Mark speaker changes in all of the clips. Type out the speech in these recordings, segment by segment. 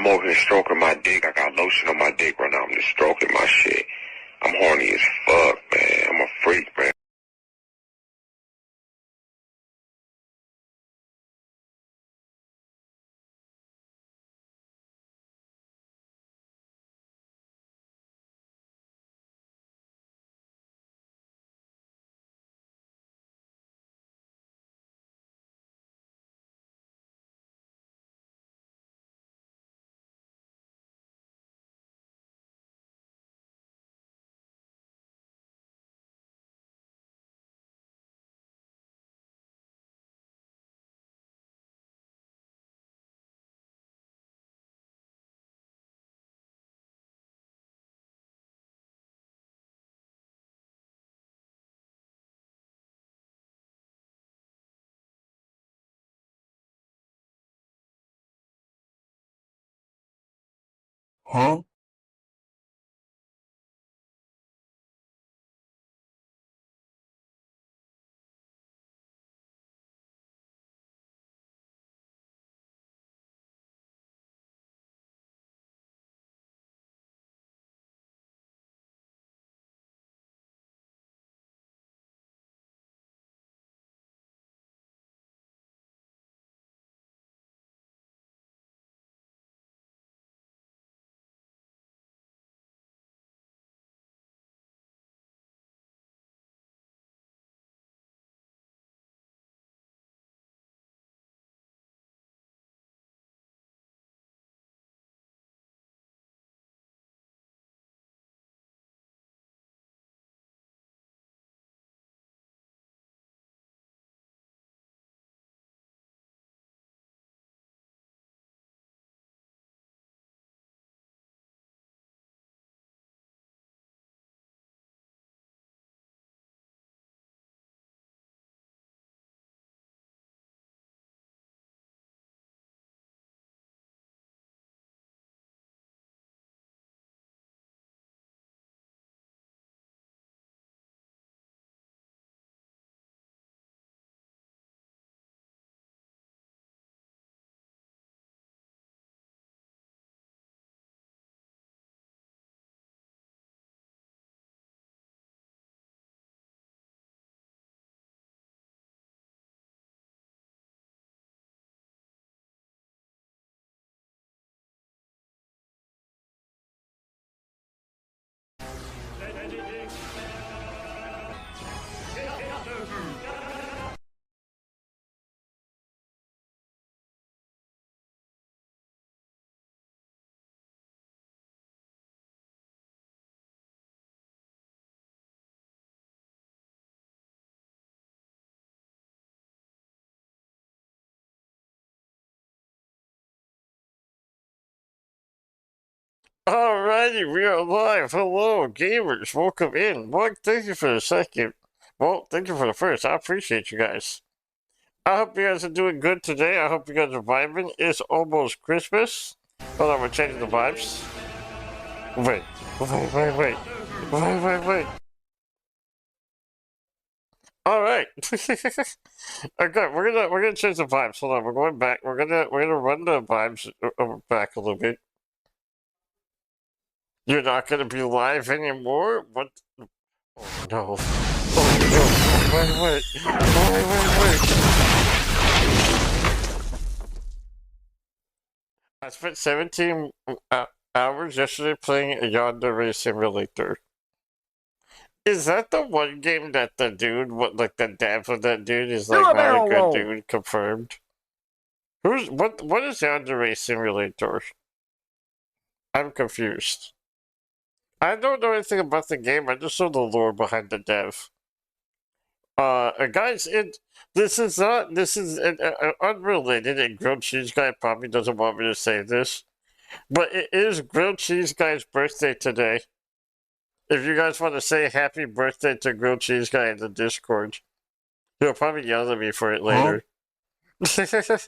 Speaker 1: I'm over here stroking my dick. I got lotion on my dick right now. I'm just stroking my shit. I'm horny as fuck, man. I'm a freak, man.
Speaker 2: Huh?
Speaker 3: Alrighty, we are live. Hello, gamers. Welcome in. Well, thank you for the second. Well, thank you for the first. I appreciate you guys. I hope you guys are doing good today. I hope you guys are vibing. It's almost Christmas. Hold on, we're changing the vibes. Wait. Wait. Alright. Okay, we're gonna change the vibes. Hold on, we're going back. We're gonna run the vibes back a little bit. You're not gonna be live anymore? What? Oh no. Oh no. Wait. I spent 17 hours yesterday playing a Yandere Simulator. Is that the one game that the dude, like the dev of that dude is like not a good dude, confirmed? What is Yandere Simulator? I'm confused. I don't know anything about the game, I just know the lore behind the dev. Guys, this is unrelated, and Grilled Cheese Guy probably doesn't want me to say this, but it is Grilled Cheese Guy's birthday today. If you guys want to say happy birthday to Grilled Cheese Guy in the Discord, he'll probably yell at me for it later. Huh?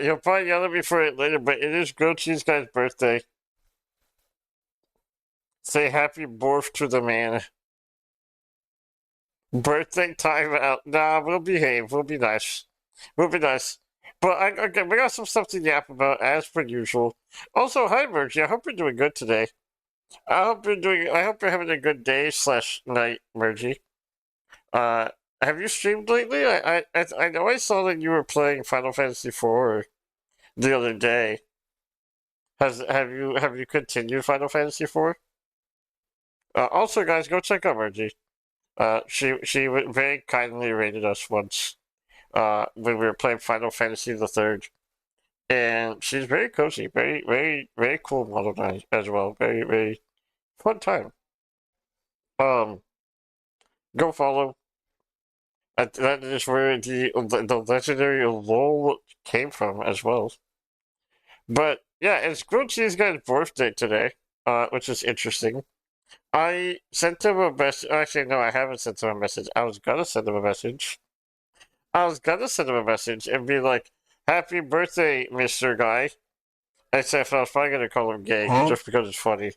Speaker 3: He'll probably yell at me for it later, but it is Grilled Cheese Guy's birthday. Say happy birth to the man. Birthday time out. Nah, we'll behave. We'll be nice. We'll be nice. But okay, we got some stuff to yap about as per usual. Also, hi Mergy. I hope you're doing good today. I hope you're having a good day slash night, Mergy. Uh, have you streamed lately? I know I saw that you were playing Final Fantasy IV the other day. Have you continued Final Fantasy IV? Also, guys, go check out Mergy. She very kindly rated us once. When we were playing Final Fantasy the Third, and she's very cozy, very cool model as well. Very fun time. Um, go follow. That is where the legendary LOL came from as well. But yeah, it's Grillcheese guy's birthday today, which is interesting. I sent him a message. Actually, no, I haven't sent him a message. I was gonna send him a message. I was gonna send him a message and be like, "Happy birthday, Mister Guy." Except I was probably gonna call him gay just because it's funny.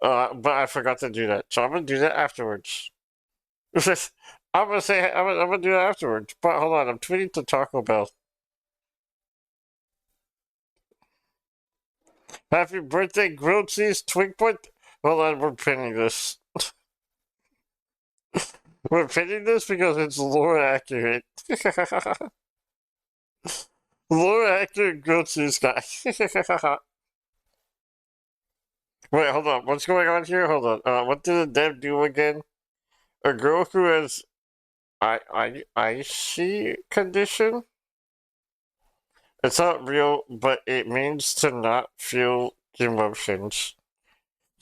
Speaker 3: But I forgot to do that, so I'm gonna do that afterwards. I'm gonna do that afterwards. But hold on, I'm tweeting to Taco Bell. Happy birthday, grilled cheese twink point. Hold on, we're pinning this. We're pinning this because it's lore accurate. Lore accurate grilled cheese guy. Wait, hold on. What's going on here? Hold on. What did the dev do again? A girl who has icy condition? It's not real, but it means to not feel emotions.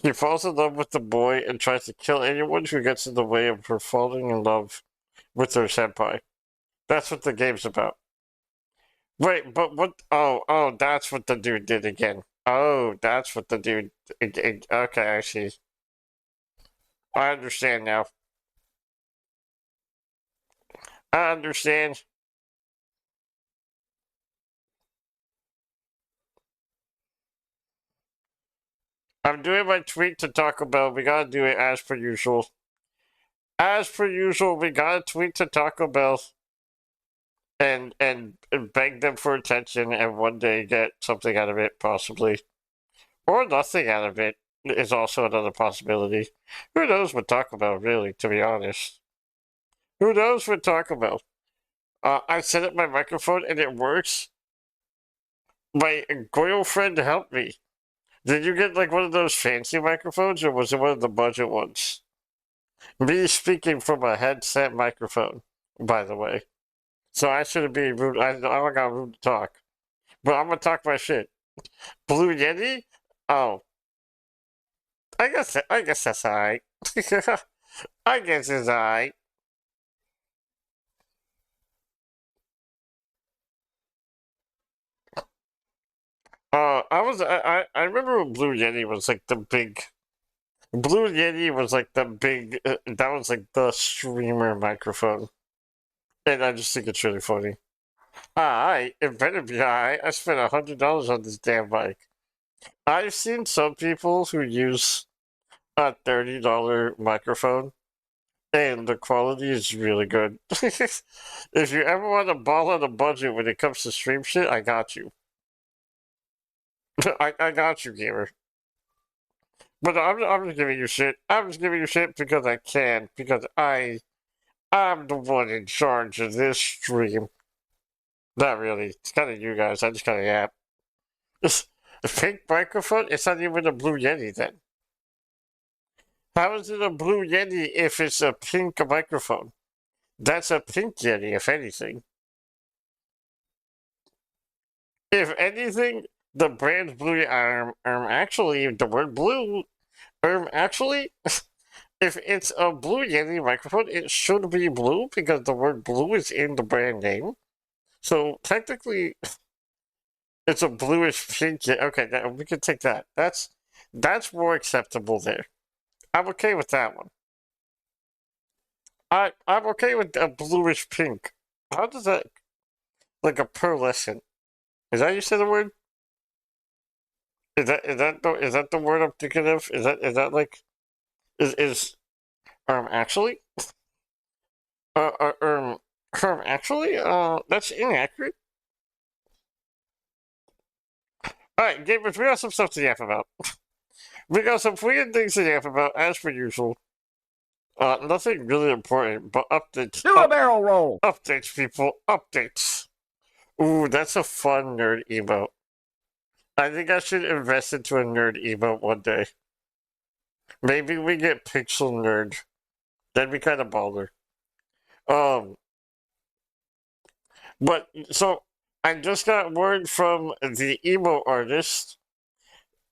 Speaker 3: She falls in love with the boy and tries to kill anyone who gets in the way of her falling in love with her senpai. That's what the game's about. Wait, but what? Oh, that's what the dude did again. Oh, that's what the dude. Okay, I see. I understand now. I understand. I'm doing my tweet to Taco Bell. We gotta do it as per usual. As per usual, we gotta tweet to Taco Bell and beg them for attention and one day get something out of it, possibly. Or nothing out of it is also another possibility. Who knows what Taco Bell, really, to be honest? Who knows what Taco Bell? I set up my microphone and it works. My girlfriend helped me. Did you get like one of those fancy microphones or was it one of the budget ones? Me speaking from a headset microphone, by the way. So I shouldn't be rude. I don't got rude to talk. But I'm gonna talk my shit. Blue Yeti? Oh, I guess that's alright. I guess it's alright. I remember when Blue Yeti was like the big. Blue Yeti was like the big. That was like the streamer microphone, and I just think it's really funny. Alright, it better be alright. I spent $100 on this damn mic. I've seen some people who use a $30 microphone, and the quality is really good. If you ever want to ball on a budget when it comes to stream shit, I got you. I got you, gamer. But I'm just giving you shit. I'm just giving you shit because I can, because I'm the one in charge of this stream. Not really. It's kind of you guys. I just kind of yap. A pink microphone? It's not even a Blue Yeti then. How is it a Blue Yeti if it's a pink microphone? That's a pink Yeti, if anything. If anything, the brand Blue actually, the word blue, actually, if it's a Blue Yeti microphone, it should be blue because the word blue is in the brand name. So technically, it's a bluish pink. Okay, we can take that. That's more acceptable there. I'm okay with that one. I'm okay with a bluish pink. How does that like a pearlescent? Is that you said the word? Is that the word I'm thinking of? Is that like is actually actually that's inaccurate. Alright, gamers, we got some stuff to yap about. We got some freaking things to yap about, as per usual. Nothing really important, but updates.
Speaker 2: Do a barrel roll!
Speaker 3: Updates, people. Updates. Ooh, that's a fun nerd emote. I think I should invest into a nerd emote one day. Maybe we get Pixel Nerd. That'd be kind of baller. But, so, I just got word from the emo artist.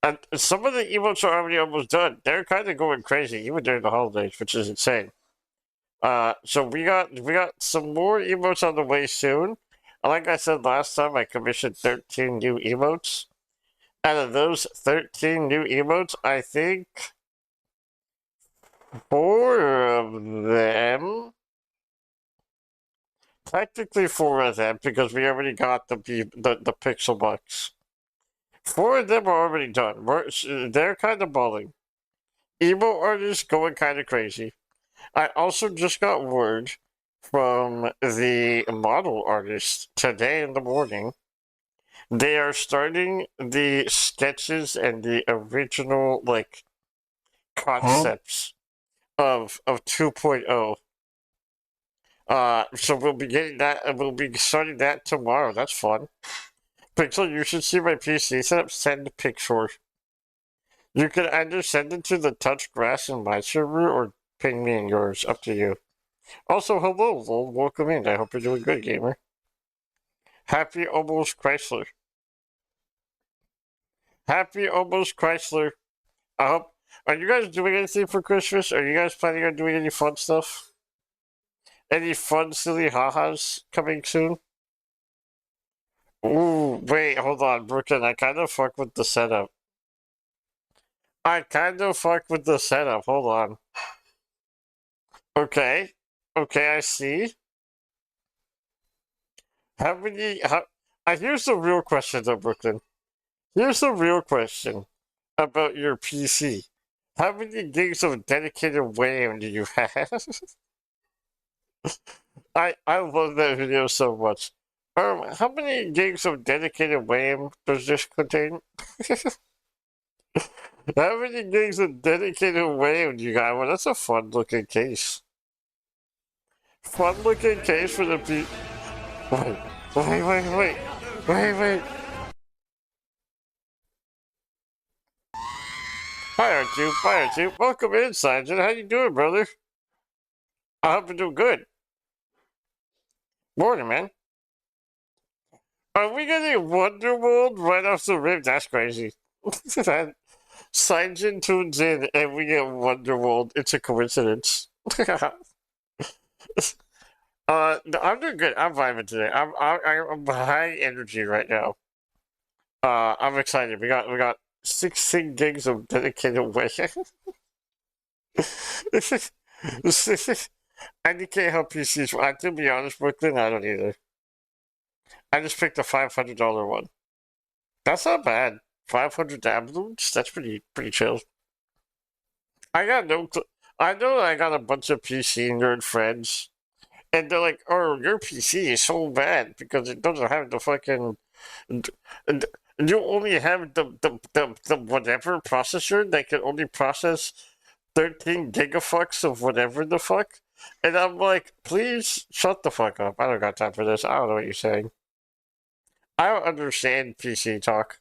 Speaker 3: And some of the emotes are already almost done. They're kind of going crazy, even during the holidays, which is insane. So we got some more emotes on the way soon. Like I said last time, I commissioned 13 new emotes. Out of those 13 new emotes, I think 4 of them, technically 4 of them, because we already got the pixel bucks. 4 of them are already done. They're kind of balling. Emo artists going kind of crazy. I also just got word from the model artist today in the morning. They are starting the sketches and the original, like, concepts of 2.0. So we'll be getting that, and we'll be starting that tomorrow. That's fun. Pixel, you should see my PC setup. Send pictures. You can either send it to the touch grass in my server or ping me in yours. Up to you. Also, hello, Lol. Welcome in. I hope you're doing good, gamer. Happy almost Chrysler. Happy almost Chrysler. I hope. Are you guys doing anything for Christmas? Are you guys planning on doing any fun stuff? Any fun, silly ha-has coming soon? Ooh, wait, hold on, Brooklyn. I kind of fuck with the setup. Hold on. Okay. Okay, I see. Here's the real question, though, Brooklyn. Here's the real question about your PC. How many gigs of dedicated RAM do you have? I love that video so much. How many gigs of dedicated RAM does this contain? How many gigs of dedicated RAM do you got? Well, that's a fun-looking case. Fun-looking case for the P... Wait. Hi, R2. Welcome in, Sergeant. How you doing, brother? I hope you're doing good. Morning, man. Are we getting Wonderworld right off the rip? That's crazy. Saijin tunes in and we get Wonderworld. It's a coincidence. I'm doing good. I'm vibing today. I'm high energy right now. I'm excited. We got 16 gigs of dedicated way. I can't help PCs. To be honest, Brooklyn, I don't either. I just picked a $500 one. That's not bad. 500 downloads? That's pretty chill. I got no I know I got a bunch of PC nerd friends, and they're like, "Oh, your PC is so bad because it doesn't have the fucking, you only have the whatever processor that can only process 13 gigafucks of whatever the fuck." And I'm like, please shut the fuck up. I don't got time for this. I don't know what you're saying. I don't understand PC talk.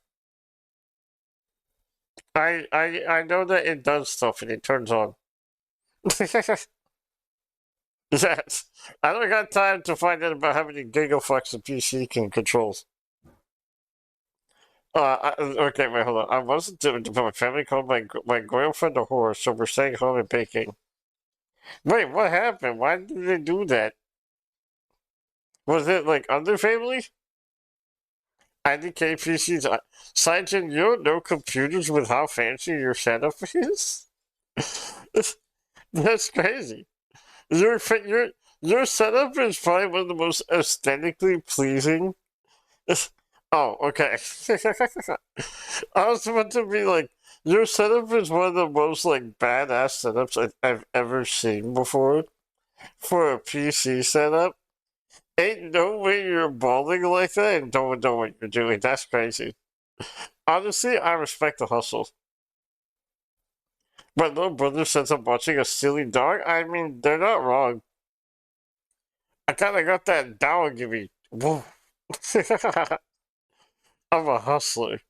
Speaker 3: I know that it does stuff and it turns on. Yes. I don't got time to find out about how many gigafucks a PC can control. Okay, wait, hold on. I wasn't doing it, but my family called my girlfriend a whore, so we're staying home and baking. Wait, what happened? Why did they do that? Was it like other family? IDK PCs. Saijin, you don't know computers with how fancy your setup is? That's crazy. Your setup is probably one of the most aesthetically pleasing. Oh, okay. I was about to be like, your setup is one of the most like badass setups I've ever seen before for a PC setup. Ain't no way you're balling like that and don't know what you're doing. That's crazy. Honestly, I respect the hustle. My little brother says I'm watching a silly dog. I mean, they're not wrong. I kind of got that dog in me. Whoa. I'm a hustler.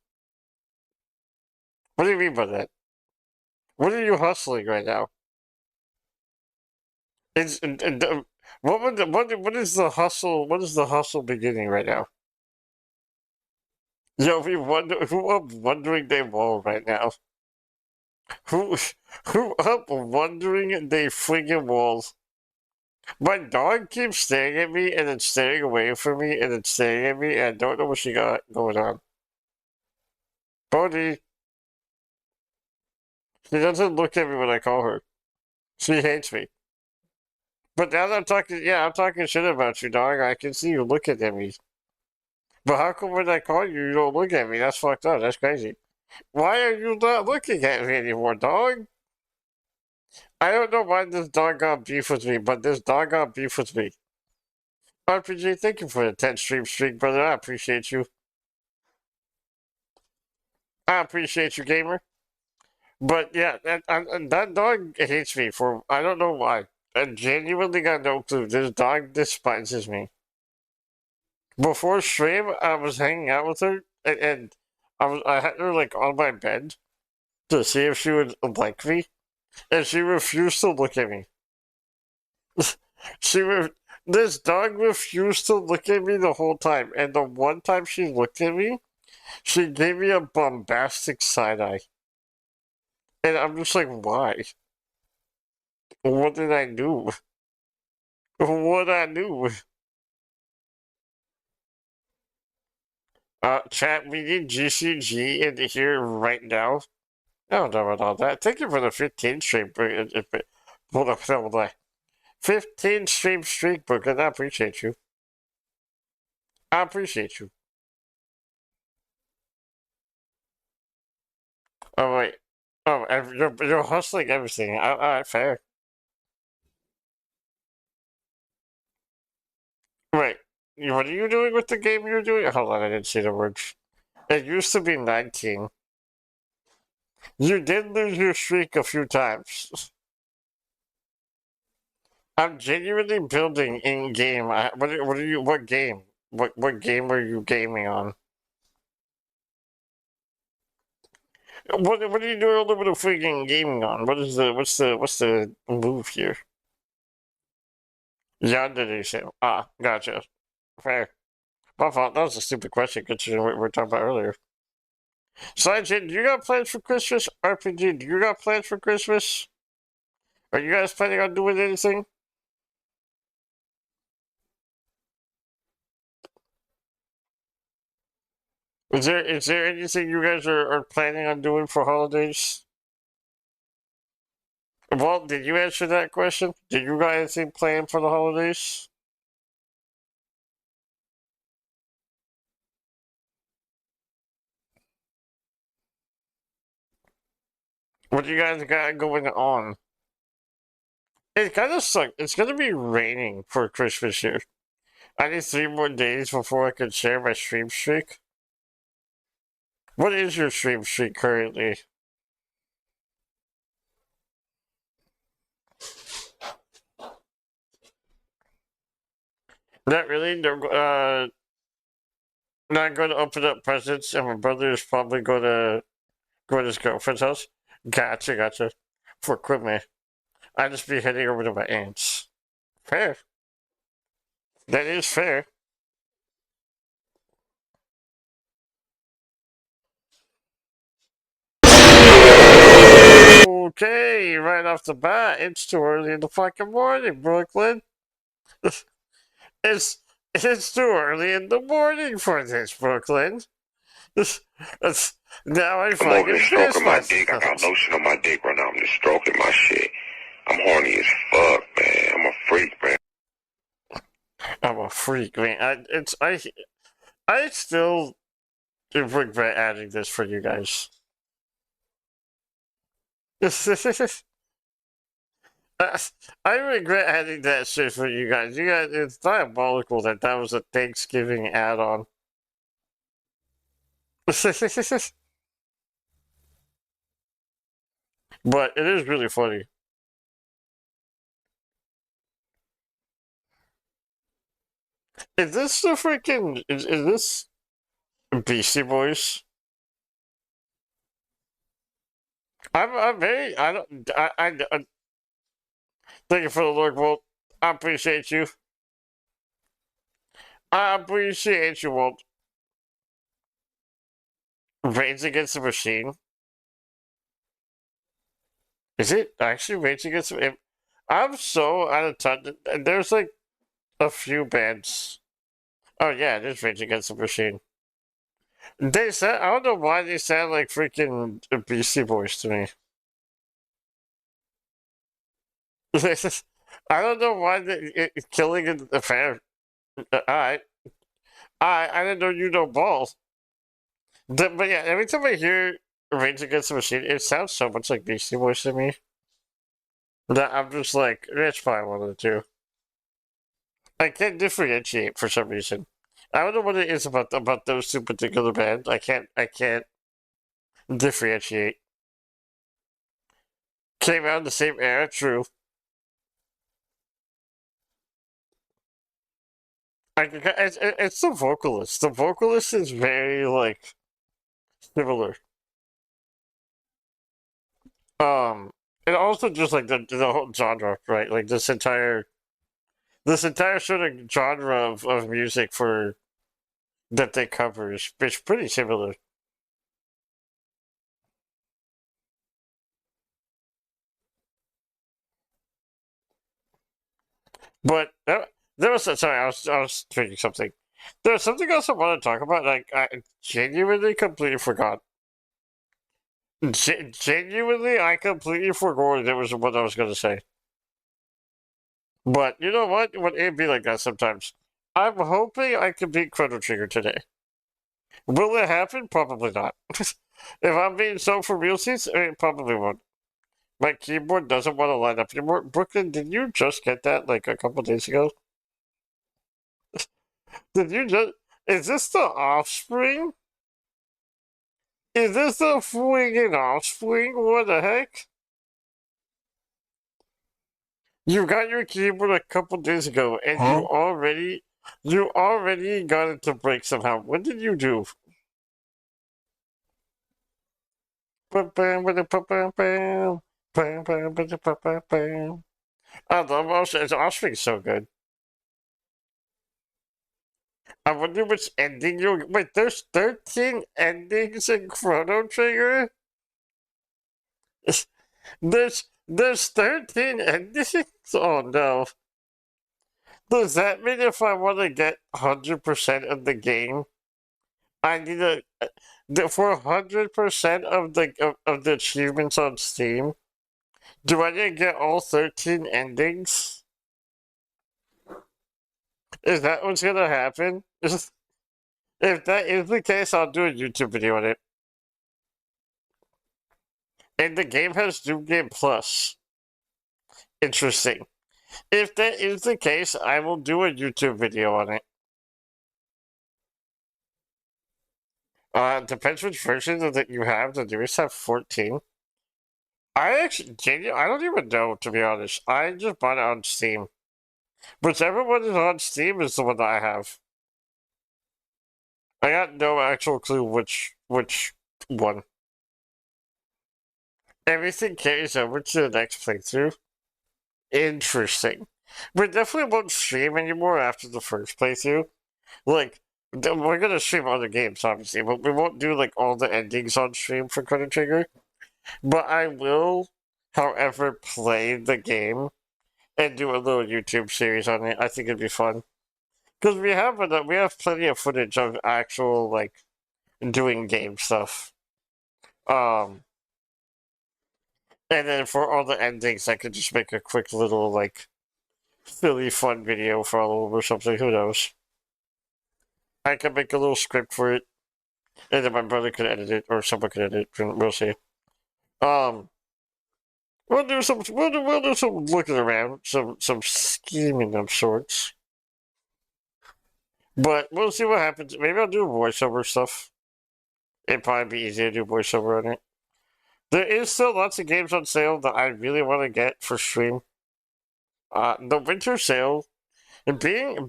Speaker 3: What do you mean by that? What are you hustling right now? It's what is the hustle? What is the hustle beginning right now? Yo, we wonder who up wondering they wall right now. Who who up wondering they friggin' walls? My dog keeps staring at me and then staring away from me and then staring at me and I don't know what she got going on. Bodhi, she doesn't look at me when I call her. She hates me. But now that I'm talking, yeah, I'm talking shit about you, dog. I can see you looking at me. But how come when I call you, you don't look at me? That's fucked up. That's crazy. Why are you not looking at me anymore, dog? I don't know why this dog got beef with me, but this dog got beef with me. RPG, thank you for the 10 stream streak, brother. I appreciate you. I appreciate you, gamer. But yeah, that dog hates me for I don't know why. I genuinely got no clue. This dog despises me. Before stream, I was hanging out with her, and I had her like on my bed to see if she would like me, and she refused to look at me. she re- this dog refused to look at me the whole time, and the one time she looked at me, she gave me a bombastic side eye, and I'm just like, why? What did I do? What I do? Chat, we need GCG in here right now. I don't know about all that. Thank you for the 15 stream. Hold up. 15 stream streak book, and I appreciate you. I appreciate you. Oh, wait. Oh, you're hustling everything. Alright, fair. Wait. What are you doing with the game you're doing? Hold on, I didn't see the words. It used to be 19. You did lose your streak a few times. I'm genuinely building in game. What game? What game are you gaming on? What are you doing a little bit of freaking gaming on? What's the move here? Yandere sale. Ah, gotcha. Fair. My fault. That was a stupid question considering what we were talking about earlier. Science, do you got plans for Christmas? RPG, do you got plans for Christmas? Are you guys planning on doing anything? Is there anything you guys are planning on doing for holidays? Well, did you answer that question? Did you got anything planned for the holidays? What do you guys got going on? It kind of sucks. It's gonna be raining for Christmas here. I need 3 more days before I can share my stream streak. What is your stream streak currently? Not really. No, not going to open up presents, and my brother is probably going to go to his girlfriend's house. Gotcha. For equipment, I just be heading over to my aunt's. Fair. That is fair. Okay, right off the bat, it's too early in the fucking morning, Brooklyn. it's it's too early in the morning for this, Brooklyn. It's, now I
Speaker 1: I'm over here
Speaker 3: fucking piss
Speaker 1: stroking my dick. I
Speaker 3: myself.
Speaker 1: got lotion on my dick right now. I'm just stroking my shit. I'm horny as fuck, man. I'm a freak, man.
Speaker 3: I'm a freak, man. I still regret adding this for you guys. I regret adding that shit for you guys. You guys, it's diabolical that was a Thanksgiving add-on. But it is really funny. Is this the freaking? Is this Beastie Boys? I'm very. I don't. I thank you for the Lord, Walt. I appreciate you. I appreciate you, Walt. Rage Against the Machine. Is it actually Rage Against the? I'm so out of touch. There's like a few bands. Oh yeah, it is Rage Against the Machine. They said I don't know why they sound like freaking Beastie Boys to me. I don't know why killing in the fair. Alright. I didn't know you know balls. But yeah, every time I hear Rage Against the Machine, it sounds so much like Beastie Boys to me that I'm just like, it's probably one of the two. I can't differentiate for some reason. I don't know what it is about those two particular bands. I can't differentiate. Came out in the same era, true. It's the vocalist. The vocalist is very like similar. Um, and also just like the whole genre, right? Like this entire sort of genre of music for that they cover is it's pretty similar. But there was sorry, I was thinking something. There was something else I want to talk about. Like I genuinely completely forgot. Genuinely, I completely forgot it was what I was going to say. But you know what? It'd be like that sometimes. I'm hoping I can beat Chrono Trigger today. Will it happen? Probably not. If I'm being so for real seats, it probably won't. My keyboard doesn't want to line up anymore. Brooklyn, did you just get that like a couple days ago? Did you just? Is this the offspring? Is this the friggin' offspring? What the heck? You got your keyboard a couple days ago, and you already got it to break somehow. What did you do? I love Offspring. Offspring's so good. I wonder which ending you wait. There's 13 endings in Chrono Trigger. There's 13 endings. Oh no. Does that mean if I want to get 100% of the game, I need for 100% of the achievements on Steam? Do I need to get all 13 endings? Is that what's gonna happen? If that is the case, I'll do a YouTube video on it. And the game has New Game Plus. Interesting. If that is the case, I will do a YouTube video on it. Depends which version that you have. The newest have 14. I don't even know, to be honest. I just bought it on Steam. Whichever one is on Steam is the one that I have. I got no actual clue which one. Everything carries over to the next playthrough. Interesting. We definitely won't stream anymore after the first playthrough. Like, we're gonna stream other games, obviously, but we won't do like all the endings on stream for Chrono Trigger. But I will, however, play the game and do a little YouTube series on it. I think it'd be fun because we have plenty of footage of actual like doing game stuff. Um, and then for all the endings, I could just make a quick little like silly fun video for all of them or something. Who knows? I could make a little script for it, and then my brother could edit it, or someone could edit it. We'll see. Um, we'll do some looking around, some scheming of sorts. But we'll see what happens. Maybe I'll do voiceover stuff it'd probably be easier to do voiceover on it. There is still lots of games on sale that I really want to get for stream. The winter sale, being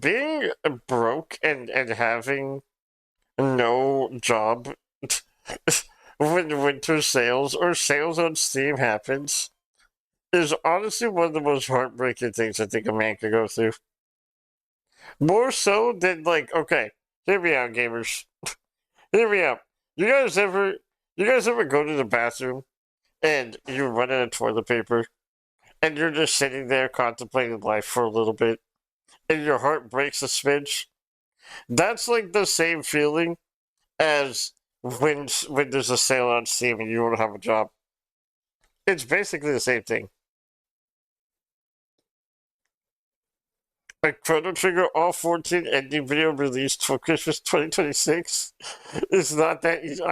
Speaker 3: broke and having no job when winter sales or sales on Steam happens is honestly one of the most heartbreaking things I think a man could go through. More so than like, okay, hear me out, gamers. Hear me out. You guys ever go to the bathroom and you run out of toilet paper and you're just sitting there contemplating life for a little bit and your heart breaks a smidge? That's like the same feeling as when there's a sale on Steam and you don't have a job. It's basically the same thing. A Chrono Trigger all 14 ending video released for Christmas 2026. It's not that easy.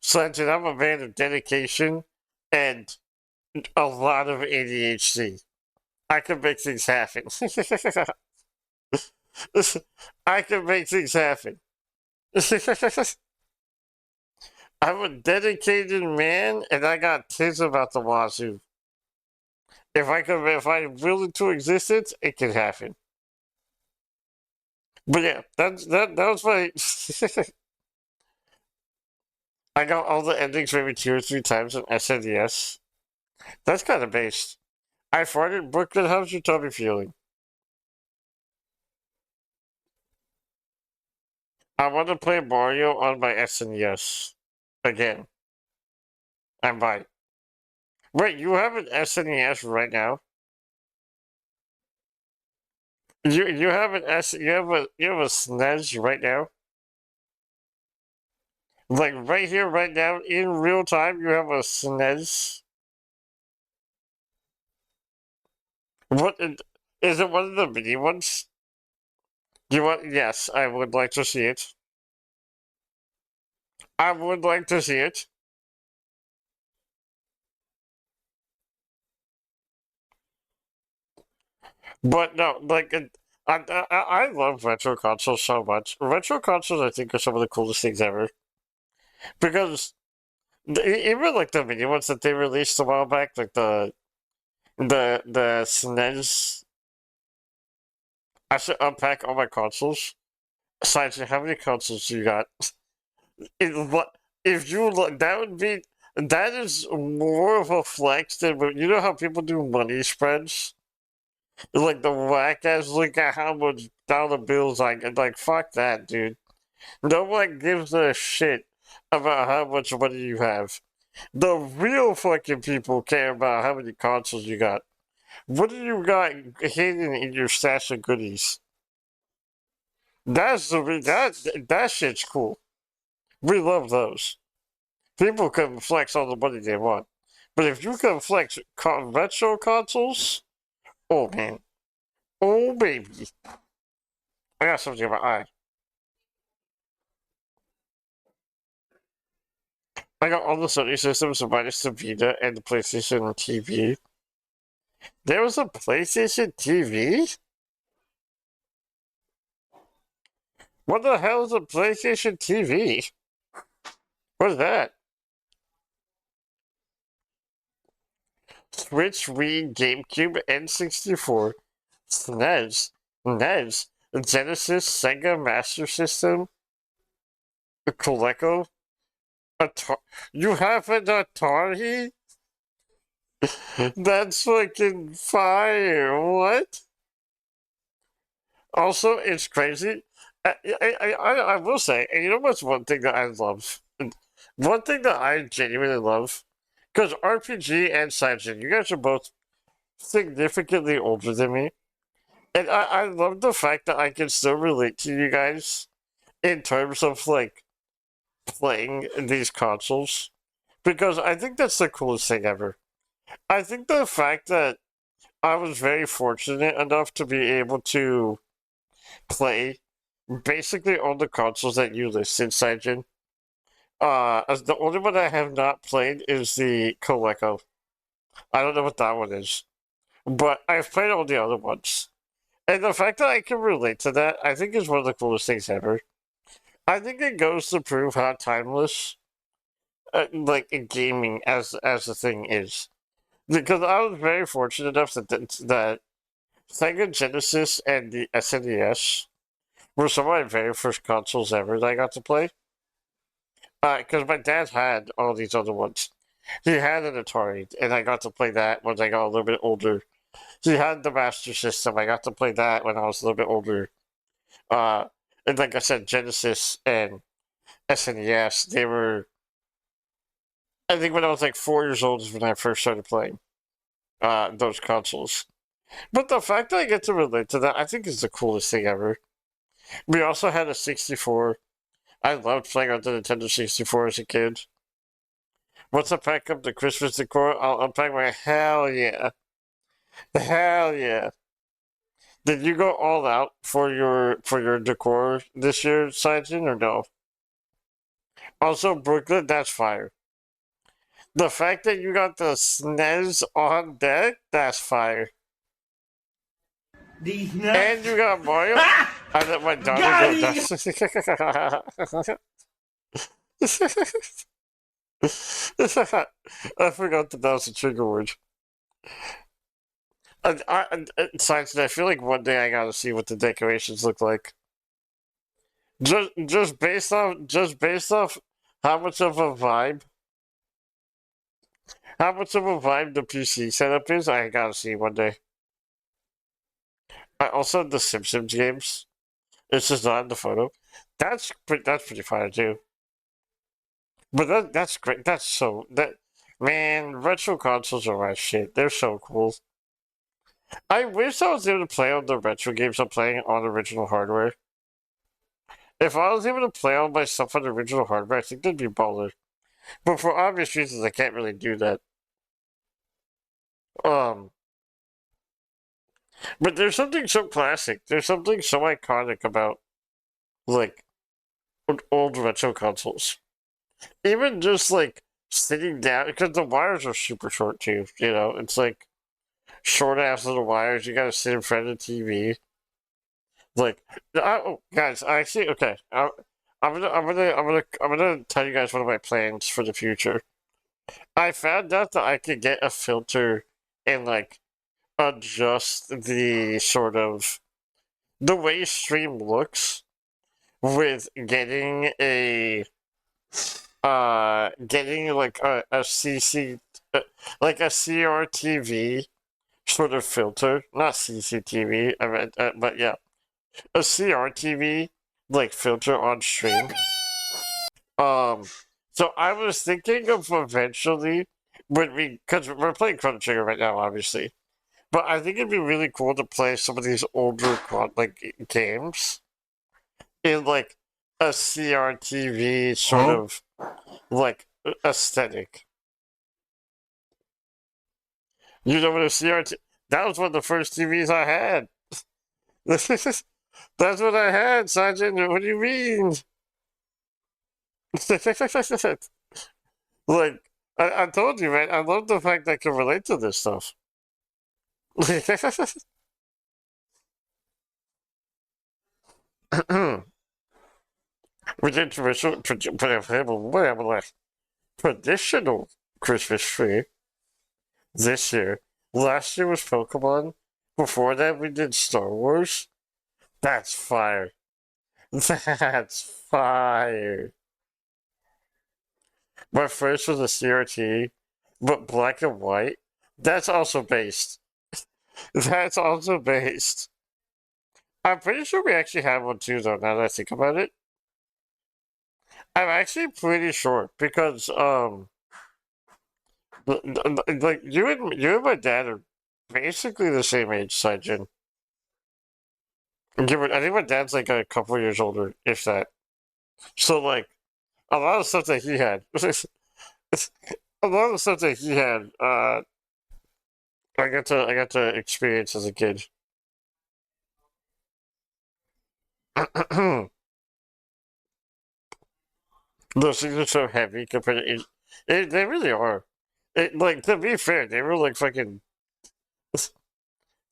Speaker 3: Sergeant, I'm a man of dedication and a lot of ADHD. I can make things happen. I can make things happen. I'm a dedicated man, and I got kids about the wazoo. If I'm willing to existence, it can happen. But yeah, that was my. I got all the endings maybe 2 or 3 times in SNES. That's kind of based. I farted. Brooklyn, how's your tummy feeling? I want to play Mario on my SNES again. I might. Wait, you have an SNES right now? You have an S you have a SNES right now? Like right here, right now, in real time, you have a SNES. Is it one of the mini ones? You want? Yes, I would like to see it. I would like to see it. But no, like I love retro consoles so much. Retro consoles, I think, are some of the coolest things ever because even like the mini ones that they released a while back, like the SNES. I should unpack all my consoles. Sergeant, how many consoles you got? What if you look? That is more of a flex than you know how people do money spreads. Like the whack ass look at how much dollar bills I get. Like fuck that, dude. No one gives a shit about how much money you have. The real fucking people care about how many consoles you got. What do you got hidden in your stash of goodies? That shit's cool. We love those. People can flex all the money they want. But if you can flex retro consoles, oh man. Oh baby. I got something in my eye. I got all the Sony systems minus the Vita and the PlayStation TV. There was a PlayStation TV? What the hell is a PlayStation TV? What is that? Switch, Wii, GameCube, N64, SNES, NES, Genesis, Sega Master System, Coleco, You have an Atari? That's fucking fire. What? Also, it's crazy. I will say, and you know what's one thing that I love? One thing that I genuinely love? Because RPG and Science, you guys are both significantly older than me. And I love the fact that I can still relate to you guys in terms of, like, playing these consoles. Because I think that's the coolest thing ever. I think the fact that I was very fortunate enough to be able to play basically all the consoles that you listed, Saijin. As the only one I have not played is the Coleco. I don't know what that one is, but I've played all the other ones. And the fact that I can relate to that, I think is one of the coolest things ever. I think it goes to prove how timeless like gaming as the thing is, because I was very fortunate enough that Sega Genesis and the SNES were some of my very first consoles ever that I got to play. Because my dad had all these other ones. He had an Atari, and I got to play that when I got a little bit older. He had the Master System. I got to play that when I was a little bit older. Uh, and like I said, Genesis and SNES, they were. I think when I was like 4 years old is when I first started playing those consoles. But the fact that I get to relate to that, I think is the coolest thing ever. We also had a 64. I loved playing on the Nintendo 64 as a kid. Once I pack up the Christmas decor, I'll unpack my hell yeah. Hell yeah. Did you go all out for your decor this year, Saijin, or no? Also, Brooklyn, that's fire. The fact that you got the SNES on deck, that's fire.
Speaker 2: These nuts.
Speaker 3: And you got Mario. I let my daughter
Speaker 2: Got
Speaker 3: go
Speaker 2: him!
Speaker 3: I forgot that was a trigger word. Saijin, I feel like one day I gotta see what the decorations look like. Just based off how much of a vibe the PC setup is, I gotta see one day. I also the Simpsons games. It's just not in the photo. That's pretty fire too. But that's great. That's so that man, retro consoles are my shit. They're so cool. I wish I was able to play on the retro games I'm playing on original hardware. If I was able to play all my stuff on original hardware, I think that'd be baller. But for obvious reasons, I can't really do that. Um, but there's something so classic. There's something so iconic about like old retro consoles. Even just like sitting down, because the wires are super short too. You know, it's like short ass little wires. You gotta sit in front of the TV. Like, oh, guys, I actually okay. I'm gonna tell you guys one of my plans for the future. I found out that I could get a filter and like adjust the sort of the way stream looks with getting like a CC like a CRTV sort of filter, not CCTV. I meant, but yeah, a CRTV like filter on stream. Um, so I was thinking of eventually when because we're playing Chrono Trigger right now, obviously. But I think it'd be really cool to play some of these older like games in like a CRTV sort of like aesthetic. You know what a CRT? That was one of the first TVs I had. That's what I had, Sergeant. What do you mean? Like I told you, man. I love the fact that I can relate to this stuff. We did traditional Christmas tree this year. Last year was Pokemon. Before that, we did Star Wars. That's fire. That's fire. My first was a CRT, but black and white. That's also based. That's also based. I'm pretty sure we actually have one too, though, now that I think about it. I'm actually pretty sure because like you and my dad are basically the same age, Saijin. I think my dad's like a couple years older, if that. So like a lot of stuff that he had, a lot of stuff that he had, I got to experience as a kid. Those things are so heavy compared to they really are. Like to be fair, they were like fucking.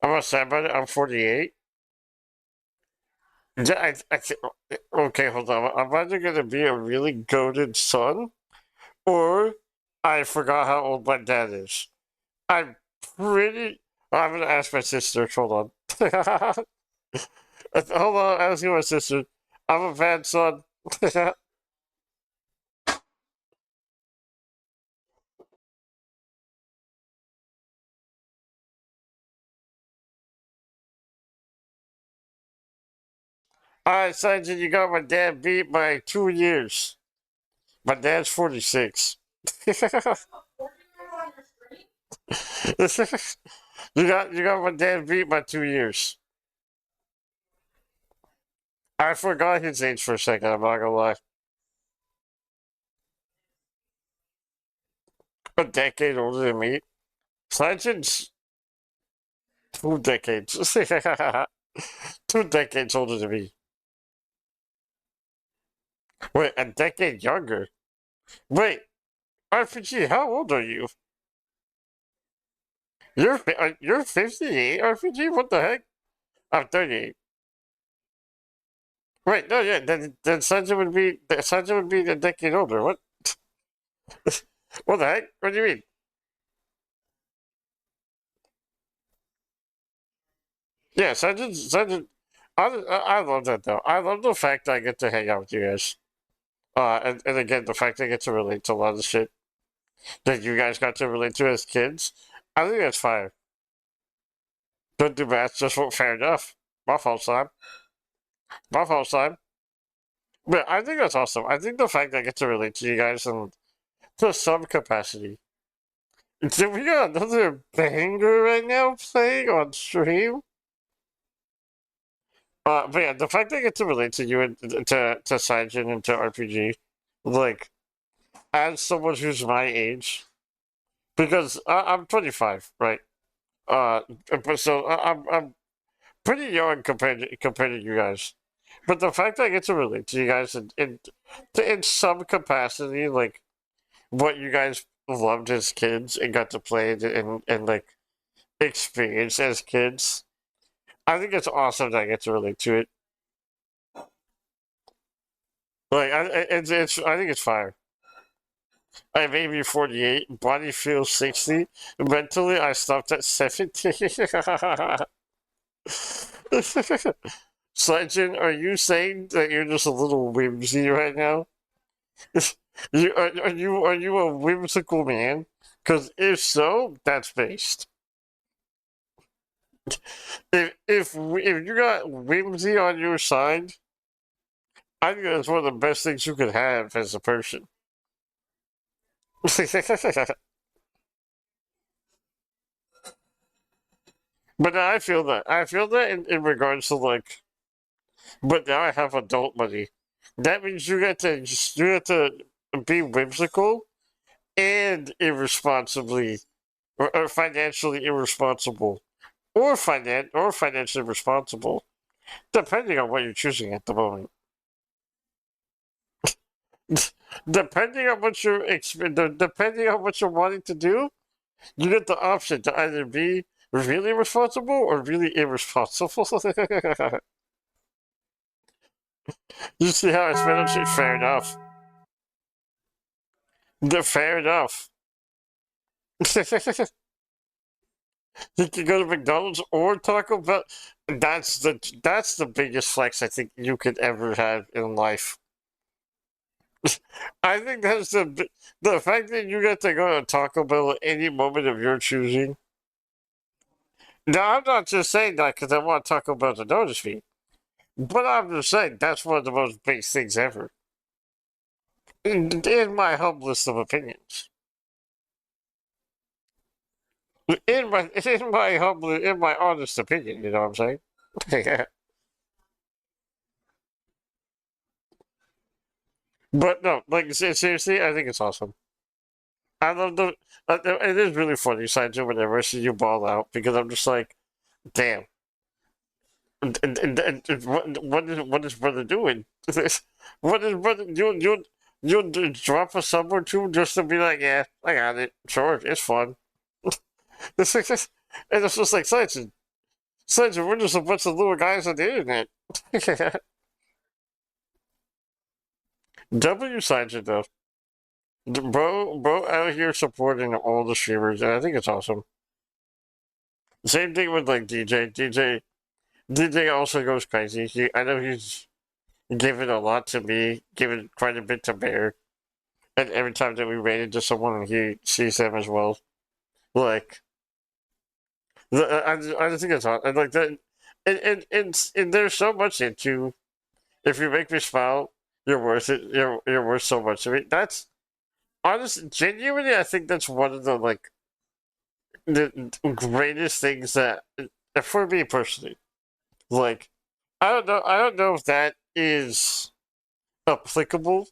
Speaker 3: I'm not sad about it. I'm 48. Okay, hold on. I'm either gonna be a really goaded son, or I forgot how old my dad is. I'm pretty. I'm gonna ask my sister. Hold on. Hold on. Asking my sister. I'm a bad son. Alright, Sanjay, you got my dad beat by 2 years. My dad's 46. you got my dad beat by 2 years. I forgot his age for a second, I'm not gonna lie. A decade older than me. Sanjay's 2 decades. 2 decades older than me. Wait, a decade younger? Wait, RPG, how old are you? You're 58, RPG? What the heck? I'm 38. Wait, no, yeah, then Sanjay would be a decade older. What? What the heck? What do you mean? Yeah, Sanjay. I love that though. I love the fact that I get to hang out with you guys. And again, the fact that I get to relate to a lot of the shit that you guys got to relate to as kids. I think that's fine. Don't do math, just fair enough. My fault, Sam. My fault, Sam. But I think that's awesome. I think the fact that I get to relate to you guys in to some capacity. Did we got another banger right now playing on stream? But yeah, the fact that I get to relate to you and to Saijin and to RPG, like, as someone who's my age, because I'm 25, right? Uh, but so I'm pretty young compared to you guys. But the fact that I get to relate to you guys in some capacity, like what you guys loved as kids and got to play and like experience as kids, I think it's awesome that I get to relate to it. Like I think it's fire. I'm maybe 48, body feels 60. Mentally, I stopped at 70. Sledgen, are you saying that you're just a little whimsy right now? Are you a whimsical man? Because if so, that's based. If you got whimsy on your side, I think that's one of the best things you could have as a person. But I feel that. I feel that in regards to like, but now I have adult money. That means you get to be whimsical and irresponsibly or financially irresponsible or financially responsible, depending on what you're choosing at the moment. Depending on what depending on what you're wanting to do, you get the option to either be really responsible or really irresponsible. You see how I spent on shit? Fair enough. Fair enough. You can go to McDonald's or Taco Bell. That's the biggest flex I think you could ever have in life. I think that's the fact that you get to go to Taco Bell at any moment of your choosing. Now I'm not just saying that because I want Taco Bell to notice me, but I'm just saying that's one of the most big things ever. In my humblest of opinions. In my honest opinion, you know what I'm saying? But no, like seriously, I think it's awesome. I love the. It is really funny, Sanjo, whenever I see you ball out because I'm just like, damn. And what is brother doing? What is brother you drop a sub or two just to be like, yeah, I got it. Sure, it's fun. And it's just like Sanjo, we're just a bunch of little guys on the internet. W Sanjo though. Bro out here supporting all the streamers, and I think it's awesome. Same thing with like DJ. DJ also goes crazy. I know he's given a lot to me, given quite a bit to Bear, and every time that we ran into someone, he sees them as well. Like, I just think it's hot. And like that, and there's so much into. If you make me smile, you're worth it. You're worth so much to me. That's honestly, genuinely, I think that's one of the like the greatest things that for me personally. Like, I don't know if that is applicable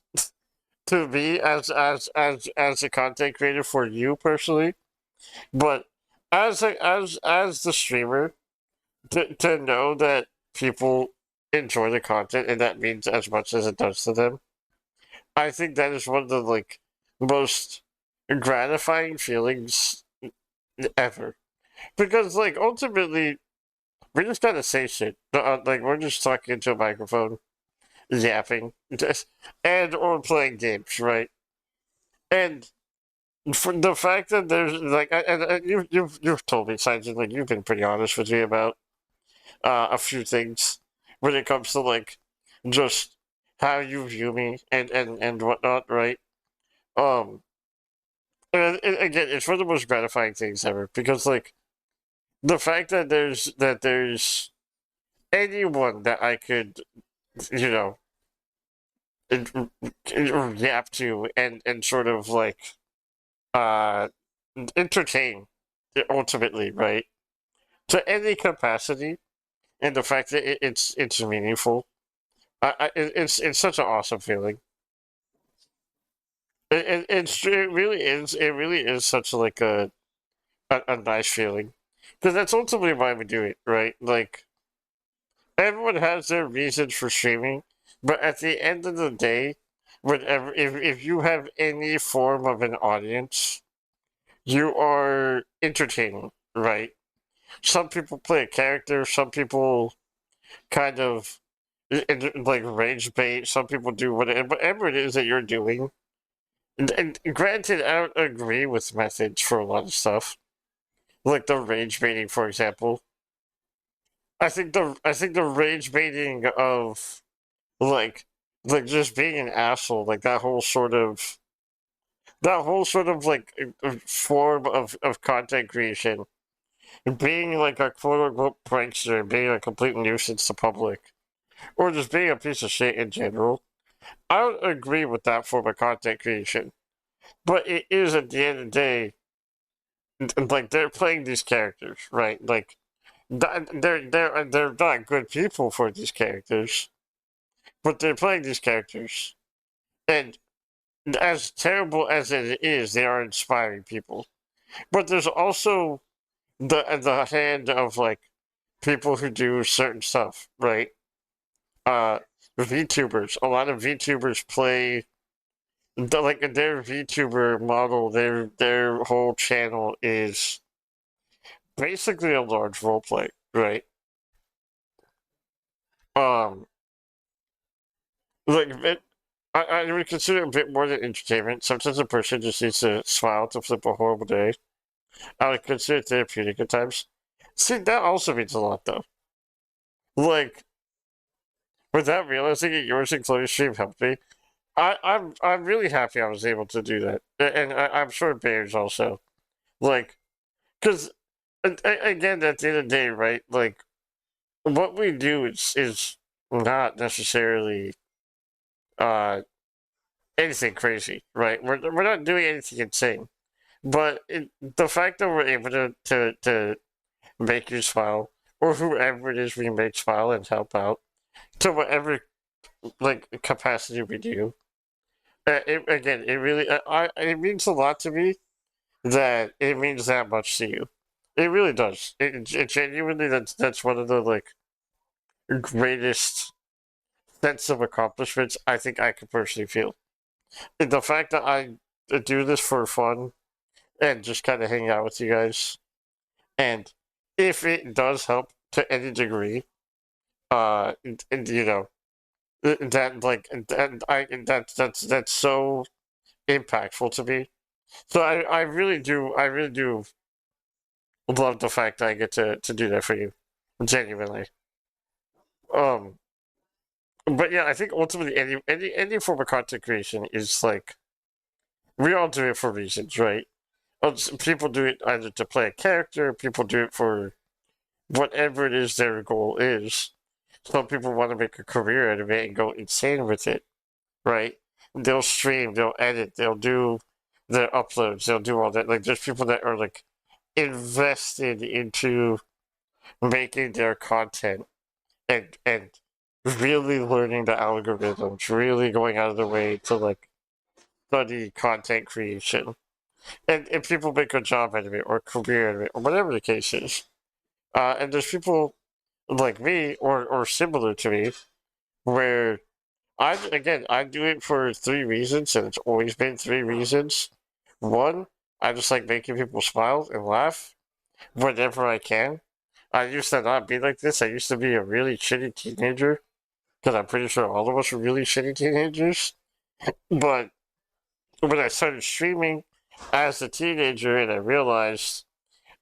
Speaker 3: to me as a content creator for you personally, but as the streamer, to know that people enjoy the content and that means as much as it does to them, I think that is one of the like most gratifying feelings ever. Because like ultimately, we just gotta say shit. Like we're just talking into a microphone, yapping, and or playing games, right? And for the fact that there's like, and you've told me, Simon, like you've been pretty honest with me about a few things when it comes to like just how you view me and whatnot, right? Um, and again, it's one of the most gratifying things ever because like the fact that there's anyone that I could, you know, yap to and sort of like uh entertain ultimately, right? To any capacity, and the fact that it's meaningful, it's such an awesome feeling. It really is such like a nice feeling because that's ultimately why we do it, right? Like everyone has their reasons for streaming, but at the end of the day, whatever if you have any form of an audience, you are entertaining, right? Some people play a character, some people kind of like rage bait, some people do whatever it is that you're doing. And granted, I don't agree with methods for a lot of stuff, like the rage baiting, for example. I think the rage baiting of like just being an asshole, like that whole sort of like form of content creation, being like a quote unquote prankster, being a complete nuisance to public, or just being a piece of shit in general. I don't agree with that form of content creation, but it is at the end of the day, like they're playing these characters, right? Like they're not good people for these characters, but they're playing these characters, and as terrible as it is, they are inspiring people. But there's also the hand of like people who do certain stuff, right? Uh, VTubers. A lot of VTubers play like their VTuber model. Their whole channel is basically a large roleplay, right? Um, like it, I would consider it a bit more than entertainment. Sometimes a person just needs to smile to flip a horrible day. I would consider it therapeutic at times. See, that also means a lot, though. Like, without realizing it, yours and Chloe's stream helped me. I'm really happy I was able to do that, and I'm sure Bears also. Like, because again, at the end of the day, right? Like, what we do is not necessarily uh anything crazy, right? We're not doing anything insane, but the fact that we're able to make you smile, or whoever it is we make smile and help out to whatever like capacity we do. Again, it really it means a lot to me that it means that much to you. It really does. It genuinely that's one of the like greatest sense of accomplishments I think I could personally feel. And the fact that I do this for fun and just kind of hang out with you guys, and if it does help to any degree, and, you know that like that I that's so impactful to me. So I really do love the fact that I get to do that for you, genuinely. Um, but yeah, I think ultimately any form of content creation is like we all do it for reasons, right? People do it either to play a character, people do it for whatever it is their goal is. Some people want to make a career out of it and go insane with it, right? They'll stream, they'll edit, they'll do their uploads, they'll do all that. Like, there's people that are like invested into making their content and really learning the algorithms, really going out of their way to like study content creation. And people make a job out of it or career out of it or whatever the case is. And there's people like me or similar to me where I do it for three reasons, and it's always been three reasons. One, I just like making people smile and laugh whenever I can. I used to not be like this. I used to be a really shitty teenager, because I'm pretty sure all of us were really shitty teenagers. But when I started streaming as a teenager and I realized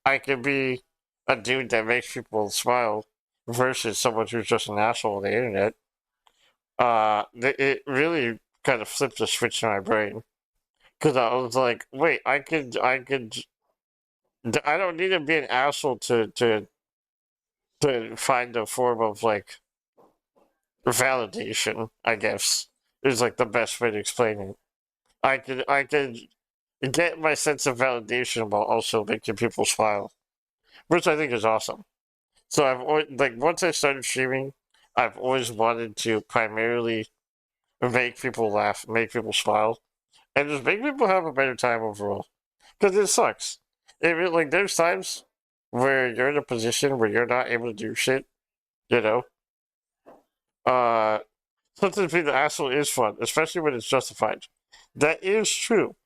Speaker 3: I could be a dude that makes people smile versus someone who's just an asshole on the internet, it really kind of flipped a switch in my brain. Because I was like, wait, I don't need to be an asshole to find a form of like validation, I guess, is like the best way to explain it. I could get my sense of validation while also making people smile, which I think is awesome. So I've always, like once I started streaming, I've always wanted to primarily make people laugh, make people smile, and just make people have a better time overall. Because it sucks. Like there's times where you're in a position where you're not able to do shit. You know, uh, sometimes being the asshole is fun, especially when it's justified. That is true.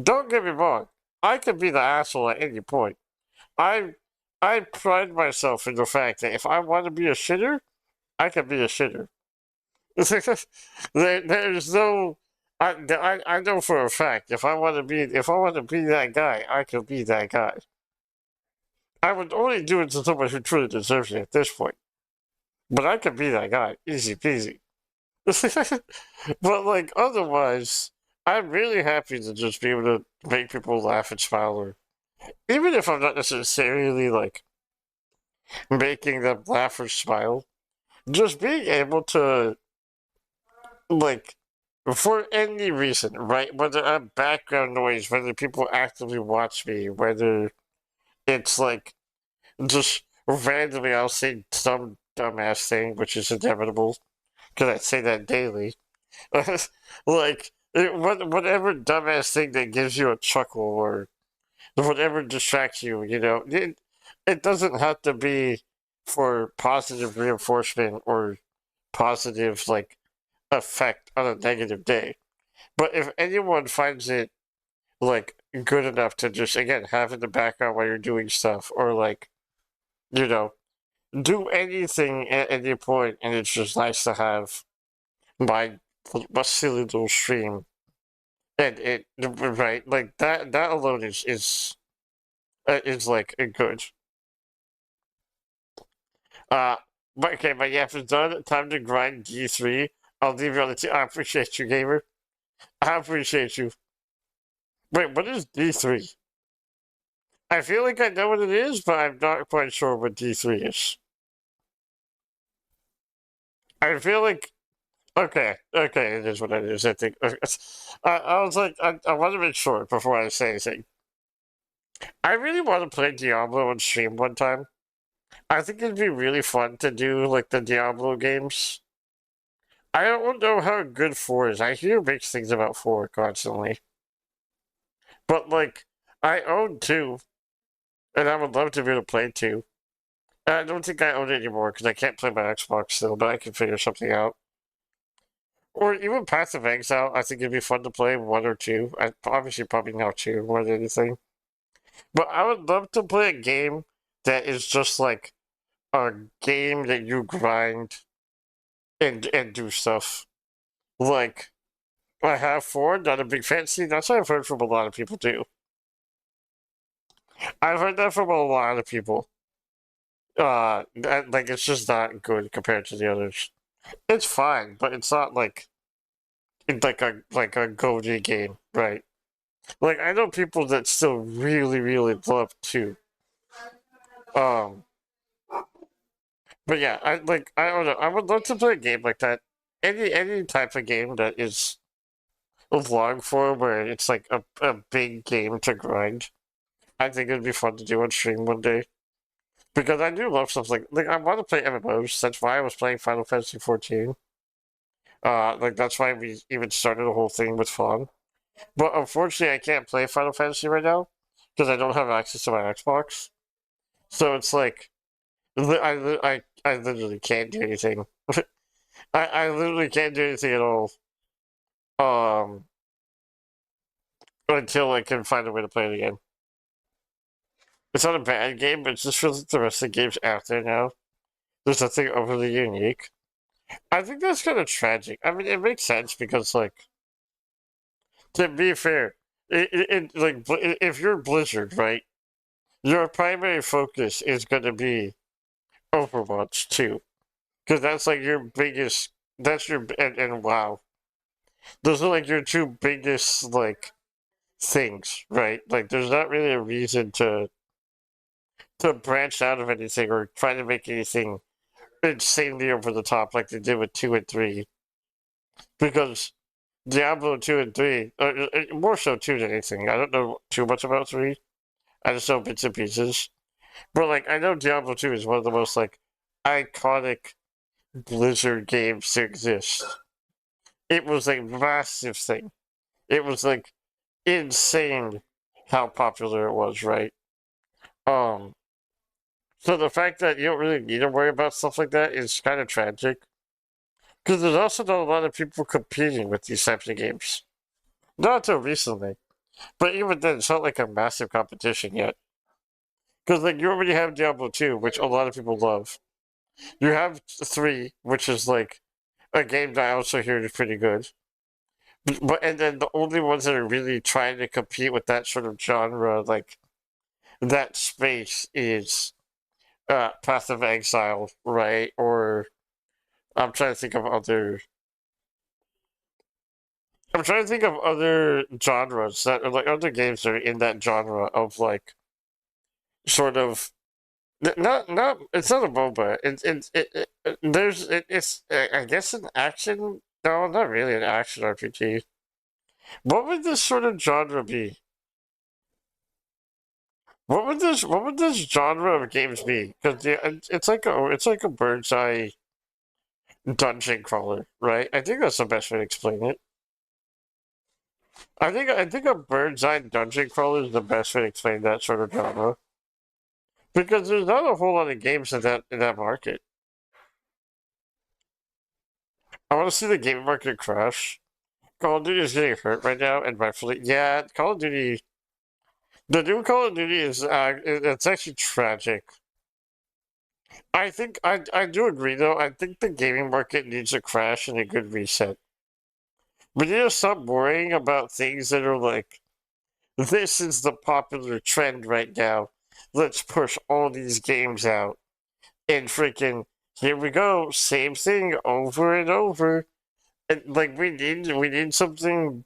Speaker 3: Don't get me wrong. I can be the asshole at any point. I I pride myself in the fact that if I want to be a shitter, I can be a shitter. There's no. I know for a fact if I want to be that guy, I can be that guy. I would only do it to someone who truly deserves it at this point. But I can be that guy, easy peasy. But like otherwise, I'm really happy to just be able to make people laugh and smile, or even if I'm not necessarily like making them laugh or smile, just being able to like for any reason, right? Whether I'm background noise, whether people actively watch me, whether it's like just randomly I'll say some dumbass thing, which is inevitable because I say that daily. Like whatever dumbass thing that gives you a chuckle or whatever distracts you, it doesn't have to be for positive reinforcement or positive like effect on a negative day. But if anyone finds it like good enough to just again have in the background while you're doing stuff or like you know do anything at any point, and it's just nice to have my silly little stream and it right like that alone is like good. Uh, but okay, but yeah, if it's done, time to grind D3. I'll leave you on the team. I appreciate you, gamer. I appreciate you. Wait, what is D3? I feel like I know what it is, but I'm not quite sure what D3 is. I feel like okay, it is what it is. I think. I was like, I want to make sure before I say anything. I really want to play Diablo on stream one time. I think it'd be really fun to do like the Diablo games. I don't know how good 4 is. I hear mixed things about 4 constantly. But like, I own 2, and I would love to be able to play 2. I don't think I own it anymore because I can't play my Xbox still, but I can figure something out. Or even Path of Exile, I think it'd be fun to play 1 or 2. Obviously, probably now 2 more than anything. But I would love to play a game that is just like a game that you grind and do stuff. Like I have four, not a big fan. See, that's what I've heard from a lot of people too. I've heard that from a lot of people. Like it's just not good compared to the others. It's fine, but it's not it's like a go-to game, right? Like I know people that still really, really love two. Um, but yeah, I don't know. I would love to play a game like that. Any type of game that is long form where it's like a big game to grind. I think it'd be fun to do on stream one day. Because I do love stuff like I want to play MMOs. That's why I was playing Final Fantasy 14. Like that's why we even started the whole thing with fun. But unfortunately, I can't play Final Fantasy right now because I don't have access to my Xbox. So it's like I literally can't do anything. I literally can't do anything at all. Um, until I can find a way to play it again. It's not a bad game, but it just feels like the rest of the games out there now. There's nothing overly unique. I think that's kind of tragic. I mean, it makes sense because, like, to be fair, if you're Blizzard, right, your primary focus is going to be Overwatch 2. Because that's like your biggest, that's your, and WoW. Those are like your two biggest, like, things, right? Like, there's not really a reason to branch out of anything or try to make anything insanely over the top like they did with 2 and 3. Because Diablo 2 and 3, more so 2 than anything. I don't know too much about 3. I just know bits and pieces. But, like, I know Diablo 2 is one of the most, like, iconic Blizzard games to exist. It was a massive thing. It was, like, insane how popular it was, right? Um, so the fact that you don't really need to worry about stuff like that is kind of tragic. Because there's also not a lot of people competing with these types of games. Not until recently. But even then, it's not like a massive competition yet. Because like you already have Diablo 2, which a lot of people love. You have 3, which is like a game that I also hear is pretty good. But and then the only ones that are really trying to compete with that sort of genre, like that space, is Path of Exile, right? Or I'm trying to think of other. I'm trying to think of other genres that are like other games that are in that genre of like sort of not it's not a MOBA. It's I guess an action. No, not really an action RPG. What would this sort of genre be? What would this genre of games be? Because it's like a bird's eye dungeon crawler, right? I think that's the best way to explain it. I think a bird's eye dungeon crawler is the best way to explain that sort of genre. Because there's not a whole lot of games in that market. I want to see the game market crash. Call of Duty is getting hurt right now, and rightfully, yeah. Call of Duty, the new Call of Duty is it's actually tragic. I think I do agree though. I think the gaming market needs a crash and a good reset. We need to stop worrying about things that are like this is the popular trend right now. Let's push all these games out and freaking here we go, same thing over and over. And like we need something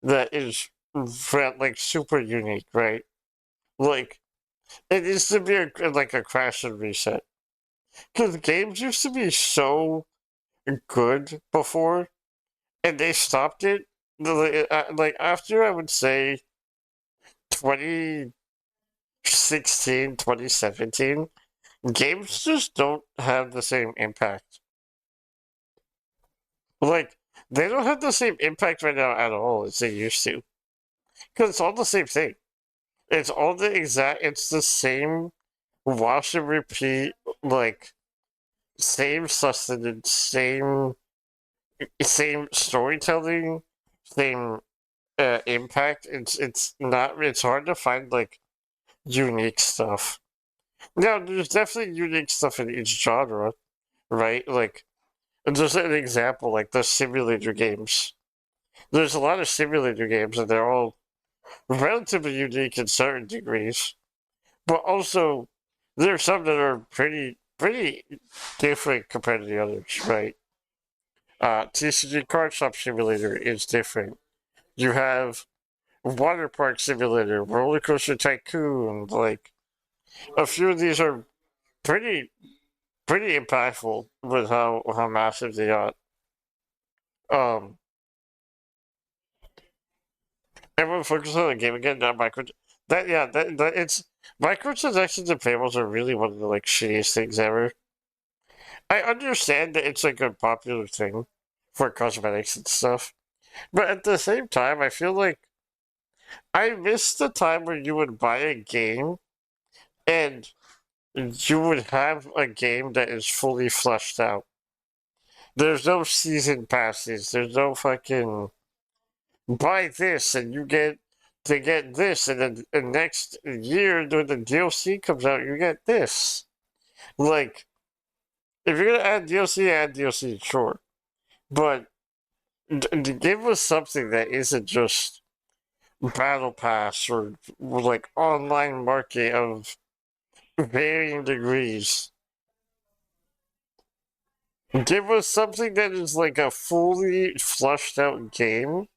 Speaker 3: that is like super unique, right? Like it needs to be like a crash and reset. Because games used to be so good before, and they stopped it. Like after I would say 2016, 2017, games just don't have the same impact. Like they don't have the same impact right now at all as they used to. Because it's all the same thing. It's all the exact. It's the same wash and repeat. Like same sustenance, same storytelling, same impact. It's not. It's hard to find like unique stuff. Now, there's definitely unique stuff in each genre, right? Like, just an example, like the simulator games. there's a lot of simulator games, and they're all relatively unique in certain degrees. But also, there's some that are pretty different compared to the others, right? TCG Card Shop Simulator is different. You have Water Park Simulator, Roller Coaster Tycoon. Like a few of these are pretty pretty impactful with how massive they are. Um, Everyone focuses on the game again, not micro. That yeah, that it's microtransactions and payables are really one of the like shittiest things ever. I understand that it's like a popular thing for cosmetics and stuff, but at the same time, I feel like I miss the time where you would buy a game and you would have a game that is fully fleshed out. There's no season passes. There's no fucking buy this and you get to get this, and then the next year when the DLC comes out, you get this. Like, if you're gonna add DLC, sure, but give us something that isn't just battle pass or like online market of varying degrees. Give us something that is like a fully fleshed out game,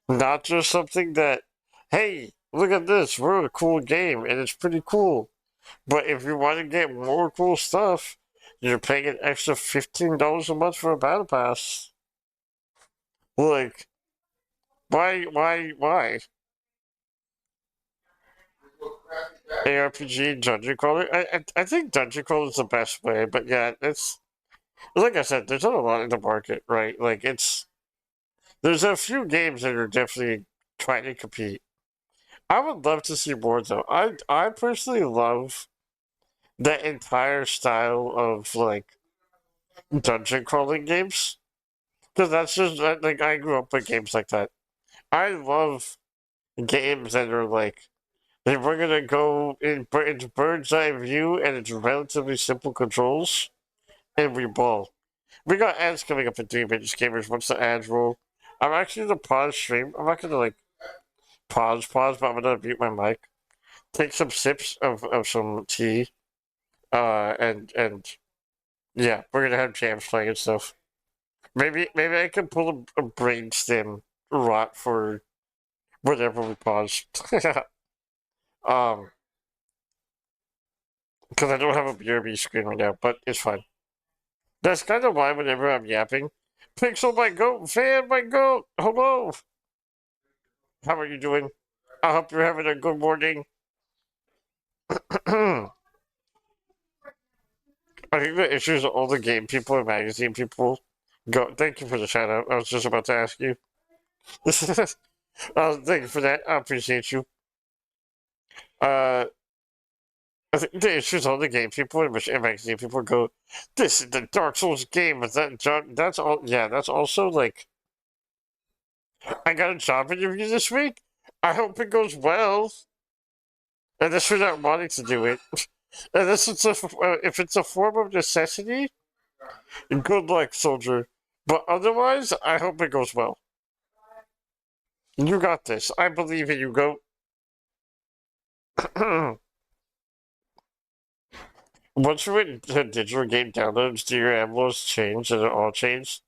Speaker 3: not just something that, hey, look at this, we're a cool game and it's pretty cool. But if you want to get more cool stuff, you're paying an extra $15 a month for a battle pass. Like, why? ARPG dungeon crawler. I think dungeon crawler is the best way, but yeah, it's like I said. There's not a lot in the market, right? Like there's a few games that are definitely trying to compete. I would love to see more though. I personally love the entire style of like dungeon crawling games. Because that's just like I grew up with games like that. I love games that are like we're gonna go into bird's eye view and it's relatively simple controls and we ball. We got ads coming up in 3 minutes, gamers. Once the ads roll, I'm actually gonna pause stream. I'm not gonna like pause, but I'm gonna mute my mic, take some sips of some tea, and yeah, we're gonna have jams playing and stuff. Maybe I can pull a brainstem rot for whenever we pause. um, because I don't have a BRB screen right now, but it's fine. That's kind of why whenever I'm yapping, Pixel my goat, fan my goat, hello. How are you doing? I hope you're having a good morning. I think the issue is all the game people and magazine people go. Thank you for the shout out. I was just about to ask you. Thank you for that. I appreciate you. Uh, I think the issues on the game people and magazine people go, this is the Dark Souls game. Is that that's all? Yeah, that's also like, I got a job interview this week. I hope it goes well. And this for not wanting to do it. And this is if it's a form of necessity, good luck, soldier. But otherwise, I hope it goes well. You got this. I believe in you, go. Once you went to digital game downloads, do your AMLOs change and it all changed?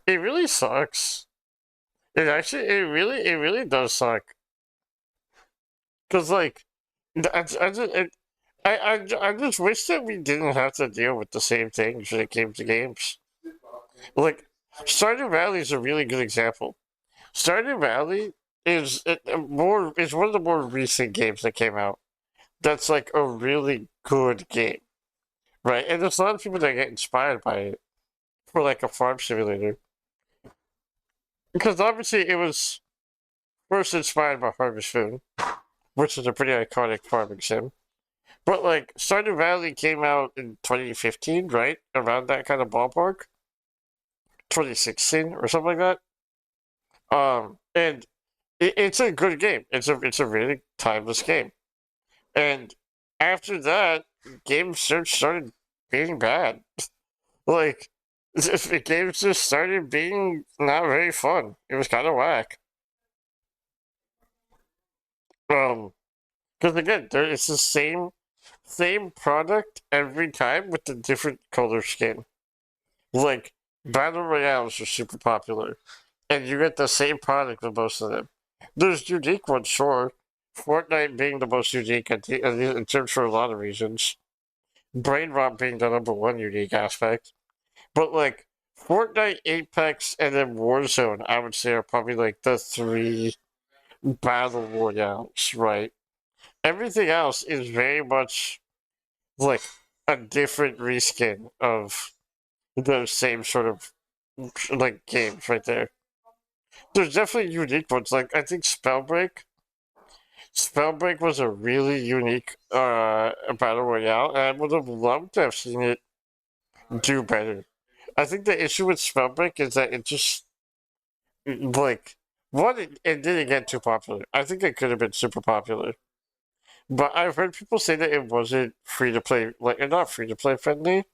Speaker 3: It really sucks. It really does suck. Cause like, I just wish that we didn't have to deal with the same things when it came to games. Like, Stardew Valley is a really good example. Stardew Valley is one of the more recent games that came out. That's like a really good game, right? And there's a lot of people that get inspired by it for like a farm simulator because obviously it was first inspired by Harvest Moon, which is a pretty iconic farming sim. But like Stardew Valley came out in 2015, right? Around that kind of ballpark, 2016 or something like that. And it's a good game. It's a really timeless game. And after that, game search started being bad. Like The games just started being not very fun. It was kind of whack. Because again, it's the same product every time with a different color scheme. Like battle royales are super popular, and you get the same product with most of them. There's unique ones, sure. Fortnite being the most unique in terms for a lot of reasons. Brain rot being the number one unique aspect. But like Fortnite, Apex, and then Warzone, I would say are probably like the three battle royales, right? Everything else is very much like a different reskin of those same sort of like games right there. There's definitely unique ones. Like I think Spellbreak. Spellbreak was a really unique battle royale, and I would have loved to have seen it do better. I think the issue with Spellbreak is that it just like one, it didn't get too popular. I think it could have been super popular, but I've heard people say that it wasn't free to play, like not free to play friendly,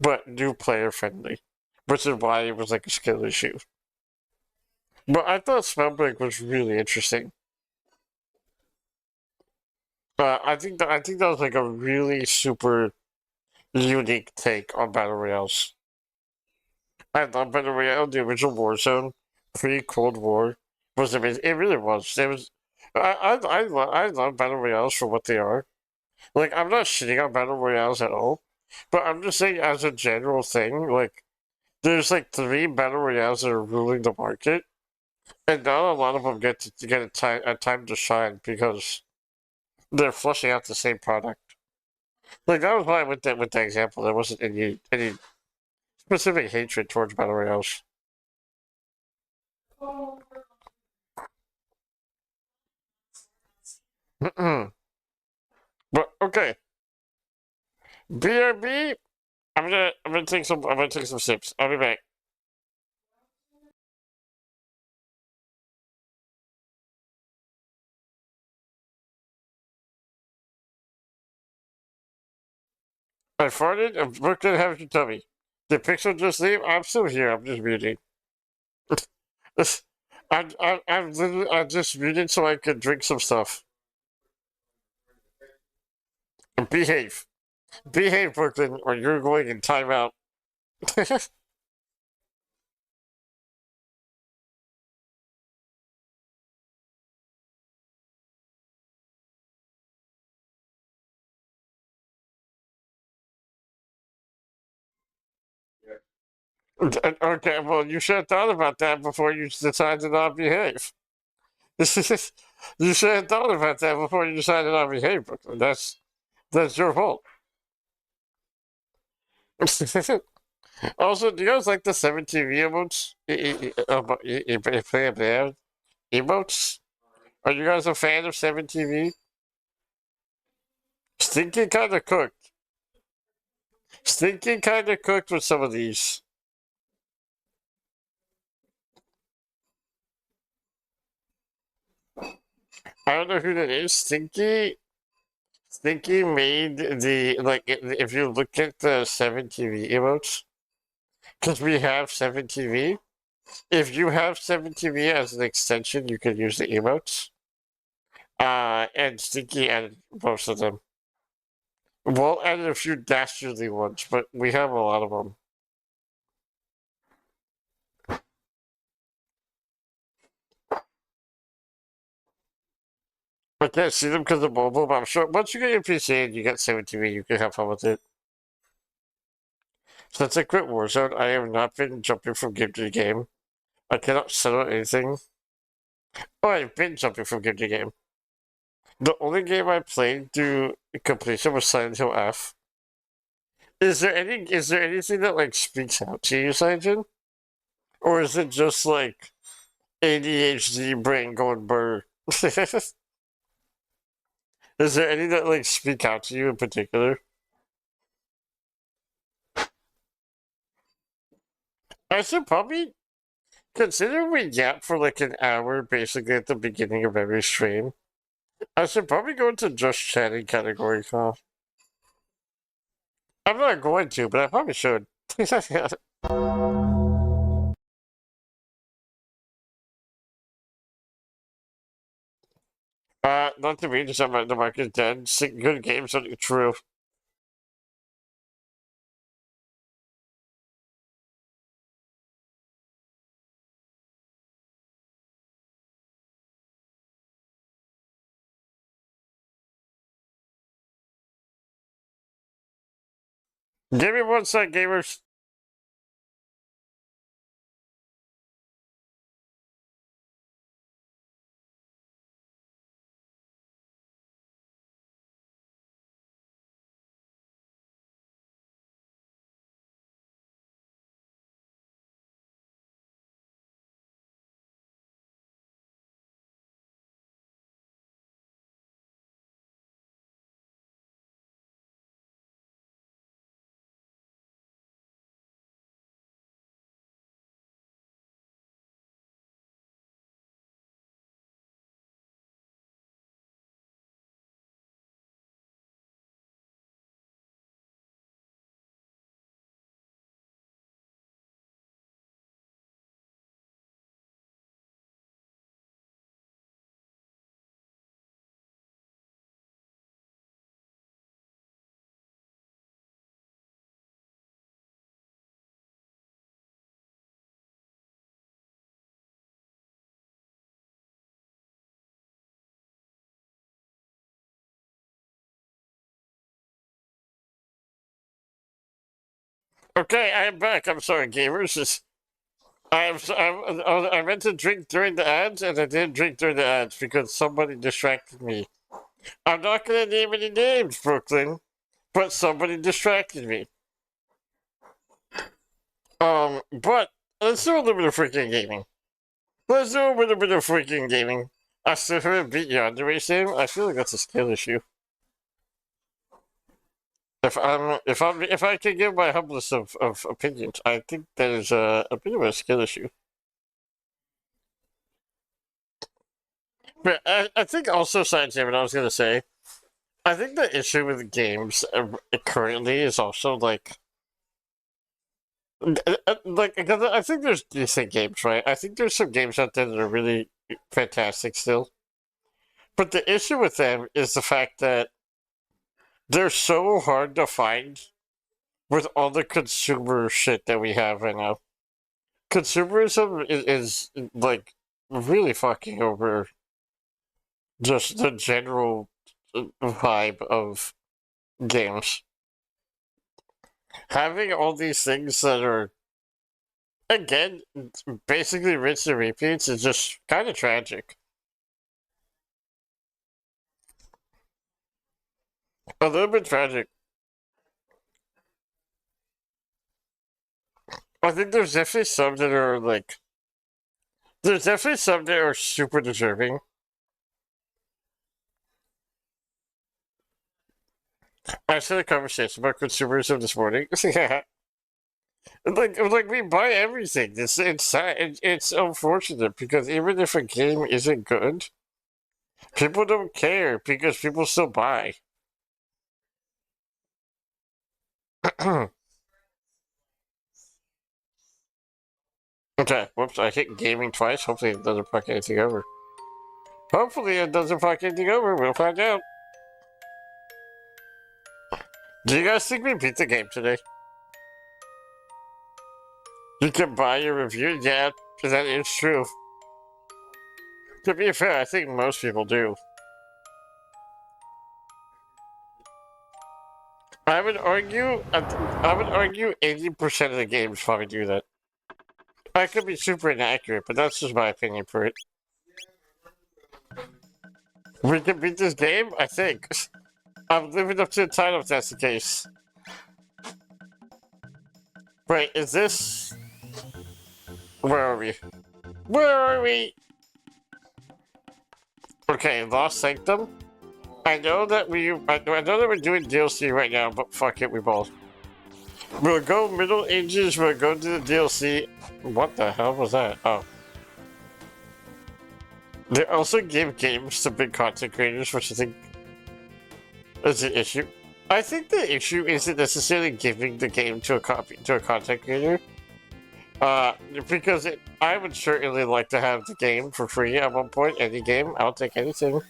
Speaker 3: but new player friendly, which is why it was like a skill issue. But I thought Spellbreak was really interesting. I think that was like a really super unique take on battle royales. I love battle royale. The original Warzone, pre Cold War, was amazing. It really was. It was. I love battle royales for what they are. Like I'm not shitting on battle royales at all, but I'm just saying as a general thing. Like there's like three battle royales that are ruling the market, and not a lot of them get a time to shine because they're flushing out the same product. Like that was why I went that with that example. There wasn't any specific hatred towards battle royales. But okay, BRB. I'm gonna take some sips. I'll be back. I farted and Brooklyn have to tell me. Did Pixel just leave? I'm still here. I'm just muting. I'm just muted so I could drink some stuff. Behave. Behave, Brooklyn, or you're going in timeout. Okay, well, you should have thought about that before you decided to not behave. You should have thought about that before you decided not to behave, Brooklyn. That's your fault. Also, do you guys like the 17 emotes? Emotes? Are you guys a fan of 7TV? Stinky kind of cooked. Stinky kind of cooked with some of these. I don't know who that is. Stinky. Stinky made the like. If you look at the 7TV emotes, because we have 7TV. If you have 7TV as an extension, you can use the emotes. And Stinky added most of them. We'll add a few dastardly ones, but we have a lot of them. I can't see them because of mobile, but I'm sure once you get your PC and you get 7TV, you can have fun with it. Since I quit Warzone, I have not been jumping from game to game. I cannot settle anything. Oh, I've been jumping from game to game. The only game I played to completion was Silent Hill F. Is there anything that like speaks out to you, Silent? Or is it just like ADHD brain going burr? Is there any that like speak out to you in particular? I should probably consider we yap for like an hour basically at the beginning of every stream. I should probably go into just chatting category, huh? I'm not going to, but I probably should. Not to be just about the market dead. Good games are true. Give me 1 sec, gamers. Okay, I am back. I'm sorry, gamers. I meant to drink during the ads, and I didn't drink during the ads because somebody distracted me. I'm not gonna name any names, Brooklyn, but somebody distracted me. But let's do a little bit of freaking gaming. Let's do a little bit of freaking gaming. I still haven't beat you on the race game. I feel like that's a skill issue. If I can give my humblest of opinions, I think that is a bit of a skill issue. But I think also, Science Jam, I was gonna say, I think the issue with games currently is also like because I think there's decent games, right? I think there's some games out there that are really fantastic still. But the issue with them is the fact that they're so hard to find with all the consumer shit that we have right now. Consumerism is like really fucking over just the general vibe of games. Having all these things that are, again, basically rinse and repeats is just kind of tragic. A little bit tragic. I think there's definitely some that are like, there's definitely some that are super deserving. I just had a conversation about consumerism this morning. like we buy everything. It's sad. It's unfortunate because even if a game isn't good, people don't care because people still buy. Okay, whoops! I hit gaming twice. Hopefully it doesn't fuck anything over. Hopefully it doesn't fuck anything over. We'll find out. Do you guys think we beat the game today? You can buy your review? Yeah, that is true. To be fair, I think most people do. I would argue 80% of the games probably do that. I could be super inaccurate, but that's just my opinion for it. We can beat this game, I think. I'm living up to the title if that's the case. Wait, is this... Where are we? Where are we? Okay, Lost Sanctum. I know that we're doing DLC right now, but fuck it, we both. We'll go Middle Ages, we'll go to the DLC. What the hell was that? Oh. They also give games to big content creators, which I think is an issue. I think the issue isn't necessarily giving the game to a content creator. Because I would certainly like to have the game for free at one point. Any game, I'll take anything.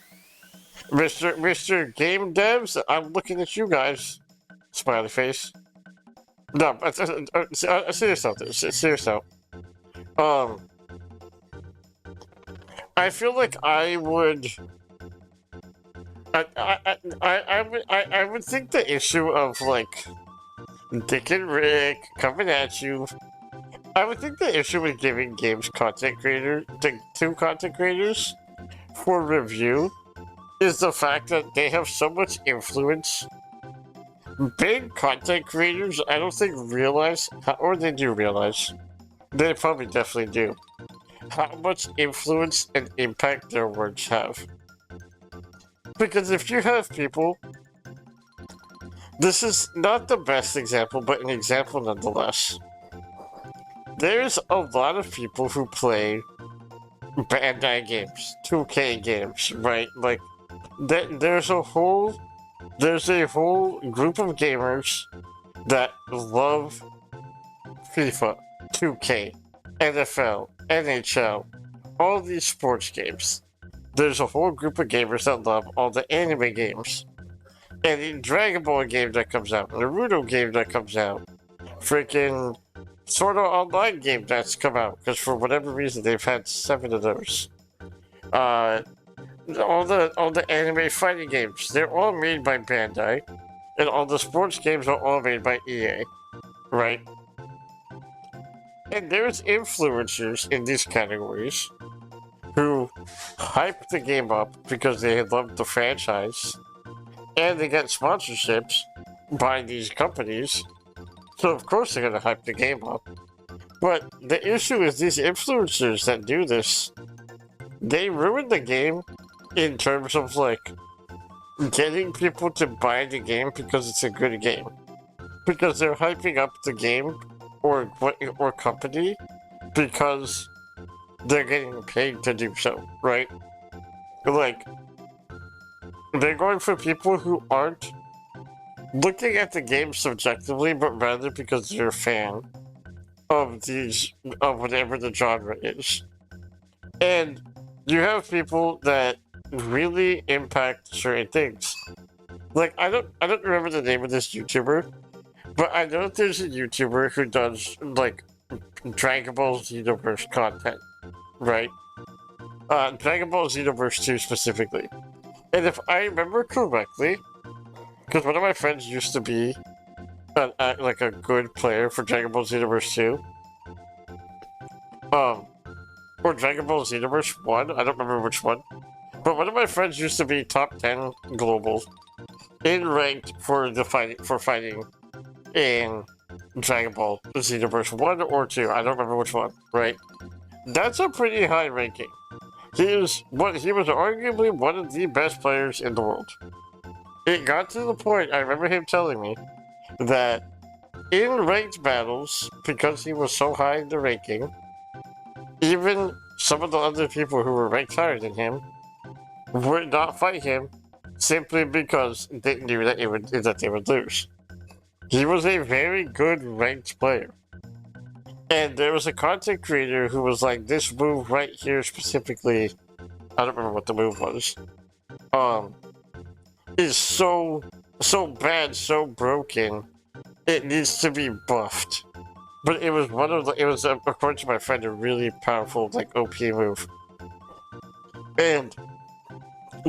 Speaker 3: Mr. Game Devs, I'm looking at you guys. Smiley face. No, serious note. Serious note. Um, I feel like I would. I would think the issue of like Dick and Rick coming at you. I would think the issue with giving games content creator to content creators for review is the fact that they have so much influence. Big content creators, I don't think realize, or they do realize, they probably definitely do, how much influence and impact their words have. Because if you have people, this is not the best example, but an example nonetheless. There's a lot of people who play Bandai games, 2K games, right? Like, there's a whole group of gamers that love FIFA, 2K, NFL, NHL, all these sports games. There's a whole group of gamers that love all the anime games. And the Dragon Ball game that comes out, Naruto game that comes out, freaking Sword Art Online game that's come out, because for whatever reason they've had 7 of those. All the anime fighting games, they're all made by Bandai, and all the sports games are all made by EA, right? And there's influencers in these categories who hype the game up because they love the franchise, and they get sponsorships by these companies, so of course they're gonna hype the game up. But the issue is these influencers that do this, they ruin the game in terms of like getting people to buy the game because it's a good game. Because they're hyping up the game or company because they're getting paid to do so, right? Like, they're going for people who aren't looking at the game subjectively, but rather because they're a fan of whatever the genre is. And you have people that really impact certain things. Like, I don't remember the name of this YouTuber, but I know there's a YouTuber who does like Dragon Ball Xenoverse content, right? Dragon Ball Xenoverse 2 specifically. And if I remember correctly, because one of my friends used to be like a good player for Dragon Ball Xenoverse 2. Or Dragon Ball Xenoverse 1, I don't remember which one. But one of my friends used to be top 10 global in ranked for fighting in Dragon Ball Xenoverse 1 or 2, I don't remember which one, right? That's a pretty high ranking. He was arguably one of the best players in the world. It got to the point, I remember him telling me, that in ranked battles, because he was so high in the ranking, even some of the other people who were ranked higher than him would not fight him simply because they knew that they would lose. He was a very good ranked player. And there was a content creator who was like, this move right here specifically, I don't remember what the move was, is so bad, so broken, it needs to be buffed. But it was according to my friend, a really powerful, like, OP move. And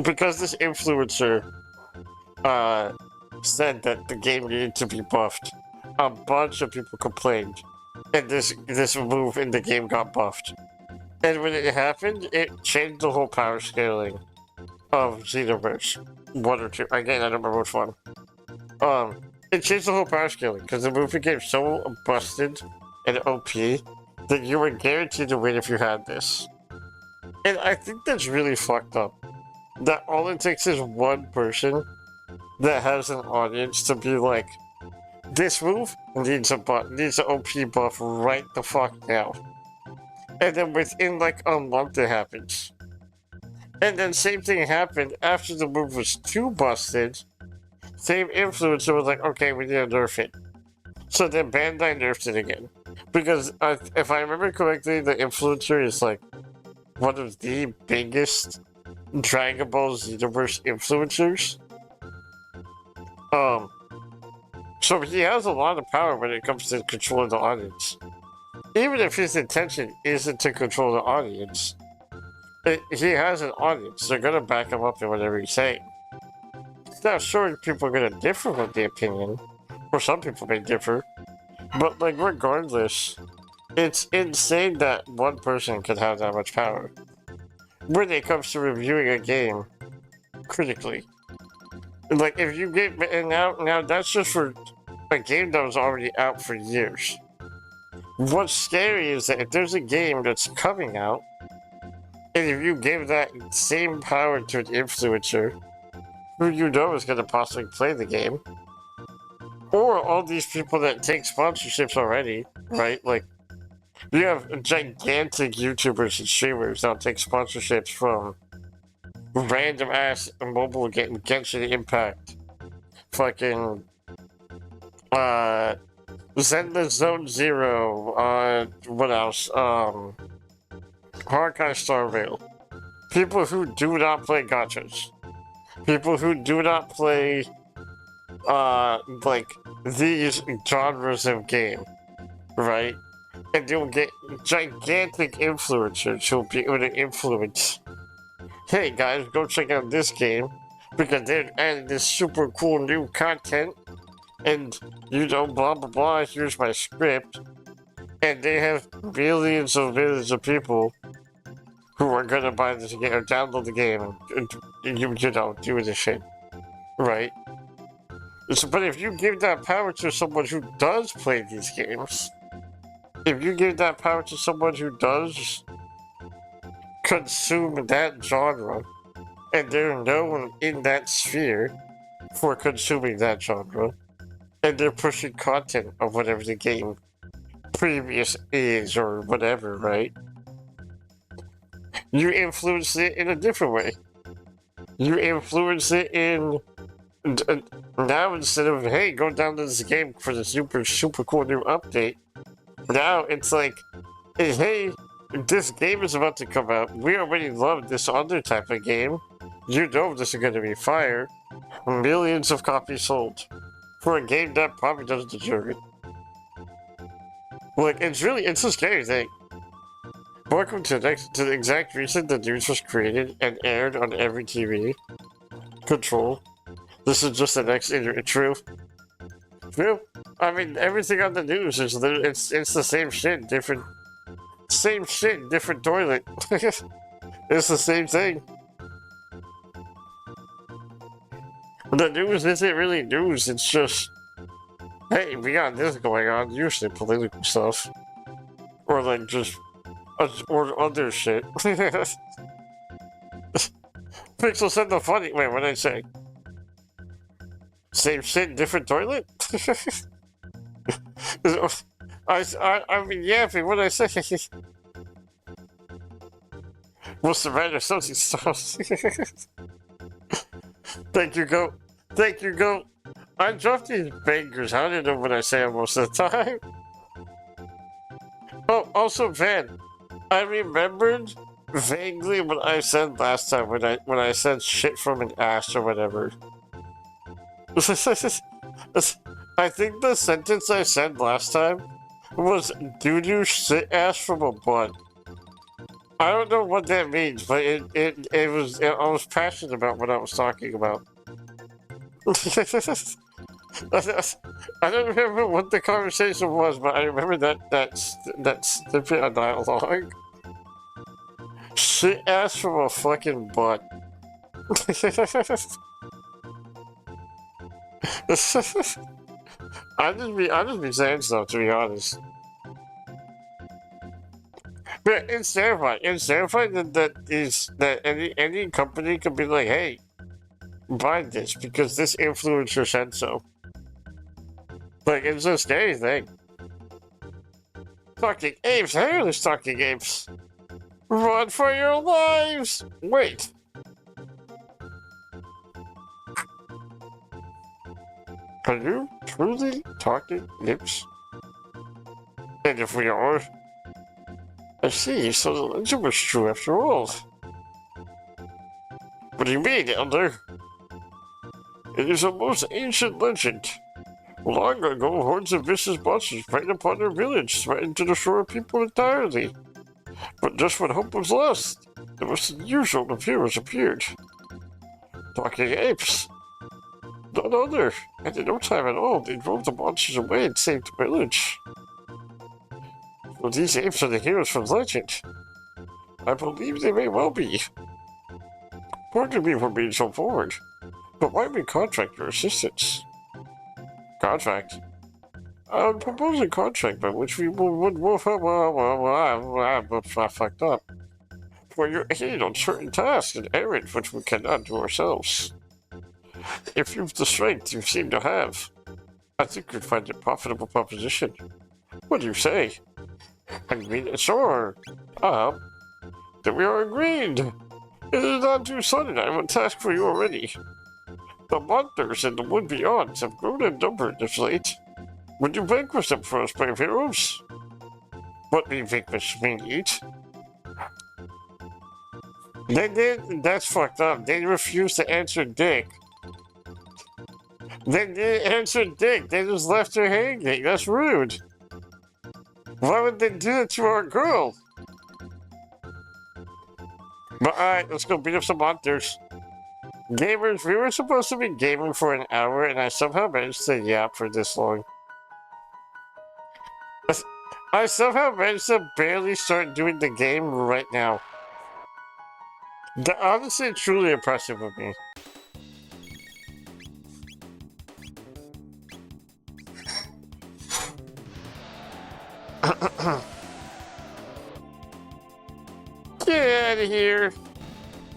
Speaker 3: because this influencer said that the game needed to be buffed, a bunch of people complained, and this move in the game got buffed. And when it happened, it changed the whole power scaling of Xenoverse 1 or 2. Again, I don't remember which one. It changed the whole power scaling because the move became so busted and OP that you were guaranteed to win if you had this. And I think that's really fucked up. That all it takes is one person that has an audience to be like, this move needs an OP buff right the fuck now. And then within like a month it happens. And then same thing happened after the move was too busted. Same influencer was like, okay, we need to nerf it. So then Bandai nerfed it again. Because if I remember correctly, the influencer is like one of the biggest Dragon Ball Xenoverse influencers. Um, so he has a lot of power when it comes to controlling the audience. Even if his intention isn't to control the audience, he has an audience. They're gonna back him up in whatever he's saying. Now, sure, people are gonna differ with the opinion, or some people may differ, but like regardless, it's insane that one person can have that much power when it comes to reviewing a game critically. Like if you get and now that's just for a game that was already out for years. What's scary is that if there's a game that's coming out, and if you give that same power to an influencer, who you know is going to possibly play the game, or all these people that take sponsorships already, right? Like, you have gigantic YouTubers and streamers that'll take sponsorships from random ass mobile Genshin Impact, fucking, Zenless Zone Zero, what else? Honkai Star Rail. People who do not play gachas. People who do not play, like, these genres of game, right? And you'll get gigantic influencers who'll be able to influence. Hey guys, go check out this game because they're adding this super cool new content, and you know, blah blah blah. Here's my script, and they have millions of people who are gonna buy this game or download the game and you know do this shit, right? So, but if you give that power to someone who does play these games, if you give that power to someone who does consume that genre, and they're known in that sphere for consuming that genre, and they're pushing content of whatever the game previous is or whatever, right? You influence it in a different way. You influence it in now instead of hey, go down to this game for the super cool new update. Now it's like, hey, this game is about to come out. We already love this other type of game. You know this is going to be fire. Millions of copies sold for a game that probably doesn't deserve it. Like, it's a scary thing. Welcome to the exact reason the news was created and aired on every TV. Control. This is just the next true. True. I mean, everything on the news is it's the same shit, different toilet. It's the same thing. The news isn't really news. It's just, hey, we got this going on. Usually political stuff, or like just or other shit. Pixel said the funny. Wait, what did I say? Same shit, different toilet? I mean, yeah, but what did I say? What's the matter? Something stops. Thank you, Goat. Thank you, Goat. I drop these bangers. I don't know what I say most of the time. Oh, also, Van, I remembered vaguely what I said last time when I said shit from an ass or whatever. I think the sentence I said last time was doo-doo shit ass from a butt. I don't know what that means, but I was passionate about what I was talking about. I don't remember what the conversation was, but I remember that snippet of dialogue. Shit ass from a fucking butt. I just be saying stuff, to be honest. But it's terrifying. It's terrifying that any company could be like, hey, buy this because this influencer said so. Like, it's a scary thing. Talking apes, hey, there's talking apes. Run for your lives! Wait. Are you truly talking apes? And if we are... I see, so the legend was true after all. What do you mean, Elder? It is a most ancient legend. Long ago, hordes of vicious monsters preyed upon their village, threatened to destroy people entirely. But just when hope was lost, the most unusual of heroes appeared. Talking apes. None other, and in no time at all, they drove the monsters away and saved the village. So these apes are the heroes from legend. I believe they may well be. Pardon me for being so forward, but why we contract your assistance? Contract? I'm proposing a contract by which we would fucked up. For your aid on certain tasks and errands which we cannot do ourselves. If you've the strength you seem to have, I think you'd find it a profitable proposition. What do you say? I mean, sure. Then we are agreed. It is not too sudden. I have a task for you already. The monsters in the wood beyond have grown in number this late. Would you vanquish them for us, brave heroes? What mean vanquish? Mean eat? That's fucked up. They refused to answer Dick. They didn't answer Dick. They just left her hanging. That's rude. Why would they do it to our girl? But alright, let's go beat up some monsters. Gamers, we were supposed to be gaming for an hour, and I somehow managed to yap for this long. I somehow managed to barely start doing the game right now. Honestly, truly impressive of me. Get out of here!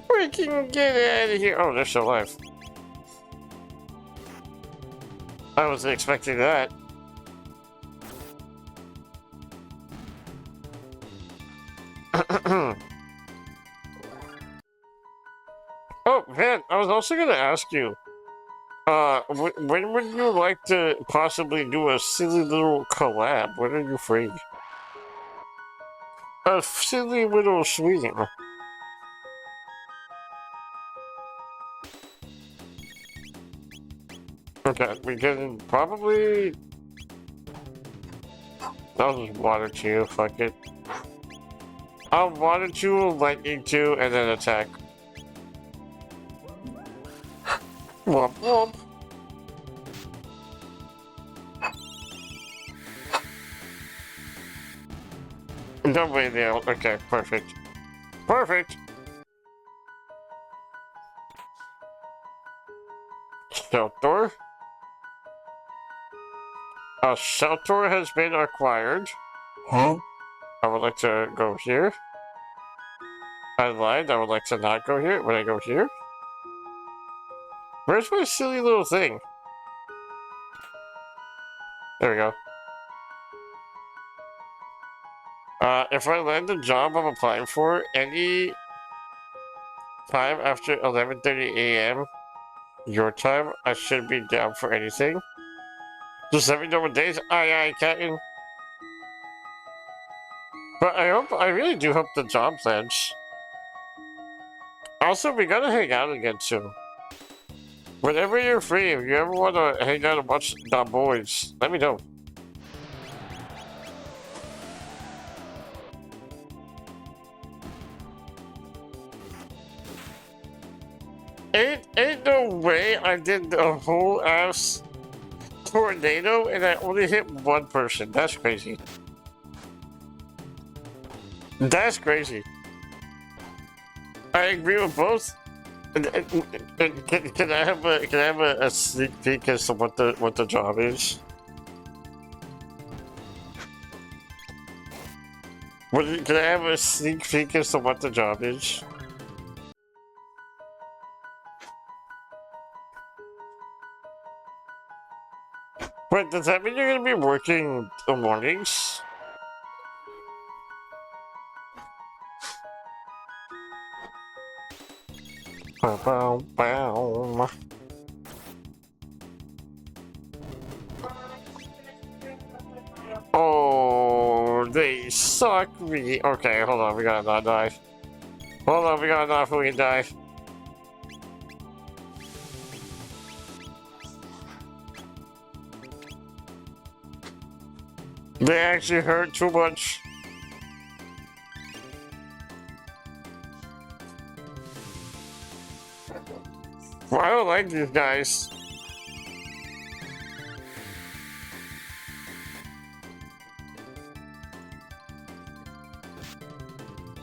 Speaker 3: Freaking get out of here! Oh, they're still alive. I wasn't expecting that. Oh, man, I was also gonna ask you, when would you like to possibly do a silly little collab? When are you free? A silly little stream. Okay, we can probably... I'll just water you, fuck it. I'll water you, lightning two, and then attack. Womp womp. No way there. Okay, perfect. Perfect! Shelter. A shelter has been acquired.
Speaker 2: Huh?
Speaker 3: I would like to go here. I lied, I would like to not go here. Would I go here? Where's my silly little thing? There we go. If I land the job I'm applying for, any time after 11:30 a.m. your time, I should be down for anything. Just let me know what days. Aye, Captain. But I really do hope the job lands. Also, we gotta hang out again soon. Whenever you're free, if you ever want to hang out and watch the boys, let me know. Ain't no way I did the whole ass tornado and I only hit one person. That's crazy. That's crazy. I agree with both. Can I have a sneak peek as to what the job is? Can I have a sneak peek as to what the job is? Wait, does that mean you're gonna be working the mornings? Bow, bow. Oh they suck me. Okay, hold on, we gotta not die. Hold on, we gotta not fully die. They actually hurt too much. Well, I don't like these guys.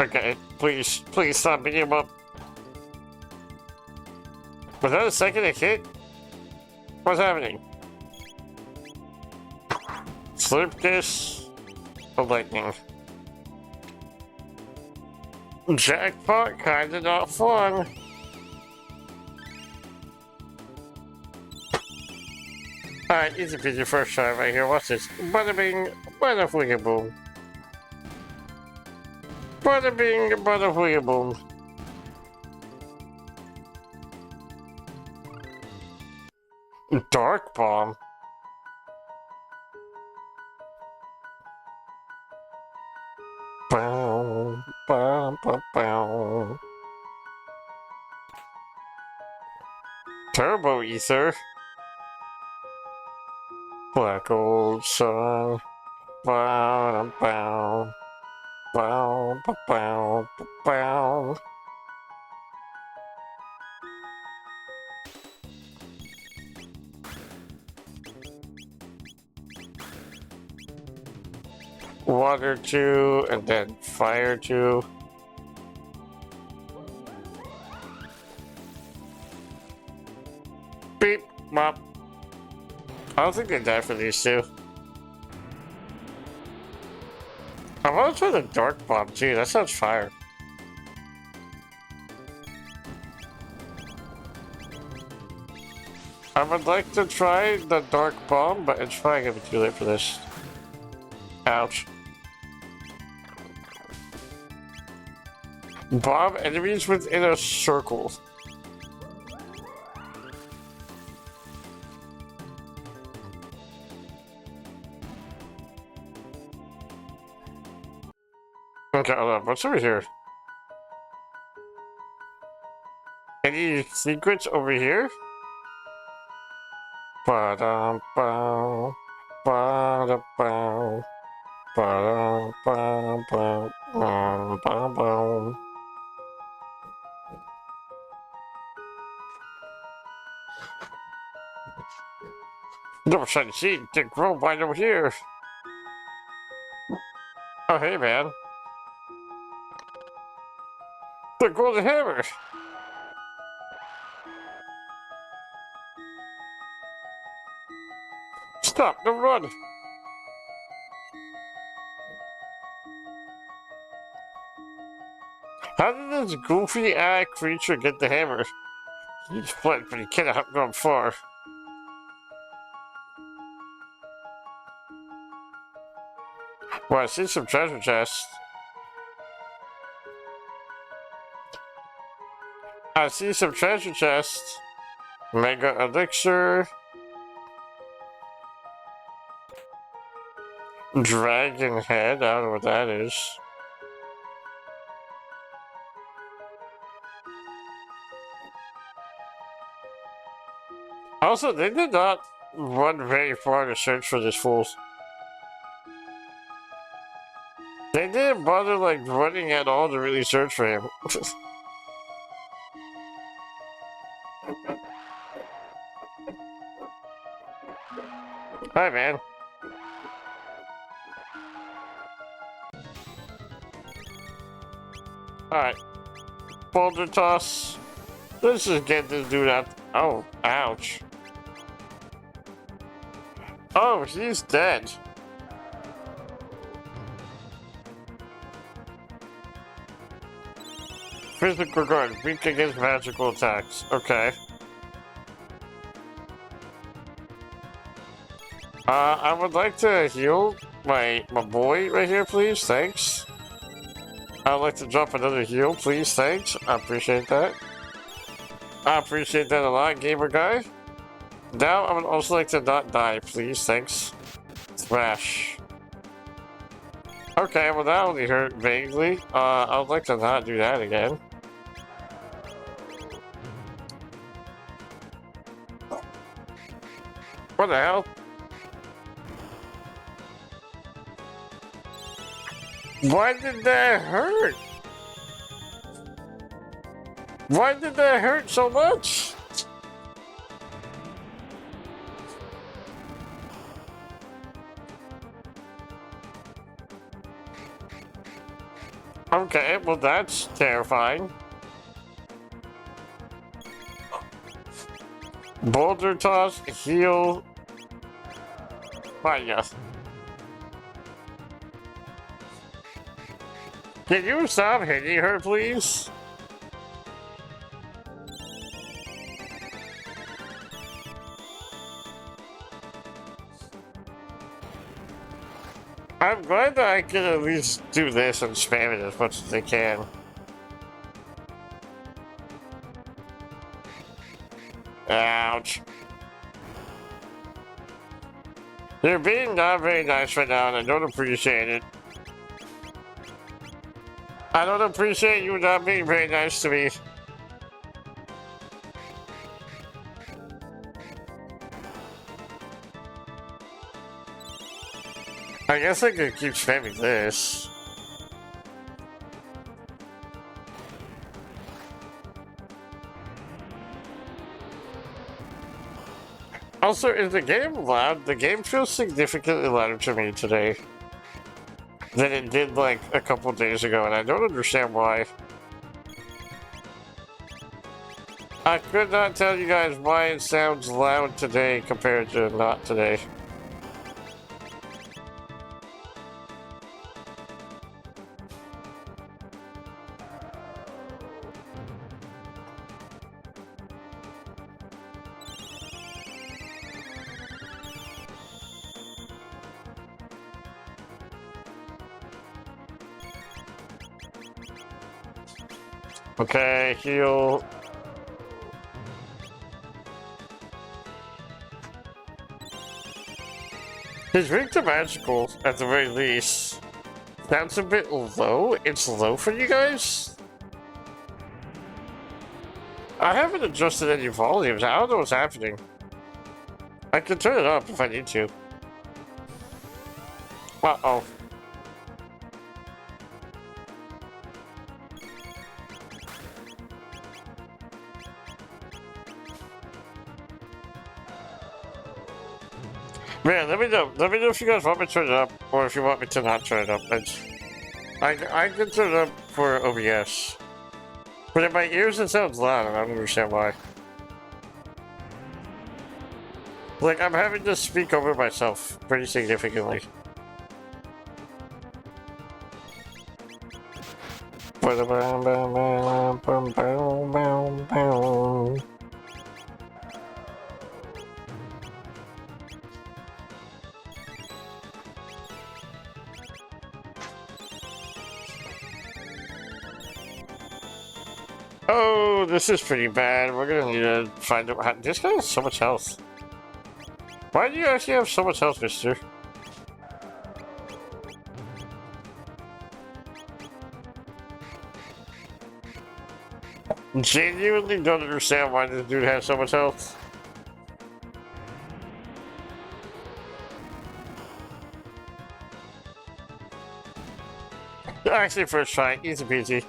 Speaker 3: Okay, please stop beating him up. Was that a second hit? What's happening? Slurp this. A lightning. Jackpot, kinda not fun. Alright, easy peasy first try right here. Watch this. Bada bing, bada fwigga boom. Bada bing, bada fwigga boom. Dark bomb. Bow, bow, bow, bow. Turbo ether. Black old sun. Bow, bow, bow, bow, bow, bow. Water 2, and then fire 2. Beep, mop. I don't think they die for these two. I want to try the dark bomb too, that sounds fire. I would like to try the dark bomb, but it's probably gonna be too late for this. Ouch. Bomb enemies within a circle. Okay, hold on. What's over here? Any secrets over here? Ba-dum-bow, ba-da-bow, ba-dum-bow, ba-dum-bow. Double shiny seed to grow right over here. Oh, hey, man. The golden hammer. Stop, don't run. How did this goofy creature get the hammer? He's fled, but he cannot go far. Well, I see some treasure chests. I see some treasure chests. Mega elixir. Dragon head, I don't know what that is. Also, they did not run very far to search for this fool. They didn't bother, like, running at all to really search for him. Hi, man. Alright. Boulder toss. Let's just get this dude out. Oh, ouch. Oh, he's dead. Physical guard, weak against magical attacks. Okay. I would like to heal my boy right here, please. Thanks. I'd like to drop another heal, please. Thanks. I appreciate that. I appreciate that a lot, gamer guy. Now, I would also like to not die, please. Thanks. Thrash. Okay, well that only hurt vaguely. I would like to not do that again. What the hell? Why did that hurt? Why did that hurt so much? Okay, well that's terrifying. Boulder toss, heal. Fire. Can you stop hitting her, please? I'm glad that I can at least do this and spam it as much as I can. Ouch. You're being not very nice right now, and I don't appreciate it. I don't appreciate you not being very nice to me. I guess I could keep spamming this. Also, is the game loud? The game feels significantly louder to me today than it did like a couple days ago, and I don't understand why. I could not tell you guys why it sounds loud today compared to not today. Okay, heal. His ring to magical, at the very least. Sounds a bit low. It's low for you guys? I haven't adjusted any volumes. I don't know what's happening. I can turn it up if I need to. Uh-oh. Man, let me know. Let me know if you guys want me to turn it up, or if you want me to not turn it up. I can turn it up for OBS. But in my ears it sounds loud, and I don't understand why. Like, I'm having to speak over myself pretty significantly. Oh, this is pretty bad. We're gonna need to find out how. This guy has so much health. Why do you actually have so much health, mister? Genuinely don't understand why this dude has so much health. Actually, first try, easy peasy.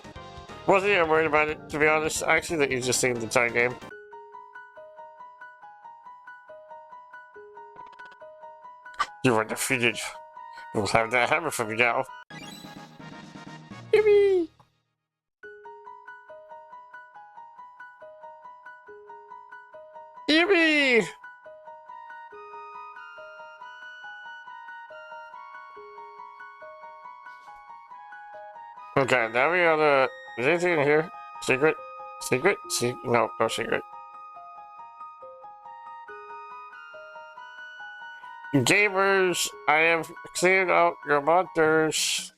Speaker 3: Wasn't even worried about it, to be honest. Actually, the easiest thing in the entire game. You are defeated. You'll have that hammer from me now. Yippee! Yippee! Okay, now we gotta... Is anything in here? Secret? Secret? No, no secret. Gamers, I have cleared out your monsters.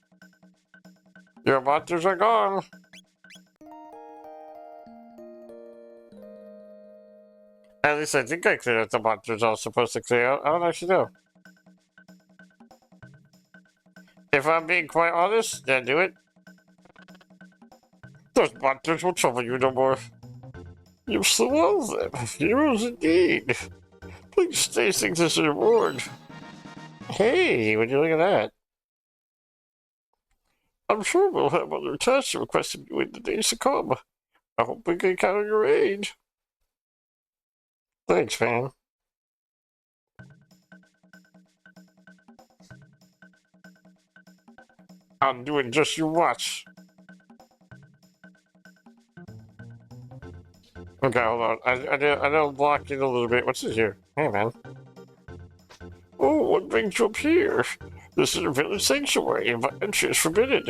Speaker 3: Your monsters are gone. At least I think I cleared out the monsters I was supposed to clear out. I don't actually know. If If I'm being quite honest, then do it. Those monsters will trouble you no more. You swallow them. Heroes indeed. Please taste things as a reward. Hey, would you look at that? I'm sure we'll have other tests requested you in the days to come. I hope we can count on your aid. Thanks, man. I'm doing just you watch. Okay, hold on. I did block it a little bit. What's this here? Hey, man. Oh, what brings you up here? This is a village sanctuary, but entry is forbidden.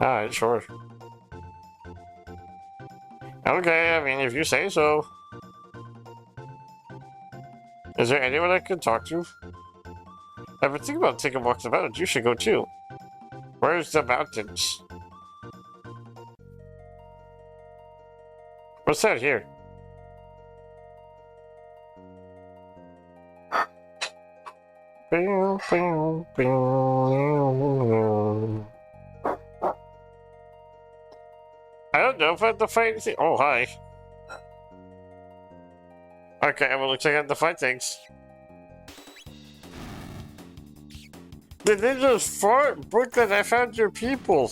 Speaker 3: Alright, sure. Okay, I mean, if you say so. Is there anyone I can talk to? I've been thinking about taking walks about. You should go too. Where's the mountains? What's that here? I don't know if I have to fight anything. Oh, hi. Okay, well, looks like I have to fight things. Did they just fart? Brooklyn, I found your people.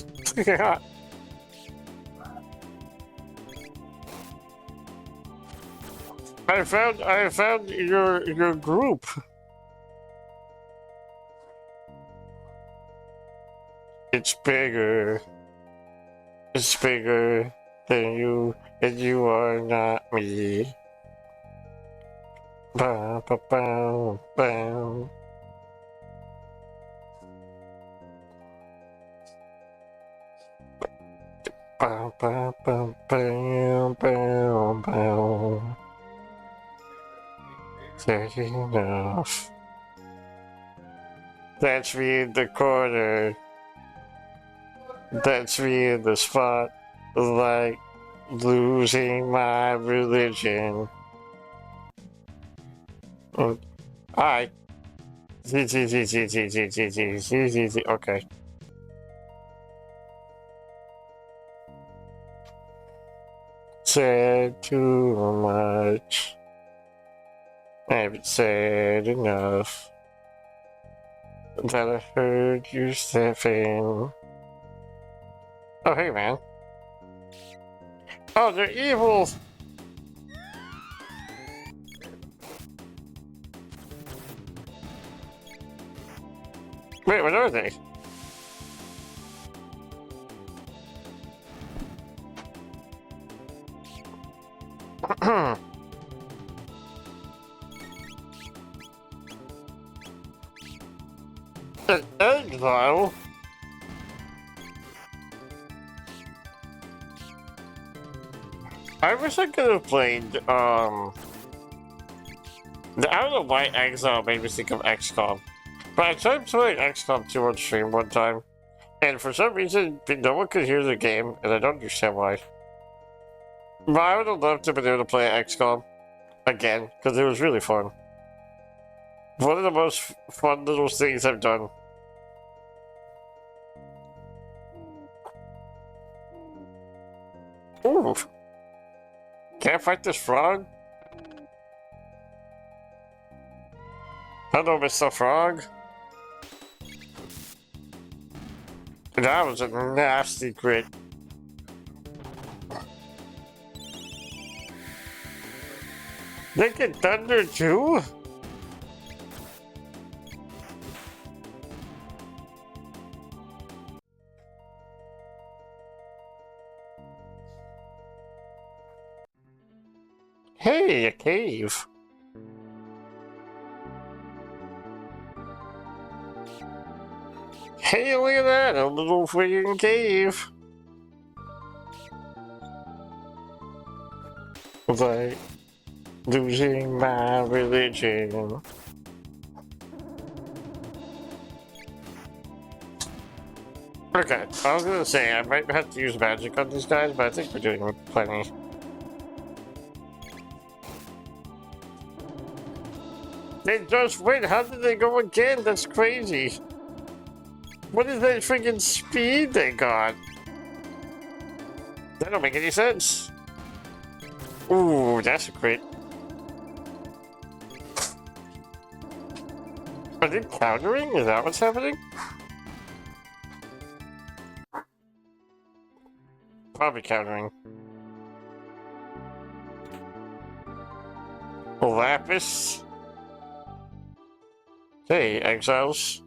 Speaker 3: I found your group. It's bigger. It's bigger than you, and you are not me. Ba ba ba ba. Ba ba ba ba ba ba. That's enough. That's me in the corner. That's me in the spot, like losing my religion. Alright. Okay. Said too much. I haven't said enough. That I heard you stepping. Oh, hey, man. Oh, they're evil! Wait, what are they? An exile? I wish I could have played, I don't know why Exile made me think of XCOM. But I tried playing XCOM 2 on stream one time, and for some reason, no one could hear the game, and I don't understand why. But I would have loved to be able to play XCOM again, because it was really fun. One of the most fun little things I've done. Ooh. Can't I fight this frog? Hello, Mr. Frog. That was a nasty crit. They can thunder too? Hey, a cave. Hey, look at that, a little friggin' cave. Like, losing my religion. Okay, I was gonna say, I might have to use magic on these guys, but I think we're doing plenty. They just win! How did they go again? That's crazy! What is that freaking speed they got? That don't make any sense. Ooh, that's a crit. Are they countering? Is that what's happening? Probably countering. Lapis. Hey, exiles.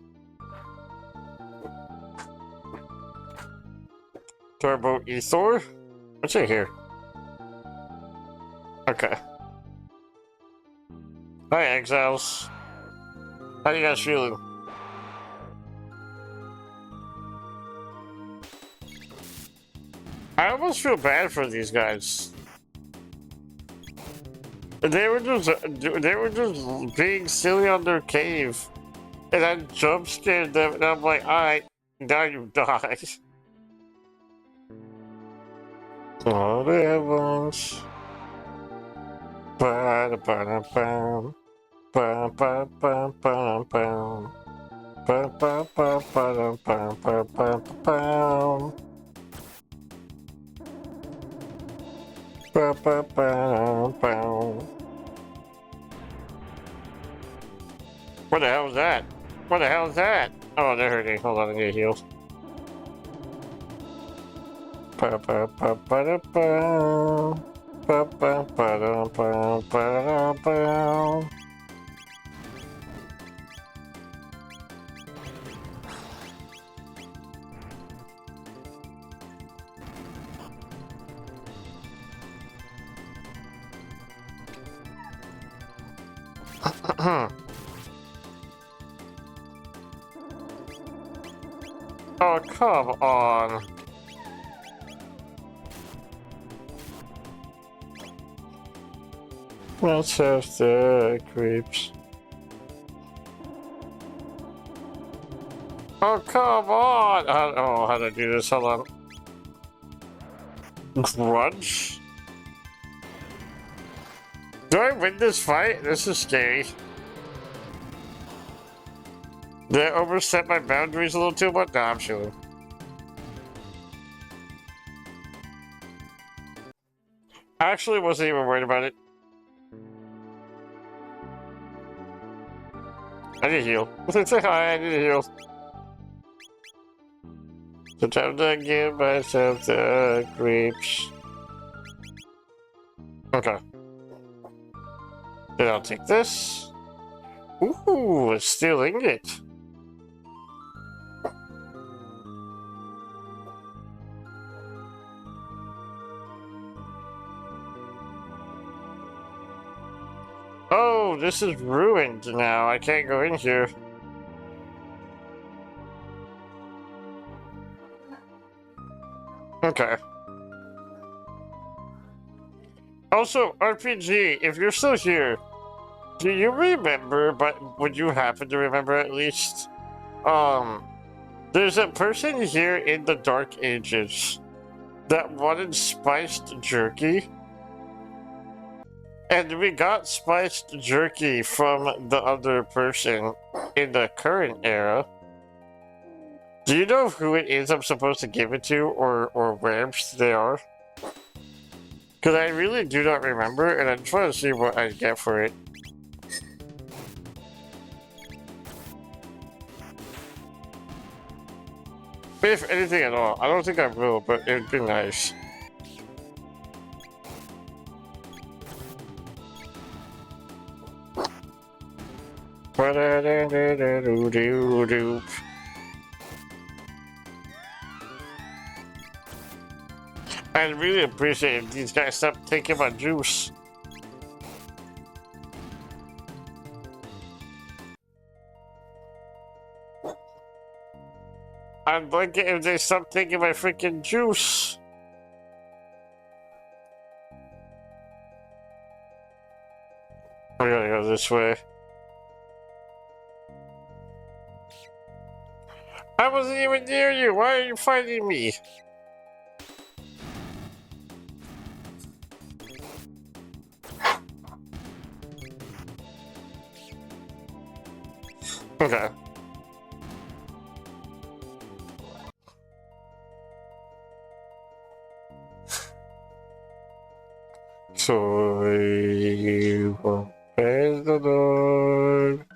Speaker 3: Turbo Ethor? What's it here? Okay. Hi, exiles. How you guys feeling? I almost feel bad for these guys. They were just being silly on their cave. And I jump scared them and I'm like, alright, now you die. Oh, the heavens. Ba-da-ba-da-bam. Ba-ba-ba-ba-bam. Ba-ba-ba-ba-ba-ba-ba-bam. Ba-ba-ba-bam. What the hell is that? What the hell is that? Oh, they're hurting. Hold on, I need to heal. Ba-ba-ba-ba-da-bam. Ba-ba-ba-da-bam-ba-da-bam. Oh, come on. Let's have the creeps. Oh, come on! Oh, how to do this? Hold on. Grudge? Do I win this fight? This is scary. Did I overstep my boundaries a little too much? Nah, I'm sure. I actually wasn't even worried about it. I need to heal. Say hi, I need to heal. So time to give myself the creeps. Okay. Then I'll take this. Ooh, a steel ingot. Oh, this is ruined now. I can't go in here. Okay. Also, RPG, if you're still here, do you remember, but would you happen to remember at least, there's a person here in the Dark Ages that wanted spiced jerky? And we got spiced jerky from the other person in the current era. Do you know who it is I'm supposed to give it to, or where they are? Because I really do not remember, and I just want to see what I get for it. If anything at all. I don't think I will, but it'd be nice. I'd really appreciate if these guys stopped taking my juice. I'd like it if they stopped taking my freaking juice. I gotta go this way. I wasn't even near you. Why are you fighting me? Okay. toy. Open the door.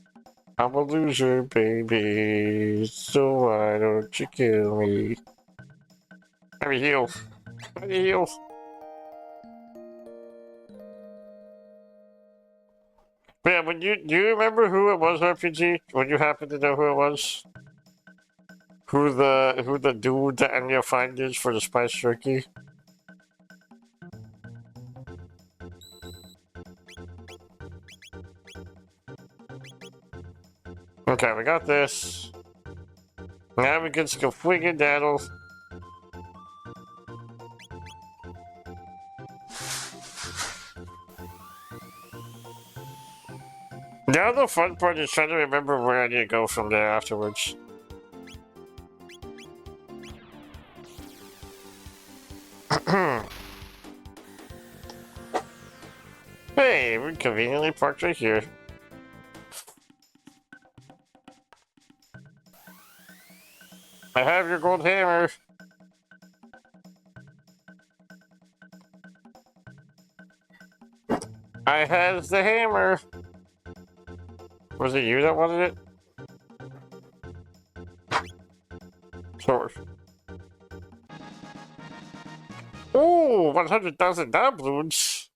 Speaker 3: I'm a loser, baby. So why don't you kill me? Let me heal. Let me heal. But yeah, do you remember who it was, RPG? Would you happen to know who it was? Who the dude that Anya find is for the spice turkey? Okay, we got this. Now we can go friggin' daddle. Now the fun part is trying to remember where I need to go from there afterwards. Hey, we're conveniently parked right here. I have your gold hammer. I has the hammer. Was it you that wanted it? Sure. Ooh, 100,000 doubloons.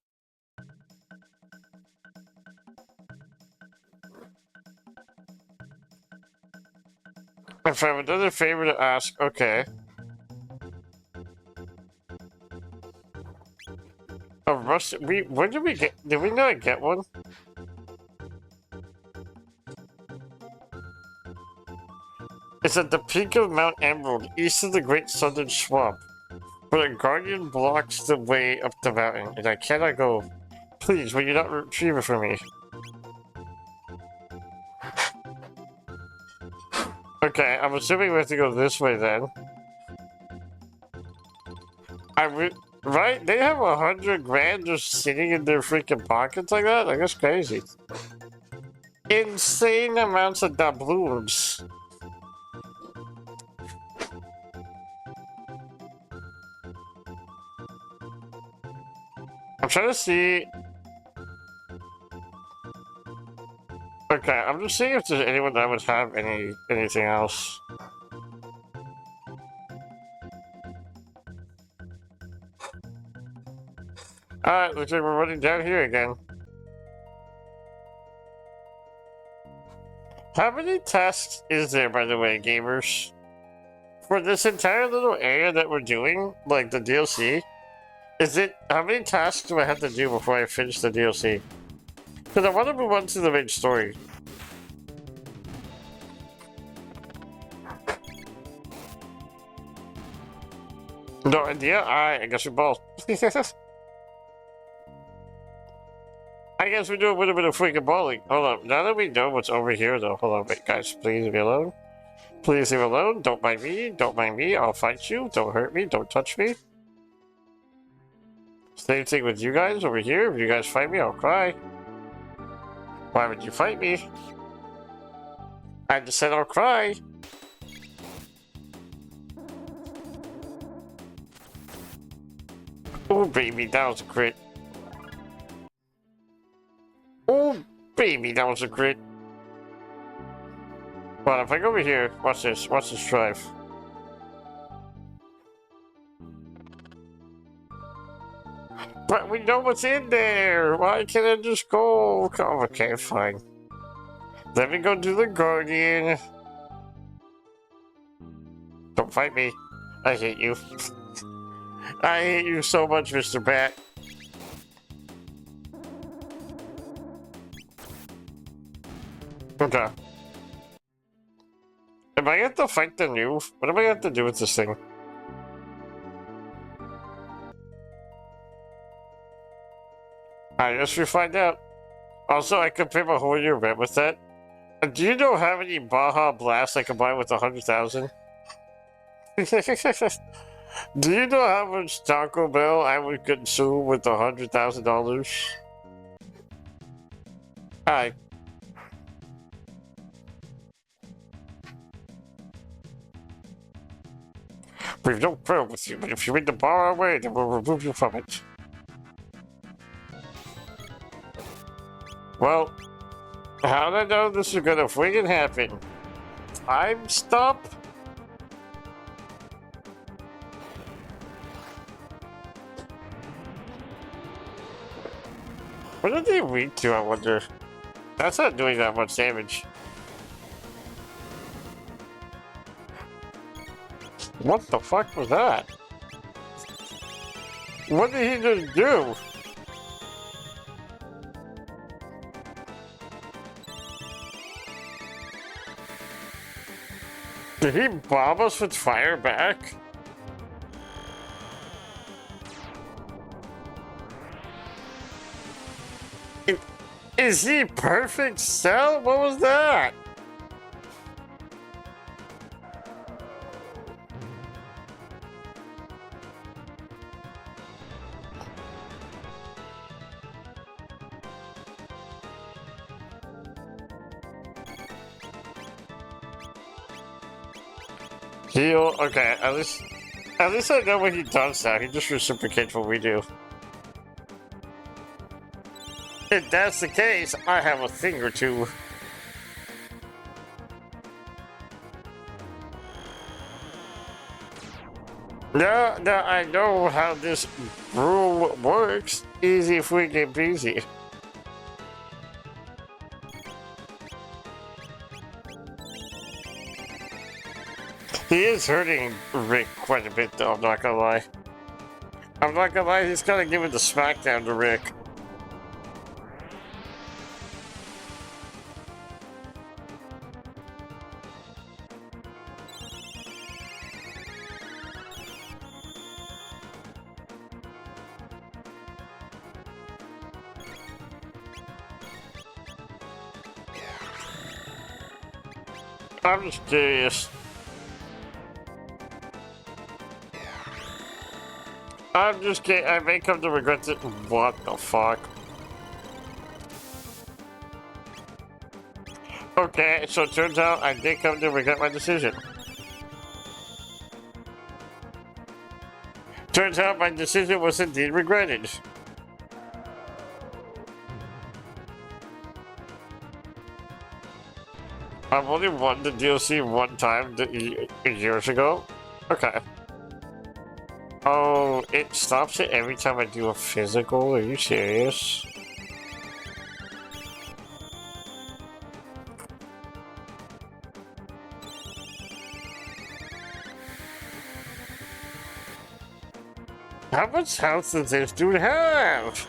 Speaker 3: If I have another favor to ask, okay. A rust. When did we get? Did we not get one? It's at the peak of Mount Emerald, east of the Great Southern Swamp. But a guardian blocks the way up the mountain, and I cannot go. Please, will you not retrieve it for me? Okay, I'm assuming we have to go this way then. Right? They have 100 grand just sitting in their freaking pockets like that? Like, that's crazy. Insane amounts of doubloons. I'm trying to see. Okay, I'm just seeing if there's anyone that would have anything else. Alright, looks like we're running down here again. How many tasks is there, by the way, gamers? For this entire little area that we're doing, like the DLC, how many tasks do I have to do before I finish the DLC? Because I want to move on to the main story. No idea? I guess we both. I guess we do a little bit of freaking bowling. Hold on. Now that we know what's over here, though. Hold on. Wait, guys. Please leave me alone. Please leave me alone. Don't mind me. Don't mind me. I'll fight you. Don't hurt me. Don't touch me. Same thing with you guys over here. If you guys fight me, I'll cry. Why would you fight me? I just said I'll cry. Oh, baby. That was a crit. Oh, baby. That was a crit. Well, if I go over here, watch this. Watch this drive. But we know what's in there. Why can't I just go? Oh, okay, fine. Let me go do the Guardian. Don't fight me. I hate you. I hate you so much, Mr. Bat. Okay. Am I going to fight the new? What am I going to do with this thing? I guess we find out. Also, I could pay my whole year rent with that. Do you know how many Baja Blasts I can buy with 100,000? Do you know how much Taco Bell I would consume with $100,000? Hi. We've no quarrel with you, but if you make the bar away, then we'll remove you from it. Well, how do I know this is gonna freaking happen? Time stop? What did they weak to, I wonder? That's not doing that much damage. What the fuck was that? What did he just do? Did he bomb us with fire back? Is he perfect cell? What was that? Heal. Okay, at least I know what he does now. He just reciprocates what we do. If that's the case, I have a thing or two. No, I know how this rule works. Easy freaking peasy. He is hurting Rick quite a bit, though, I'm not gonna lie. I'm not gonna lie, he's gotta give it the smackdown to Rick. I'm just curious. I'm just kidding. I may come to regret it. What the fuck? Okay, so it turns out I did come to regret my decision. Turns out my decision was indeed regretted. I've only won the DLC one time years ago. Okay. Oh, it stops it every time I do a physical? Are you serious? How much health does this dude have?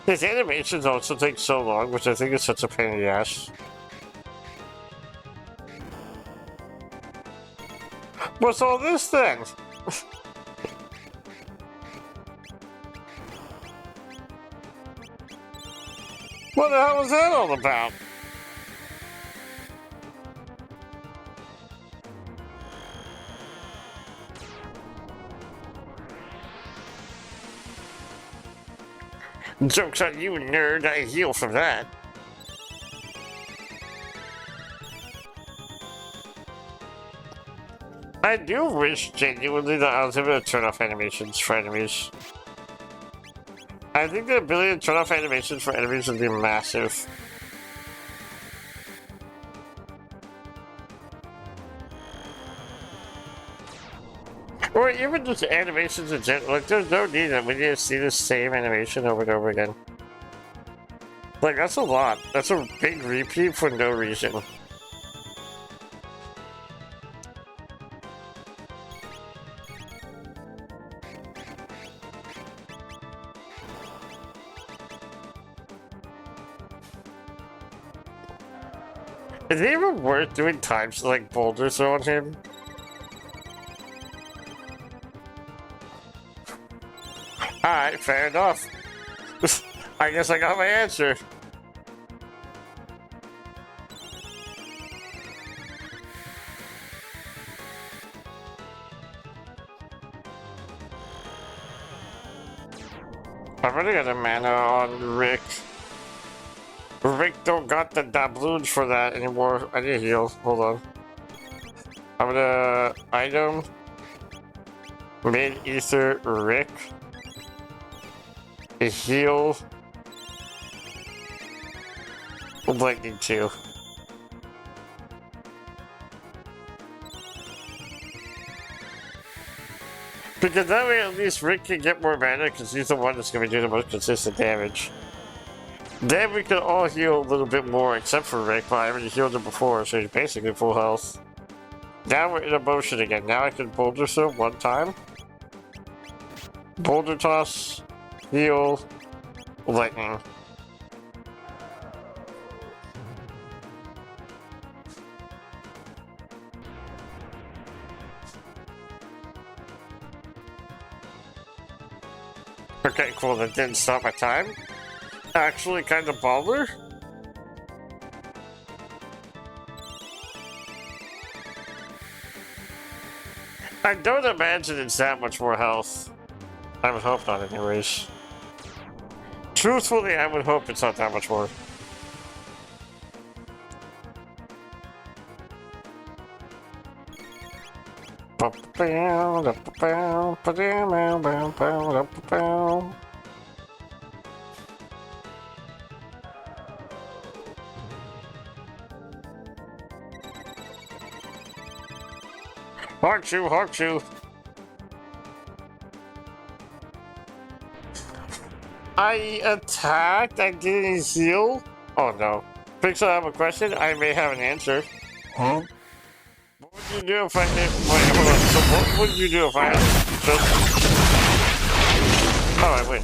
Speaker 3: His animations also take so long, which I think is such a pain in the ass. What's all this then? What the hell was that all about? Joke's on you, nerd. I heal from that. I do wish genuinely that I was able to turn off animations for enemies. I think the ability to turn off animations for enemies would be massive. Or even just animations in general. Like, there's no need that we need to see the same animation over and over again. Like, that's a lot. That's a big repeat for no reason. Is it even worth doing times like boulders on him? Alright, fair enough. I guess I got my answer. I'm running out of mana on Rick. Rick don't got the doubloons for that anymore. I need to heal. Hold on. I'm gonna item. Mid Ether Rick. A heal. Lightning 2. Because that way at least Rick can get more mana because he's the one that's going to be doing the most consistent damage. Then we can all heal a little bit more except for Rick, but I already healed him before, so he's basically full health. Now we're in a motion again. Now I can boulder surf one time. Boulder toss, heal, lightning. Okay, cool, that didn't stop my time. Actually kind of baller. I don't imagine it's that much more health. I would hope not anyways. Truthfully, I would hope it's not that much more. Haunt you! I attacked, I didn't heal? Oh no. Pixel, I have a question, I may have an answer.
Speaker 2: Huh?
Speaker 3: What would you do if I did? Wait, hold on. So what would you do if I had just... Oh, I win.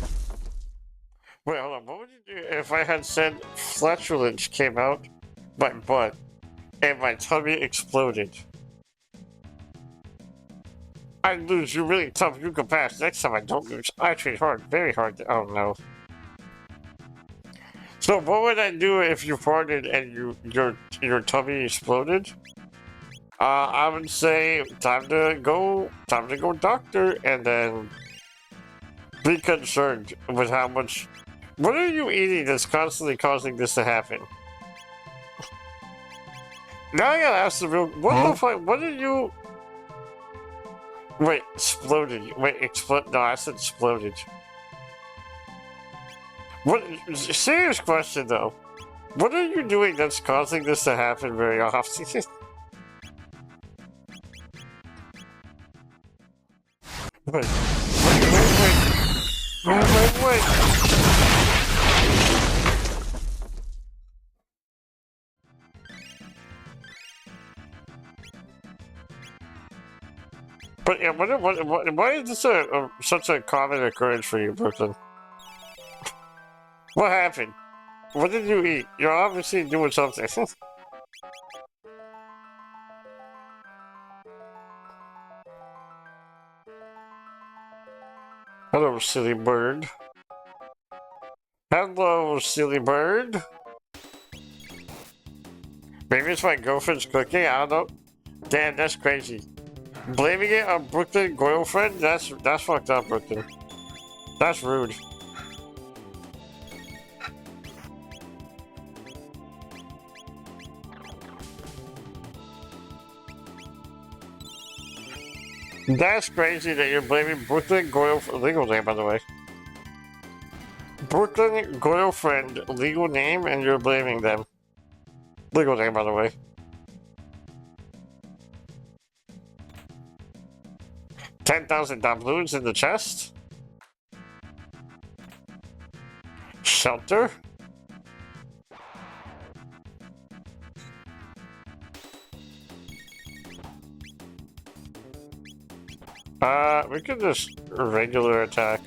Speaker 3: Wait, hold on. What would you do if I had said flatulence came out my butt and my tummy exploded? I lose. You're really tough. You can pass. Next time I don't lose. I train hard. Very hard. Oh no. So what would I do if you farted and your tummy exploded? I would say time to go doctor, and then be concerned with how much. What are you eating that's constantly causing this to happen? Now I gotta ask the real. What the fuck? What are you? Wait, exploded. Wait, explode. No, I said exploded. What? Serious question though. What are you doing that's causing this to happen very often? Wait. But yeah, why is this such a common occurrence for you, Brooklyn? What happened? What did you eat? You're obviously doing something. Hello, silly bird. Hello, silly bird. Maybe it's my girlfriend's cooking, I don't know. Damn, that's crazy. Blaming it on Brooklyn girlfriend? That's fucked up, Brooklyn. That's rude. That's crazy that you're blaming Brooklyn girlfriend. Legal name, by the way. Brooklyn girlfriend, legal name, and you're blaming them. Legal name, by the way. $10,000 in the chest. Shelter. We could just regular attack.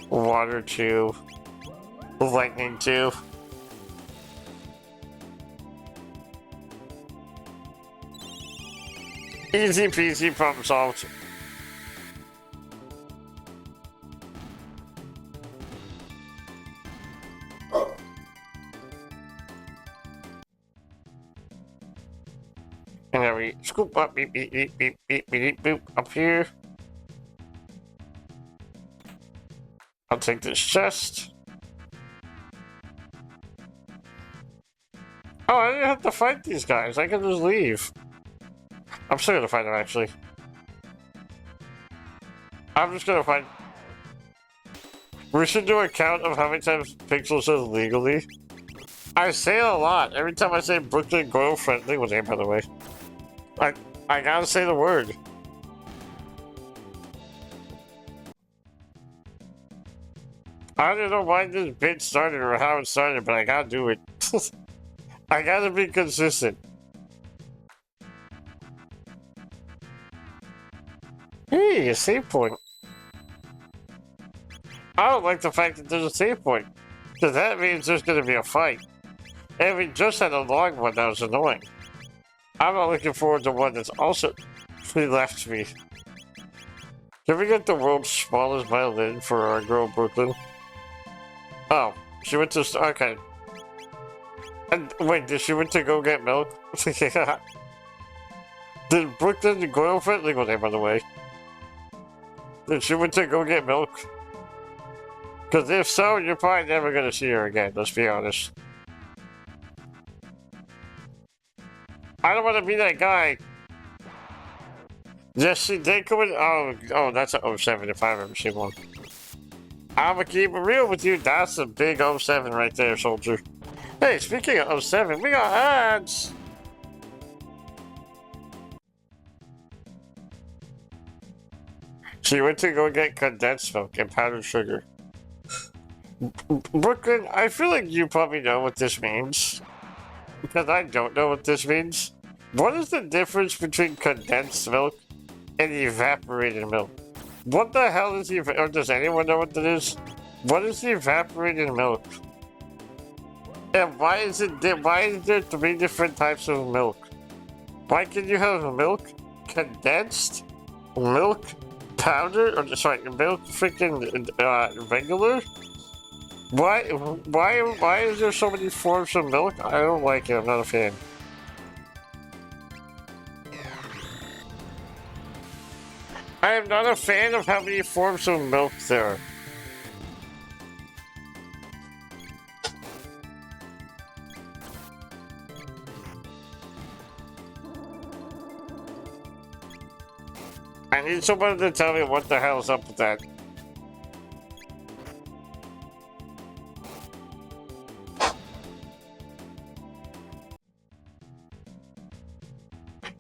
Speaker 3: Water 2. Lightning 2. Easy peasy, problem solved. And then we scoop up, beep, beep, beep, beep, beep, beep, boop, up here. I'll take this chest. Oh, I didn't have to fight these guys. I can just leave. I'm still gonna fight them, actually. I'm just gonna find... We should do a count of how many times Pixel says legally. I say it a lot. Every time I say Brooklyn Grow Friendly, was name by the way. I gotta say the word. I don't know why this bit started or how it started, but I gotta do it. I gotta be consistent. Hey, a save point. I don't like the fact that there's a save point, because that means there's gonna be a fight. And we just had a long one that was annoying. I'm not looking forward to one that's also left me. Can we get the world's smallest violin for our girl Brooklyn? Oh, she went to... Okay. And wait, did she went to go get milk? Did Brooklyn girlfriend... Legal name, by the way. Did she went to go get milk? Because if so, you're probably never going to see her again, let's be honest. I don't want to be that guy. Yes, she did come in... Oh, that's an 07 if I've ever seen one. I'm gonna keep it real with you. That's a big 07 right there, soldier. Hey, speaking of 07, we got ads. She went to go get condensed milk and powdered sugar. Brooklyn, I feel like you probably know what this means. Because I don't know what this means. What is the difference between condensed milk and evaporated milk? What the hell is or does anyone know what that is? What is the evaporated milk? And why is there 3 different types of milk? Why can you have milk, condensed, milk, powder, or sorry, milk freaking regular? Why is there so many forms of milk? I don't like it, I'm not a fan. I am not a fan of how many forms of milk there are. I need someone to tell me what the hell's up with that.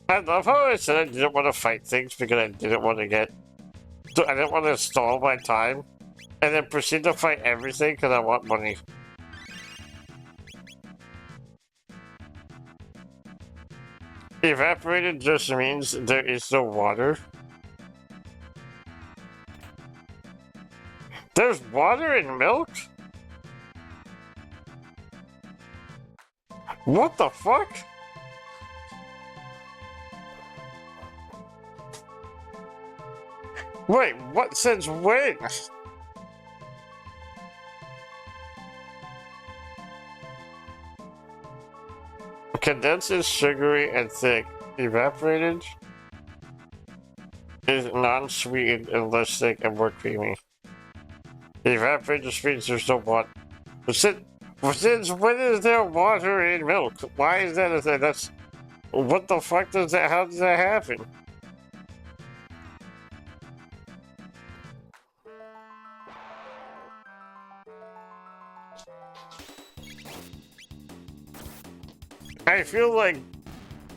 Speaker 3: I love how I said I didn't want to fight things because I didn't want to I didn't want to stall my time, and then proceed to fight everything because I want money. Evaporated just means there is no water. There's water in milk? What the fuck? Wait, what since when? Condensed is sugary and thick. Evaporated is non-sweetened and less thick and more creamy. Evaporated just means there's no water. Since when is there water in milk? Why is that a thing? That's... What the fuck does that... How does that happen? I feel like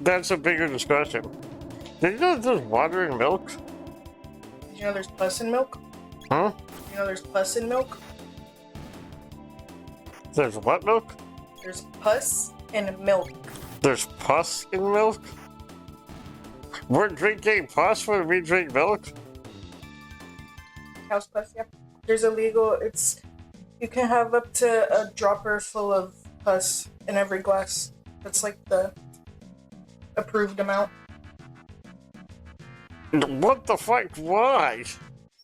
Speaker 3: that's a bigger discussion. Did you know there's water in milk?
Speaker 2: Did you know there's pus in milk?
Speaker 3: Huh?
Speaker 2: Did you know there's pus in milk?
Speaker 3: There's what milk?
Speaker 2: There's pus in milk.
Speaker 3: There's pus in milk? We're drinking pus when we drink milk?
Speaker 2: House pus, yeah. There's you can have up to a dropper full of pus in every glass. That's like the approved amount.
Speaker 3: What the fuck? Why?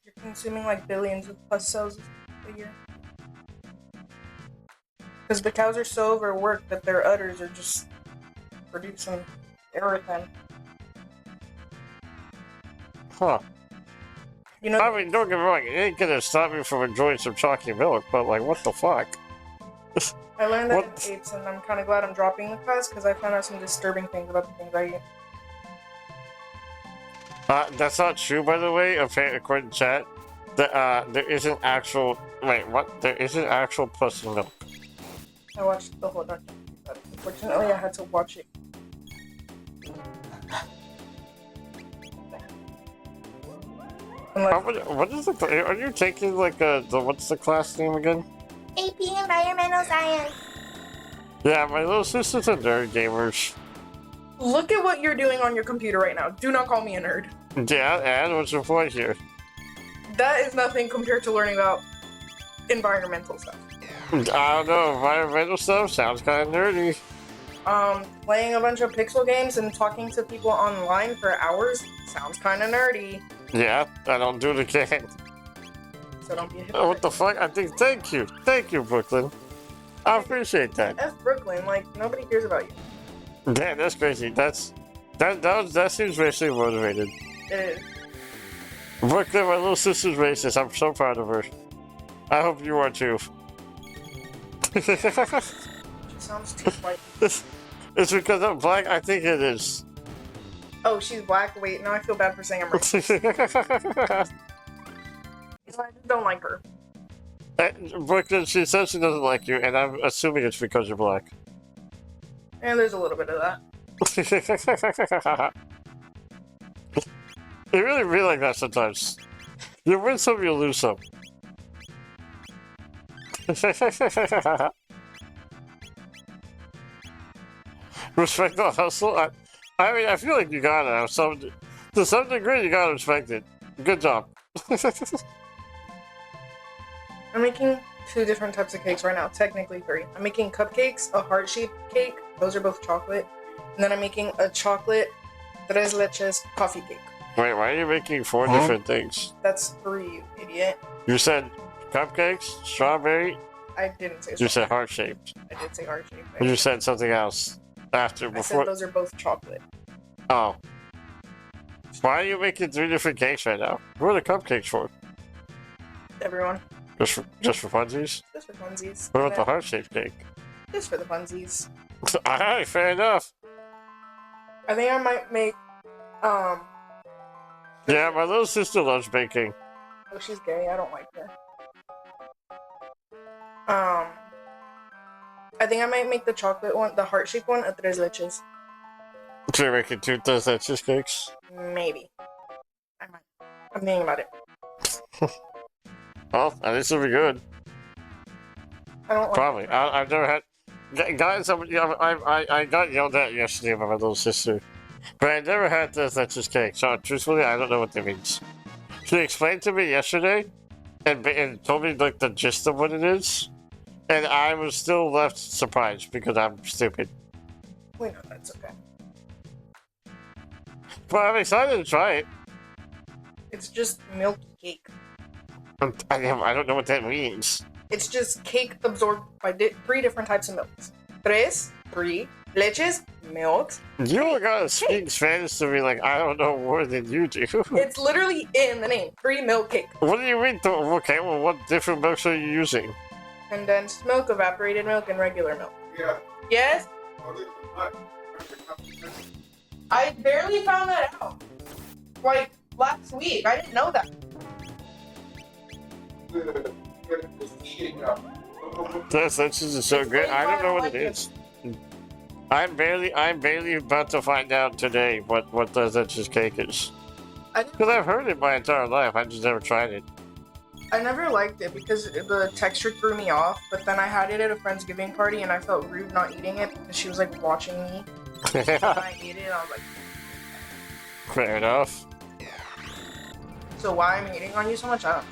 Speaker 2: You're consuming like billions of pus cells a year. Because the cows are so overworked that their udders are just producing everything.
Speaker 3: Huh.
Speaker 2: You know,
Speaker 3: I mean, don't get me wrong, it ain't gonna stop me from enjoying some chalky milk, but like, what the fuck?
Speaker 2: I learned that in AIDS, and I'm kind of glad I'm dropping the class because I found out some disturbing things about the things I eat.
Speaker 3: That's not true, by the way. According to chat, there is an actual. Wait, what? There is an actual puss in milk.
Speaker 2: I watched the whole documentary, but unfortunately I had to watch it.
Speaker 3: What is the? Are you taking like what's the class name again?
Speaker 2: AP Environmental Science.
Speaker 3: Yeah, my little sister's a nerd gamers.
Speaker 2: Look at what you're doing on your computer right now. Do not call me a nerd.
Speaker 3: Yeah, and what's your point here?
Speaker 2: That is nothing compared to learning about environmental stuff.
Speaker 3: I don't know, environmental stuff sounds kind of nerdy.
Speaker 2: Playing a bunch of pixel games and talking to people online for hours sounds kind of nerdy.
Speaker 3: Yeah, I don't do it again.
Speaker 2: So don't be a hypocrite.
Speaker 3: Oh, what the fuck? Thank you, Brooklyn. I appreciate that.
Speaker 2: F Brooklyn, like, nobody cares about you.
Speaker 3: Damn, that's crazy. That seems racially motivated.
Speaker 2: It is.
Speaker 3: Brooklyn, my little sister's racist. I'm so proud of her. I hope you are too.
Speaker 2: She sounds too white.
Speaker 3: It's because I'm black? I think it is.
Speaker 2: Oh, she's black? Wait, now I feel bad for saying I'm racist. I just don't like her.
Speaker 3: Brooklyn, she says she doesn't like you, and I'm assuming it's because you're black.
Speaker 2: And there's a little bit of that.
Speaker 3: It really be like that sometimes. You win some, you lose some. Respect the hustle? I mean, I feel like you gotta. To some degree, you gotta respect it. Good job.
Speaker 2: I'm making 2 different types of cakes right now. Technically 3. I'm making cupcakes, a heart-shaped cake. Those are both chocolate. And then I'm making a chocolate tres leches coffee cake.
Speaker 3: Wait, why are you making 4 different things?
Speaker 2: That's 3, you idiot.
Speaker 3: You said cupcakes, strawberry.
Speaker 2: I didn't say
Speaker 3: You said heart-shaped.
Speaker 2: I did say heart-shaped.
Speaker 3: You said something else before.
Speaker 2: I said those are both chocolate.
Speaker 3: Oh. Why are you making 3 different cakes right now? What are the cupcakes for?
Speaker 2: Everyone.
Speaker 3: Just for funsies?
Speaker 2: Just for funsies.
Speaker 3: What about the heart-shaped cake?
Speaker 2: Just for the funsies.
Speaker 3: Alright, fair enough.
Speaker 2: I think I might make,
Speaker 3: Yeah, my little sister loves baking.
Speaker 2: Oh, she's gay. I don't like her. I think I might make the chocolate one, the heart-shaped one, a tres leches.
Speaker 3: So you're making 2 tres leches cakes?
Speaker 2: Maybe. I might. I'm thinking about it.
Speaker 3: Well, at least it'll be good.
Speaker 2: I don't like
Speaker 3: Probably. I've never had... Guys, I got yelled at yesterday by my little sister. But I never had tres leches cake, so truthfully, I don't know what that means. She explained to me yesterday, and told me like the gist of what it is, and I was still left surprised because I'm stupid.
Speaker 2: We know that's okay.
Speaker 3: But I'm excited to try it.
Speaker 2: It's just milky cake.
Speaker 3: I don't know what that means.
Speaker 2: It's just cake absorbed by 3 different types of milks. 3 leches, milk.
Speaker 3: You gotta speak Spanish to me like I don't know more than you do.
Speaker 2: It's literally in the name. 3 milk cake.
Speaker 3: What do you mean? Okay, well, what different milks are you using?
Speaker 2: Condensed milk, evaporated milk, and regular milk.
Speaker 4: Yeah.
Speaker 2: Yes? I barely found that out. Like, last week. I didn't know that.
Speaker 3: That's just so great. I don't know what it is. I'm barely about to find out today what that just cake is. Because I've heard it my entire life. I just never tried it.
Speaker 2: I never liked it because the texture threw me off, but then I had it at a friend's giving party and I felt rude not eating it because she was like watching me. And I ate it and I was like,
Speaker 3: Fair enough.
Speaker 2: so why am I eating on you so much? I don't know.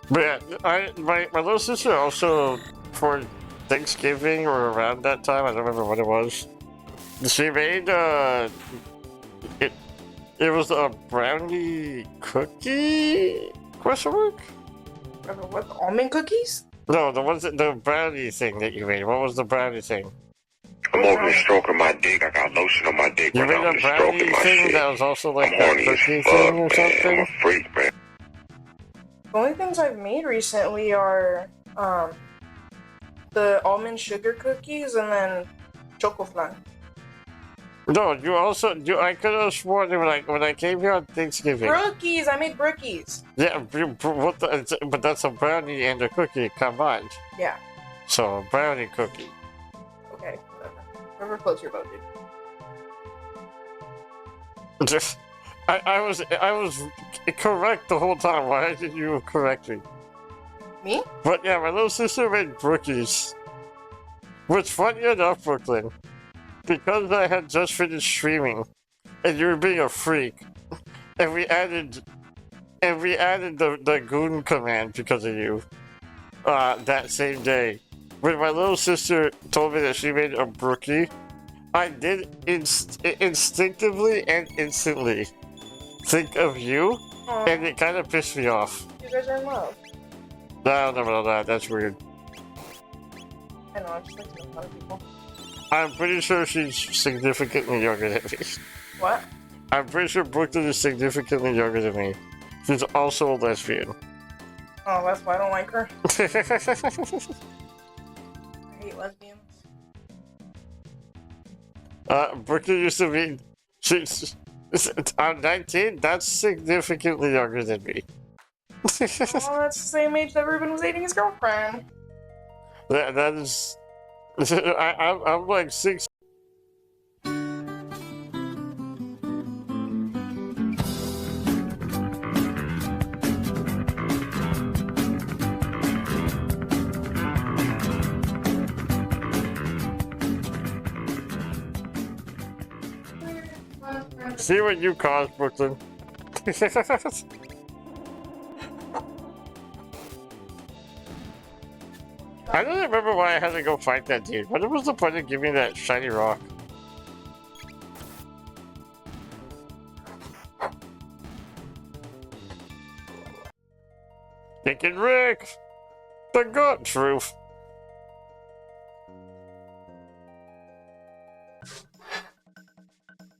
Speaker 3: But yeah, my little sister also, for Thanksgiving or around that time, I don't remember what it was, she made, it was a brownie cookie? Question mark?
Speaker 2: What, almond cookies?
Speaker 3: No, the brownie thing that you made. What was the brownie thing?
Speaker 1: I'm over here stroking my dick. I got lotion on my dick
Speaker 3: You
Speaker 1: right now.
Speaker 3: made
Speaker 1: I'm
Speaker 3: a
Speaker 1: just
Speaker 3: brownie
Speaker 1: stroking my
Speaker 3: thing
Speaker 1: shit.
Speaker 3: that was also like
Speaker 1: I'm
Speaker 3: that
Speaker 1: horny as
Speaker 3: cookie
Speaker 1: fuck,
Speaker 3: thing or
Speaker 1: man. I'm
Speaker 3: something?
Speaker 1: a freak, man.
Speaker 2: The only things I've made recently are, the almond sugar cookies, and then choco flan.
Speaker 3: No, you also I could have sworn that when I came here on Thanksgiving.
Speaker 2: Brookies! I made brookies.
Speaker 3: Yeah, but that's a brownie and a cookie combined.
Speaker 2: Yeah.
Speaker 3: So a brownie cookie.
Speaker 2: Okay, whatever. Whatever floats your boat, dude.
Speaker 3: I was correct the whole time. Why did you correct me?
Speaker 2: Me?
Speaker 3: But yeah, my little sister made brookies. Which, funny enough, Brooklyn, because I had just finished streaming, and you were being a freak, and we added the goon command because of you. That same day, when my little sister told me that she made a brookie, I did instinctively and instantly think of you, and it kind of pissed me off.
Speaker 2: You guys are in love.
Speaker 3: No, that's weird.
Speaker 2: I know, I just like to know other people.
Speaker 3: I'm pretty sure she's significantly younger than me.
Speaker 2: What?
Speaker 3: I'm pretty sure Brooklyn is significantly younger than me. She's also a lesbian.
Speaker 2: Oh, that's why I don't like her. I hate lesbians.
Speaker 3: Brooklyn used to be... I'm 19, that's significantly younger than me.
Speaker 2: Oh, that's the same age that Ruben was dating his girlfriend.
Speaker 3: That is... I'm like 6... See what you caused, Brooklyn. I don't remember why I had to go fight that dude. What was the point of giving me that shiny rock? Thinking Rick! The gut truth!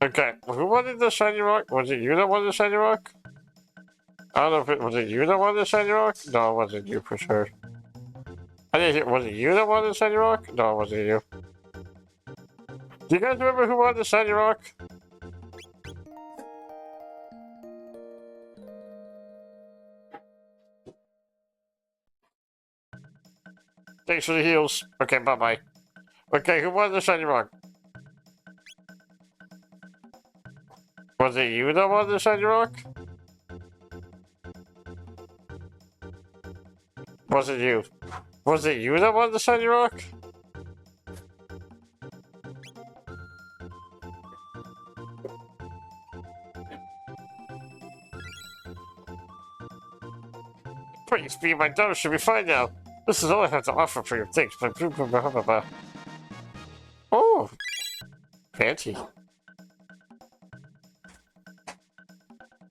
Speaker 3: Okay, who wanted the shiny rock? Was it you that wanted the shiny rock? I don't know if it was it you that wanted the shiny rock? No, it wasn't you for sure. I didn't hear, was it you that wanted the shiny rock? No, it wasn't you. Do you guys remember who wanted the shiny rock? Thanks for the heals. Okay, bye-bye. Okay, who wanted the shiny rock? Was it you that wanted the shiny rock? Was it you? Was it you that wanted the shiny rock? Please be my daughter should be fine now. This is all I have to offer for your things. Oh, fancy.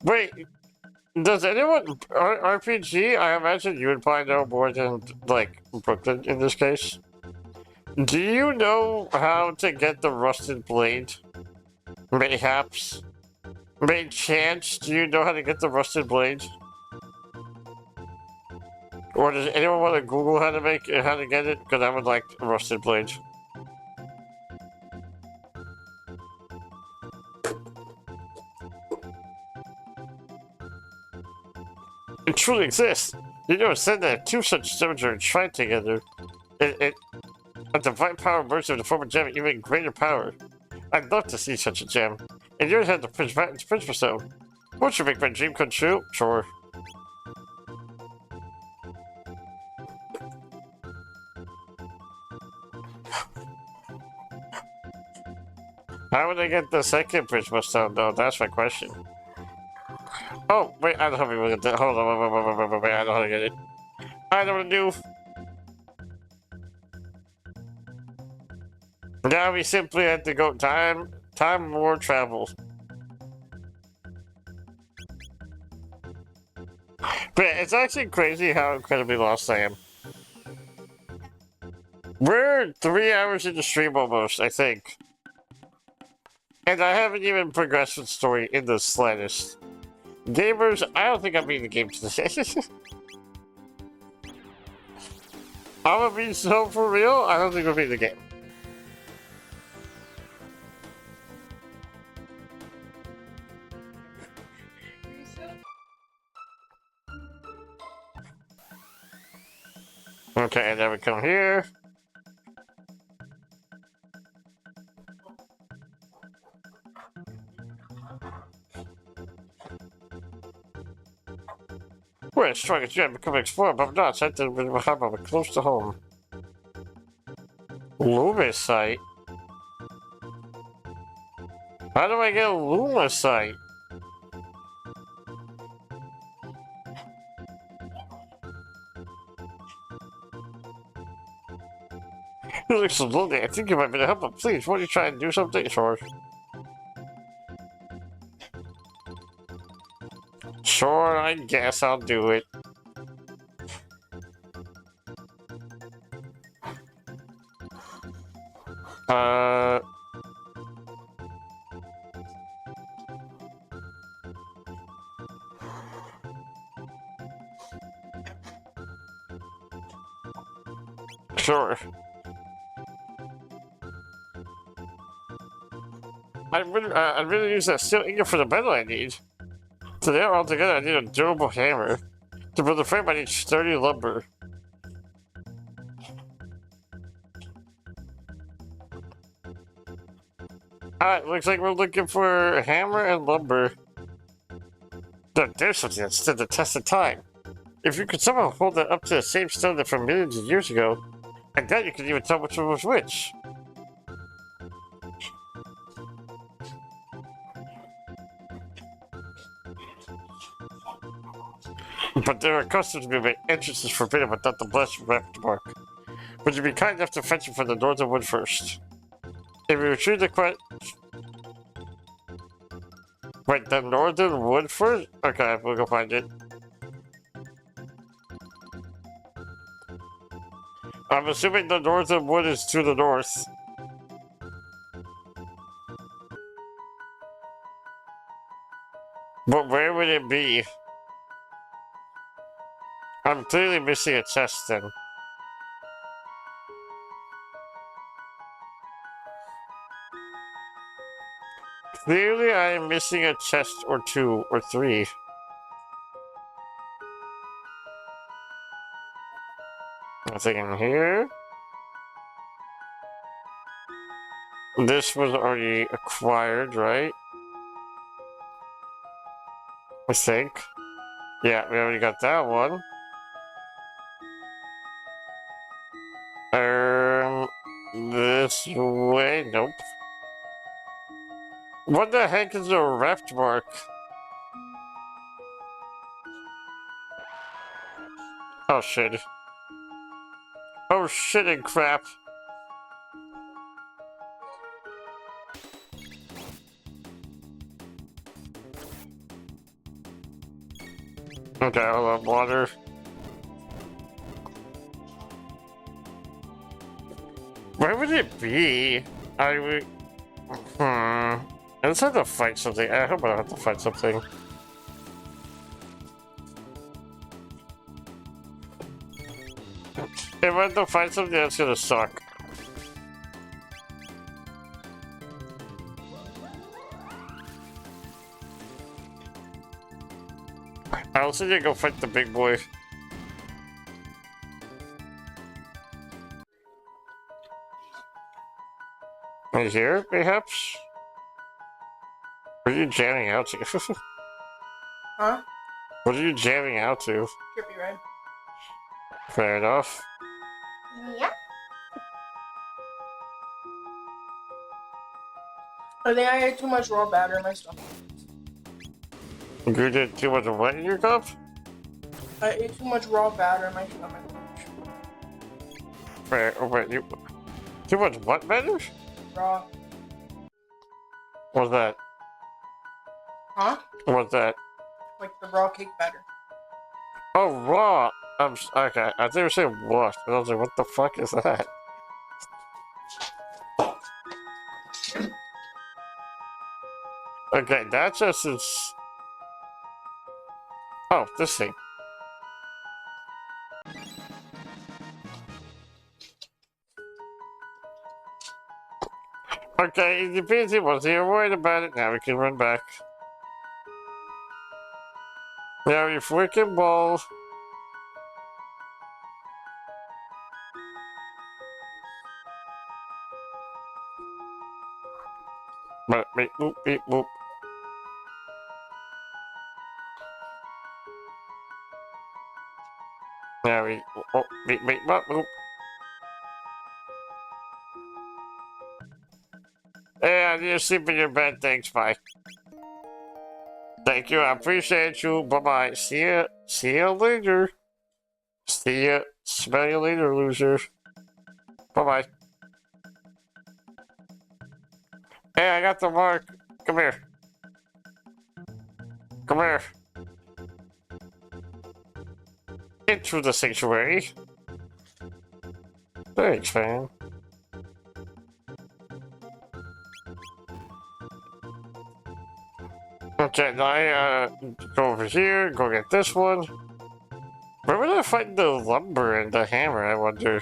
Speaker 3: Wait, does anyone RPG? I imagine you would probably know more than like Brooklyn in this case. Do you know how to get the rusted blade? Mayhaps, may chance. Do you know how to get the rusted blade? Or does anyone want to Google how to get it? Because I would like a rusted blade. It truly exists. You know, it said that two such gems are enshrined together. A divine power merged to form a gem even greater power. I'd love to see such a gem. And yours had the Principal Stone. Won't you make my dream come true? Sure. How would I get the second Principal Stone, though? That's my question. Oh, wait, I don't know how to get that. Hold on, wait, I know how to get it. I know what to do. Now we simply have to go time more travel. But it's actually crazy how incredibly lost I am. We're 3 hours into stream almost, I think. And I haven't even progressed with the story in the slightest. Gamers, I don't think I'm beating the game today. I'm gonna be so for real. I don't think we'll beat the game. Okay, and then we come here. We're as strong as you have become an explorer, but I'm not. Sent to the close to home. Luma site? How do I get a Luma site? You look so lonely. I think you might be able to help, but please, won't you try and do something? Sure. Sure, I guess I'll do it. Sure. I'd really use that steel ingot for the metal I need. Today, altogether, I need a durable hammer. To build a frame, I need sturdy lumber. Alright, looks like we're looking for a hammer and lumber. There's something that stood the test of time. If you could somehow hold that up to the same stone that from millions of years ago, I doubt you could even tell which one was which. But there are customs to make entrances forbidden without the blessed wrapped mark. Would you be kind enough to fetch it from the northern wood first? If you retrieve the quest... Wait, the northern wood first? Okay, we'll go find it. I'm assuming the northern wood is to the north. But where would it be? I'm clearly missing a chest then. Clearly I am missing a chest or two or three. Nothing in here. This was already acquired, right? I think. Yeah, we already got that one. This way? Nope. What the heck is a reft mark? Oh shit. Oh shit and crap. Okay, hold on, water. Where would it be? I would... I just have to fight something. I hope I don't have to fight something. If I have to fight something, that's gonna suck. I also need to go fight the big boy. Is here, perhaps? What are you jamming out to?
Speaker 2: Huh?
Speaker 3: What are you jamming out to?
Speaker 2: Trippy Red.
Speaker 3: Fair enough.
Speaker 2: Yeah. I think I ate too much raw batter in my stomach.
Speaker 3: You did too much of what in your cup?
Speaker 2: I ate too much raw batter in my stomach.
Speaker 3: Fair. Oh, wait, you... Too much what batter?
Speaker 2: Raw.
Speaker 3: What's that?
Speaker 2: Huh?
Speaker 3: What's that?
Speaker 2: Like the raw cake batter.
Speaker 3: Oh, raw! Okay, I think you were saying what, and I was like, what the fuck is that? Okay, that just is... Oh, this thing. Okay, easy peasy. Once you're worried about it, now we can run back. Now you freaking ball. But beep boop beep boop. Now we beep beep boop boop. And you sleep in your bed. Thanks, bye. Thank you, I appreciate you. Bye bye. See ya. See you later. See ya. Smell you later, loser. Bye bye. Hey, I got the mark. Come here. Come here. Into the sanctuary. Thanks, man. Okay, now I go over here, go get this one. Where would I find the lumber and the hammer, I wonder?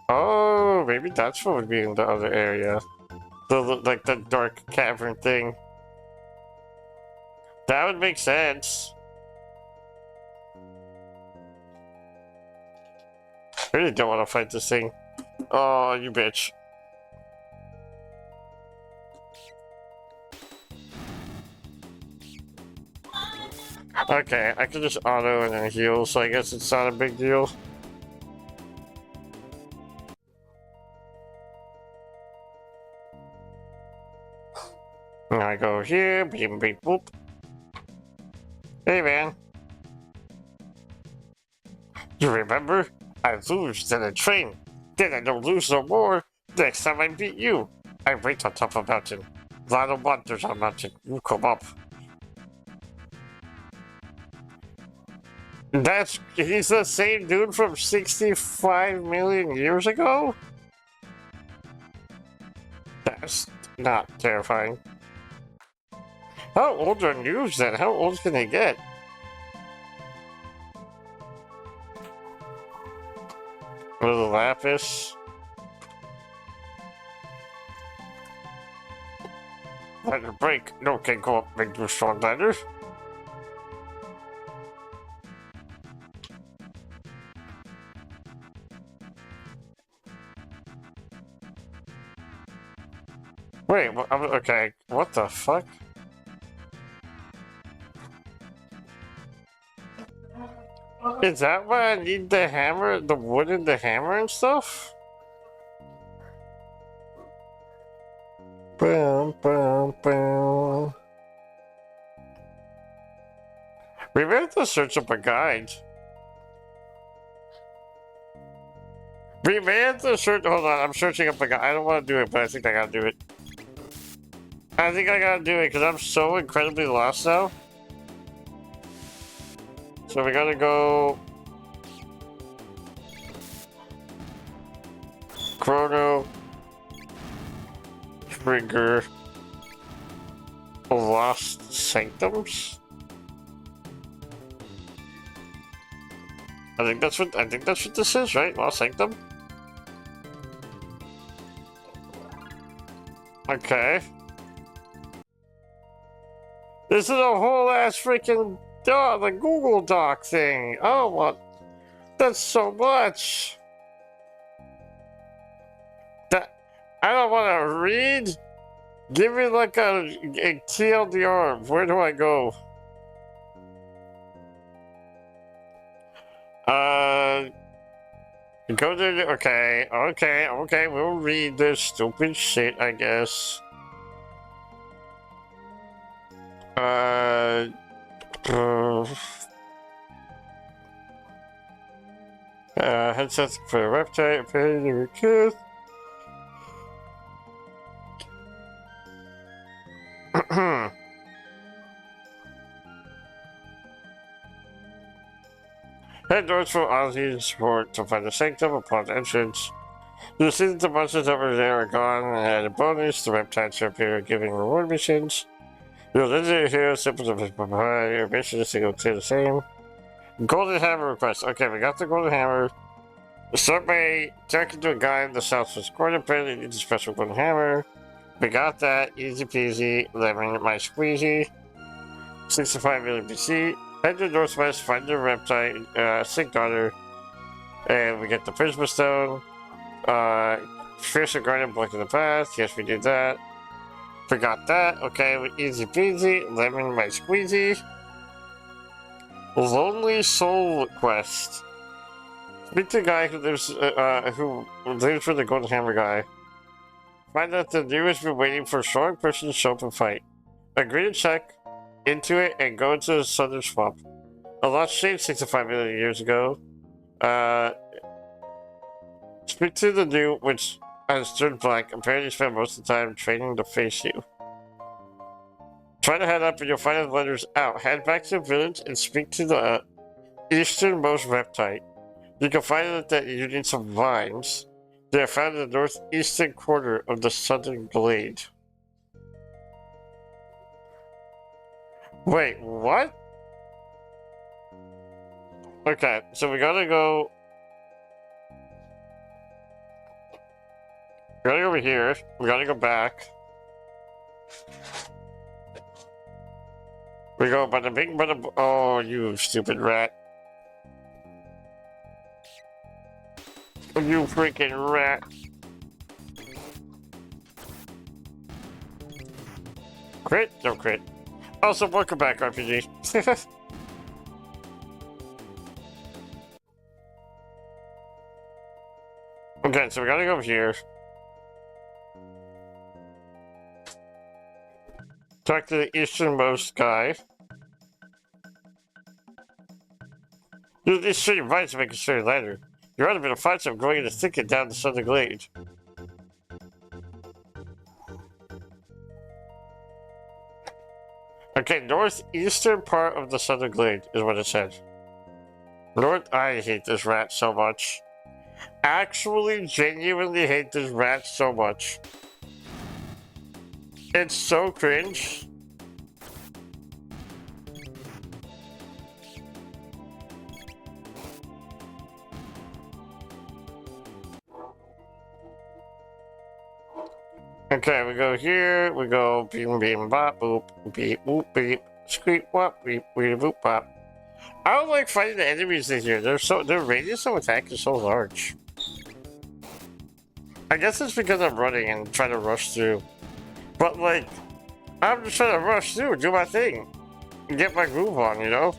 Speaker 3: Oh, maybe that's what would be in the other area. Like the dark cavern thing. That would make sense. I really don't want to fight this thing. Oh, you bitch. Okay, I can just auto and then heal, so I guess it's not a big deal. Now I go here, beep beep boop. Hey man. You remember? I lose, then I train. Then I don't lose no more. Next time I beat you. I wait on top of a mountain. Lot of monsters on mountain. You come up. He's the same dude from 65 million years ago? That's not terrifying. How old are noobs then? How old can they get? Little lapis. Let it break. No can go up make you strong ladder. Wait, okay, what the fuck? Is that why I need the hammer, the wood and the hammer and stuff? Boom, boom, boom. We may have to search up a guide. We may have to search, hold on, I'm searching up a guide. I don't want to do it, but I think I gotta do it. I think I gotta do it because I'm so incredibly lost now. So we gotta go... Chrono... Trigger... Lost Sanctums? I think that's what this is, right? Lost Sanctum? Okay. This is a whole ass freaking the Google Doc thing. Oh, what? That's so much. That I don't want to read. Give me like a TLDR. Where do I go? Go to okay. We'll read this stupid shit, I guess. Headsets for the website, pay the request. Head north for Ozzy's support to find the sanctum upon entrance. You'll see that the monsters that were there are gone, and a bonus, the reptiles appear giving reward missions. You'll visit here, simple to provide your missions to go to the same. Golden hammer request. Okay, we got the golden hammer. Start by talking to a guy in the southwest corner, apparently needs a special golden hammer. We got that, easy peasy, lemon my squeezy. 65 million BC. Head to the northwest, find the reptile, Sink Daughter, and we get the Prisma Stone. Fierce and Garden blocking the path. Yes, we did that. Forgot that. Okay, easy peasy, lemon my squeezy. Lonely Soul Quest. Speak to the guy who lives with the Golden Hammer guy. Find out the nearest been waiting for a strong person to show up and fight. Agree to check into it and go into the southern swamp. A lot changed 65 million years ago. Speak to the new, which has turned black. Apparently spent most of the time training to face you. Try to head up and you'll find the letters out. Head back to the village and speak to the easternmost reptile. You can find that you need some vines. They are found in the northeastern corner of the southern glade. Wait, what? Okay, so we gotta go... We gotta go over here. We gotta go back. We go by the big... Oh, you stupid rat. You freaking rat. Crit? No crit. Also, welcome back, RPG. Okay, so we gotta go over here. Talk to the easternmost guy. Use these straight vines to make a straight ladder. You're out of a fight, so I'm going in a thicket down the southern glade. Okay, northeastern part of the southern glade is what it said. I hate this rat so much. Actually, genuinely hate this rat so much. It's so cringe. Okay, we go here, we go beam beam bop boop, beep boop beep, squeak wop beep beep boop bop. I don't like fighting the enemies in here. Their radius of attack is so large. I guess it's because I'm running and trying to rush through. But like, I'm just trying to rush through, do my thing, and get my groove on, you know?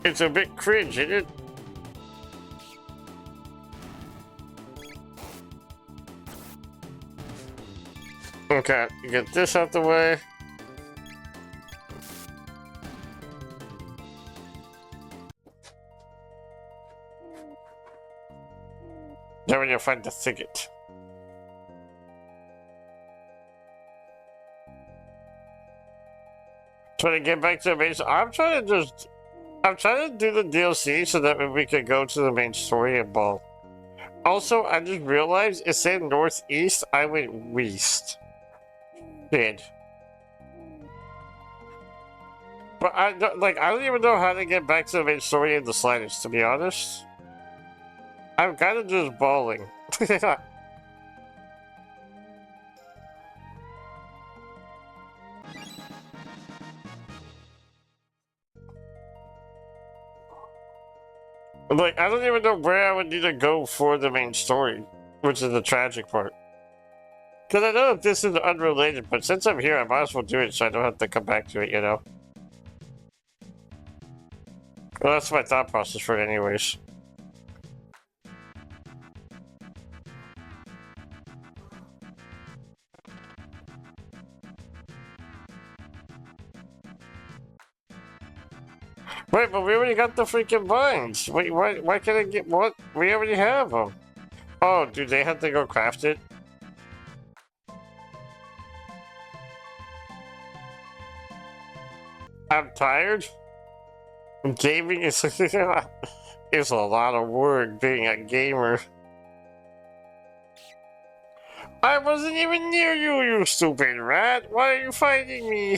Speaker 3: It's a bit cringe, isn't it? Okay, get this out the way. Then when you find the thicket. Trying to get back to the main. I'm trying to do the DLC so that we could go to the main story and ball. Also, I just realized it said northeast. I went west. Did. But I don't even know how to get back to the main story in the slightest, to be honest. I'm kind of just balling. Like, I don't even know where I would need to go for the main story, which is the tragic part. Because I know that this is unrelated, but since I'm here, I might as well do it so I don't have to come back to it, you know? Well, that's my thought process for it anyways. Wait, but we already got the freaking vines. Wait, why can't I get what? We already have them. Oh, do they have to go craft it? I'm tired. Gaming is is a lot of work being a gamer. I wasn't even near you, you stupid rat. Why are you fighting me?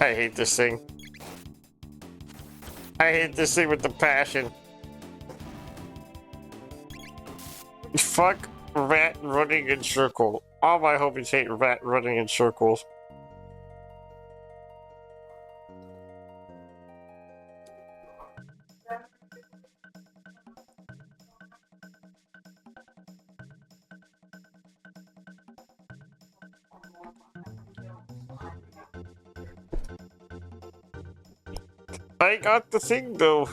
Speaker 3: I hate this thing. I hate this thing with the passion. Fuck rat running in circles. All my homies hate rat running in circles. I got the thing though.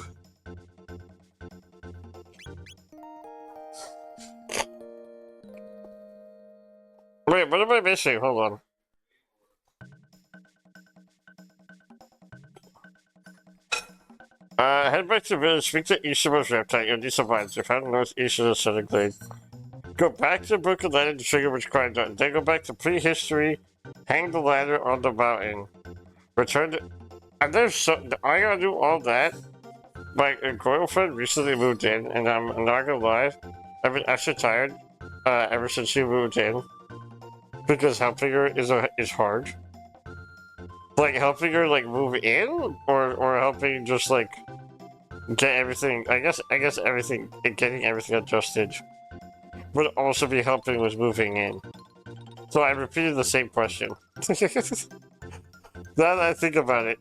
Speaker 3: Wait, what am I missing? Hold on. Head back to the village, speak to Ishima's reptile, you'll need some vines. If I don't know, it's Ishima's Southern Glade. Go back to the Book of Land to trigger which crimes on. Then go back to prehistory, hang the ladder on the mountain. Return to... And there's so... I gotta do all that? My girlfriend recently moved in, and I'm not gonna lie, I've been extra tired ever since she moved in. Because helping her is hard. Like, helping her, like, move in? Or helping just, like, get everything... I guess everything... Getting everything adjusted would also be helping with moving in. So I repeated the same question. Now that I think about it.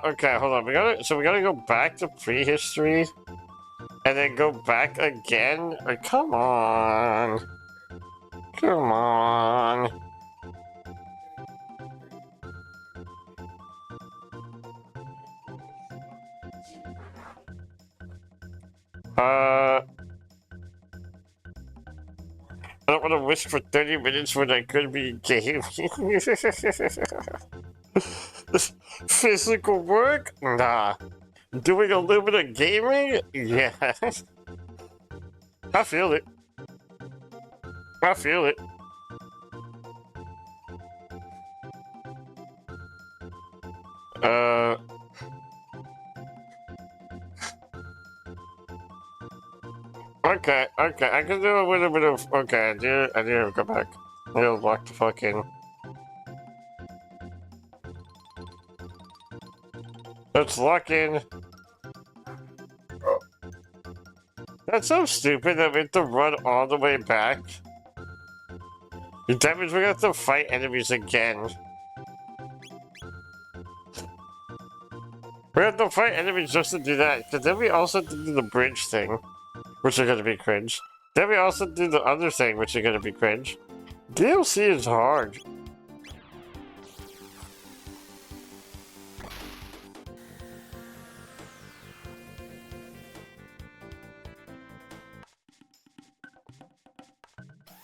Speaker 3: Okay, hold on. We gotta go back to prehistory, and then go back again. Come on, come on. I don't want to wish for 30 minutes when I could be gaming. Physical work? Nah. Doing a little bit of gaming? Yeah. I feel it. I feel it. Okay, I can do a little bit of... Okay, I do go back. I'll lock the fucking... Let's lock in. That's so stupid that we have to run all the way back. That means we have to fight enemies again. We have to fight enemies just to do that, because then we also have to do the bridge thing, which is gonna be cringe. Then we also do the other thing, which is gonna be cringe. DLC is hard.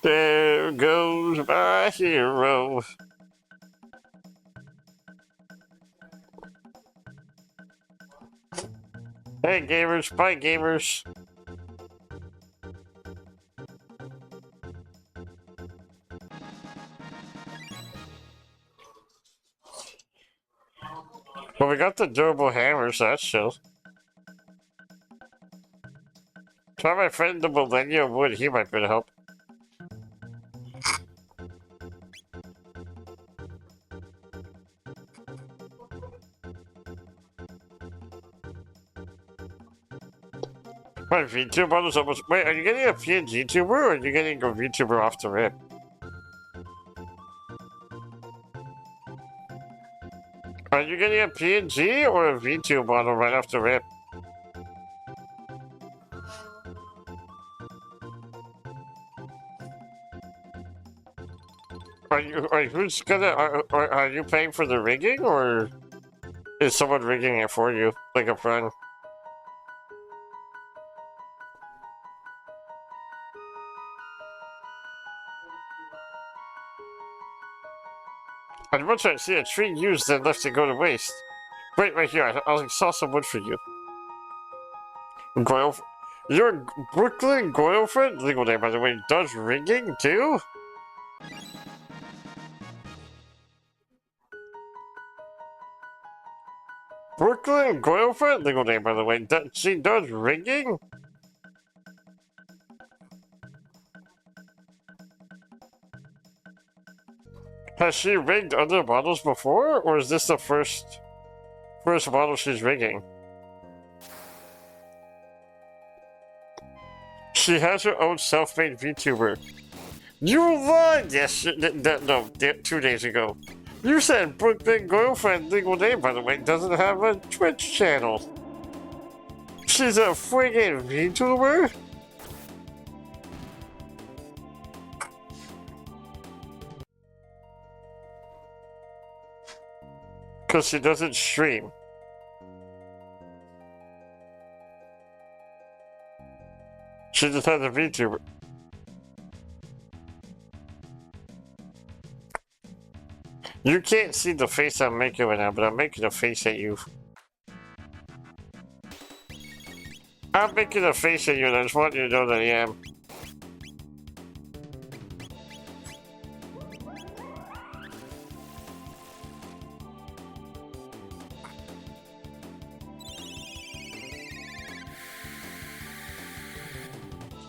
Speaker 3: There goes my hero. Hey gamers, bye gamers. Well, we got the durable hammer, so that's chill. Try my friend the Millennium Wood, he might be able to help. My VTuber is almost... Wait, are you getting a PNG tuber or are you getting a VTuber off the rip? Are you getting a PNG or a VTuber model right off the rip? Who's gonna... Are you paying for the rigging or is someone rigging it for you? Like a friend? I'd much rather see a tree used than left to go to waste. Wait, right here. I saw some wood for you. Goyle... Your Brooklyn girlfriend, legal name by the way, does rigging too? Brooklyn girlfriend, legal name by the way, she does rigging? Has she rigged other models before, or is this the first model she's rigging? She has her own self-made VTuber. You lied! Yes, no, 2 days ago. You said Brooklyn girlfriend, legal name by the way, doesn't have a Twitch channel. She's a friggin' VTuber? Because she doesn't stream. She just has a VTuber. You can't see the face I'm making right now, but I'm making a face at you. I'm making a face at you, and I just want you to know that I am.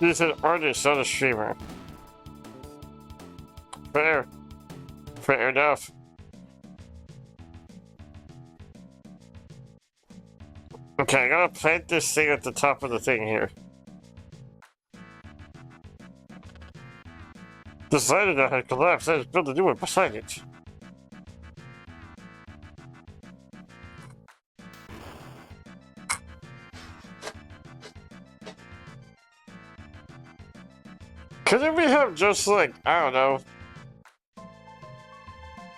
Speaker 3: She's an artist, not a streamer. Fair. Fair enough. Okay, I gotta plant this thing at the top of the thing here. Decided I had collapsed. I just built a new one beside it. Couldn't we have just like, I don't know.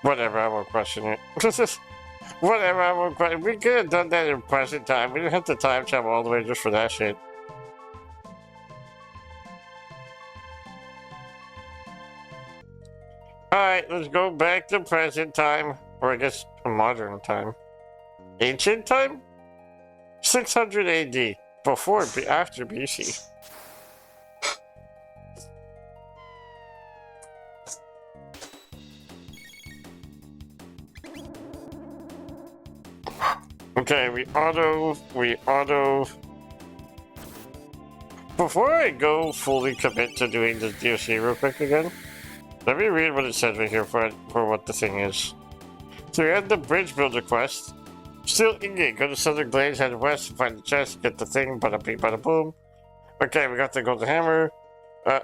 Speaker 3: Whatever, I won't question it. Whatever, I won't question it. We could have done that in present time. We didn't have to time travel all the way just for that shit. Alright, let's go back to present time. Or I guess modern time. Ancient time? 600 AD. Before, after BC. Okay, we auto. Before I go fully commit to doing this DLC real quick again, let me read what it says right here for what the thing is. So we had the bridge builder quest. Still in-game, go to Southern Glades, head west, find the chest, get the thing, bada bing, bada boom. Okay, we got the golden hammer.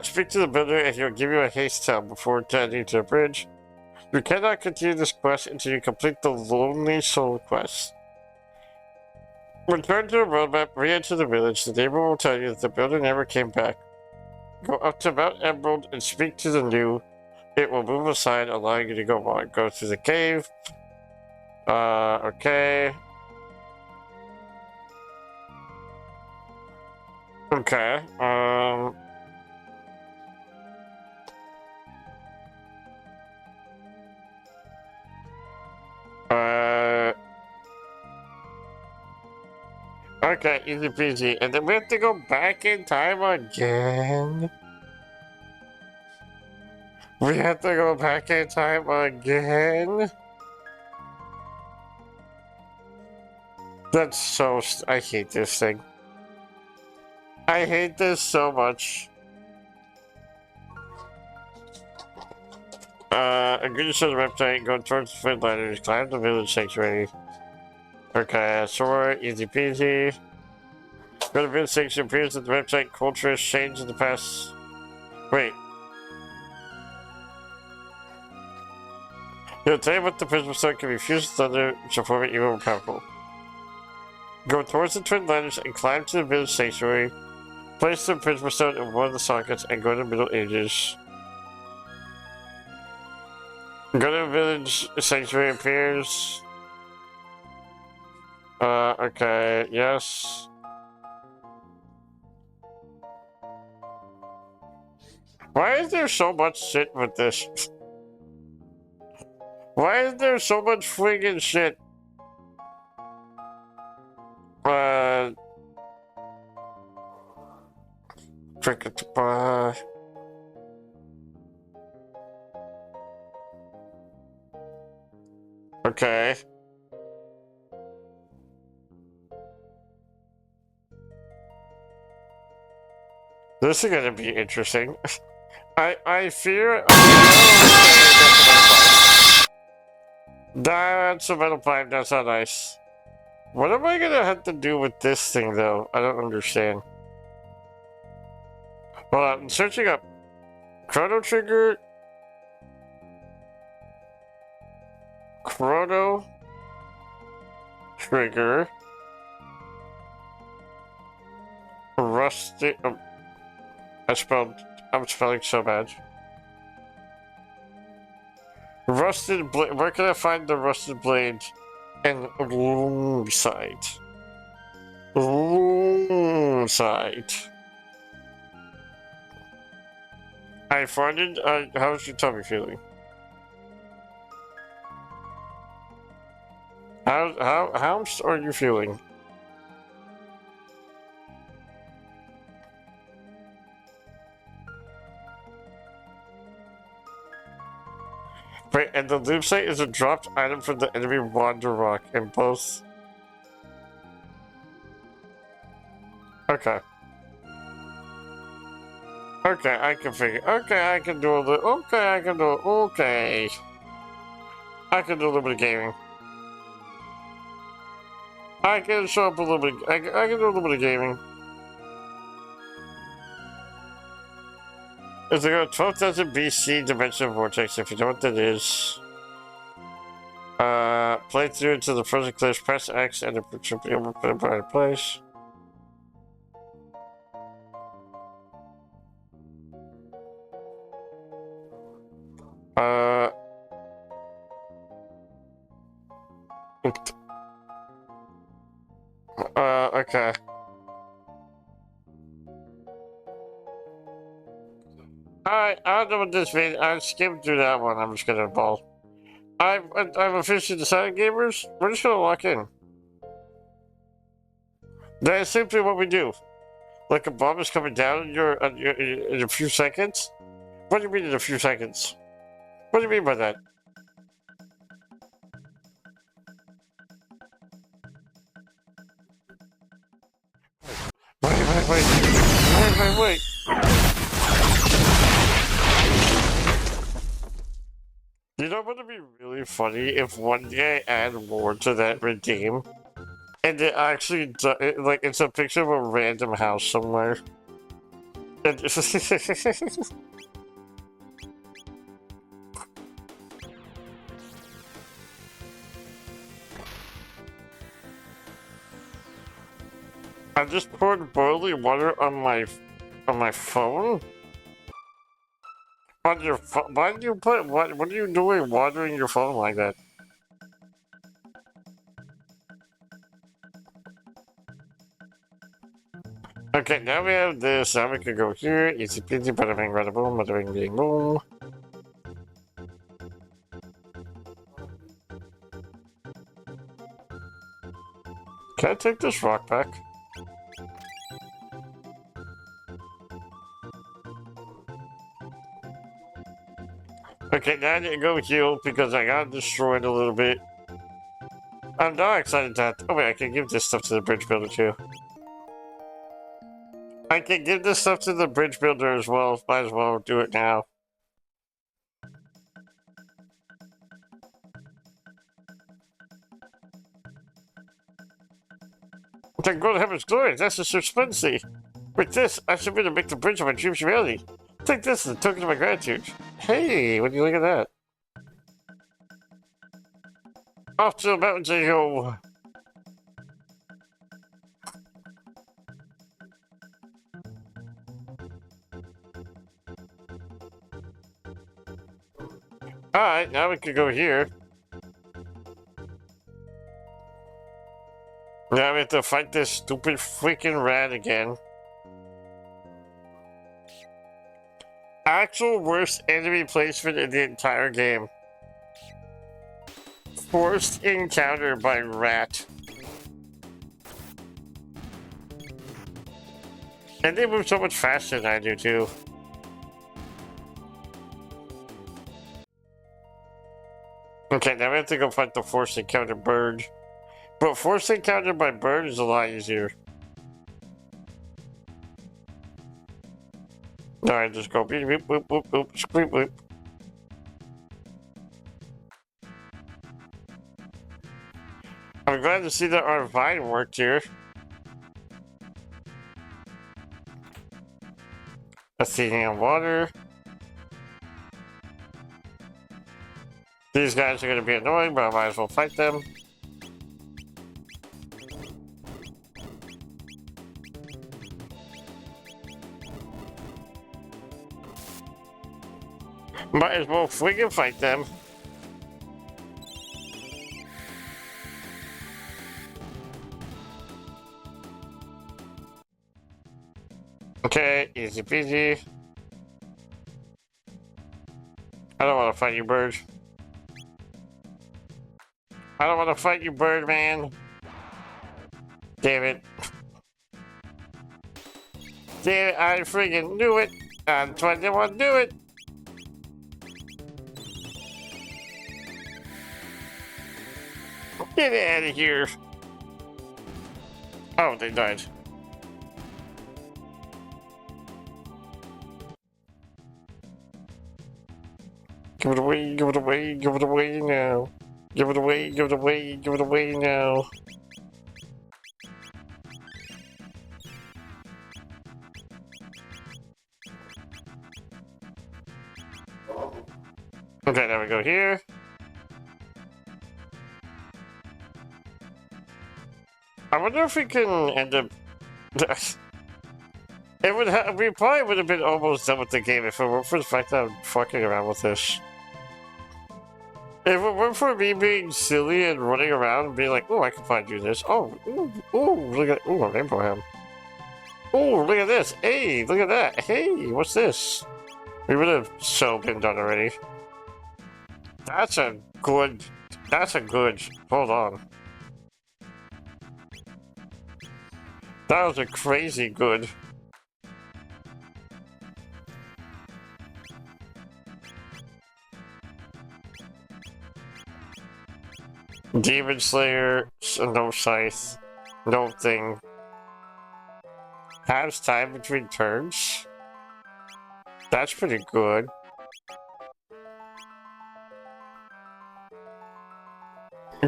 Speaker 3: Speak to the builder and he'll give you a haste tell before heading to the bridge. You cannot continue this quest until you complete the Lonely Soul quest. Return to the roadmap, re-enter the village. The neighbor will tell you that the builder never came back. Go up to Mount Emerald and speak to the new. It will move aside, allowing you to go on. Go to the cave. Okay. Okay, okay, easy peasy. And then we have to go back in time again. We have to go back in time again. That's so... I hate this thing. I hate this so much. Agree to show the website, go towards the foot ladders, climb the village sanctuary. Okay, sword, easy peasy. Go to village sanctuary, appears at the website, culture has changed in the past. Wait. He'll tell you what the prism stone can be fused with thunder, which will form it even more powerful. Go towards the twin ladders and climb to the village sanctuary. Place the prism stone in one of the sockets and go to the Middle Ages. Go to the village sanctuary appears. Okay, yes. Why is there so much shit with this? Why is there so much friggin' shit? Okay. This is gonna be interesting. I fear... That's a metal pipe, that's not nice. What am I gonna have to do with this thing, though? I don't understand. Well, I'm searching up Chrono Trigger. Chrono Trigger. Rusty. I'm spelling so bad. Rusted blade. Where can I find the rusted blade? And loom site. Loom site. I farted. How's your tummy feeling? How are you feeling? Wait, and the loop site is a dropped item from the enemy Wander Rock in both. Okay. Okay, I can figure. Okay, I can do a little. Okay, I can do. Okay. I can do a little bit of gaming. I can show up a little bit. I can do a little bit of gaming. Is there a 12,000 BC dimension vortex? If you know what that is. Play through into the frozen cliffs, press X, and it should be able to put it in place. Okay. Alright, I don't know what this means. I skimmed through that one. I'm just gonna ball. I've officially decided, gamers. We're just gonna lock in. That is simply what we do. Like a bomb is coming down in a few seconds? What do you mean in a few seconds? What do you mean by that? Wait. You know what would be really funny if one day I add more to that redeem? And it actually, like, it's a picture of a random house somewhere. And I just poured boiling water on my phone. On your phone? Why did you put what are you doing watering your phone like that? Okay, now we have this. Now we can go here. Easy peasy, bada bing, bada boom, bada bing, bing, boom. Can I take this rock back? Okay, now I need to go heal because I got destroyed a little bit. I'm not excited that. Oh wait, I can give this stuff to the bridge builder too. I can give this stuff to the bridge builder as well. Might as well do it now. Thank God heaven's glory, that's a suspense. With this, I should be able to make the bridge of my dreams reality. Take this as a token of my gratitude. Hey, what do you look at that? Off to the mountains I go. Alright, now we can go here. Now we have to fight this stupid freaking rat again. Actual worst enemy placement in the entire game. Forced encounter by rat. And they move so much faster than I do too. Okay, now we have to go fight the forced encounter bird. But forced encounter by bird is a lot easier. Alright, just go beep, beep, boop, boop, boop, squeep, boop. I'm glad to see that our vine worked here. Athenian water. These guys are going to be annoying, but I might as well fight them. Might as well freaking fight them. Okay, easy peasy. I don't want to fight you, bird. I don't want to fight you, bird man. Damn it. Damn it, I freaking knew it. I didn't want to do it. Get out of here. Oh, they died. Give it away, give it away, give it away now. Give it away, give it away, give it away now. Okay, now we go here. I wonder if we can end up... we probably would have been almost done with the game if it weren't for the fact that I'm fucking around with this. If it weren't for me being silly and running around and being like, oh, I can probably do this. Oh, look at, a rainbow ham. Oh, look at this. Hey, look at that. Hey, what's this? We would have so been done already. That's a good, hold on. That was a crazy good. Demon Slayer, no scythe, no thing. Has time between turns. That's pretty good.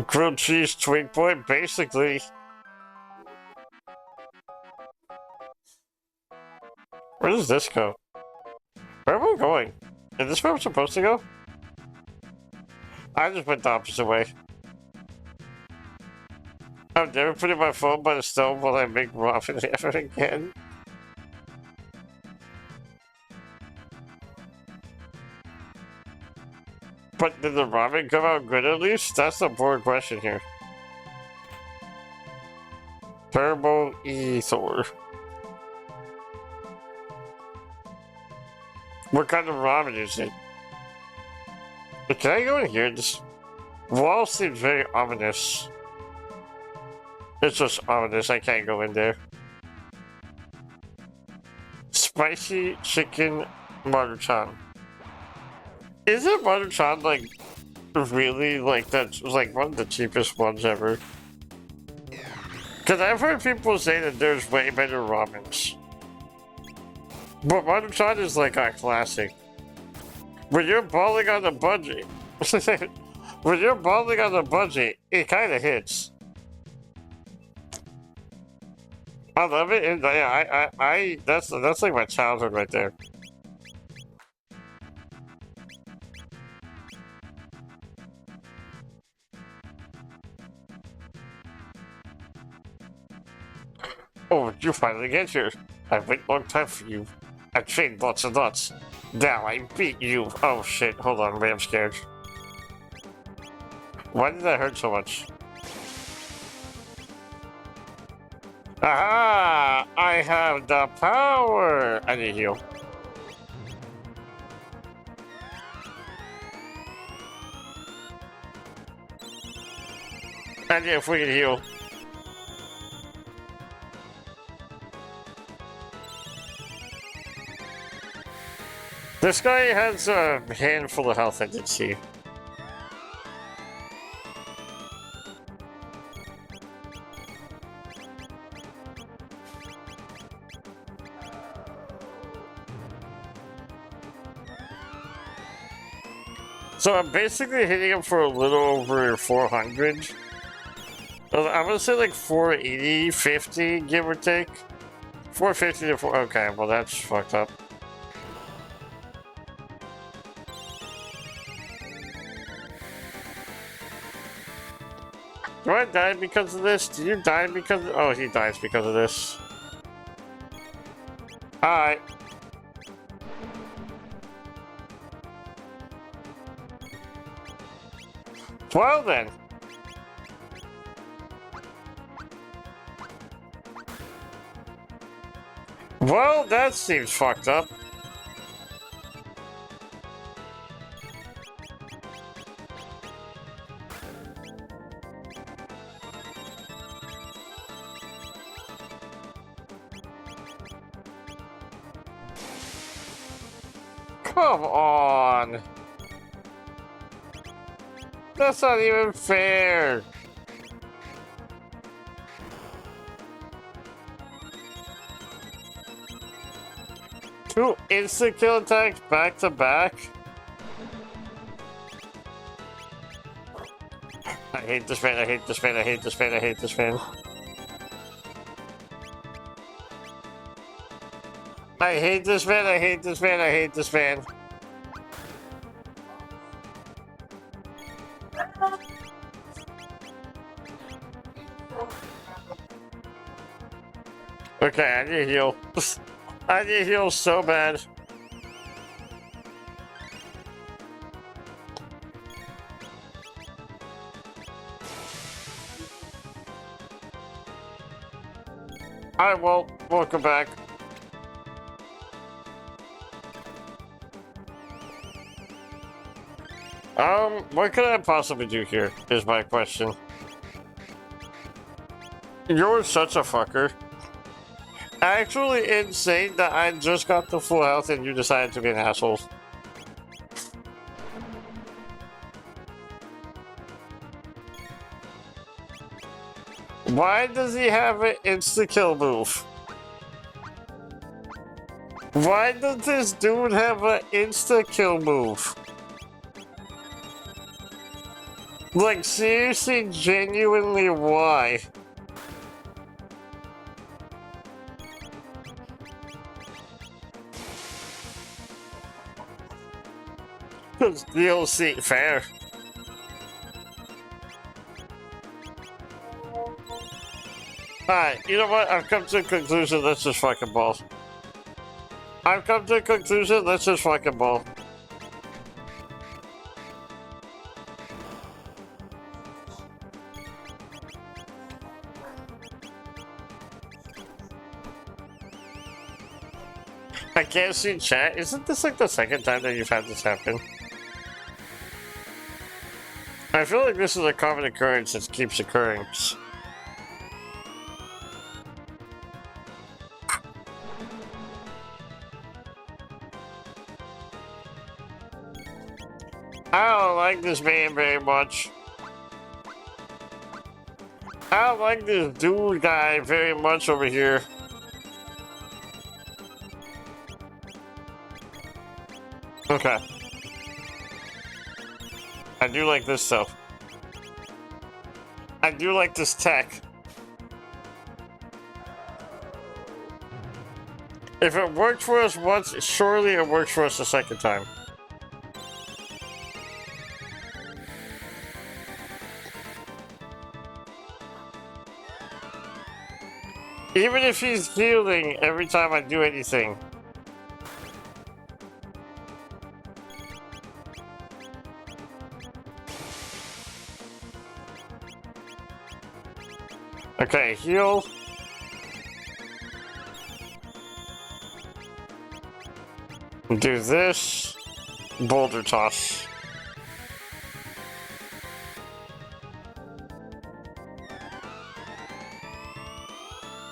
Speaker 3: Grilled cheese twig point, basically. Where does this go? Where am I going? Is this where I'm supposed to go? I just went the opposite way. I'm never putting my phone by the stove while I make ramen ever again. But did the ramen come out good at least? That's the boring question here. Turbo Ether. What kind of ramen is it? Can I go in here? This wall seems very ominous. It's just ominous, I can't go in there. Spicy chicken maruchan. Isn't maruchan like really like that's like one of the cheapest ones ever? Cause I've heard people say that there's way better ramens. But maruchan is like a classic. When you're balling on a budget, when you're balling on a budget, it kind of hits. I love it, and yeah, that's like my childhood right there. Oh, you finally get here. I've waited a long time for you. I've trained lots and lots. Now I beat you. Oh shit, hold on, wait, I'm scared. Why did that hurt so much? Aha! I have the power! I need heal. And if we can heal. This guy has a handful of health, I did see. So I'm basically hitting him for a little over 400. I'm gonna say like 480, 50, give or take. 450 to 4. Okay, well that's fucked up. Do I die because of this? Do you die because of... Oh, he dies because of this. Alright. Well then. Well, that seems fucked up. Come on. That's not even fair. Two instant kill attacks back to back? I hate this man, I hate this man, I hate this man, I hate this man. I hate this man, I hate this man, I hate this man. Okay, I need to heal. I need to heal so bad. Alright, well, welcome back. What could I possibly do here, is my question. You're such a fucker. Actually insane that I just got the full health and you decided to be an asshole. Why does he have an insta-kill move? Why does this dude have an insta-kill move? Like, seriously, genuinely, why? Because DLC, fair. Alright, you know what? I've come to a conclusion, let's just fucking ball. I've come to a conclusion, let's just fucking ball. I can't see chat. Isn't this like the second time that you've had this happen? I feel like this is a common occurrence that keeps occurring. I don't like this man very much. I don't like this dude guy very much over here. Okay. I do like this stuff. I do like this tech. If it worked for us once, surely it works for us the second time. Even if he's healing every time I do anything. Okay, heal. Do this. Boulder toss.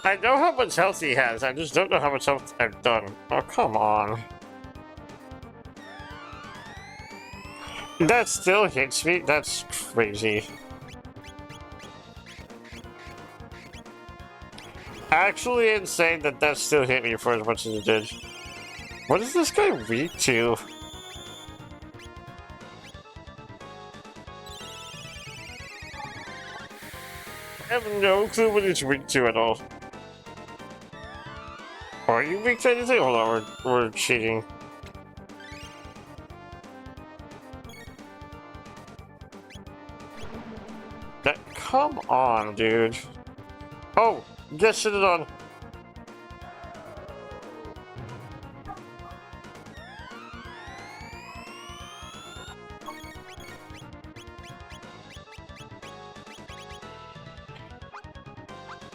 Speaker 3: I know how much health he has, I just don't know how much health I've done. Oh, come on. That still hits me? That's crazy. Actually insane that that still hit me for as much as it did. What is this guy weak to? have no clue what it's weak to at all. Are you weak to anything? Hold on, we're cheating. Come on, dude. Oh, get shit on.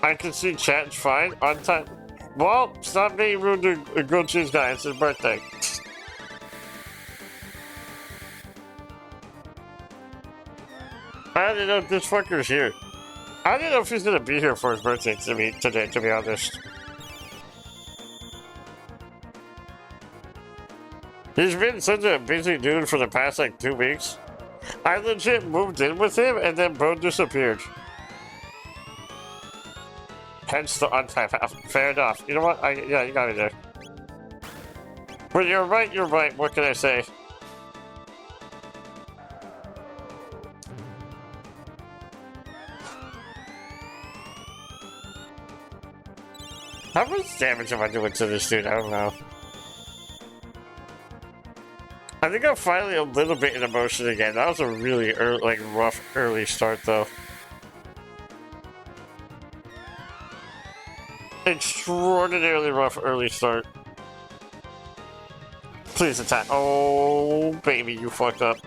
Speaker 3: I can see chat fine on time. Well, stop being rude to a grilled cheese guy. It's his birthday. I didn't know if this fucker's here. I didn't know if he's gonna be here for his birthday today, to be honest. He's been such a busy dude for the past like 2 weeks. I legit moved in with him and then bro disappeared. Hence the on-time. Fair enough. You know what? Yeah, you got me there. But you're right, you're right. What can I say? How much damage am I doing to this dude? I don't know. I think I'm finally a little bit in emotion again. That was a really rough early start, though. Extraordinarily rough early start. Please attack. Oh, baby, you fucked up.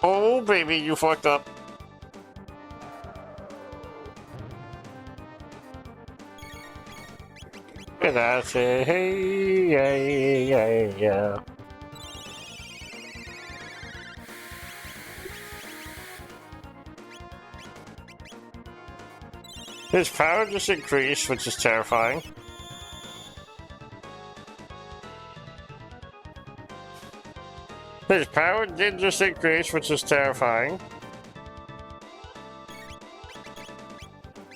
Speaker 3: Oh, baby, you fucked up. And I say, hey, yeah. His power just increased, which is terrifying. His power did just increase, which is terrifying.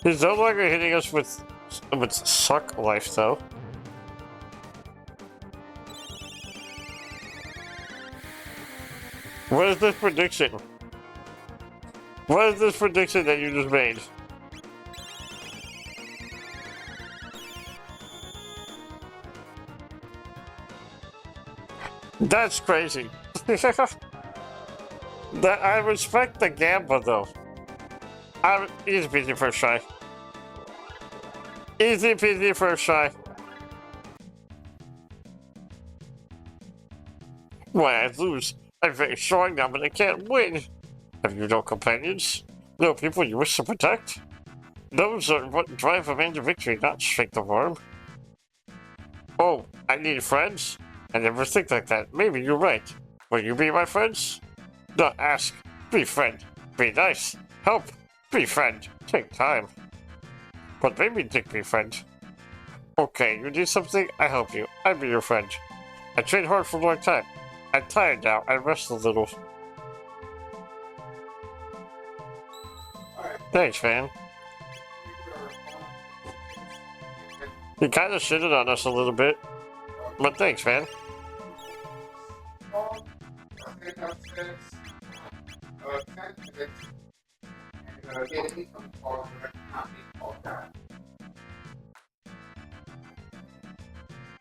Speaker 3: He's no longer hitting us with suck life, though. What is this prediction? What is this prediction that you just made? That's crazy. I respect the gamble, though. Easy peasy first try. Easy peasy first try. Why I lose? I'm very strong now, but I can't win. Have you no companions? No people you wish to protect? Those are what drive a man to victory, not strength of arm. Oh, I need friends? I never think like that. Maybe you're right. Will you be my friends? Not ask. Befriend. Be nice. Help. Befriend. Take time. But maybe take befriend. Okay, you need something? I help you. I'll be your friend. I trained hard for a long time. I'm tired now. I rest a little. Thanks, man. You kind of shitted on us a little bit. But thanks, man.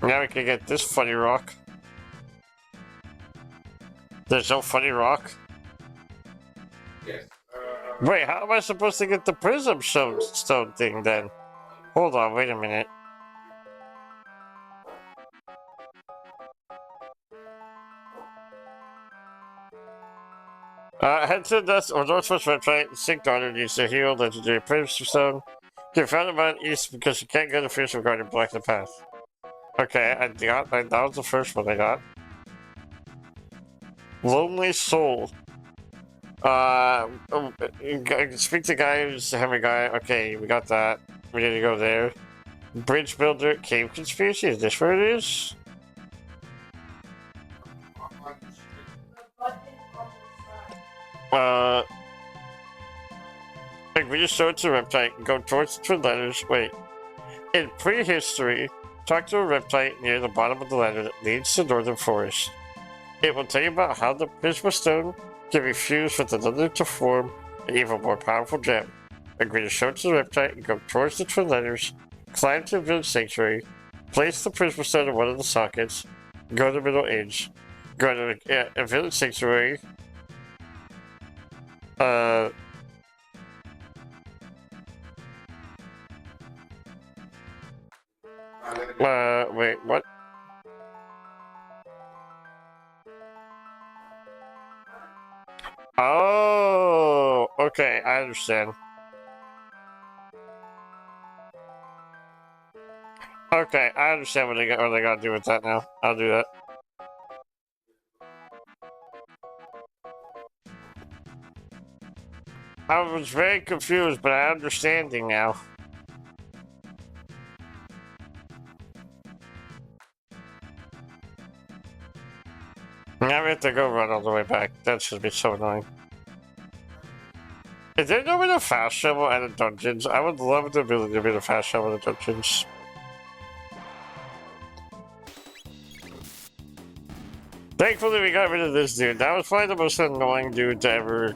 Speaker 3: Now we can get this funny rock. There's no funny rock?
Speaker 4: Yes.
Speaker 3: Wait, how am I supposed to get the prism stone thing then? Hold on, wait a minute. Head to the northwest website. Sync daughter needs to heal legendary prism stone. Get found about east because she can't get a fierce regarding block the path. Okay, that was the first one I got. Lonely Soul. Speak to guy who's a heavy guy. Okay, we got that. We need to go there. Bridge Builder, Cave Conspiracy. Is this where it is? Like we just showed to a reptile and go towards the twin letters. Wait. In prehistory, talk to a reptile near the bottom of the ladder that leads to Northern Forest. It will tell you about how the Prisma Stone can be fused with another to form an even more powerful gem. agree to show to the website, go towards the twin letters, climb to the village sanctuary, place the prisma stone in one of the sockets, go to middle age, go to a village sanctuary, wait, what? Oh, okay, I understand. Okay, I understand what they gotta do with that now. I'll do that. I was very confused, but I understanding now. Now we have to go run all the way back. That should be so annoying. Is there no way to fast travel out of dungeons? I would love the ability to be able to fast travel out of dungeons. Thankfully, we got rid of this dude. That was probably the most annoying dude to ever...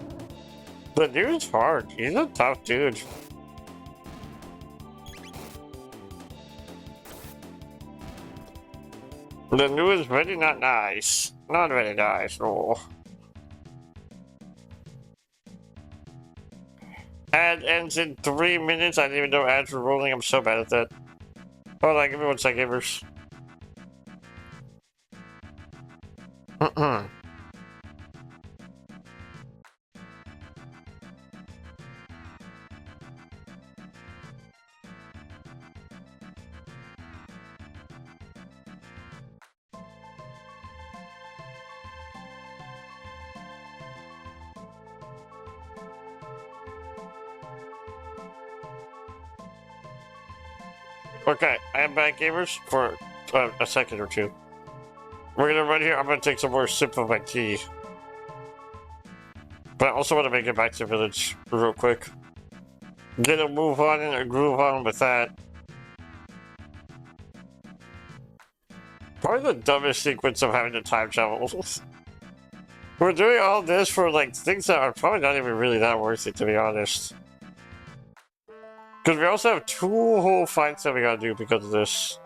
Speaker 3: The dude's hard. He's a tough dude. The new is very not nice. Not very nice, no. Ad ends in 3 minutes. I didn't even know ads were rolling. I'm so bad at that. Hold on, give me 1 second, gamers. Okay, I am back, gamers, for a second or two. We're gonna run here. I'm gonna take some more sip of my tea. But I also want to make it back to the village real quick. Get a move on and a groove on with that. Probably the dumbest sequence of having to time travel. We're doing all this for like things that are probably not even really that worth it, to be honest. Because we also have 2 whole fights that we gotta do because of this.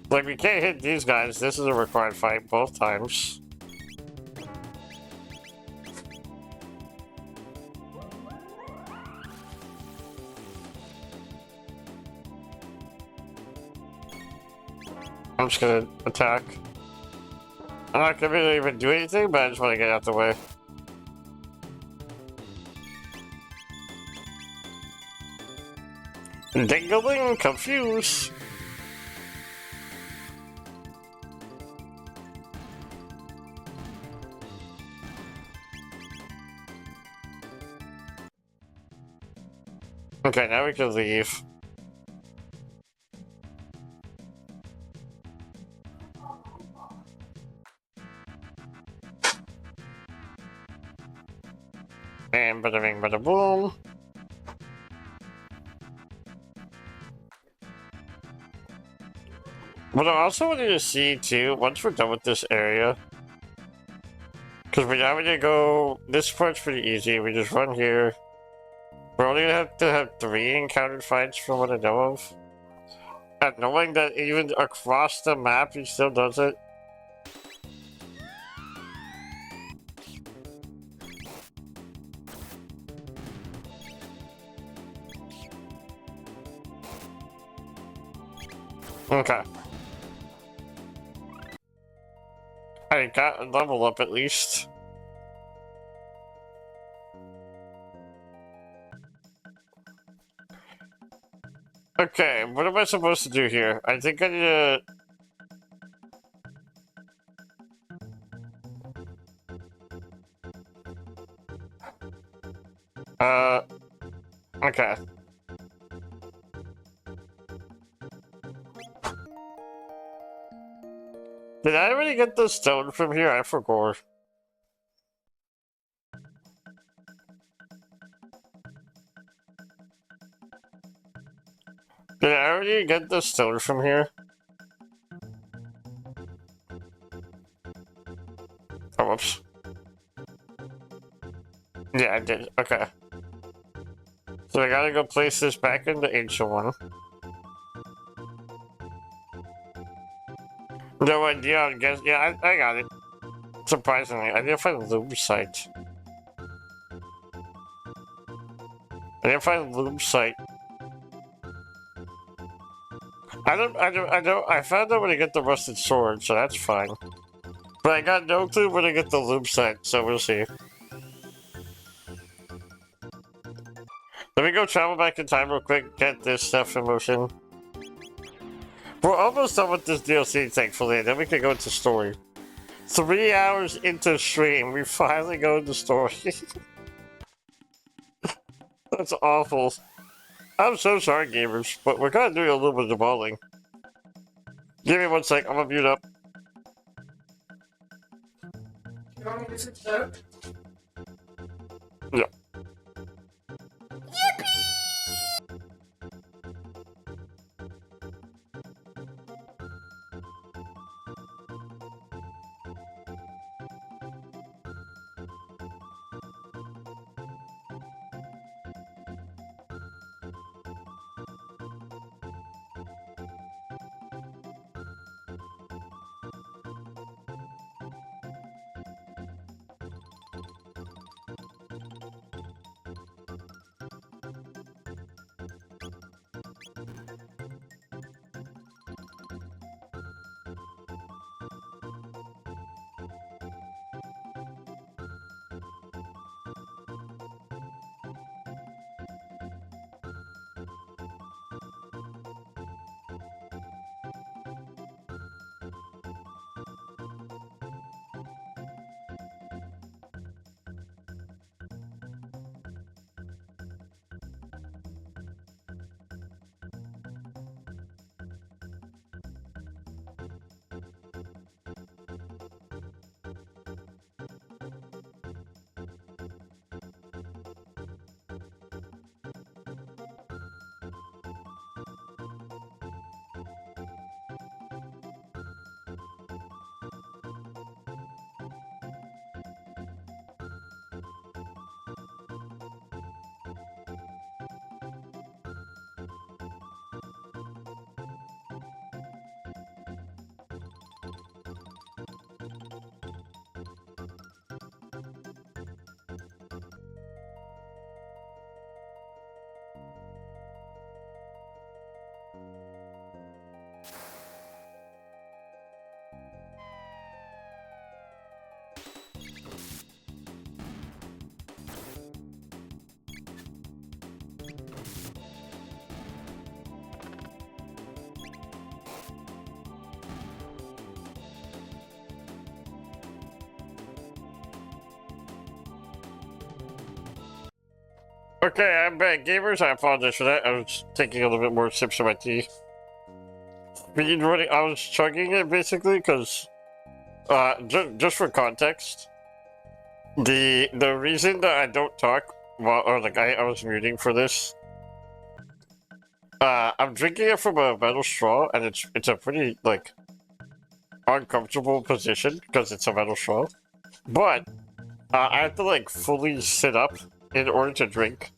Speaker 3: Like, we can't hit these guys. This is a required fight both times. I'm just gonna attack. I'm not gonna really even do anything, but I just want to get out the way. Dingling, confused. Okay, now we can leave. And bada bing, bada boom. What I also wanted to see too, once we're done with this area, because we're now gonna go. This part's pretty easy. We just run here. We're only gonna have to have 3 encountered fights from what I know of. And knowing that even across the map, he still does it. Okay. I got a level up at least. Okay, what am I supposed to do here? I think I need to... Okay. Did I already get the stone from here? I forgot. Did I already get the stone from here? Oh, whoops. Yeah, I did. Okay. So I gotta go place this back in the ancient one. No idea, I guess. Yeah, I got it. Surprisingly, I didn't find the loom site. I found out where to get the rusted sword, so that's fine. But I got no clue where to get the loom site, so we'll see. Let me go travel back in time real quick, get this stuff in motion. We're almost done with this DLC, thankfully, and then we can go into story. 3 hours into stream, we finally go into story. That's awful. I'm so sorry, gamers, but we're kind of doing a little bit of debugging. Give me 1 sec, I'm gonna mute up.
Speaker 2: You want me to switch it up?
Speaker 3: Yeah. Okay, I'm back, gamers. I apologize for that. I was taking a little bit more sips of my tea. Speed running, I was chugging it basically because, just for context, the reason that I don't talk while, or like I was muting for this, I'm drinking it from a metal straw, and it's a pretty like uncomfortable position because it's a metal straw. But I have to like fully sit up in order to drink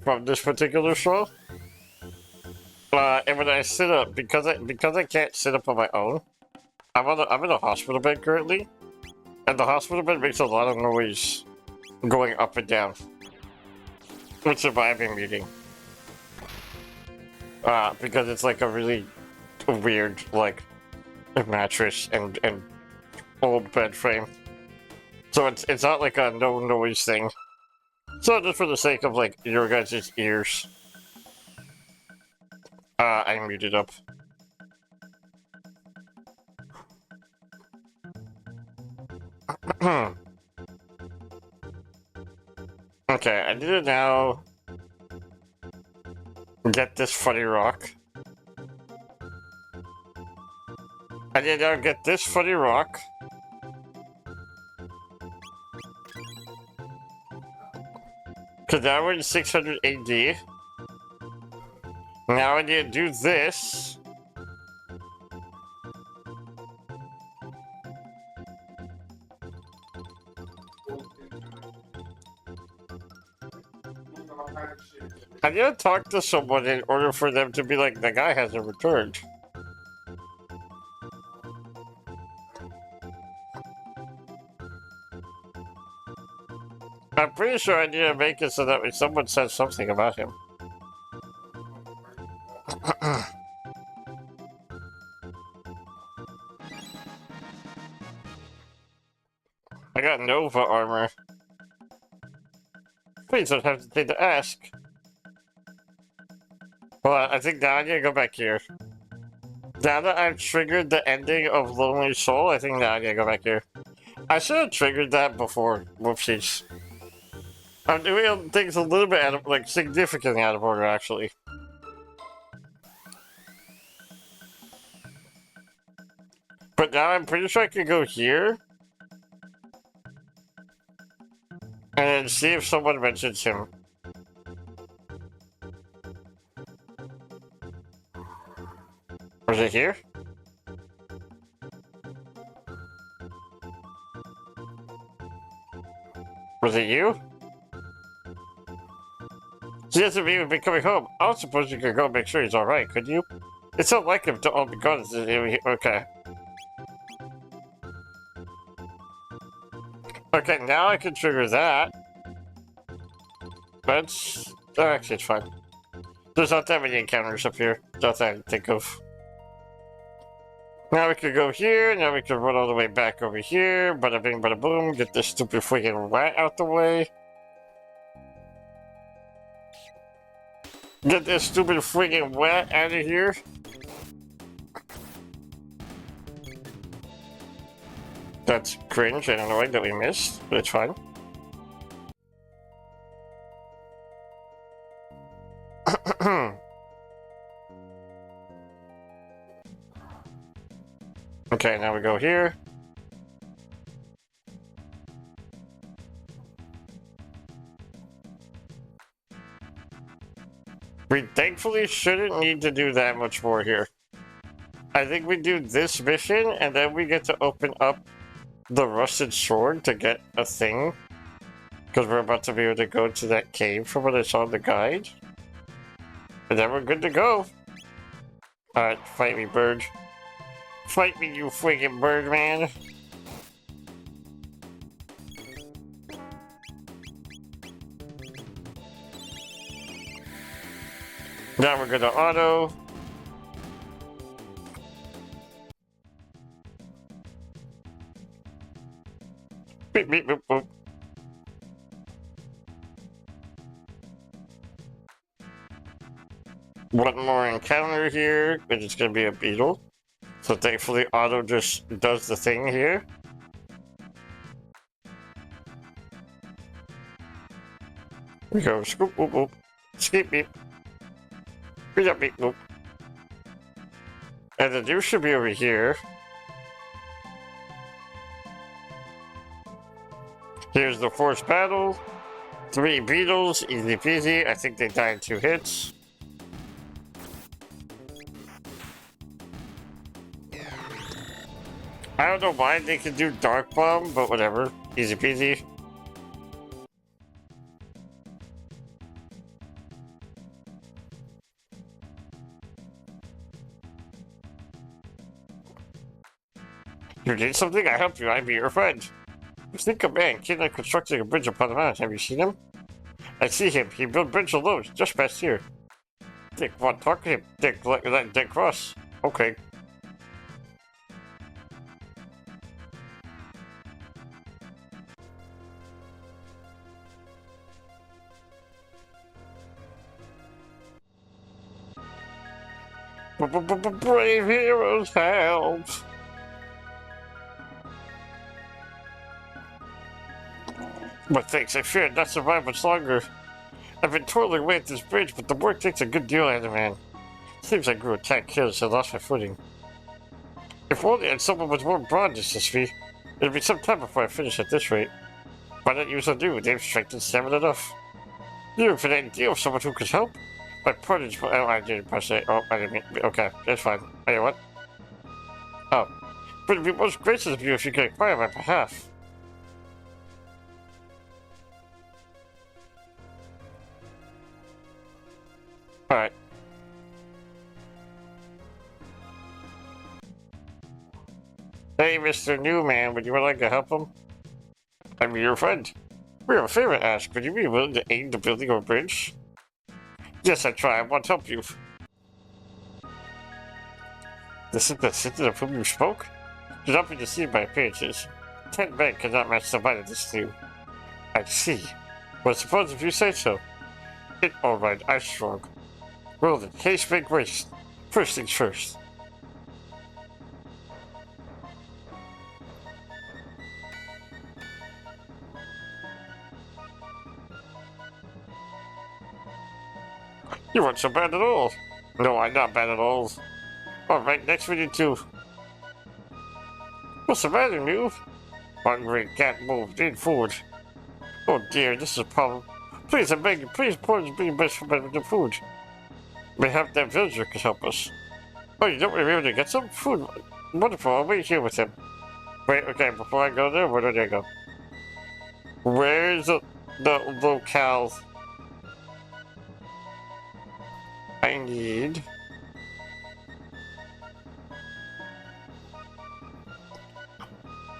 Speaker 3: from this particular straw. And when I sit up, because I can't sit up on my own, I'm in a hospital bed currently, and the hospital bed makes a lot of noise going up and down, which is why I've been muting. Because it's like a really weird like mattress and old bed frame, so it's not like a no noise thing. So just for the sake of like your guys' ears, I muted up. Okay, I need to now get this funny rock. I need to now get this funny rock. Cause now we're in 600 AD. Now I need to do this. I gotta talk to someone in order for them to be like, the guy hasn't returned. I'm pretty sure I need to make it so that someone says something about him. I got Nova armor. Please don't hesitate to ask. Well, I think now I need to go back here. Now that I've triggered the ending of Lonely Soul, I think now I need to go back here. I should have triggered that before. Whoopsies. I'm doing things a little bit out of, like, significantly out of order, actually. But now I'm pretty sure I can go here. And see if someone mentions him. Was it here? Was it you? He hasn't even been coming home. I don't suppose you could go make sure he's alright, could you? It's not like him to all be gone. Okay. Okay, now I can trigger that. That's... Oh, actually, it's fine. There's not that many encounters up here. Not that I can think of. Now we can go here, now we can run all the way back over here. Bada bing, bada boom. Get this stupid freaking rat out the way. Get this stupid freaking rat out of here. That's cringe and annoying that we missed, but it's fine. Okay, now we go here. We thankfully shouldn't need to do that much more here. I think we do this mission, and then we get to open up the rusted sword to get a thing. Because we're about to be able to go to that cave from what I saw in the guide. And then we're good to go. Alright, fight me, bird. Fight me, you friggin' bird, man. Now we're gonna auto. Beep, beep, boop, boop. One more encounter here, which is gonna be a beetle. So thankfully auto just does the thing here. We go scoop, boop, boop. Skip, beep. Beep, up, beep, boop. And the dude should be over here. Here's the forced battle. 3 beetles, easy peasy. I think they die in 2 hits. I don't know why they can do Dark Bomb, but whatever. Easy peasy. You need something? I help you. I'd be your friend. You think a man kid constructing a bridge upon the mountain. Have you seen him? I see him. He built bridge alone, just past here. Dick, want to talk to him? Dick, let Dick cross. Okay. Brave heroes help! But thanks, I fear not survive much longer. I've been toiling away at this bridge, but the work takes a good deal out of man. Seems I grew attacked, killed, so I lost my footing. If only I had someone with more broad to assist me, it'd be some time before I finish at this rate. Why not use a new? They've strengthened stamina enough. You have an idea of someone who could help? My pardon, oh, I didn't press it. Oh, I didn't mean, okay, that's fine. Hey, what? Oh. But it'd be most gracious of you if you could inquire on my behalf. Alright. Hey, Mr. Newman, would you like to help him? I'm your friend. We have a favor to ask. Would you be willing to aid the building of a bridge? Yes, I try. I want to help you. This is the citizen of whom you spoke? Do not be deceived by appearances. 10 men cannot match the might of this team. I see. Well, suppose if you say so. Alright, I'm strong. Well then, haste make waste. First things first. You weren't so bad at all. No, I'm not bad at all. Alright, next we need to... What's the matter, New? Hungry, can't move, need food. Oh dear, this is a problem. Please, I beg you, please, please be best for better than food. Mayhap that villager could help us. Oh, you don't want to be able to get some food? Wonderful, I'll wait here with him. Wait, okay, before I go there, where did I go? Where's the locale? I need...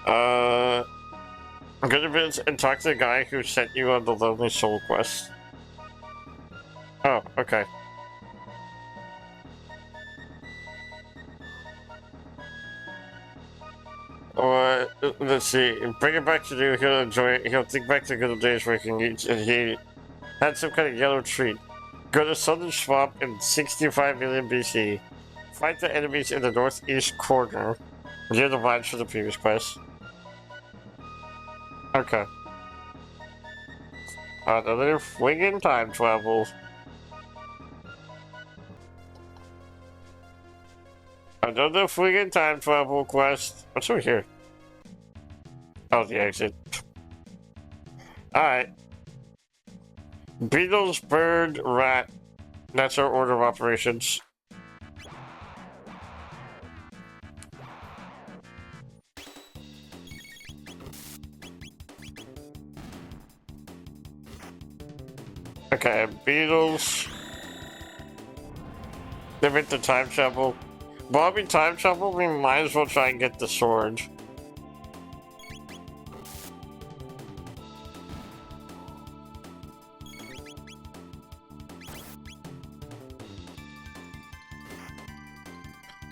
Speaker 3: I'm gonna visit and talk to the guy who sent you on the Lonely Soul quest. Oh, okay. Let's see. Bring it back to you. He'll enjoy it. He'll think back to good old days where he can eat, and he had some kind of yellow treat. Go to Southern Swamp in 65 million BC. Fight the enemies in the northeast corner. Near the vines for the previous quest. Okay. Another friggin' time travel. Another friggin' time travel quest. What's over here? Oh, the exit. Alright. Beetles, bird, rat. That's our order of operations. Okay, Beatles. Limit the time travel. While we time travel, we might as well try and get the sword.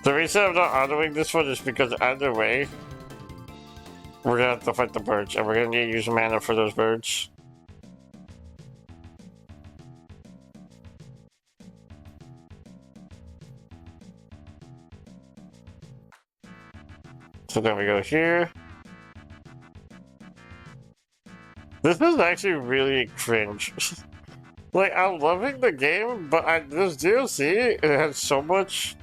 Speaker 3: The reason I'm not autoing this one is because either way, we're gonna have to fight the birds, and we're gonna need to use mana for those birds. So then we go here. This is actually really cringe. Like, I'm loving the game, but this DLC, it has so much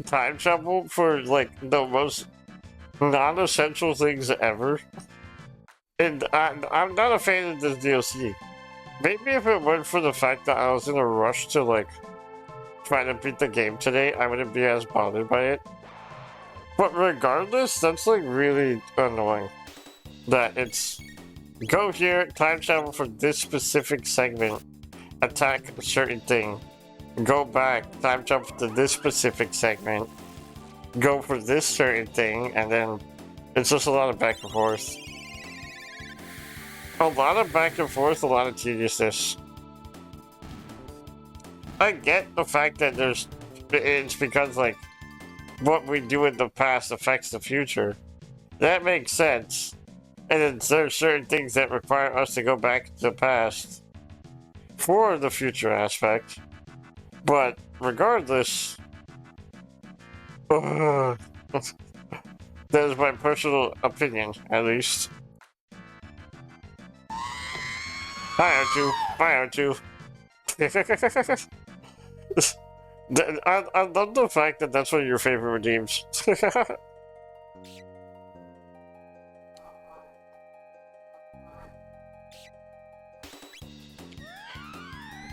Speaker 3: time travel for, like, the most non-essential things ever. And I'm not a fan of this DLC. Maybe if it weren't for the fact that I was in a rush to, like, try to beat the game today, I wouldn't be as bothered by it. But regardless, that's like really annoying. That it's go here, time travel for this specific segment, attack a certain thing, go back, time travel to this specific segment, go for this certain thing, and then it's just a lot of back and forth. A lot of back and forth, a lot of tediousness. I get the fact that it's because like what we do in the past affects the future. That makes sense. And then there's certain things that require us to go back to the past for the future aspect. But regardless, that is my personal opinion, at least. Hi, R2. Bye, R2. I love the fact that that's one of your favorite redeems.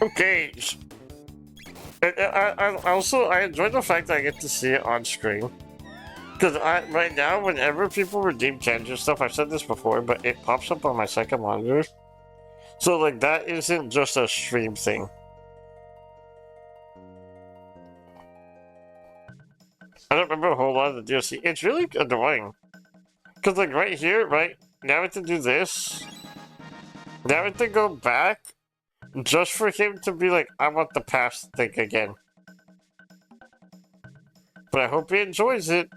Speaker 3: Okay. I enjoy the fact that I get to see it on screen. Because right now, whenever people redeem changes stuff, I've said this before, but it pops up on my second monitor. So like that isn't just a stream thing. I don't remember a whole lot of the DLC. It's really annoying. Because, like, right here, right? Now I have to do this. Now I have to go back just for him to be like, I want the past thing again. But I hope he enjoys it.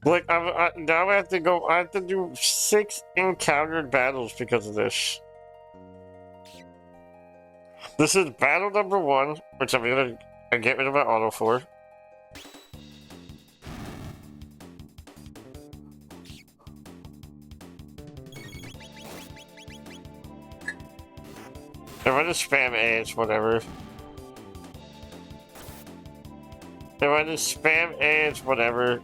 Speaker 3: Like, now I have to go, I have to do 6 encountered battles because of this. This is battle number 1, which I'm gonna get rid of my auto for. If I just spam A, it's whatever. If I just spam A, it's whatever.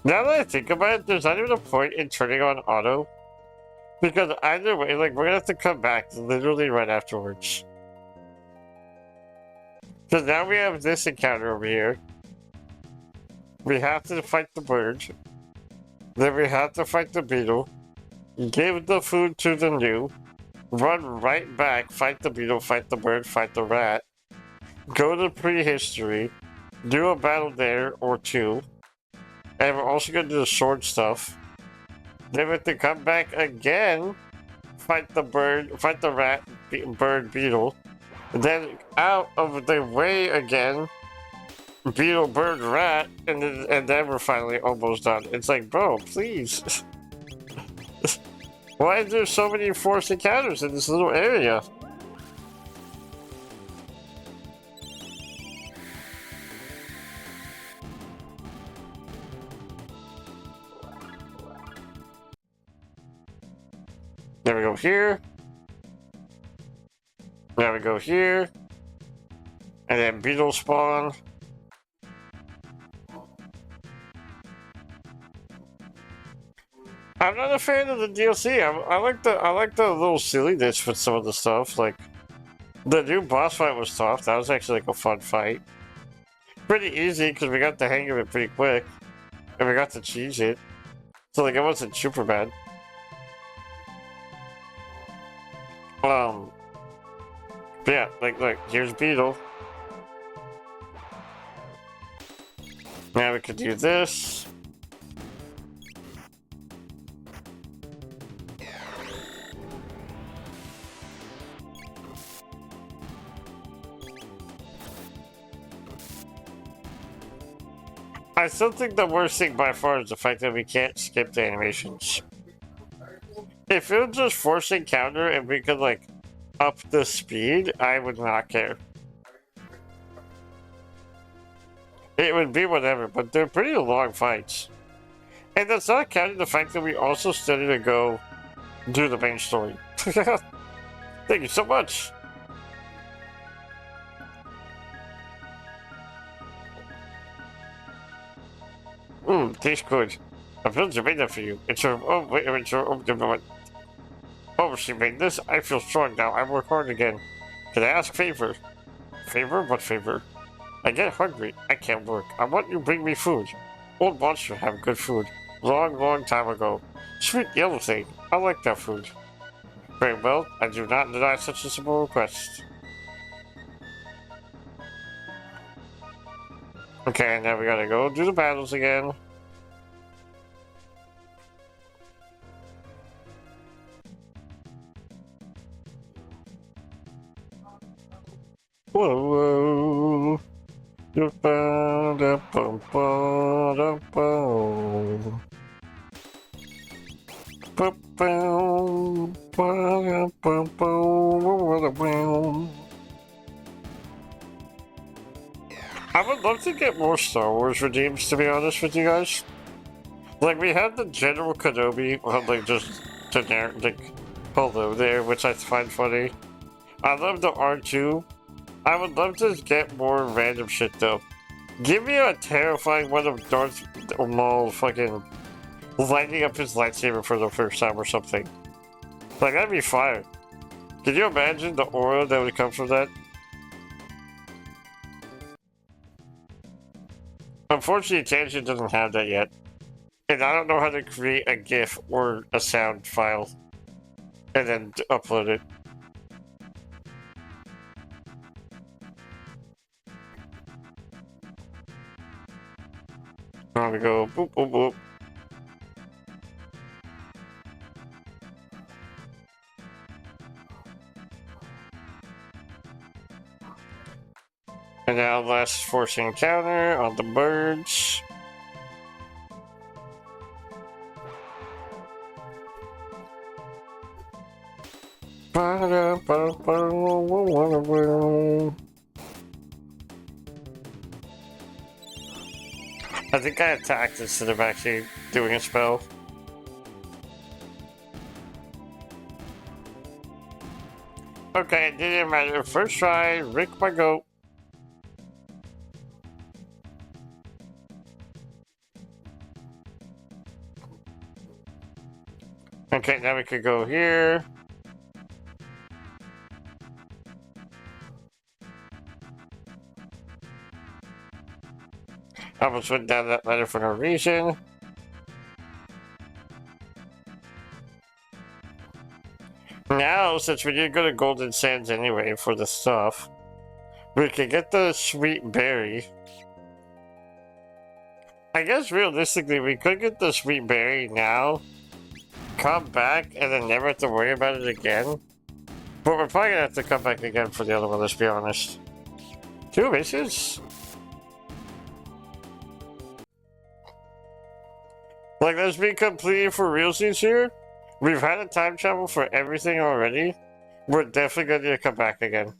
Speaker 3: Now that I think about it, there's not even a point in turning on auto. Because either way, like, we're gonna have to come back literally right afterwards. Because now we have this encounter over here. We have to fight the bird. Then we have to fight the beetle. Give the food to the new. Run right back, fight the beetle, fight the bird, fight the rat. Go to prehistory. Do a battle there or 2. And we're also gonna do the sword stuff. Then we have to come back again, fight the bird, fight the rat, bird, beetle. Then out of the way again, beetle, bird, rat, and then we're finally almost done. It's like, bro, please. Why is there so many forced encounters in this little area? There we go here. Now we go here. And then beetle spawn. I'm not a fan of the DLC. I like the little silliness with some of the stuff. Like the new boss fight was tough. That was actually like a fun fight. Pretty easy because we got the hang of it pretty quick. And we got to cheese it. So like it wasn't super bad. But yeah, like here's Beetle. Now we could do this. I still think the worst thing by far is the fact that we can't skip the animations. If it was just force encounter and we could like up the speed, I would not care. It would be whatever, but they're pretty long fights. And that's not counting the fact that we also still need to go do the main story. Thank you so much. Tastes good. I feel she made that for you. It's her. Oh, wait, it's her. Oh, she made this? I feel strong now. I work hard again. Can I ask favor? Favor? What favor? I get hungry. I can't work. I want you to bring me food. Old monster have good food. Long time ago. Sweet yellow thing. I like that food. Very well. I do not deny such a simple request. Okay, now we gotta go do the battles again. Whoa, I would love to get more Star Wars redeems, to be honest with you guys. Like, we have the General Kenobi, like, just generic, like, hello there, which I find funny. I love the R2. I would love to get more random shit, though. Give me a terrifying one of Darth Maul fucking lighting up his lightsaber for the first time or something. Like, that'd be fire. Can you imagine the aura that would come from that? Unfortunately, Tangent doesn't have that yet. And I don't know how to create a GIF or a sound file and then upload it. There we go. Boop, boop, boop. And now last force encounter on the birds. I think I attacked instead of actually doing a spell. Okay, it didn't matter. First try, Rick my goat. Okay, now we could go here. I almost went down that ladder for no reason. Now, since we did go to Golden Sands anyway for the stuff, we can get the sweet berry. I guess realistically, we could get the sweet berry now, come back, and then never have to worry about it again. But we're probably gonna have to come back again for the other one, let's be honest. 2 missions? Like, let's be completely for realsies here. We've had a time travel for everything already. We're definitely going to come back again.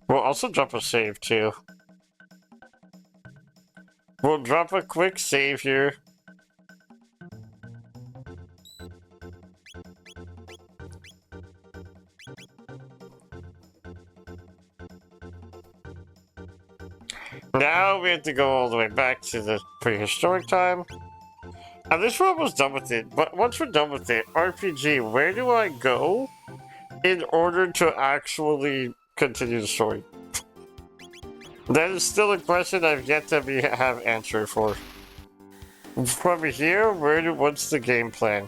Speaker 3: We'll also drop a save too. We'll drop a quick save here. Now we have to go all the way back to the prehistoric time. And this we're almost done with it, but once we're done with it, RPG, where do I go in order to actually continue the story? That is still a question I've yet to have answer for. From here, what's the game plan?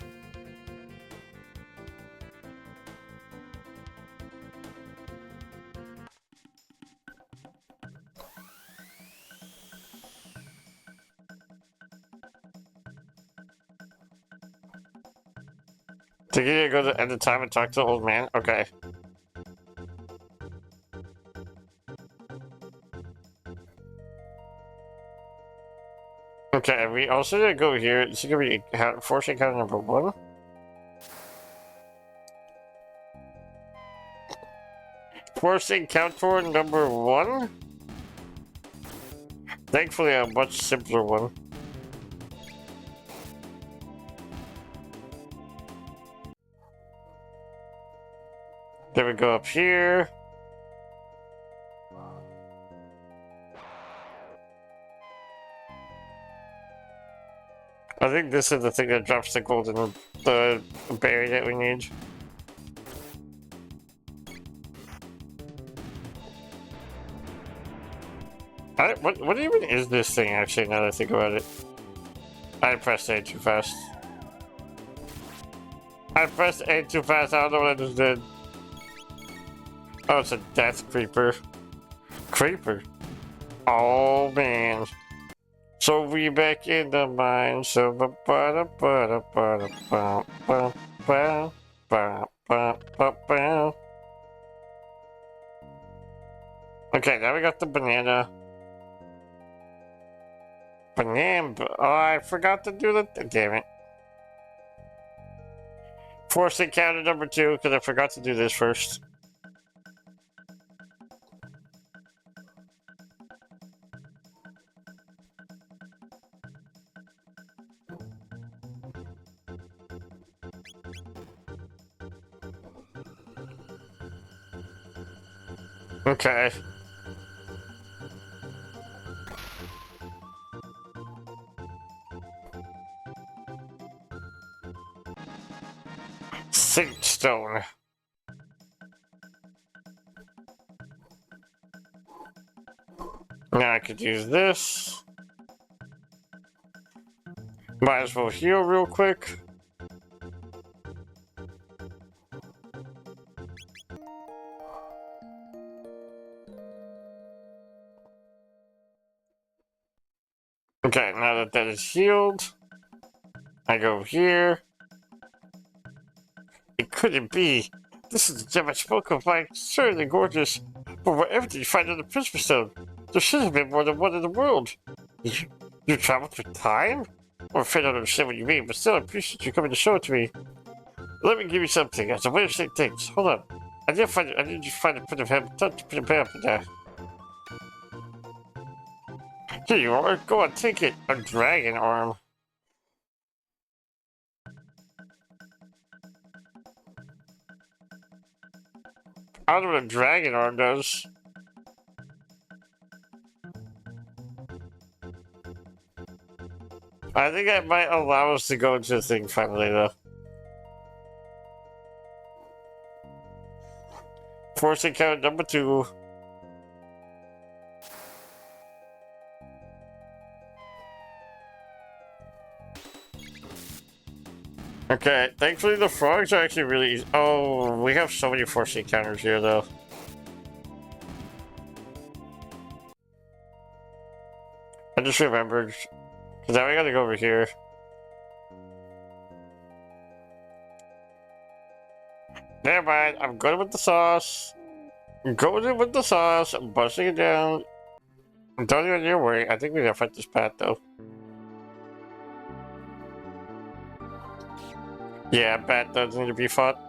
Speaker 3: Did you go to end the time and talk to the old man? Okay. Okay, we also need to go here. This is gonna be force encounter number 1. Force encounter number 1? Thankfully, a much simpler one. Then we go up here. I think this is the thing that drops the golden berry that we need. What even is this thing actually, now that I think about it? I pressed A too fast. I pressed A too fast, I don't know what I just did. Oh, it's a death creeper. Creeper? Oh man. So we back in the mine, so okay, now we got the banana. Banana, oh, I forgot to do the, damn it. Force encounter number 2, because I forgot to do this first. Okay. Sink stone. Now I could use this. Might as well heal real quick. Okay, now that that is healed, I go here. It couldn't be. This is the gem I spoke of, like, certainly gorgeous. But wherever did you find the Prisma Stone? There should have been more than one in the world. You traveled through time? I'm afraid I don't understand what you mean, but still I appreciate you coming to show it to me. Let me give you something as a way of saying things. Hold on. I did just find a bit of him. Touch, put a up in there. Here you are. Go on, take it. A dragon arm. I don't know what a dragon arm does. I think that might allow us to go into the thing finally, though. Force encounter number 2. Okay, thankfully the frogs are actually really easy. Oh, we have so many force encounters here, though. I just remembered. Because now we gotta go over here. Never mind, I'm good with the sauce. Going in with the sauce, I'm busting it down. Don't even you worry, I think we gotta fight this bat, though. Yeah, bat does need to be fought.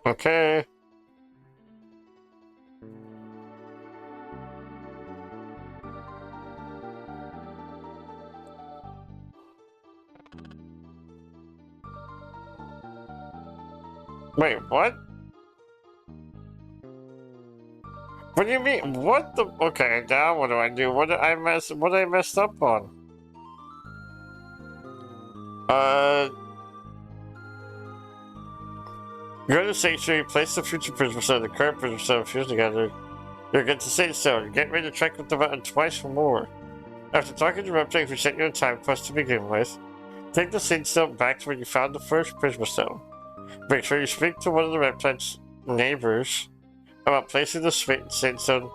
Speaker 3: Okay. Wait, what? What do you mean? What the? Okay, now what do I do? What did I messed up on? Go to Sanctuary, place the future Prism Stone, the current Prism Stone fused together. You'll get the Saint Stone. Get ready to trek with the mountain twice or more. After talking to Reptile, we sent you a time quest to begin with. Take the Saint Stone back to where you found the first Prisma Stone. Make sure you speak to one of the Reptile's neighbors about placing the Saint Stone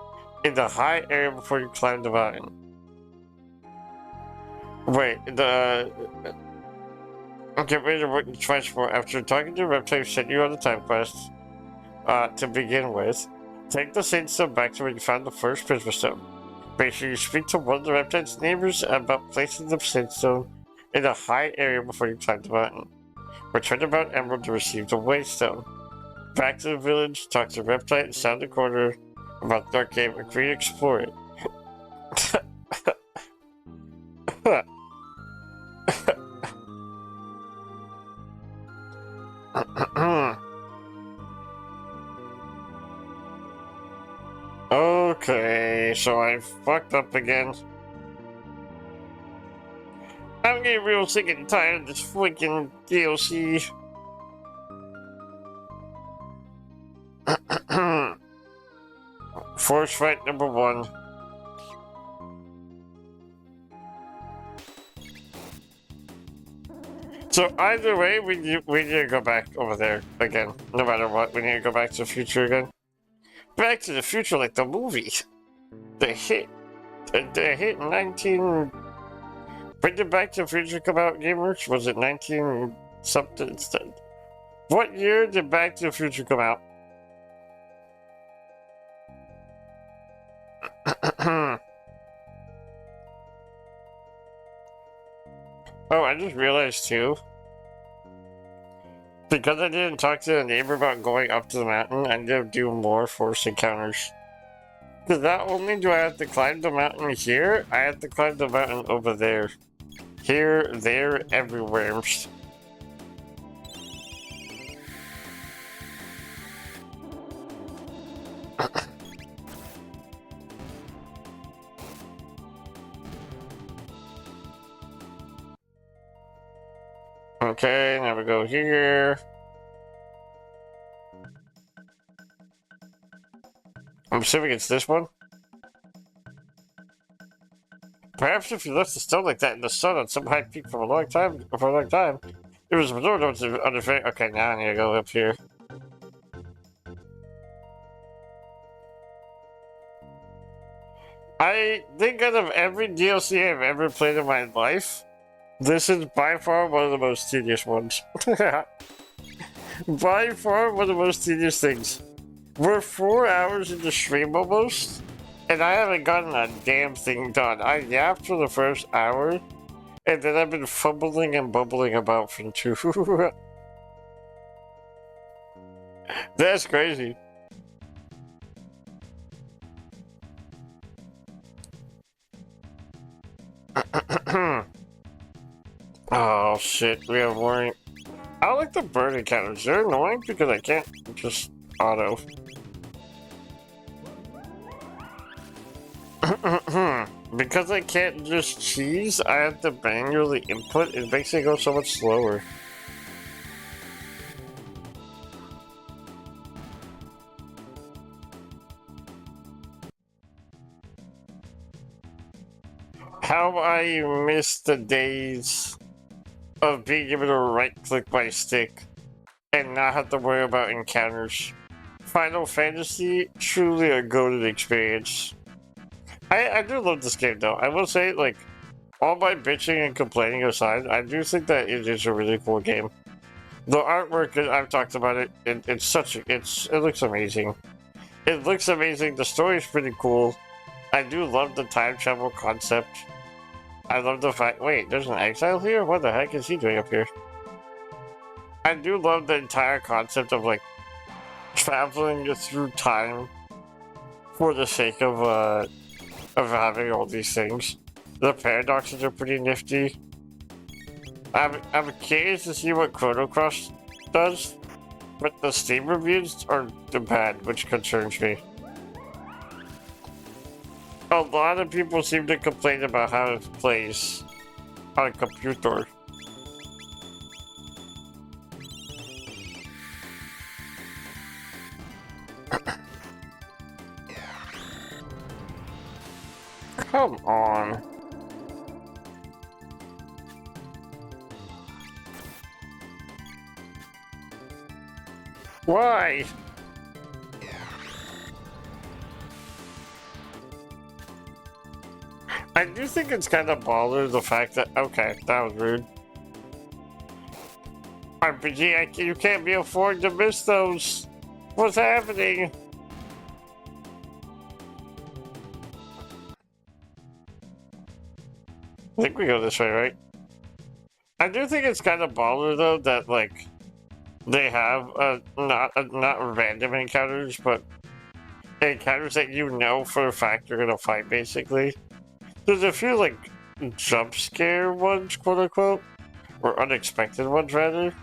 Speaker 3: in the high area before you climb the mountain. Wait, get ready to work twice more. After talking to Reptile, we sent you on the time quest. To begin with, take the Saint Stone back to where you found the first Prisma Stone. Make sure you speak to one of the Reptile's neighbors about placing the Saint Stone in a high area before you climb the mountain. Return to Mount Emerald to receive the Waystone. Back to the village, talk to Reptile and Sound the Corner about the Dark Game, agree to explore it. Okay, so I fucked up again. I'm getting real sick and tired of this freaking DLC. Force fight number 1. So either way, we need to go back over there again. No matter what, we need to go back to the future again. Back to the Future, like the movie. The hit 19. When did Back to the Future come out, gamers? Was it 19 something instead? What year did Back to the Future come out? Oh, I just realized too. Because I didn't talk to the neighbor about going up to the mountain, I ended up doing more force encounters. Because not only do I have to climb the mountain here, I have to climb the mountain over there. Here, there, everywhere. Okay, now we go here. I'm assuming it's this one. Perhaps if you left the stone like that in the sun on some high peak for a long time, it was absorbed under. Okay, now I need to go up here. I think out of every DLC I've ever played in my life, this is by far one of the most tedious ones. By far one of the most tedious things. We're 4 hours into stream almost, and I haven't gotten a damn thing done. I yapped for the first hour, and then I've been fumbling and bubbling about for 2. That's crazy. Oh shit, we have warning. I like the bird encounters. They're annoying because I can't just auto. Because I can't just cheese, I have to manually input. It makes it go so much slower. How I miss the days of being able to right-click my stick and not have to worry about encounters. Final Fantasy, truly a goated experience. I do love this game though. I will say, like, all my bitching and complaining aside, I do think that it is a really cool game. The artwork, I've talked about it, it looks amazing. It looks amazing, the story's pretty cool. I do love the time travel concept. I love the fact, wait, there's an exile here? What the heck is he doing up here? I do love the entire concept of, like, traveling through time for the sake of having all these things. The paradoxes are pretty nifty. I'm curious to see what Chrono does, but the Steam reviews are bad, which concerns me. A lot of people seem to complain about how it plays on a computer. Come on. Why? I do think it's kind of baller the fact that, okay, that was rude. RPG, you can't be afforded to miss those. What's happening? I think we go this way, right? I do think it's kind of baller though that, like, they have not random encounters, but encounters that you know for a fact you're gonna fight, basically. There's a few, like, jump scare ones, quote unquote, or unexpected ones, rather,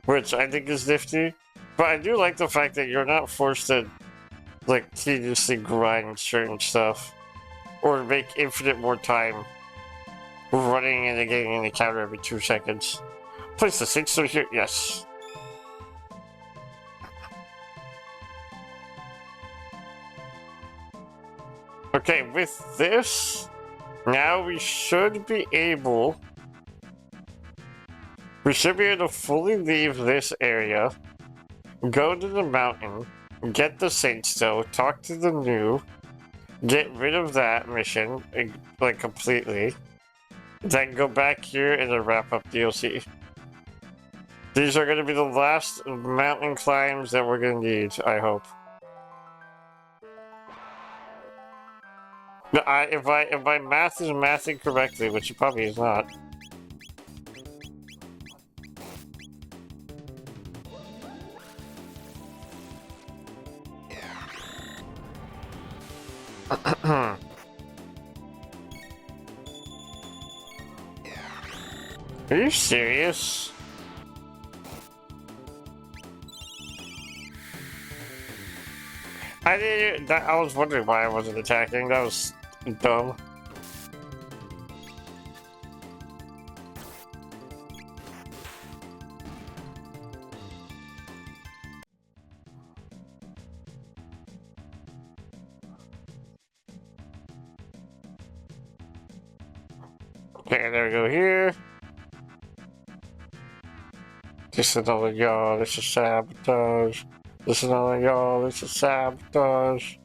Speaker 3: which I think is nifty. But I do like the fact that you're not forced to, like, tediously grind certain stuff, or make infinite more time running and getting an encounter every 2 seconds. Place the sink so here, yes. Okay, with this, now we should be able to fully leave this area, go to the mountain, get the Saint Still, talk to the new, get rid of that mission, like, completely, then go back here and then wrap up DLC. These are going to be the last mountain climbs that we're going to need, I hope. If my math is mathing correctly, which it probably is not. Are you serious? I was wondering why I wasn't attacking. That was dumb. Okay, there we go here. This is another y'all, this is sabotage. This is another y'all, this is sabotage.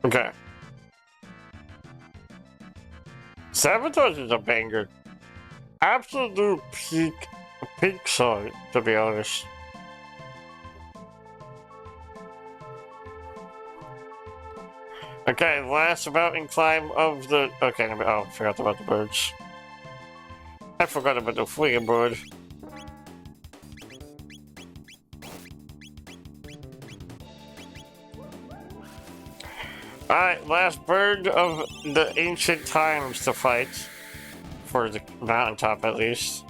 Speaker 3: Okay. Sabotage is a banger. Absolute peak song, to be honest. Okay, last mountain climb of the... Okay, oh, forgot about the birds. I forgot about the fleeing bird. Alright, last bird of the ancient times to fight. For the mountaintop, at least.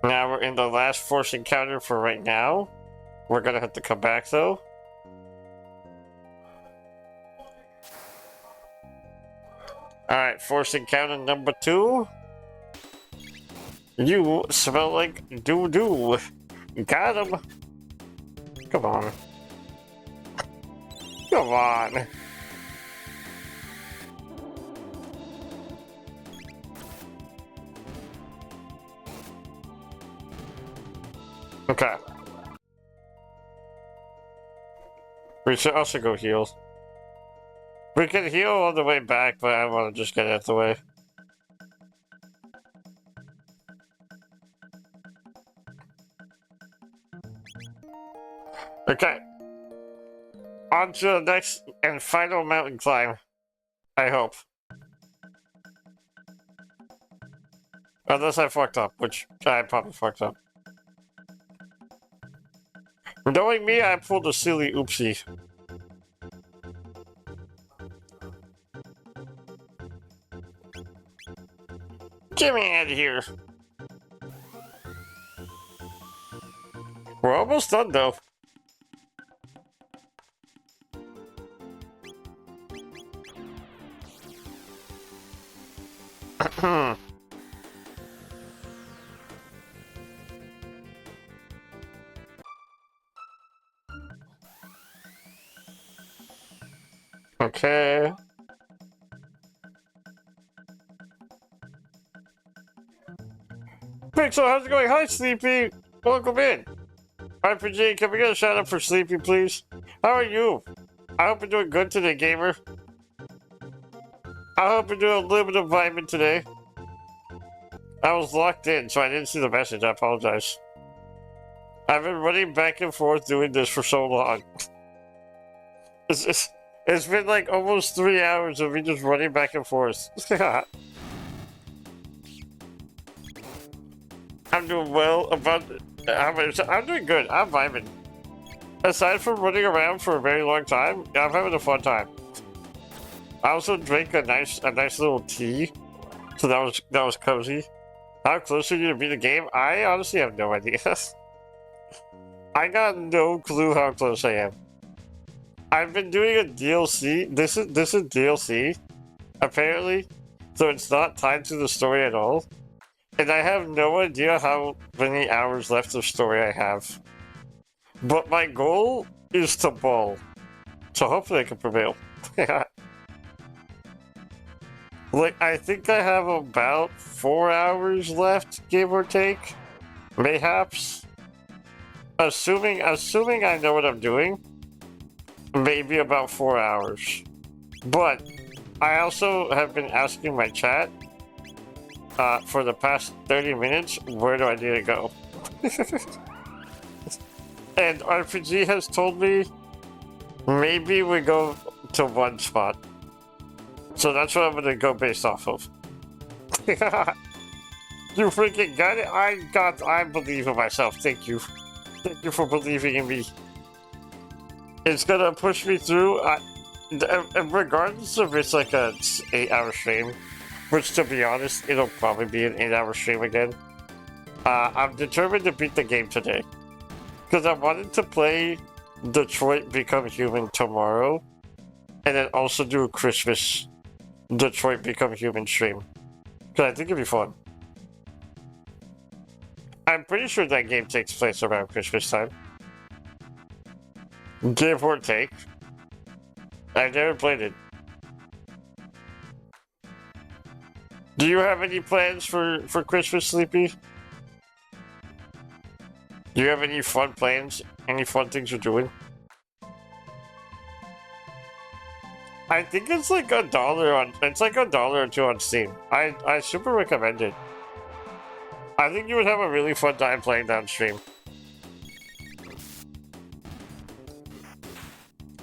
Speaker 3: Now we're in the last force encounter for right now. We're gonna have to come back, though. Alright, force encounter number 2. You smell like doo-doo. Got him. Come on. Come on. Okay. We should also go heal. We can heal on the way back, but I want to just get out of the way. Okay. On to the next and final mountain climb. I hope. Unless I fucked up, which I probably fucked up. Knowing me, I pulled a silly oopsie. Get me out of here. We're almost done, though. Okay. Pixel, how's it going? Hi, Sleepy. Welcome in. RPG, can we get a shout out for Sleepy, please? How are you? I hope you're doing good today, gamer. I hope you're doing a little bit of vibing today. I was locked in, so I didn't see the message. I apologize. I've been running back and forth doing this for so long. It's been like almost 3 hours of me just running back and forth. I'm doing well about... I'm doing good. I'm vibing. Aside from running around for a very long time, I'm having a fun time. I also drank a nice little tea, so that was cozy. How close are you to beat the game? I honestly have no idea. I got no clue how close I am. I've been doing a DLC. This is DLC, apparently, so it's not tied to the story at all. And I have no idea how many hours left of story I have. But my goal is to ball, so hopefully I can prevail. Like, I think I have about 4 hours left, give or take. Mayhaps. Assuming I know what I'm doing, maybe about 4 hours. But I also have been asking my chat for the past 30 minutes, where do I need to go? And RPG has told me maybe we go to one spot. So that's what I'm gonna go based off of. You freaking got it? I believe in myself. Thank you. Thank you for believing in me. It's gonna push me through, and regardless if it's like a 8-hour stream, which to be honest, it'll probably be an 8-hour stream again. I'm determined to beat the game today. Because I wanted to play Detroit Become Human tomorrow, and then also do a Christmas Detroit Become Human stream. Because I think it'd be fun. I'm pretty sure that game takes place around Christmas time. Give or take. I've never played it. Do you have any plans for Christmas, Sleepy? Do you have any fun plans? Any fun things you're doing? I think it's like $1 on. It's like $1 or $2 on Steam. I super recommend it. I think you would have a really fun time playing that on stream.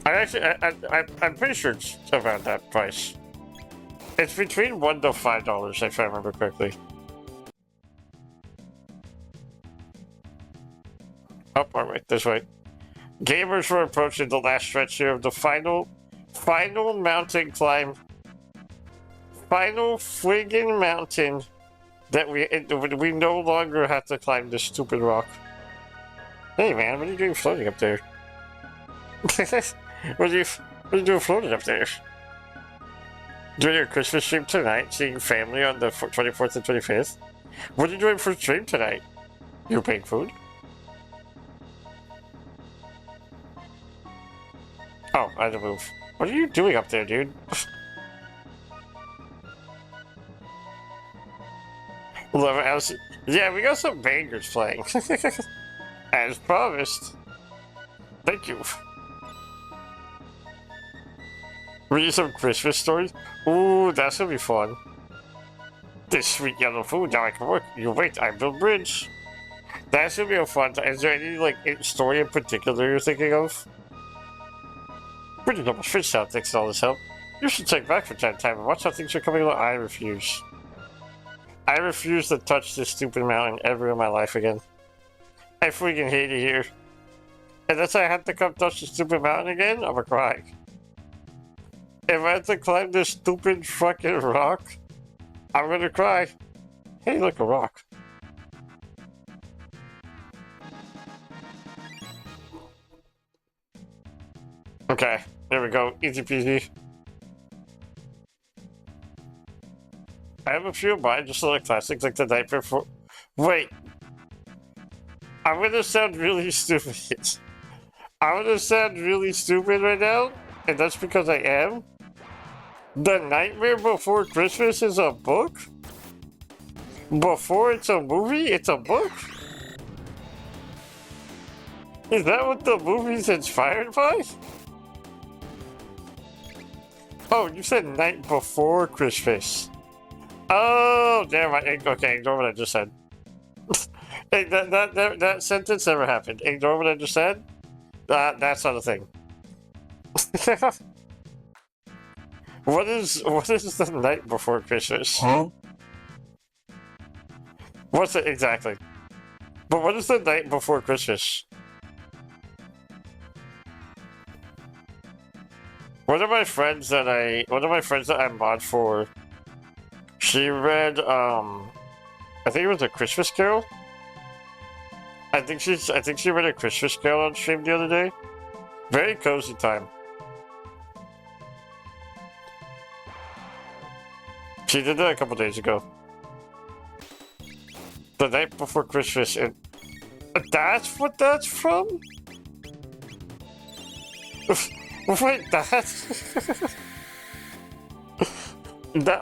Speaker 3: I'm pretty sure it's around that price. It's between $1 to $5 if I remember correctly. Oh, alright, this way. Gamers were approaching the last stretch here of the final mountain climb. Final friggin' mountain that we no longer have to climb this stupid rock. Hey man, what are you doing floating up there? What are you doing floating up there? Doing your Christmas stream tonight, seeing family on the 24th and 25th? What are you doing for stream tonight? You paying food? Oh, I had to move. What are you doing up there, dude? Yeah, we got some bangers playing. As promised. Thank you. Read some Christmas stories? Ooh, that's gonna be fun. This sweet yellow food, now I can work. You wait, I build bridge. That's gonna be a fun time. Is there any, like, story in particular you're thinking of? Pretty normal fish out, thanks for all this help. You should take back from time to time and watch how things are coming along. I refuse. I refuse to touch this stupid mountain ever in my life again. I freaking hate it here. Unless I have to come touch the stupid mountain again, I'm gonna cry. If I have to climb this stupid fucking rock, I'm gonna cry. Hey, look, a rock. Okay, there we go. Easy peasy. I have a few of mine, just like classics, like the night before. Wait. I'm gonna sound really stupid. I'm gonna sound really stupid right now, and that's because I am. The Nightmare Before Christmas is a book? Before it's a movie, it's a book? Is that what the movie's inspired by? Oh, you said Night Before Christmas. Oh, damn, okay, ignore what I just said. Hey, that sentence never happened. Ignore what I just said. That's not a thing. What is the Night Before Christmas?
Speaker 5: Huh?
Speaker 3: What's it exactly? But what is the Night Before Christmas? One of my friends that I mod for, she read I think it was A Christmas Carol. I think she read A Christmas Carol on stream the other day. Very cozy time. She did that a couple days ago. The Night Before Christmas, and that's what that's from? Wait, that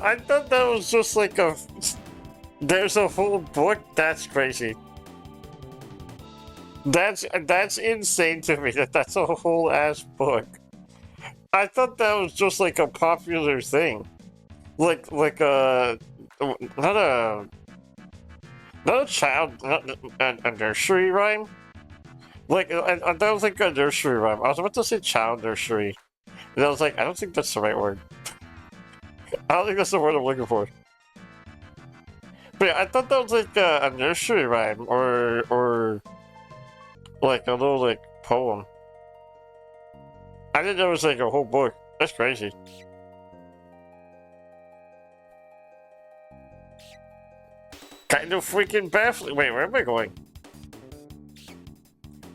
Speaker 3: I thought that was just like a... There's a whole book? That's crazy. That's insane to me, that's a whole ass book. I thought that was just like a popular thing. Like a... Not a child... a nursery rhyme? Like, that was like a nursery rhyme. I was about to say child nursery. And I was like, I don't think that's the right word. I don't think that's the word I'm looking for. But yeah, I thought that was like a nursery rhyme or like a little like poem. I didn't know it was like a whole book. That's crazy. Kind of freaking baffling. Wait, where am I going?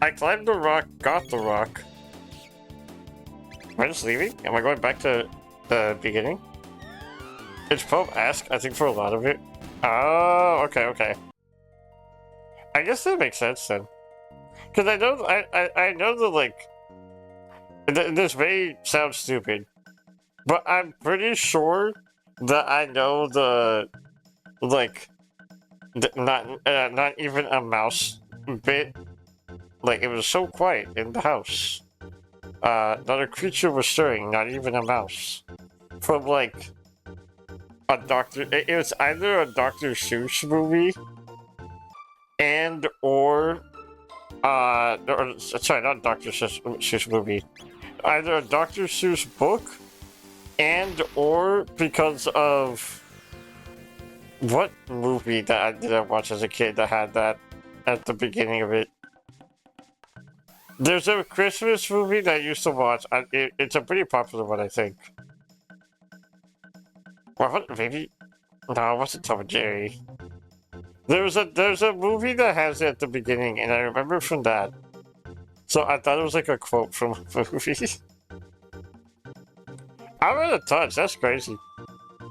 Speaker 3: I climbed the rock, got the rock. Am I just leaving? Am I going back to the beginning? It's Pope Ask, I think, for a lot of it. Oh, okay. I guess that makes sense then. Because I know the, like... This may sound stupid, but I'm pretty sure that I know the... Like... Not even a mouse bit. Like, it was so quiet in the house. Not a creature was stirring, not even a mouse. From, like... A Doctor... It was either a Dr. Seuss movie... And, or... sorry, not Dr. Seuss movie. Either a Dr. Seuss book, and or because of what movie that I didn't watch as a kid that had that at the beginning of it. There's a Christmas movie that I used to watch. It's a pretty popular one, I think. Well, maybe? No, it wasn't Tom and Jerry. There's a movie that has it at the beginning, and I remember from that. So I thought it was like a quote from a movie. I read a touch, that's crazy.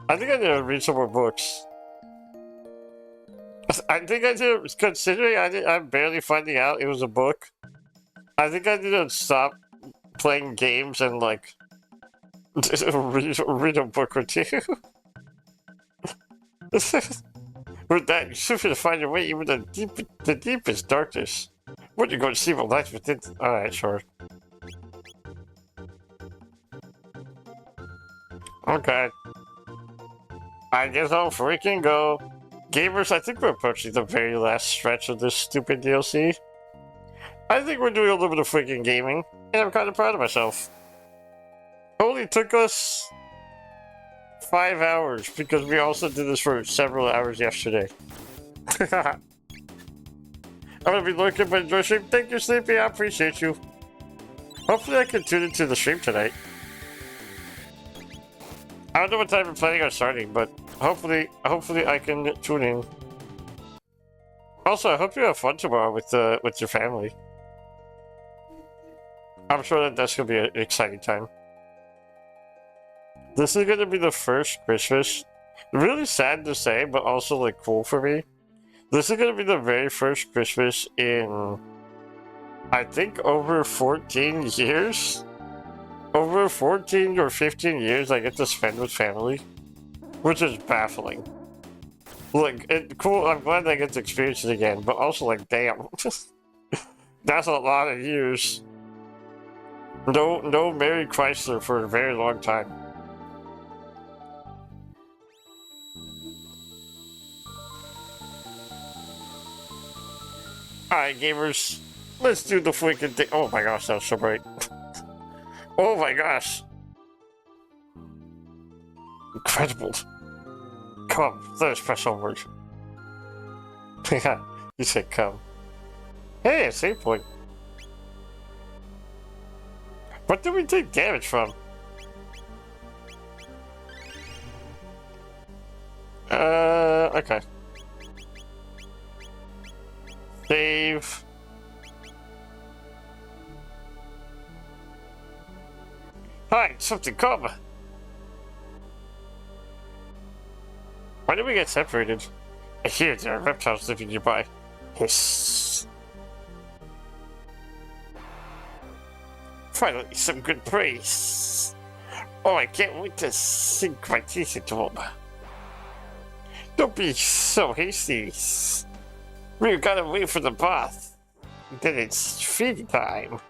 Speaker 3: I think I need to read some more books. I think I did, considering I'm barely finding out it was a book. I think I need to stop playing games and like read a book or two. With that, you should find your way even the deepest darkness. When you go to see the light within. Alright, sure. Okay. I guess I'll freaking go. Gamers, I think we're approaching the very last stretch of this stupid DLC. I think we're doing a little bit of freaking gaming, and I'm kind of proud of myself. Only took us 5 hours, because we also did this for several hours yesterday. I'm gonna be looking for enjoy stream. Thank you, Sleepy. I appreciate you. Hopefully I can tune into the stream tonight. I don't know what time I'm planning on starting, but hopefully I can tune in. Also, I hope you have fun tomorrow with your family. I'm sure that's gonna be an exciting time. This is gonna be the first Christmas. Really sad to say, but also like cool for me. This is gonna be the very first Christmas in, I think, over 14 years? Over 14 or 15 years I get to spend with family. Which is baffling. Like, cool, I'm glad I get to experience it again, but also like, damn. That's a lot of years. No Mary Chrysler for a very long time. Alright, gamers. Let's do the freaking thing. Oh my gosh, that was so bright. Oh my gosh. Incredible. Come, let us press onward. Yeah, you said come. Hey, a save point. What did we take damage from? Okay. Save. Hi, something come. Why did we get separated? I hear there are reptiles living nearby. Hiss. Finally, some good praise. Oh, I can't wait to sink my teeth into them. Don't be so hasty. We gotta wait for the bath. Then it's feeding time.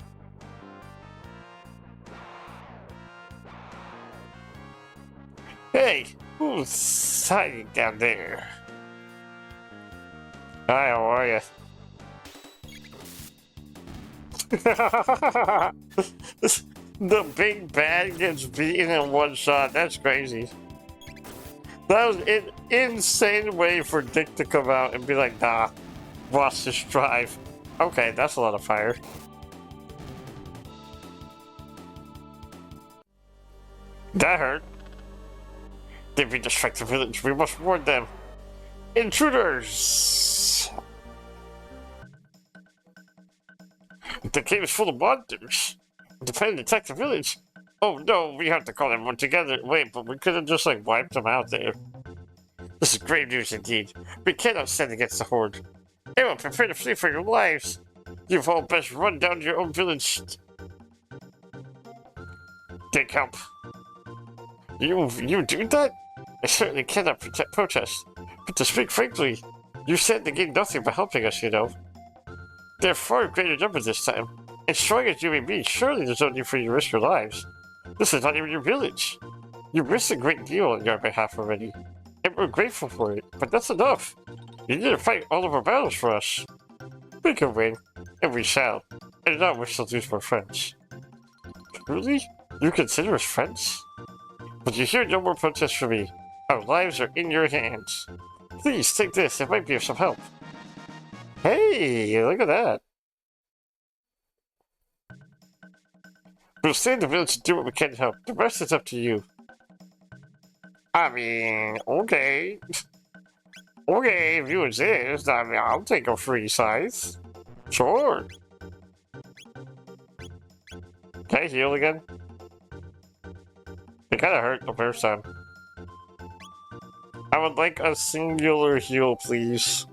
Speaker 3: Hey, who's hiding down there? Hi, how are you? The big bad gets beaten in one shot. That's crazy. That was an insane way for Dick to come out and be like, nah, watch this drive. Okay, that's a lot of fire. That hurt. They've been distracted the village. We must warn them. Intruders! The cave is full of monsters. Defend and attack the village. Oh no, we have to call everyone together. Wait, but we could have just like wiped them out there. This is grave news indeed. We cannot stand against the horde. Everyone, prepare to flee for your lives. You've all best run down to your own village. Take help. You do that? I certainly cannot protest. But to speak frankly, you said to gain nothing by helping us, you know. There are far greater numbers this time. And strong as you may be, surely there's no need for you to risk your lives. This is not even your village. You risked a great deal on your behalf already. And we're grateful for it, but that's enough. You need to fight all of our battles for us. We can win, and we shall. I do not wish to lose more friends. Really? You consider us friends? But you hear no more protests from me. Our lives are in your hands. Please, take this. It might be of some help. Hey, look at that. We'll stay in the village and do what we can to help. The rest is up to you. I mean, okay. Okay, if you insist, I mean, I'll take a free scythe. Sure. Can I heal again? It kinda hurt the first time. I would like a singular heal, please.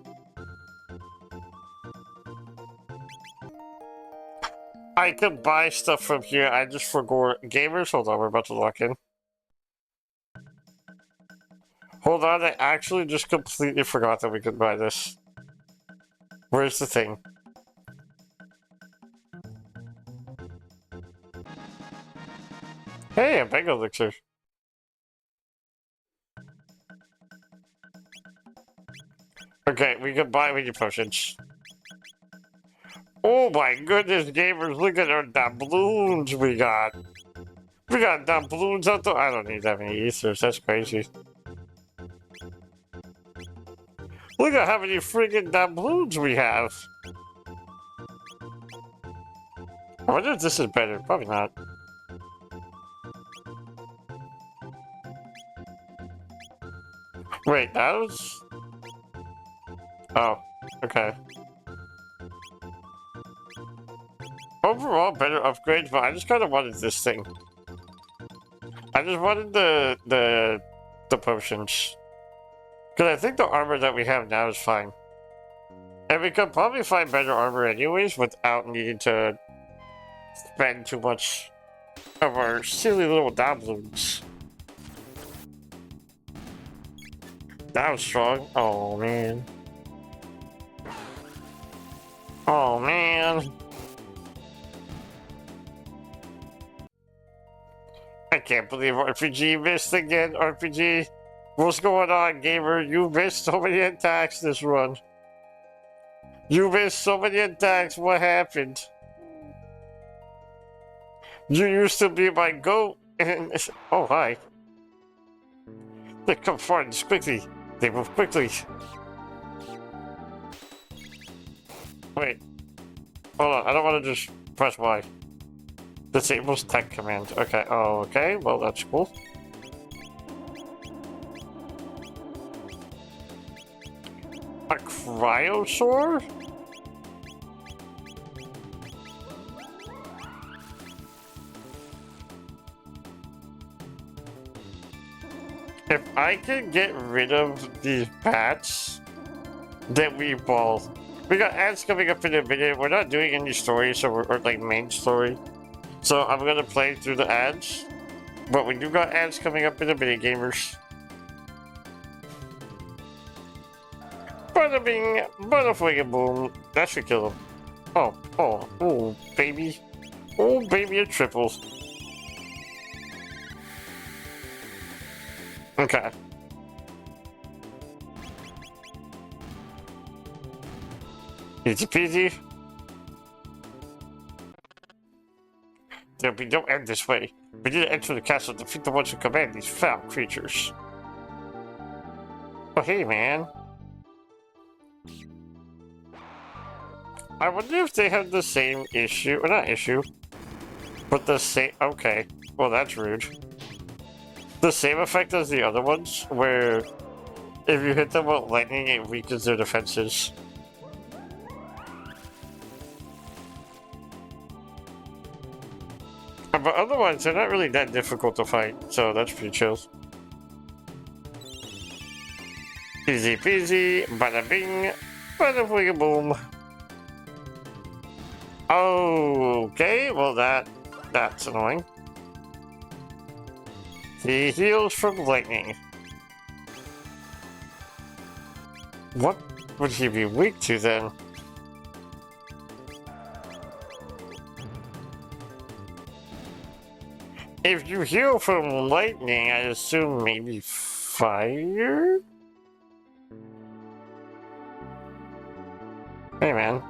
Speaker 3: I could buy stuff from here, I just forgot. Gamers, hold on, we're about to lock in. Hold on, I actually just completely forgot that we could buy this. Where's the thing? Hey, a Mega Elixir. Okay, we can buy mini potions. Oh my goodness, gamers, look at our doubloons we got. We got doubloons out there. I don't need that many ethers, that's crazy. Look at how many friggin' doubloons we have. I wonder if this is better. Probably not. Wait, that was... Oh, okay. Overall, better upgrades, but I just kind of wanted this thing. I just wanted the potions. Because I think the armor that we have now is fine. And we could probably find better armor anyways without needing to spend too much of our silly little doubloons. That was strong. Oh, man. Oh, man. I can't believe RPG missed again, RPG. What's going on, gamer? You missed so many attacks this run. You missed so many attacks. What happened? You used to be my goat, and... Oh, hi. They come forward quickly. They move quickly. Wait. Hold on, I don't want to just press Y. Disables tech command. Okay, oh, okay, well, that's cool. A cryosaur? If I can get rid of these bats, then we ball. We got ads coming up in a minute. We're not doing any story, so we're like main story. So I'm gonna play through the ads. But we do got ads coming up in a minute, gamers. Bada bing, bada fwing boom. That should kill him. Oh, baby. Oh, baby, a triple. Okay. Easy peasy. There'll be no end this way. We need to enter the castle to defeat the ones who command these foul creatures. Oh, hey, man. I wonder if they have the same issue, or not issue, but the same, okay, well that's rude. The same effect as the other ones, where if you hit them with lightning, it weakens their defenses. But otherwise, they're not really that difficult to fight, so that's pretty chill. Easy peasy, bada bing. Bada booga boom. Okay, well that's annoying. He heals from lightning. What would he be weak to then? If you heal from lightning, I assume maybe fire? Hey man.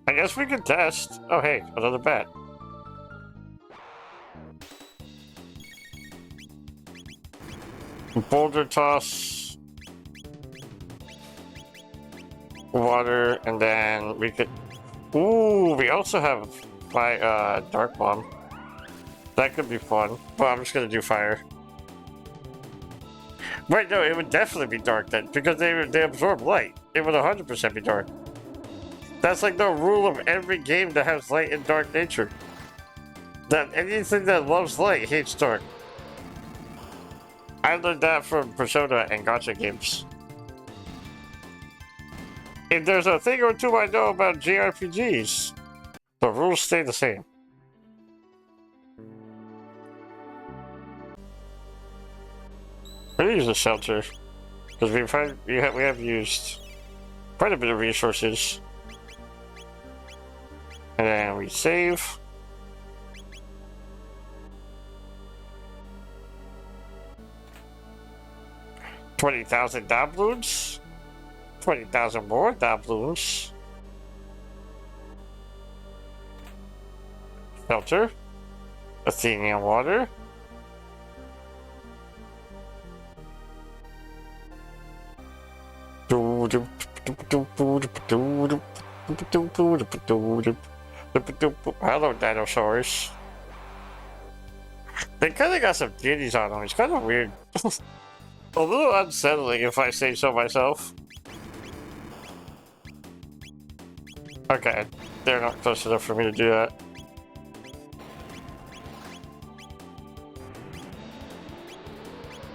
Speaker 3: I guess we could test. Oh hey, another bat. Boulder toss. Water, and then we could... Ooh, we also have Dark Bomb. That could be fun. But I'm just gonna do fire. Wait, no, it would definitely be dark then, because they absorb light. It would 100% be dark. That's like the rule of every game that has light and dark nature. That anything that loves light hates dark. I learned that from Persona and gacha games. If there's a thing or two I know about JRPGs, the rules stay the same. We're gonna use a shelter, because we have used quite a bit of resources. And then we save. $20,000 doubloons. 20,000 more doubloons. Shelter. Athenian water. Hello, dinosaurs. They kind of got some ditties on them. It's kind of weird. A little unsettling, if I say so myself. Okay, they're not close enough for me to do that.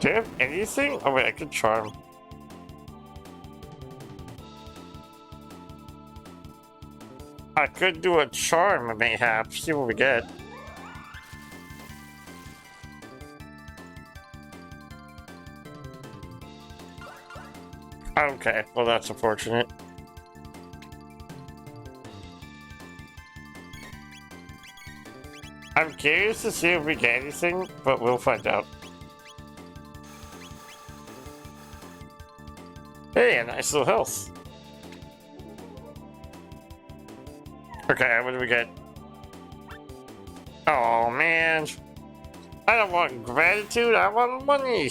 Speaker 3: Do you have anything? Oh wait, I could charm. I could do a charm, mayhap. See what we get. Okay, well that's unfortunate. I'm curious to see if we get anything, but we'll find out. Hey, a nice little health. Okay, what do we get? Oh man. I don't want gratitude, I want money.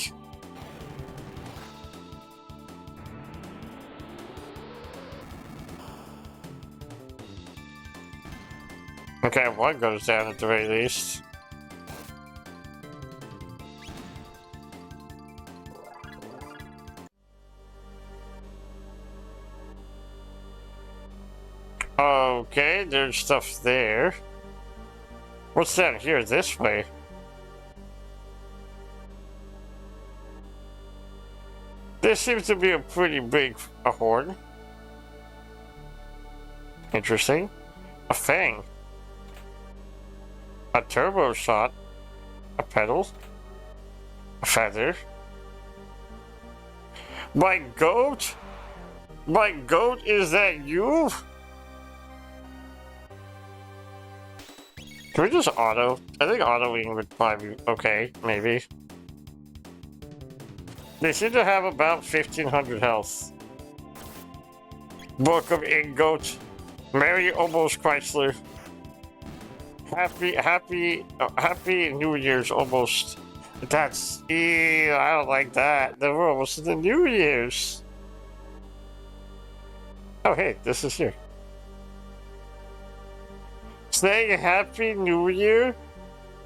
Speaker 3: Okay, one goes down at the very least. Okay, there's stuff there. What's down here this way? This seems to be a pretty big horn. Interesting. A fang. A turbo shot. A pedal. A feather. My goat? My goat, is that you? Can we just auto? I think autoing would probably be okay, maybe. They seem to have about 1,500 health. Welcome in, goat. Merry almost Chrysler. Happy New Year's almost. That's, ew, I don't like that. Then we're almost in the New Year's. Oh hey, this is here. Saying Happy New Year?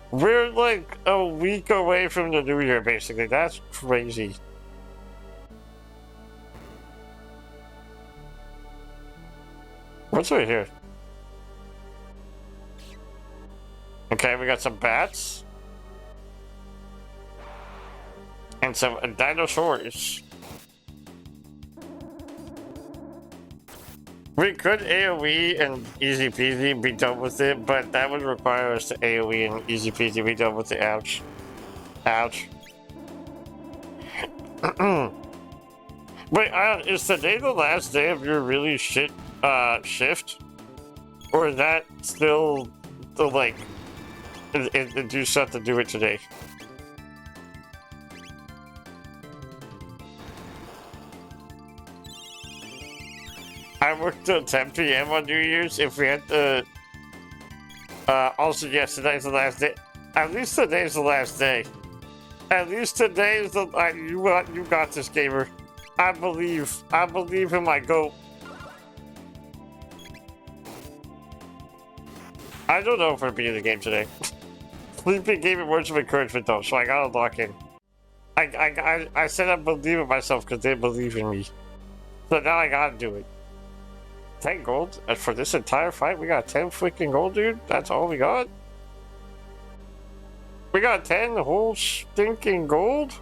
Speaker 3: We're like a week away from the New Year, basically. That's crazy. What's right here? Okay, we got some bats. And some dinosaurs. We could AoE and easy peasy be done with it, but that would require us to AoE and easy peasy be done with it. Ouch. Ouch. Wait, is today the last day of your really shit shift? Or is that still the like do you still have to do it today? I worked till 10 PM on New Year's. If we had to also yes, today's the last day. At least today's the last day. At least today is the you got this, gamer. I believe in my goat. I don't know if we're beating the game today. Sleeping gave me words of encouragement though, so I gotta lock in. I said I believe in myself because they believe in me. So now I gotta do it. 10 gold? And for this entire fight, we got 10 freaking gold, dude? That's all we got? We got 10 whole stinking gold?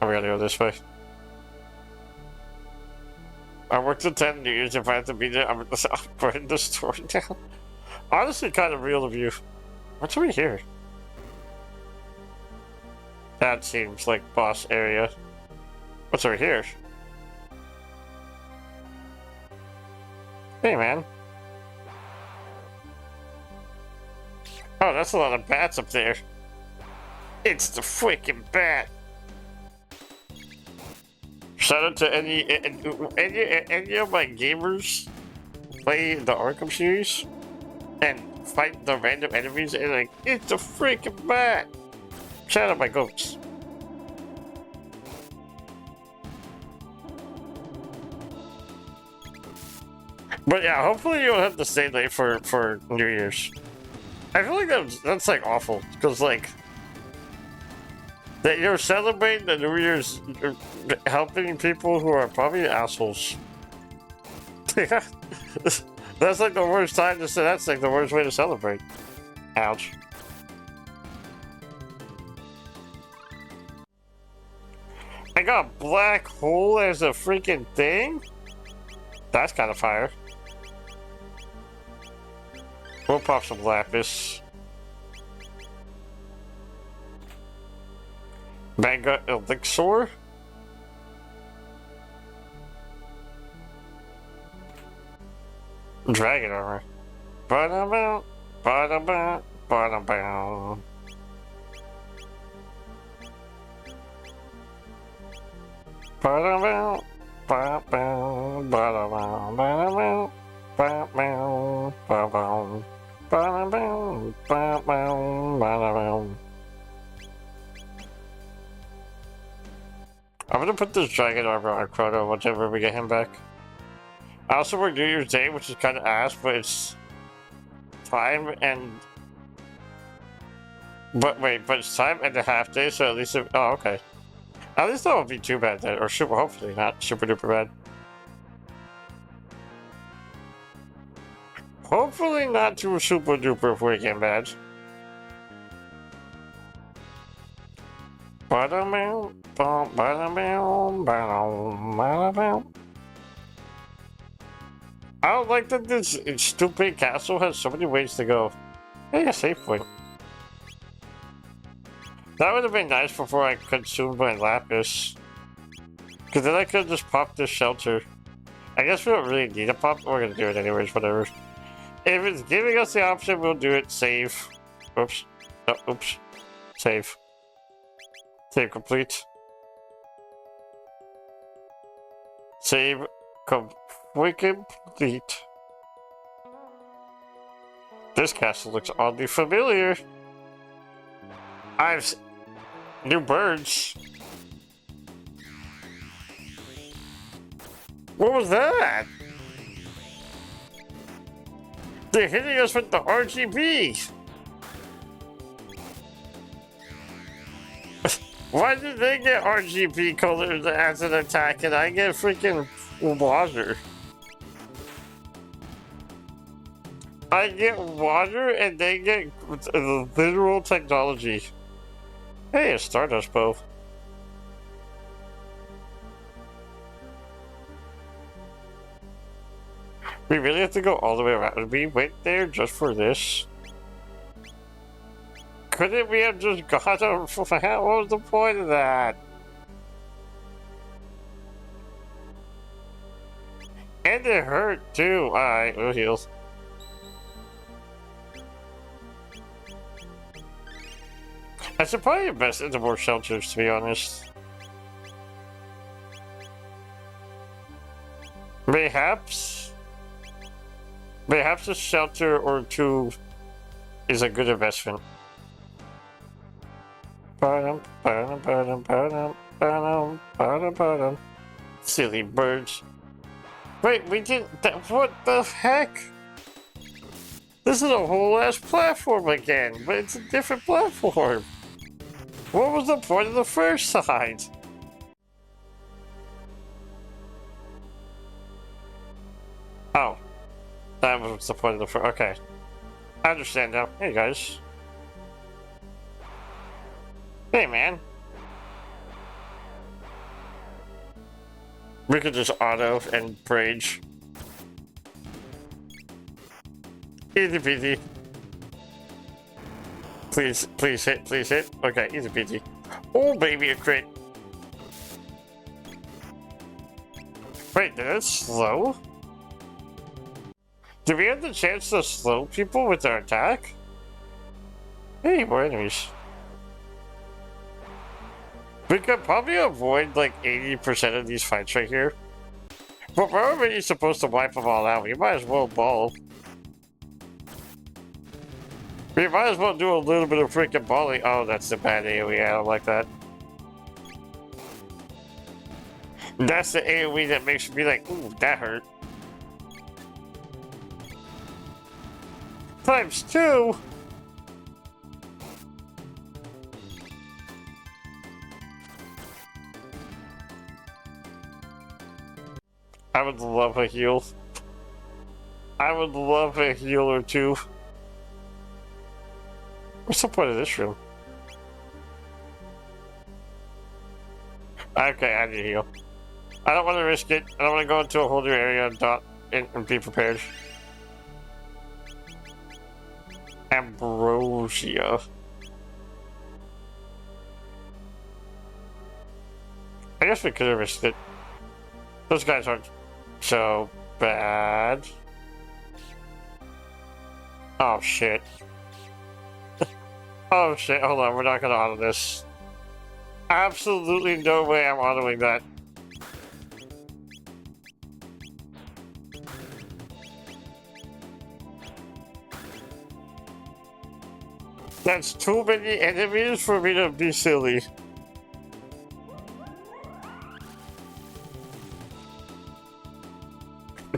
Speaker 3: I'm gonna go this way. I worked till 10 New Year's. If I have to be there, I'm burning the store down. Honestly, kind of real of you. What's over here? That seems like boss area. What's over here? Hey, man. Oh, that's a lot of bats up there. It's the freaking bat. Shout out to any of my gamers play the Arkham series and fight the random enemies and like, it's a freaking bat. Shout out my goats. But yeah, hopefully you don't have to stay late for New Year's. I feel like that's like awful because like that you're celebrating the New Year's helping people who are probably assholes. That's like the worst time to say. That's like the worst way to celebrate. Ouch. I got a black hole as a freaking thing? That's kind of fire. We'll pop some lapis. Mega elixir? Dragon armor. Ba-da-bow, ba-da-bow, ba-da-bow. Ba-da-bow, ba-bow, ba-da-bow, ba-da-bow, ba-bow, ba-bow, ba-da-bow, ba-bow, ba-da-bow. I'm gonna put this dragon armor on Chrono whenever we get him back. I also work New Year's Day, which is kind of ass, but it's time and... But wait, but it's time and a half day, so at least it... Oh, okay. At least that won't be too bad then, or super, hopefully not super duper bad. Hopefully not too super duper freaking bad. Ba-da-meow, ba-da-meow, ba-da-meow. I don't like that this stupid castle has so many ways to go. Hey, a safe point. That would have been nice before I consumed my lapis. Because then I could just pop this shelter. I guess we don't really need a pop, but we're gonna do it anyways, whatever. If it's giving us the option, we'll do it. Save. Oops. Oh, oops. Save. Save complete. Save complete. This castle looks oddly familiar. I've new birds. What was that? They're hitting us with the RGB. Why did they get RGB colors as an attack and I get freaking water? I get water and they get literal technology. Hey, a Stardust bow. We really have to go all the way around. We went there just for this. Couldn't we have just got a... What was the point of that? And it hurt too. Alright, we'll heal. I should probably invest into more shelters, to be honest. Perhaps a shelter or two is a good investment. Silly birds. Wait, we didn't... What the heck? This is a whole ass platform again, but it's a different platform. What was the point of the first side? Oh. That was the point of the first... Okay. I understand now. Hey, guys. Hey, man. We could just auto and rage. Easy peasy. Please, please hit, please hit. Okay, easy peasy. Oh, baby, a crit. Wait, did it slow? Do we have the chance to slow people with our attack? Hey, more enemies. We could probably avoid like 80% of these fights right here. But we're already supposed to wipe them all out. We might as well ball. We might as well do a little bit of freaking balling. Oh, that's the bad AoE. I don't like that. That's the AoE that makes me like, ooh, that hurt. Times 2. I would love a heal. I would love a heal or two. What's the point of this room? Okay, I need to heal. I don't want to risk it. I don't want to go into a whole new area and be prepared. Ambrosia. I guess we could have risked it. Those guys aren't so bad. Oh shit. Oh shit, hold on, we're not gonna auto this. Absolutely no way I'm autoing that. That's too many enemies for me to be silly.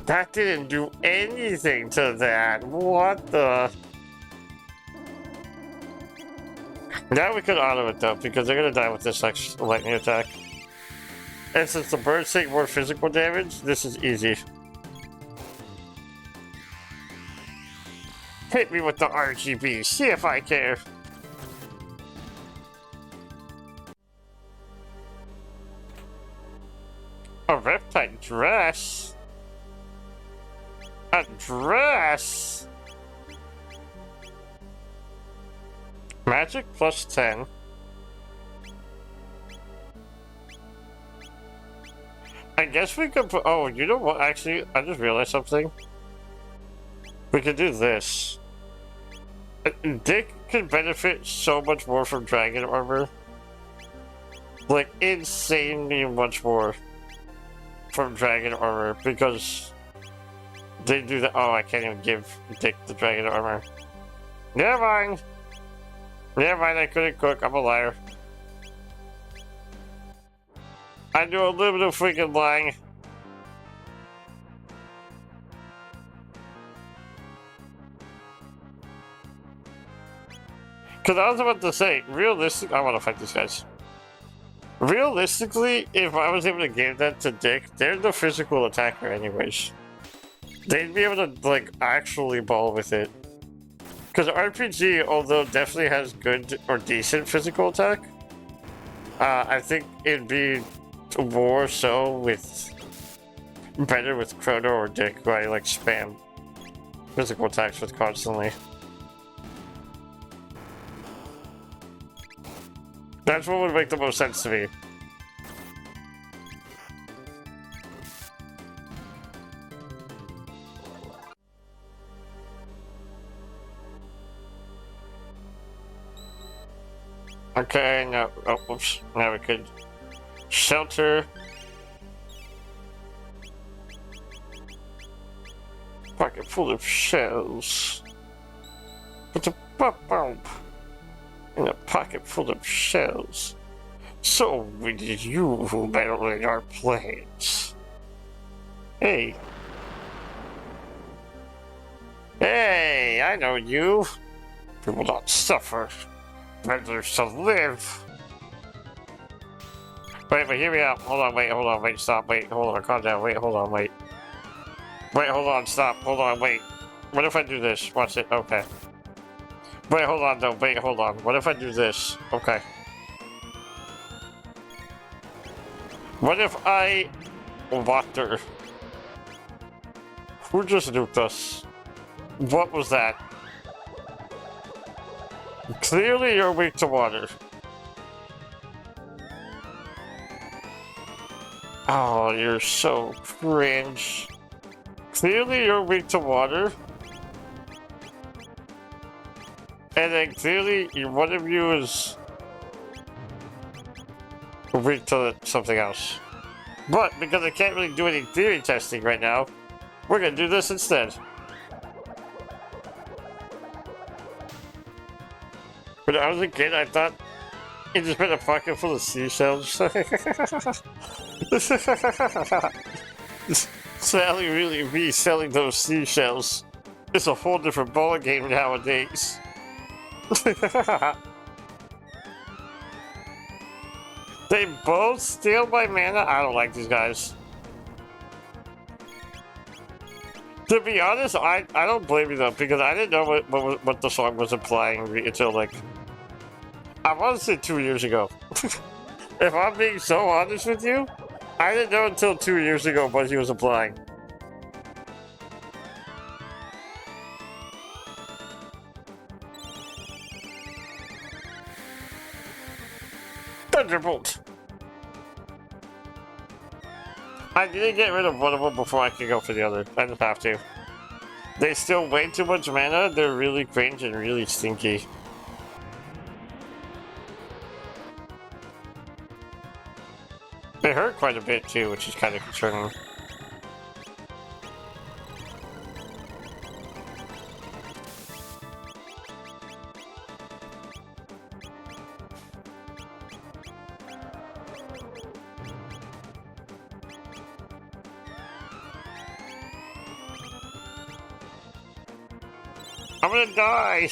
Speaker 3: That didn't do anything to that. What the? Now we could auto it though, because they're gonna die with this lightning attack. And since the birds take more physical damage, this is easy. Hit me with the RGB, see if I care. A reptile dress? A dress? Magic plus 10. I guess we could put... Oh, you know what? Actually, I just realized something. We could do this. Dick could benefit so much more from dragon armor. Like, insanely much more from dragon armor, because they do that. Oh, I can't even give Dick the dragon armor. Never mind. Never mind, I couldn't cook. I'm a liar. I do a little bit of freaking lying. Because I was about to say, realistically, I want to fight these guys. Realistically, if I was able to give that to Dick, they're the physical attacker anyways. They'd be able to, like, actually ball with it. Because RPG, although definitely has good or decent physical attack, I think it'd be more so with better with Chrono or Dick, where I like spam physical attacks with constantly. That's what would make the most sense to me. Okay, now, oh, oops, now we could shelter. Pocket full of shells. Put a bump in a pocket full of shells. So it is you who battled our plans. Hey. Hey, I know you. You will not suffer. Better to live. Wait, hear me out. Hold on, wait, stop, wait, hold on, calm down, wait, hold on, wait. Wait, hold on, stop, hold on, wait. What if I do this? Watch it, okay. Wait, hold on, though, wait, hold on. What if I do this? Okay. What if I... water? Who just nuked us? What was that? Clearly you're weak to water. Oh, you're so cringe. Clearly you're weak to water. And then clearly one of you is weak to something else. But because I can't really do any theory testing right now, we're gonna do this instead. When I was a kid, I thought it just been a pocket full of seashells. Sally really be selling those seashells. It's a whole different ballgame nowadays. They both steal my mana? I don't like these guys. To be honest, I don't blame you though, because I didn't know what the song was implying until like... I want to say 2 years ago. If I'm being so honest with you, I didn't know until 2 years ago what he was implying. Thunderbolt! I didn't get rid of one of them before I could go for the other. I just have to. They steal way too much mana, they're really cringe and really stinky. They hurt quite a bit too, which is kind of concerning. I'm gonna die!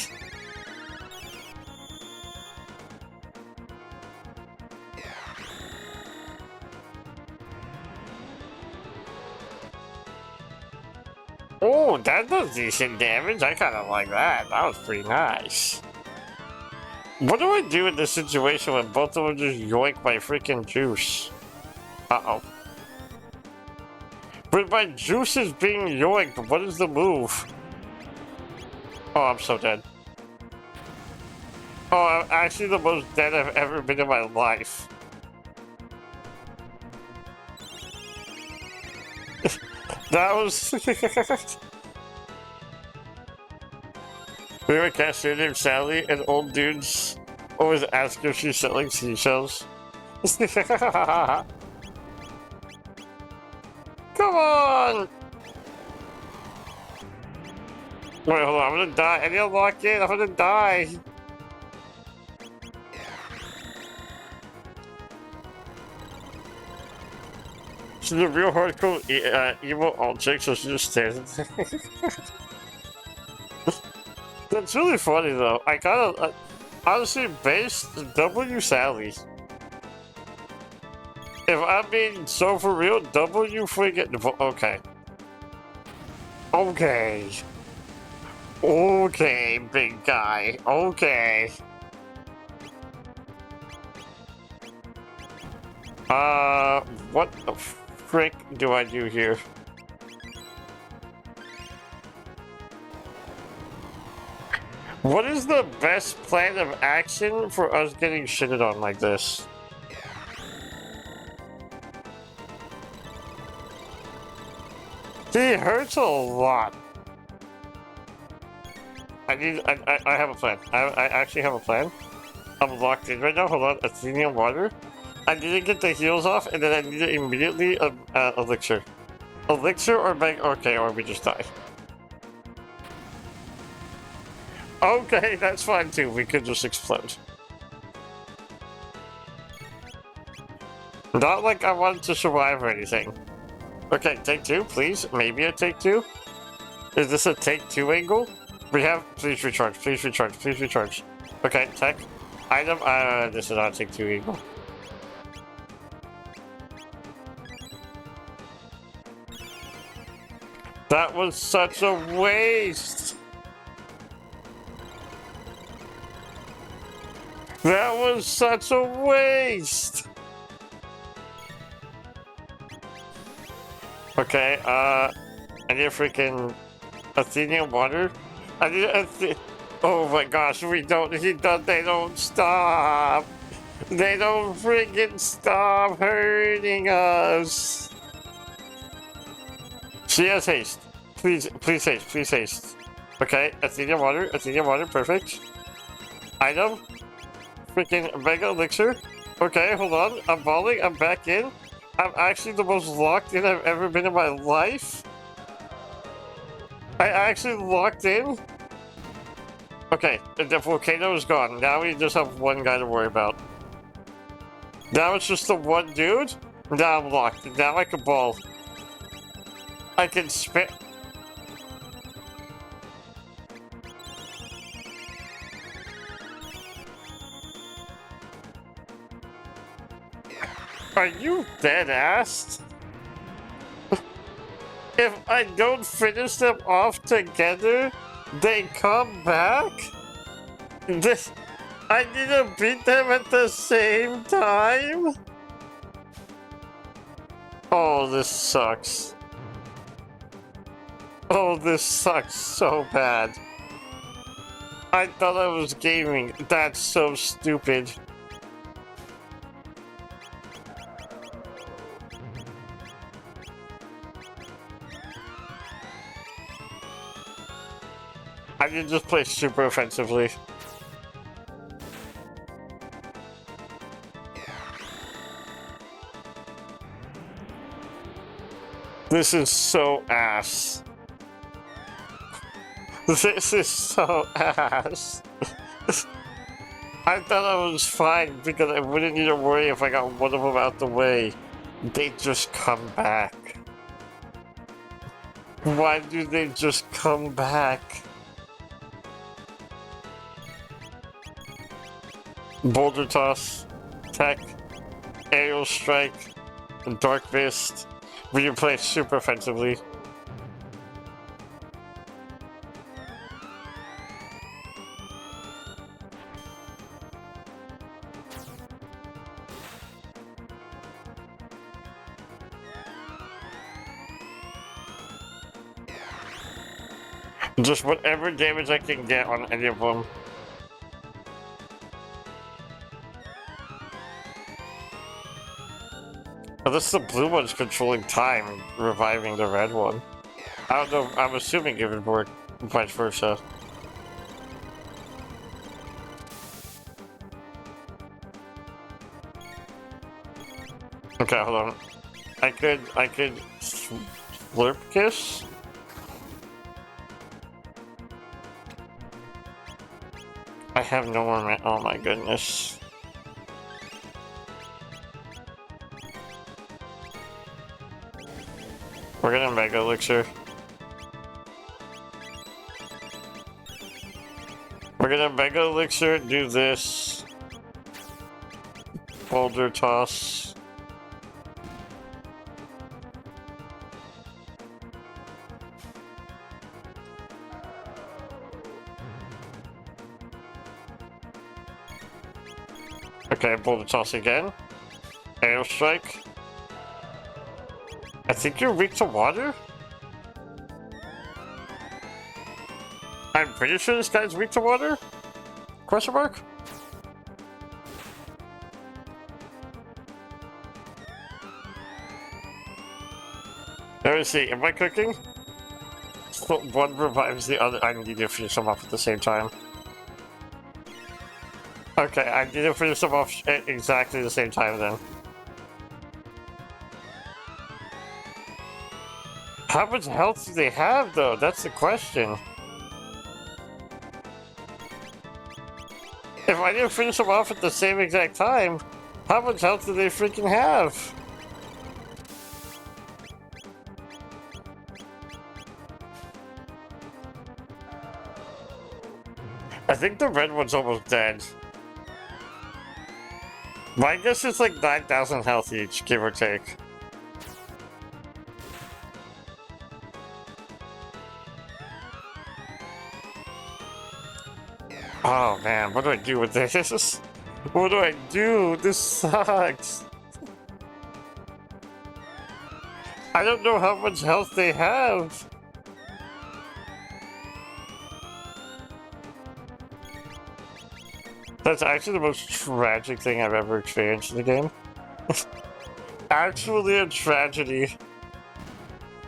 Speaker 3: Oh, that does decent damage. I kind of like that. That was pretty nice. What do I do in this situation when both of them just yoink my freaking juice? Uh-oh. But my juice is being yoinked. What is the move? Oh, I'm so dead. Oh, I'm actually the most dead I've ever been in my life. That was... We have a cashier named Sally, and old dudes always ask if she's selling seashells. Come on! Wait, hold on, I'm gonna die. I need to lock in, I'm gonna die. She's a real hardcore evil alt chick, so she just stands there. That's really funny though. I kinda, honestly, base W Sally. If I'm being so for real, W freaking, okay. Okay. Okay, big guy. Okay. What the frick do I do here? What is the best plan of action for us getting shitted on like this? He hurts a lot. I have a plan. I actually have a plan. I'm locked in right now. Hold on. Athenian water. I need to get the heals off, and then I need to immediately elixir. Elixir or bang? Okay, or we just die. Okay, that's fine too. We could just explode. Not like I wanted to survive or anything. Okay, take two, please. Maybe a take two. Is this a take two angle? We have. Please recharge. Please recharge. Please recharge. Okay, tech. Item. This is not a take two angle. That was such a waste. That was such a waste. Okay, I need a freaking Athenian water. I need oh my gosh, they don't stop. They don't freaking stop hurting us. She has haste. Please haste, please haste. Okay, Athenian water, perfect. Item. Freaking mega elixir. Okay, hold on. I'm balling, I'm back in. I'm actually the most locked in I've ever been in my life. I actually locked in. Okay, the volcano is gone. Now we just have one guy to worry about. Now it's just the one dude. Now I'm locked. Now I can ball. I can spit. Are you dead-assed? If I don't finish them off together, they come back? I need to beat them at the same time? Oh, this sucks. Oh, this sucks so bad. I thought I was gaming. That's so stupid. I can just play super offensively. This is so ass. This is so ass. I thought I was fine because I wouldn't need to worry if I got one of them out the way. They just come back. Why do they just come back? Boulder Toss, Tech, Aerial Strike, and Dark Fist. We can play super offensively. Just whatever damage I can get on any of them. Unless the blue one's controlling time, reviving the red one. I don't know, I'm assuming it would work vice versa. Okay, hold on. I could slurp kiss? I have no more oh my goodness. We're gonna mega elixir. We're gonna mega elixir, do this. Boulder toss. Okay, boulder toss again. Aerial strike. I think you're weak to water? I'm pretty sure this guy's weak to water? Question mark? Let me see, am I cooking? One revives the other. I need to finish them off at the same time. Okay, I need to finish them off at exactly the same time then. How much health do they have though? That's the question. If I didn't finish them off at the same exact time, how much health do they freaking have? I think the red one's almost dead. My guess is like 9,000 health each, give or take. Oh man, what do I do with this? What do I do? This sucks. I don't know how much health they have. That's actually the most tragic thing I've ever experienced in the game. Actually a tragedy.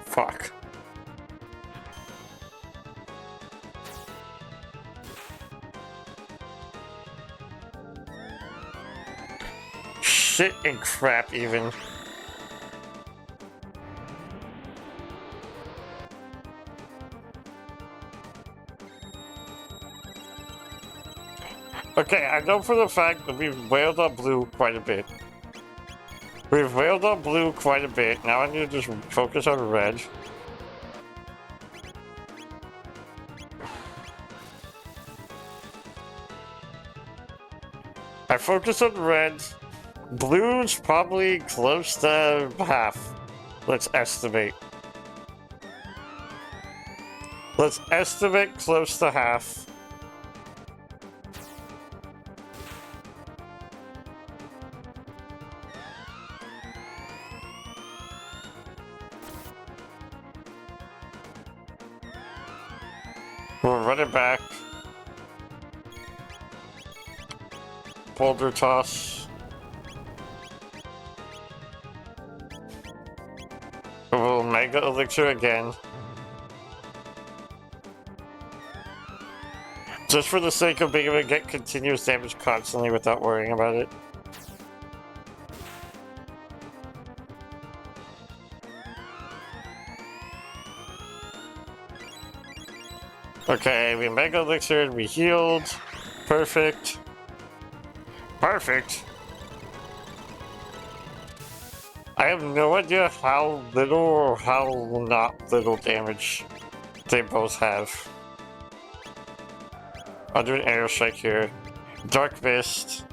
Speaker 3: Fuck. Shit and crap even. Okay, I know for the fact that we've wailed on blue quite a bit. We've wailed on blue quite a bit. Now I need to just focus on red. I focus on red. Blue's probably close to half. Let's estimate. Let's estimate close to half. We'll run it back. Boulder toss. We'll mega elixir again. Just for the sake of being able to get continuous damage constantly without worrying about it. Okay, we mega elixired, we healed. Perfect. Perfect. I have no idea how little or how not little damage they both have. I'll do an arrow strike here. Dark Mist.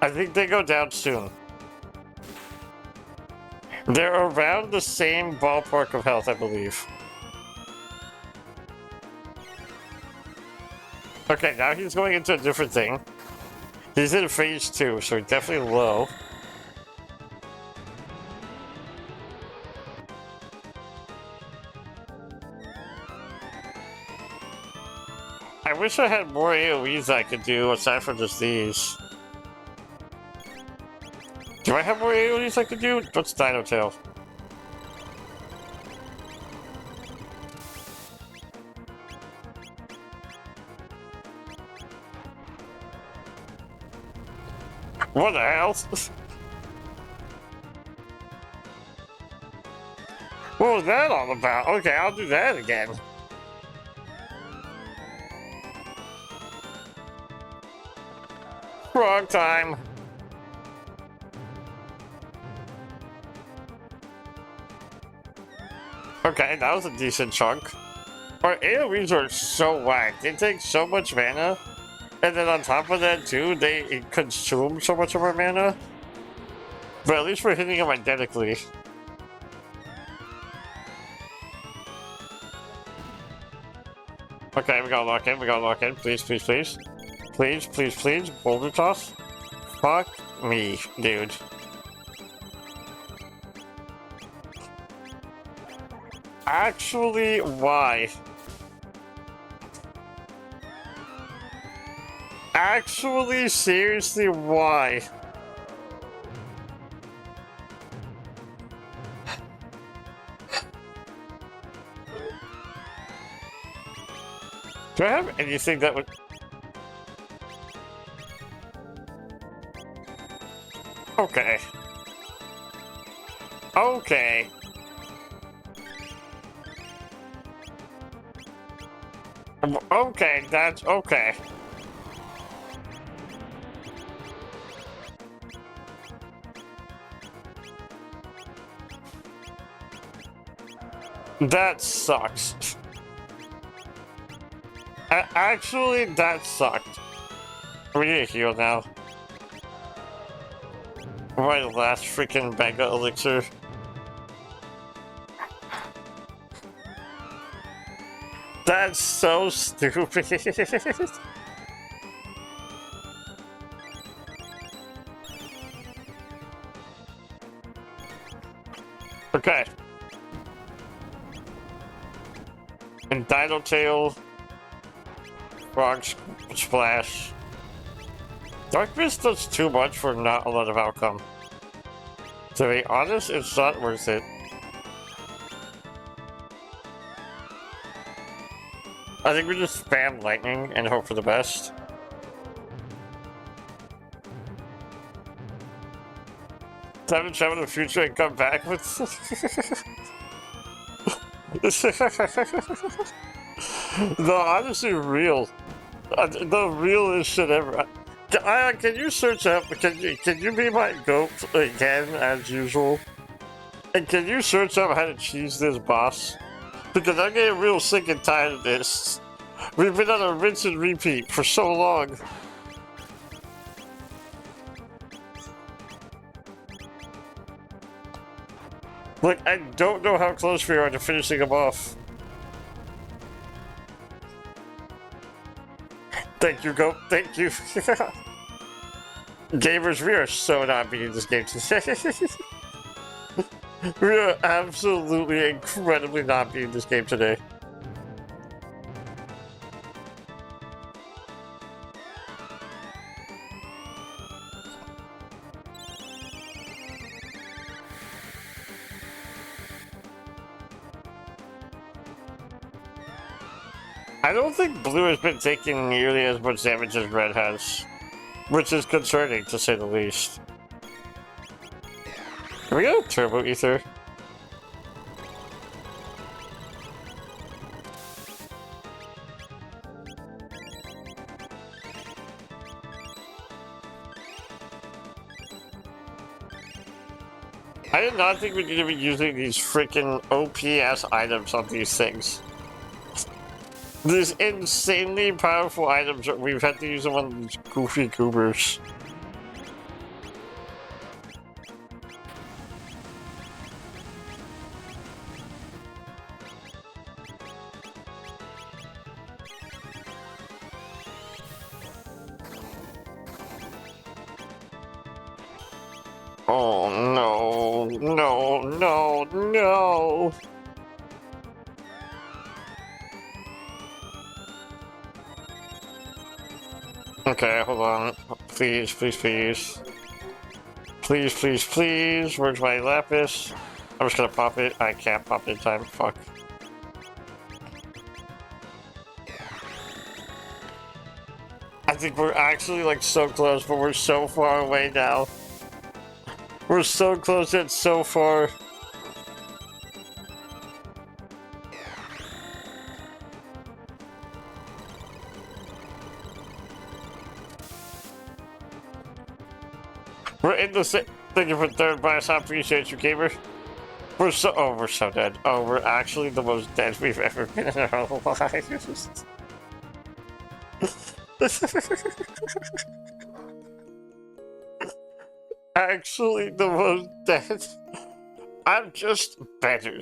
Speaker 3: I think they go down soon. They're around the same ballpark of health, I believe. Okay, now he's going into a different thing. He's in phase 2, so he's definitely low. I wish I had more AoEs I could do aside from just these. Do I have more AoEs I could do? What's Dino Tail? What the hell? What was that all about? Okay, I'll do that again. Wrong time. Okay, that was a decent chunk. Our AoEs are so whack. They take so much mana. And then on top of that too, they consume so much of our mana. But at least we're hitting them identically. Okay, we gotta lock in, we gotta lock in. Please, please, please. Please, please, please. Boulder toss. Fuck me, dude. Actually, why? Actually, seriously, why? Do I have anything that would... Okay. Okay. Okay, that's okay. That sucks. Actually, that sucked. We need to heal now. My last freaking mega elixir. That's so stupid. Okay. And Dino Tail. Frog Splash. Dark Mist does too much for not a lot of outcome. To be honest, it's not worth it. I think we just spam lightning and hope for the best. Time to travel to the future and come back with... No, honestly, real. The realest shit ever. Can you search up? Can you be my goat again as usual? And can you search up how to cheese this boss? Because I'm getting real sick and tired of this. We've been on a rinse and repeat for so long. Like, I don't know how close we are to finishing him off. Thank you, Goat. Thank you. Gamers, we are so not beating this game today. We are absolutely incredibly not beating this game today. I don't think blue has been taking nearly as much damage as red has, which is concerning to say the least. Can we get a turbo ether? I did not think we need to be using these freaking OP-ass items on these things. These insanely powerful items, we've had to use them on these goofy goobers. Oh no, no, no, no! Okay, hold on. Please, please, please. Please, please, please. Where's my lapis? I'm just gonna pop it. I can't pop it in time. Fuck. I think we're actually like so close, but we're so far away now. We're so close yet so far. We're in the same. Thank you for third bias. I appreciate you, gamer. We're so dead. Oh, we're actually the most dead we've ever been in our lives. Actually, the most dead. I'm just better.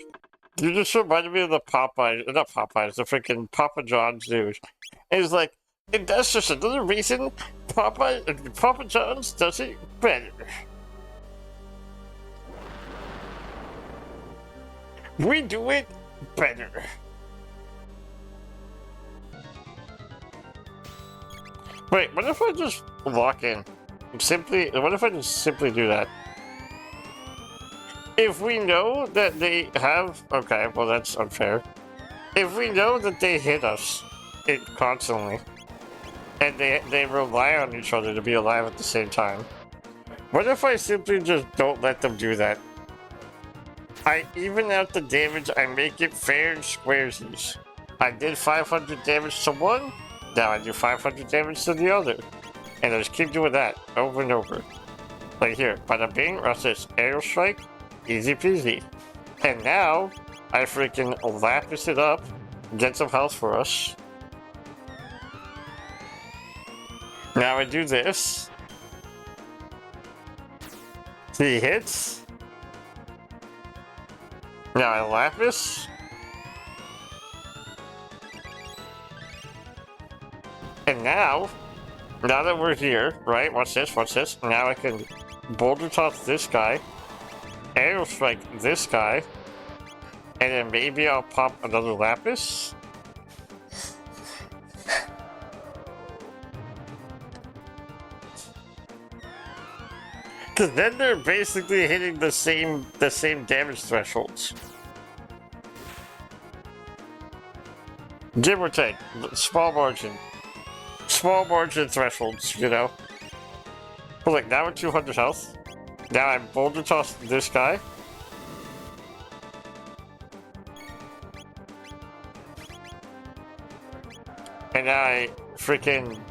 Speaker 3: You just reminded me of the Popeyes, not Popeyes, the freaking Papa John's dude. And it's like, and that's just another reason Papa John's does it better. We do it better. Wait, what if I just walk in? What if I just simply do that? If we know that they have... Okay, well that's unfair. If we know that they hit us constantly, and they rely on each other to be alive at the same time, what if I simply just don't let them do that? I even out the damage, I make it fair and squaresies. I did 500 damage to one, now I do 500 damage to the other. And I just keep doing that over and over. Like here, bada bing, watch this, aerial strike, easy peasy. And now, I freaking lapis it up, get some health for us. Now I do this. He hits. Now I lapis. And now that we're here, right? Watch this, watch this. Now I can boulder toss this guy, aerial strike this guy, and then maybe I'll pop another lapis. Cause then they're basically hitting the same damage thresholds. Give or take, small margin thresholds, you know. But like now we're 200 health. Now I boulder toss this guy. And now I freaking...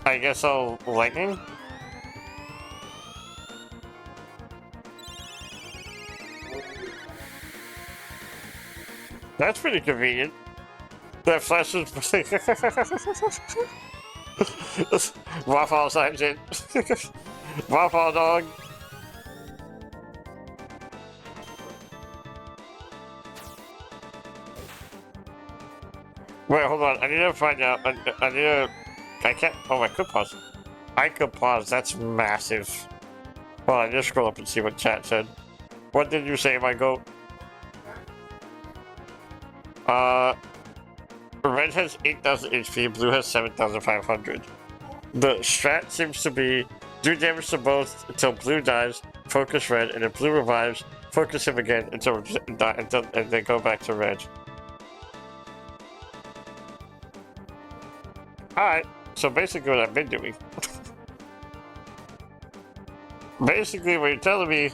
Speaker 3: I guess I'll lightning. That's pretty convenient. That flash is... Waffle Sergeant. Waffle dog. Wait, hold on. I need to find out. I need to... I can't... Oh, I could pause. I could pause. That's massive. Hold on, just scroll up and see what chat said. What did you say, my goat? Red has 8,000 HP, blue has 7,500. The strat seems to be do damage to both until blue dies, focus red, and if blue revives, focus him again until and they go back to red. Alright, so basically what I've been doing. Basically what you're telling me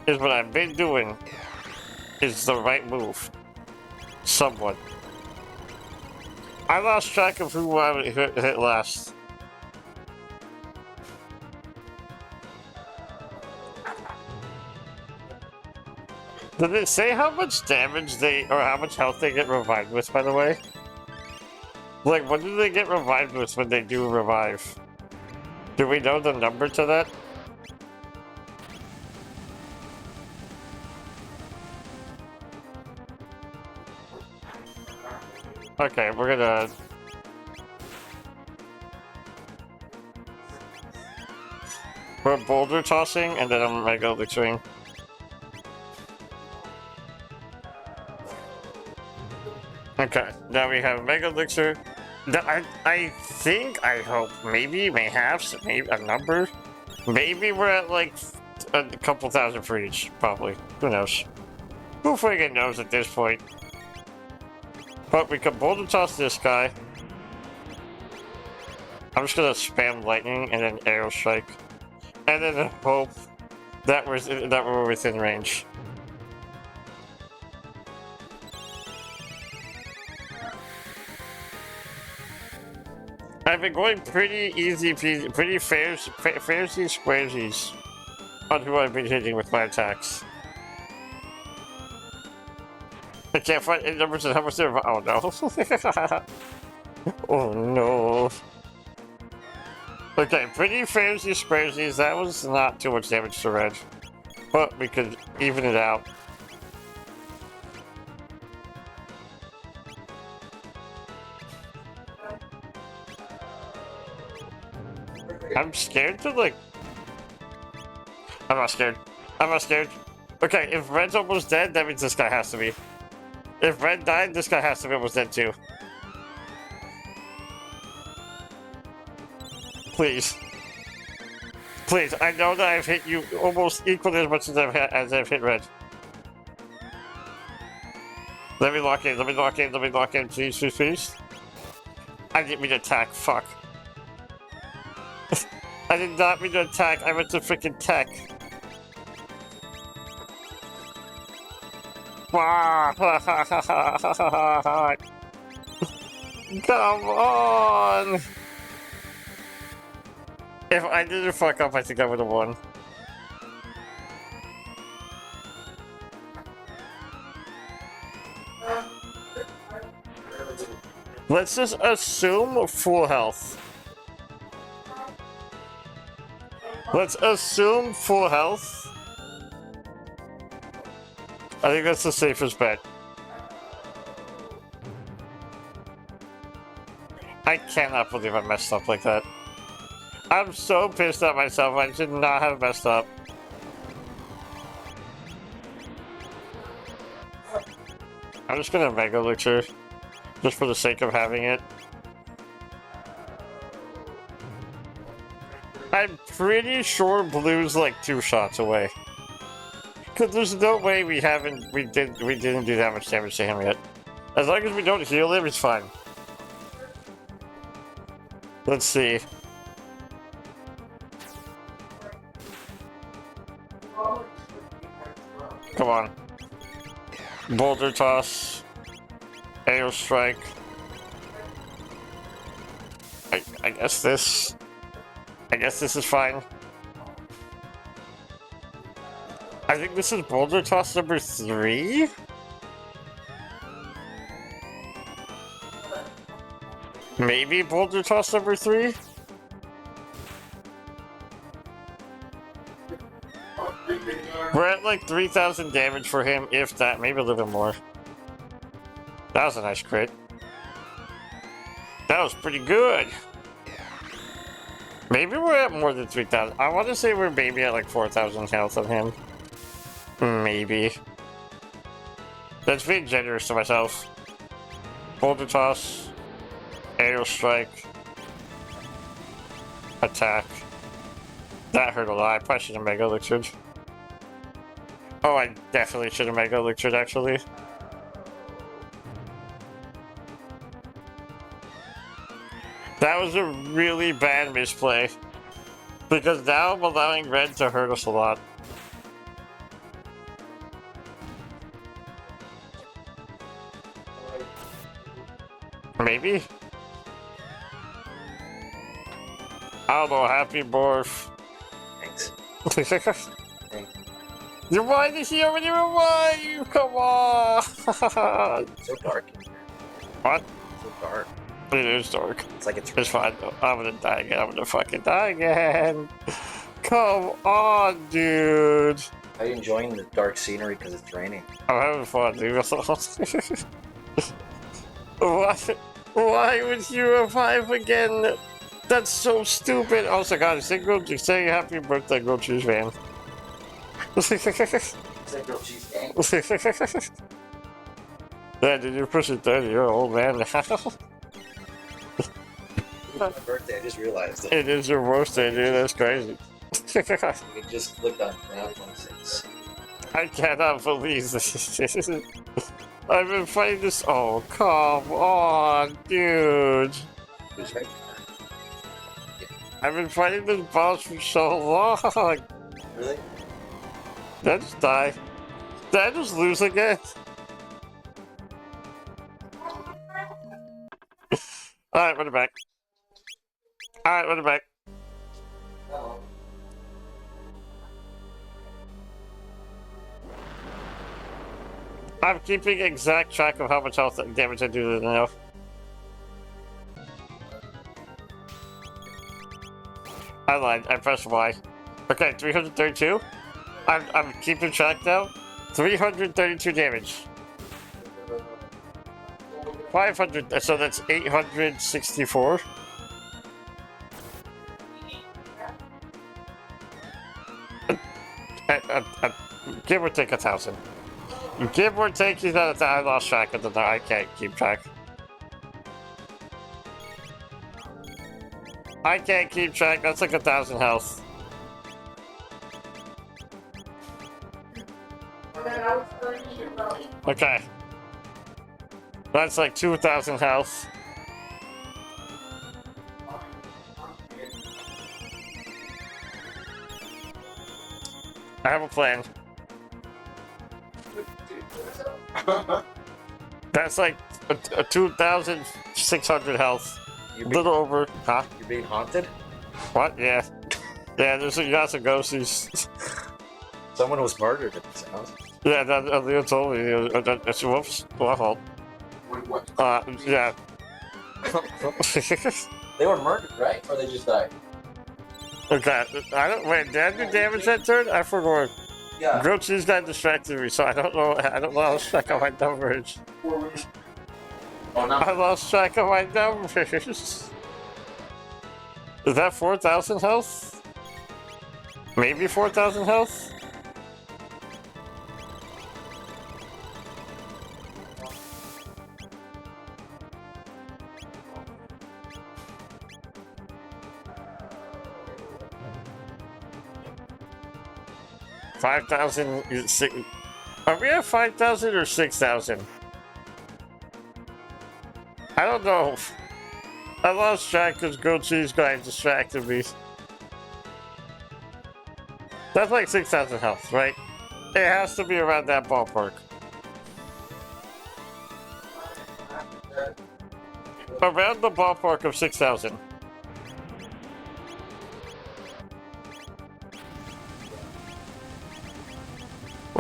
Speaker 3: is what I've been doing is the right move. Somewhat. I lost track of who I hit last. Did it say how much damage or how much health they get revived with, by the way? Like, what do they get revived with when they do revive? Do we know the number to that? Okay, we're gonna... We're boulder tossing, and then I'm mega elixering. Okay, now we have mega elixir. I think, I hope, maybe, mayhaps, maybe a number. Maybe we're at like a couple thousand for each, probably. Who knows? Who friggin' knows at this point? But we can boulder toss this guy. I'm just gonna spam lightning and then arrow strike, and then hope that we're within range. I've been going pretty easy peasy, pretty fairsy squaresies on who I've been hitting with my attacks. I can't find any numbers and how much they're... Oh no. Oh no. Okay, pretty fairsy squaresies. That was not too much damage to red. But we could even it out. I'm scared to like... I'm not scared. I'm not scared. Okay, if red's almost dead, that means this guy has to be. If Red died, this guy has to be almost dead too. Please. Please, I know that I've hit you almost equally as much as I've hit Red. Let me lock in, let me lock in, let me lock in, please, please, please. I didn't mean to attack, fuck. I did not mean to attack, I meant to freaking tech. Come on! If I didn't fuck up, I think I would have won. Let's just assume full health. Let's assume full health. I think that's the safest bet. I cannot believe I messed up like that. I'm so pissed at myself. I should not have messed up. I'm just gonna Mega Elixir, just for the sake of having it. I'm pretty sure Blue's like 2 shots away. Cause there's no way we didn't do that much damage to him yet. As long as we don't heal him, it's fine. Let's see. Come on. Boulder toss. Aerial strike. I guess this is fine. I think this is boulder toss number 3? Maybe boulder toss number 3? We're at like 3,000 damage for him, if that, maybe a little bit more. That was a nice crit. That was pretty good. Maybe we're at more than 3,000. I want to say we're maybe at like 4,000 health on him. Maybe. That's being generous to myself. Boulder toss. Aerial strike. Attack. That hurt a lot. I probably should have Mega Elixir'd. Oh, I definitely should have Mega Elixir'd, actually. That was a really bad misplay. Because now I'm allowing Red to hurt us a lot. Maybe? I don't know, happy morph.
Speaker 5: Thanks.
Speaker 3: You're mine this year when you revive! Come on!
Speaker 5: So dark in here.
Speaker 3: What?
Speaker 5: So dark.
Speaker 3: It is dark.
Speaker 5: It's like it's
Speaker 3: It's fine though. I'm gonna die again. I'm gonna fucking die again. Come on, dude.
Speaker 5: Are you enjoying the dark scenery because it's raining?
Speaker 3: I'm having fun, dude. Why would you revive again? That's so stupid. Oh my god, say happy birthday, grilled cheese fan.
Speaker 5: Is that grilled cheese gang?
Speaker 3: Yeah, dude, you're pushing 30. You're an old man now.
Speaker 5: My birthday, I just realized it.
Speaker 3: It is your birthday, dude. That's crazy.
Speaker 5: We just clicked on Round 26.
Speaker 3: I cannot believe this. I've been fighting this. Oh, come on, dude.
Speaker 5: Who's right?
Speaker 3: I've been fighting this boss for so long.
Speaker 5: Really?
Speaker 3: Did I just die? Did I just lose again? Alright, we're back. Alright, we're back.
Speaker 5: Hello.
Speaker 3: I'm keeping exact track of how much health and damage I do to now. I lied. I pressed Y. Okay, 332. I'm keeping track now. 332 damage. 500. So that's 864. Give or take 1,000. Give or take, he's not. I lost track of the. I can't keep track. I can't keep track. That's like 1,000 health. Okay. That's like 2,000 health. I have a plan. That's like a 2,600 health. A little over, huh?
Speaker 5: You're being haunted?
Speaker 3: What? Yeah. Yeah, there's lots of ghosties.
Speaker 5: Someone was murdered at this house.
Speaker 3: Yeah, that Leo told me. That's whoops. Well,
Speaker 4: What?
Speaker 3: yeah.
Speaker 5: They were murdered, right? Or they just died?
Speaker 3: Okay, I don't. Wait, did I do damage that turn? I forgot.
Speaker 5: Yeah.
Speaker 3: Grilled cheese got distracted me, so I don't know. I don't know how track of my numbers.
Speaker 5: Oh, no.
Speaker 3: I lost track of my numbers. Is that 4,000 health? Maybe 4,000 health? $5,000. Are we at 5,000 or 6,000? I don't know. I lost track because grilled cheese guy distracted me. That's like 6,000 health, right? It has to be around that ballpark. Around the ballpark of 6,000.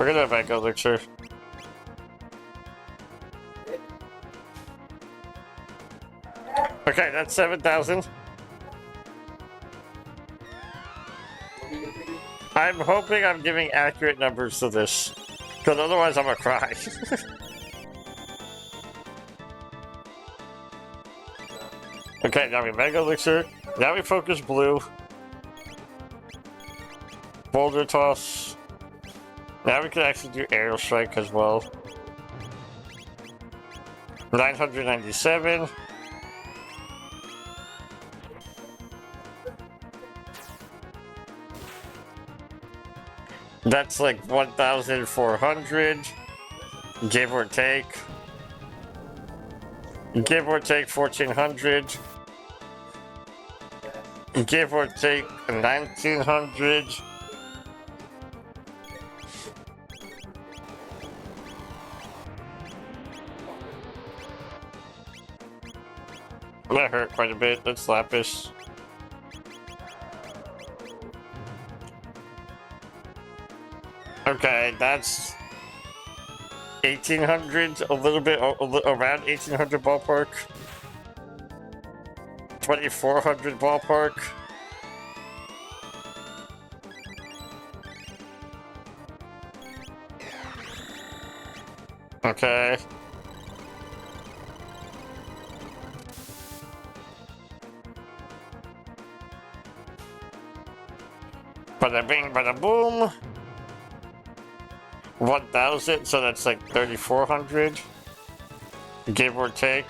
Speaker 3: We're gonna have Echo Elixir. Okay, that's 7,000. I'm hoping I'm giving accurate numbers to this, because otherwise I'm gonna cry. Okay, now we Mega Elixir. Now we focus blue. Boulder Toss. Now we can actually do Aerial Strike as well. 997. That's like 1,400. Give or take. Give or take 1,400. Give or take 1,900. That hurt quite a bit. That's Lapis. Okay, that's 1,800, a little bit around 1,800 ballpark. 2,400 ballpark. Okay. Bada bing, bada boom. 1,000, so that's like 3,400, give or take.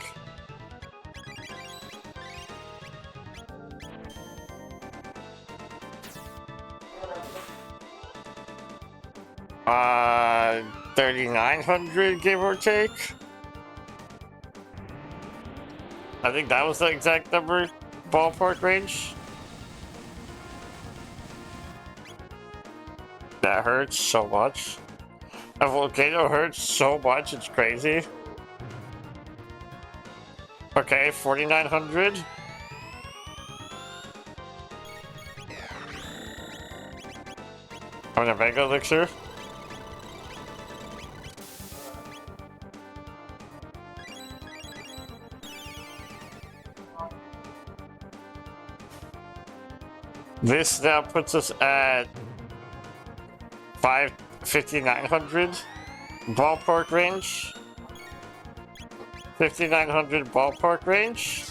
Speaker 3: Uh, 3,900, give or take. I think that was the exact number, ballpark range. That hurts so much. A volcano hurts so much, it's crazy. Okay, 4,900. I'm gonna Mega Elixir. This now puts us at 5,900 ballpark range. 5,900 ballpark range.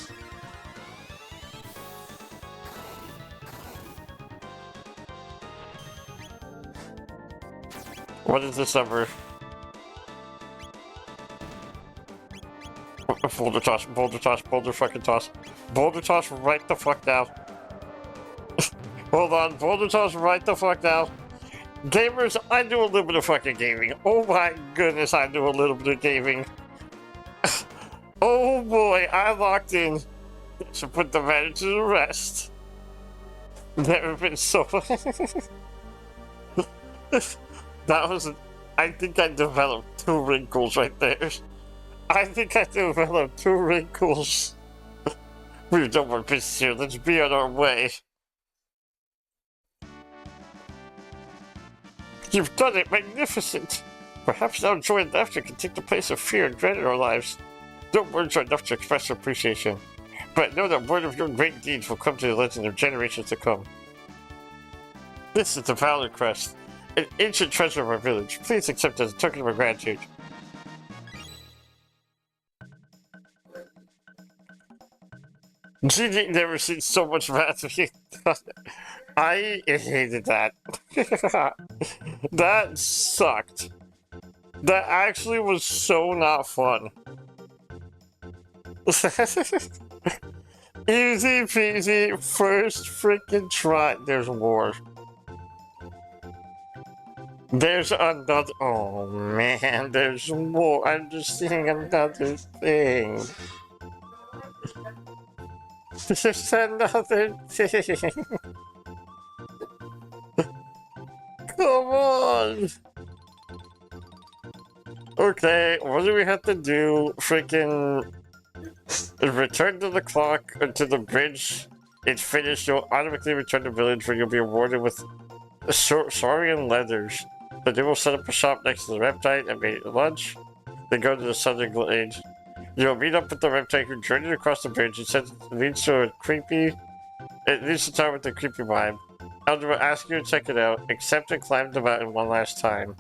Speaker 3: What is this number? Boulder toss, boulder fucking toss. Boulder toss right the fuck now. Hold on, boulder toss right the fuck now. Gamers, I do a little bit of fucking gaming. Oh my goodness, I do a little bit of gaming. Oh boy, I locked in. To put the matter to the rest. Never been so... That was... I think I developed 2 wrinkles right there. I think I developed 2 wrinkles. We've done our business here. Let's be on our way. You've done it magnificent. Perhaps now joy and laughter can take the place of fear and dread in our lives. No words are enough to express appreciation. But know that word of your great deeds will come to the legend of generations to come. This is the Valor Crest, an ancient treasure of our village. Please accept it as a token of our gratitude. GG never seen so much math. I hated that. That sucked. That actually was so not fun. Easy peasy, first freaking try. There's war. There's another. Oh man, there's more. I'm just seeing another thing. There's another thing. Come on. Okay, what do we have to do? Freaking return to the clock or to the bridge. It's finished. You'll automatically return to the village where you'll be awarded with saurian leathers. But they will set up a shop next to the reptile and make lunch. Then go to the southern glade. You'll meet up with the reptile who journeyed across the bridge. It leads to a creepy. It leads to time with a creepy vibe. Elder will ask you to check it out. Accept and climb the mountain one last time.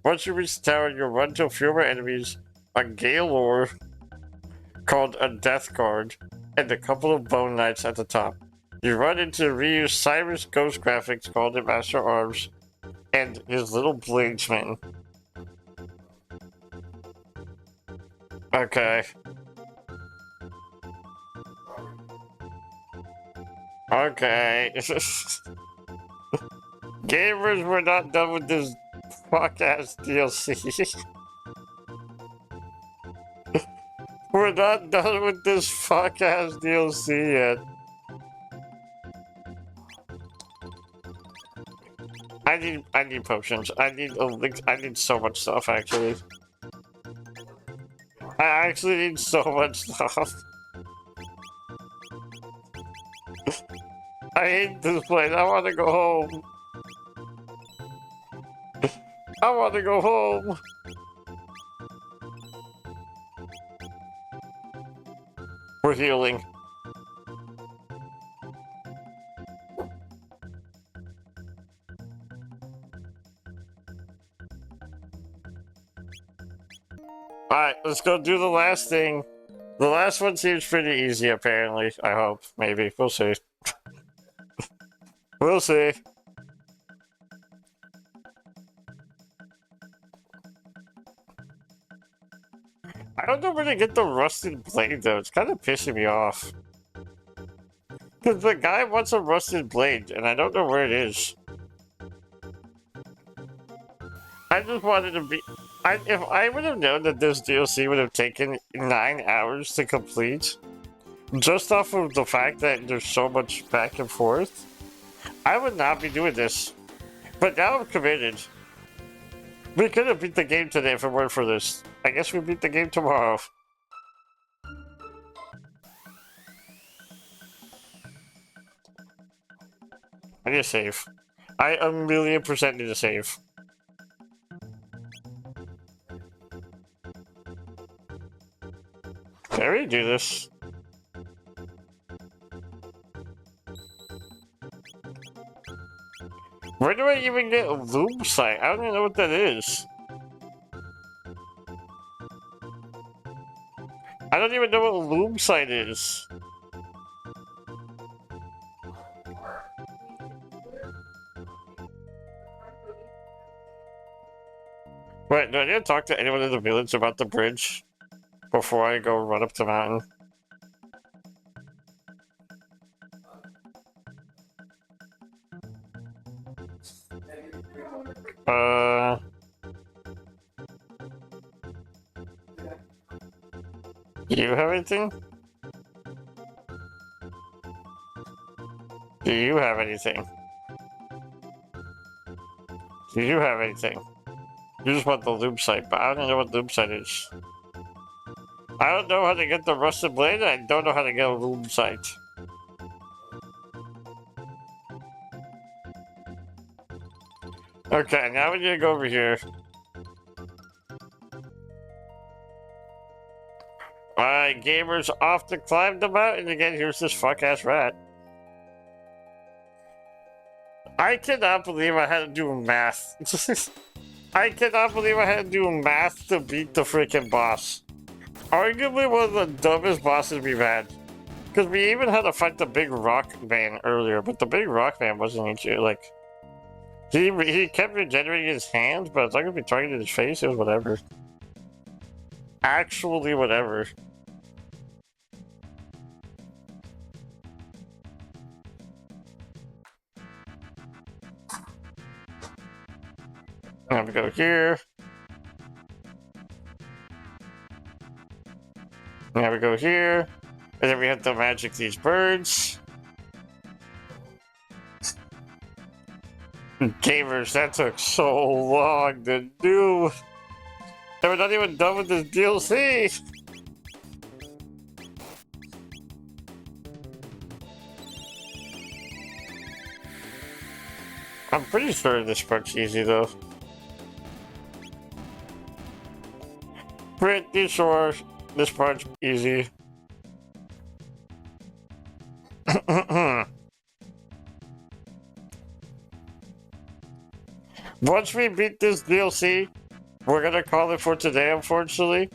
Speaker 3: Once you reach the tower, you'll run to a few more enemies, a Gaylor called a Death Guard, and a couple of Bone Knights at the top. You run into reused Cyrus Ghost graphics called Remaster Arms, and his little bladesman. Okay. Okay. Gamers, we're not done with this fuck-ass DLC. We're not done with this fuck-ass DLC yet. I need potions. I need so much stuff, actually. I actually need so much stuff. I hate this place. I want to go home. I want to go home. We're healing. Alright, let's go do the last thing. The last one seems pretty easy, apparently. I hope. Maybe. We'll see. We'll see. I don't know where to get the rusted blade, though. It's kind of pissing me off. Because the guy wants a rusted blade, and I don't know where it is. I just wanted to be... if I would have known that this DLC would have taken 9 hours to complete, just off of the fact that there's so much back and forth, I would not be doing this. But now I'm committed. We could have beat the game today if it weren't for this. I guess we beat the game tomorrow. I need a save. I 1,000,000% need a save. Can I really do this? Where do I even get a loom sight? I don't even know what that is. I don't even know what a loom sight is. Wait, do I need to talk to anyone in the village about the bridge? before I go run up the mountain. Do you have anything? Do you have anything? Do you have anything? You just want the loop site, but I don't know what loop site is. I don't know how to get the rusted blade, and I don't know how to get a loop site. Okay, now we need to go over here. Alright, gamers off to climb the mountain again. Here's this fuck-ass rat. I cannot believe I had to do math. I cannot believe I had to do math to beat the freaking boss. Arguably one of the dumbest bosses we've had. Because we even had to fight the big rock man earlier, but the big rock man wasn't like... He kept regenerating his hands, but as long as we targeted his face, it was whatever. Actually whatever. Now we go here. Now we go here. And then we have to magic these birds. Gamers, that took so long to do. And we're not even done with this DLC. I'm pretty sure this part's easy though. Pretty sure this part's easy. Once we beat this DLC, we're gonna call it for today, unfortunately.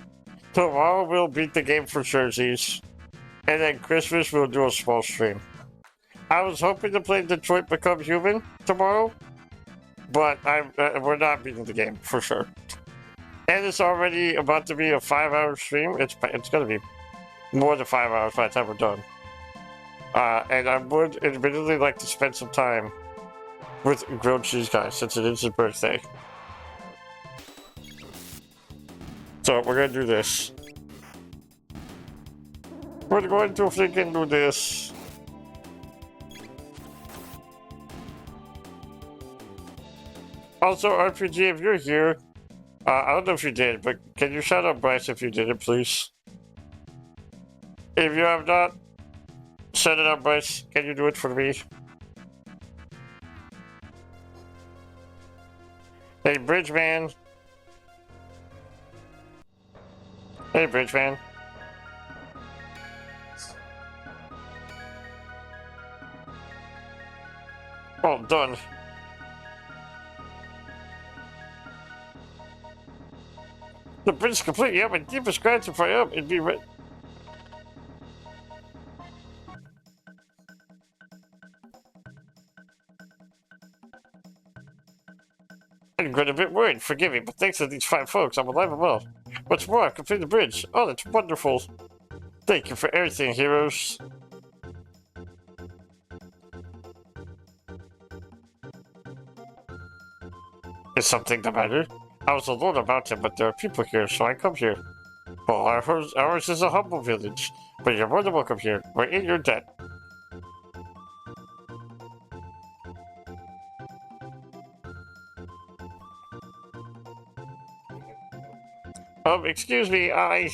Speaker 3: Tomorrow we'll beat the game for jerseys. And then Christmas we'll do a small stream. I was hoping to play Detroit Become Human tomorrow, but we're not beating the game, for sure. And it's already about to be a 5-hour stream. It's gonna be more than 5 hours by the time we're done. And I would admittedly like to spend some time with grilled cheese guy since it is his birthday. So we're gonna do this. We're going to freaking do this. Also, RPG, if you're here, I don't know if you did, but can you shout out Bryce if you did it, please? If you have not, shout it out, Bryce. Can you do it for me? Hey, Bridgeman. Hey, Bridgeman. Oh, done. The bridge is complete. You have my deepest gratitude for you. It'd be right. I'm getting a bit worried. Forgive me, but thanks to these fine folks, I'm alive and well. What's more, I've completed the bridge. Oh, that's wonderful. Thank you for everything, heroes. Is something the matter? I was alone about it, but there are people here, so I come here. Well, ours is a humble village, but you're more than welcome here. We're in your debt. Excuse me, I'd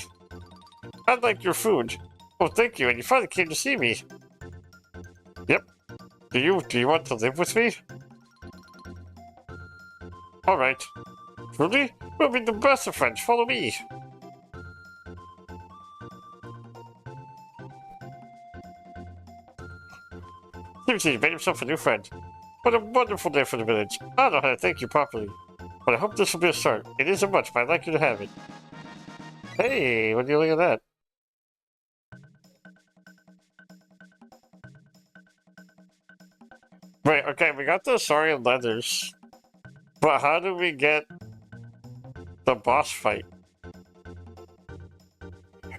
Speaker 3: like your food. Oh, thank you, and you finally came to see me. Yep. Do you want to live with me? Alright. Truly? We'll be the best of friends. Follow me. Seems he made himself a new friend. What a wonderful day for the village. I don't know how to thank you properly, but I hope this will be a start. It isn't much, but I'd like you to have it. Hey, what do you look at that? Right, okay, we got the Saurian leathers. But how do we get the boss fight?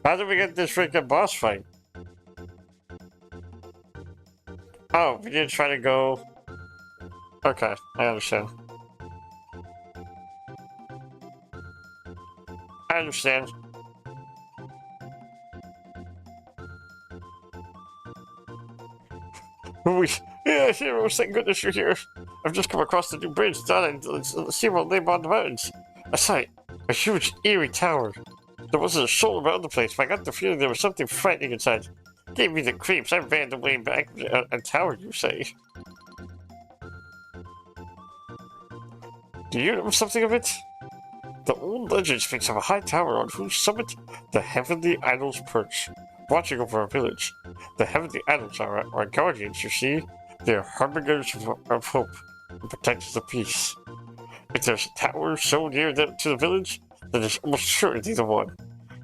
Speaker 3: How did we get this freaking boss fight? Oh, we didn't try to go... Okay, I understand. I understand. Yeah, heroes, thank goodness you're here. I've just come across the new bridge. Thought I'd see what lay beyond the mountains. A sight. A huge, eerie tower. There wasn't a soul around the place, but I got the feeling there was something frightening inside. Gave me the creeps. I ran the way back. A tower, you say? Do you know something of it? The old legend speaks of a high tower on whose summit the heavenly idols perch, watching over our village. The heavenly idols are our guardians, you see. They are harbingers of hope and protectors of peace. If there's a tower so near them to the village, then there's almost certainly the one.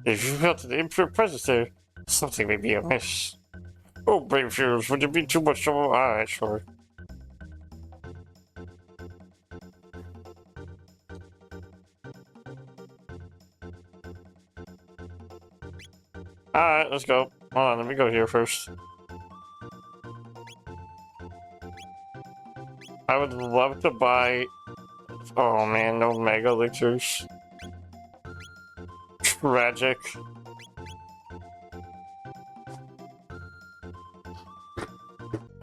Speaker 3: If you felt an impure presence there, something may be amiss. Oh, brave heroes, would it be too much trouble? Alright, sure. Alright, let's go. Hold on, let me go here first. I would love to buy... Oh man, no mega elixirs. Tragic.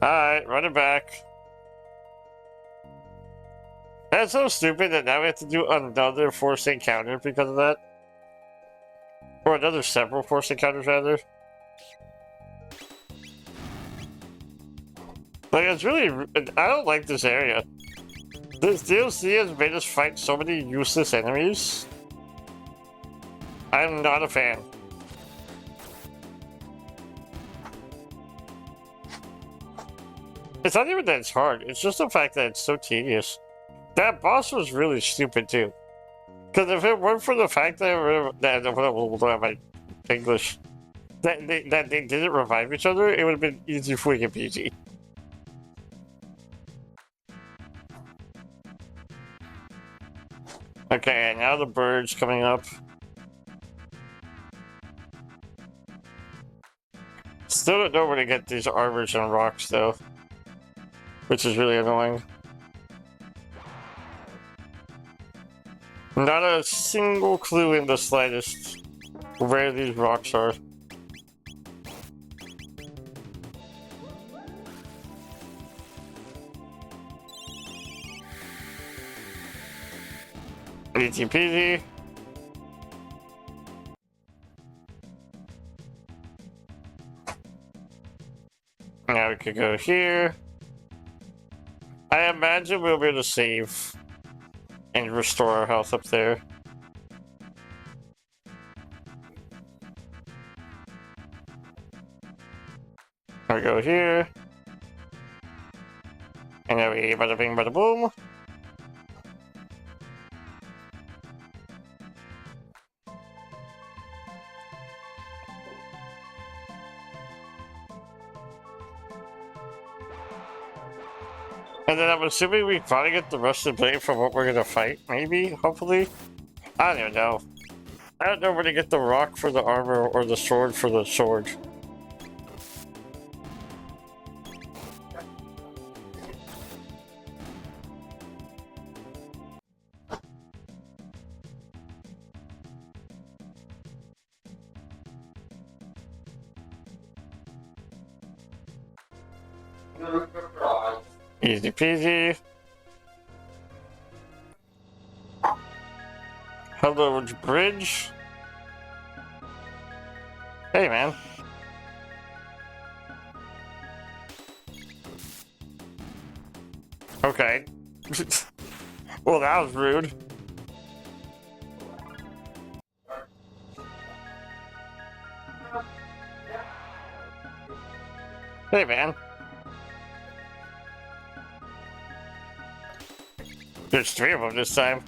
Speaker 3: Alright, run it back. That's so stupid that now we have to do another forced encounter because of that. Or another several forced encounters, rather. Like, it's really... I don't like this area. This DLC has made us fight so many useless enemies. I'm not a fan. It's not even that it's hard, it's just the fact that it's so tedious. That boss was really stupid, too. Because if it weren't for the fact that my English that they didn't revive each other, it would have been easy freaking peasy. Okay, now the bird's coming up. Still don't know where to get these arbors and rocks though, which is really annoying. Not a single clue in the slightest where these rocks are. Easy peasy. Now we could go here. I imagine we'll be able to save and restore our health up there. We go here. And now we bada bing bada boom. And then I'm assuming we probably get the rusted blade from what we're gonna fight, maybe, hopefully. I don't even know. I don't know where to get the rock for the armor or the sword for the sword. Easy peasy. Hello, bridge. Hey, man. Okay. Well, that was rude. Hey, man. There's 3 of them this time.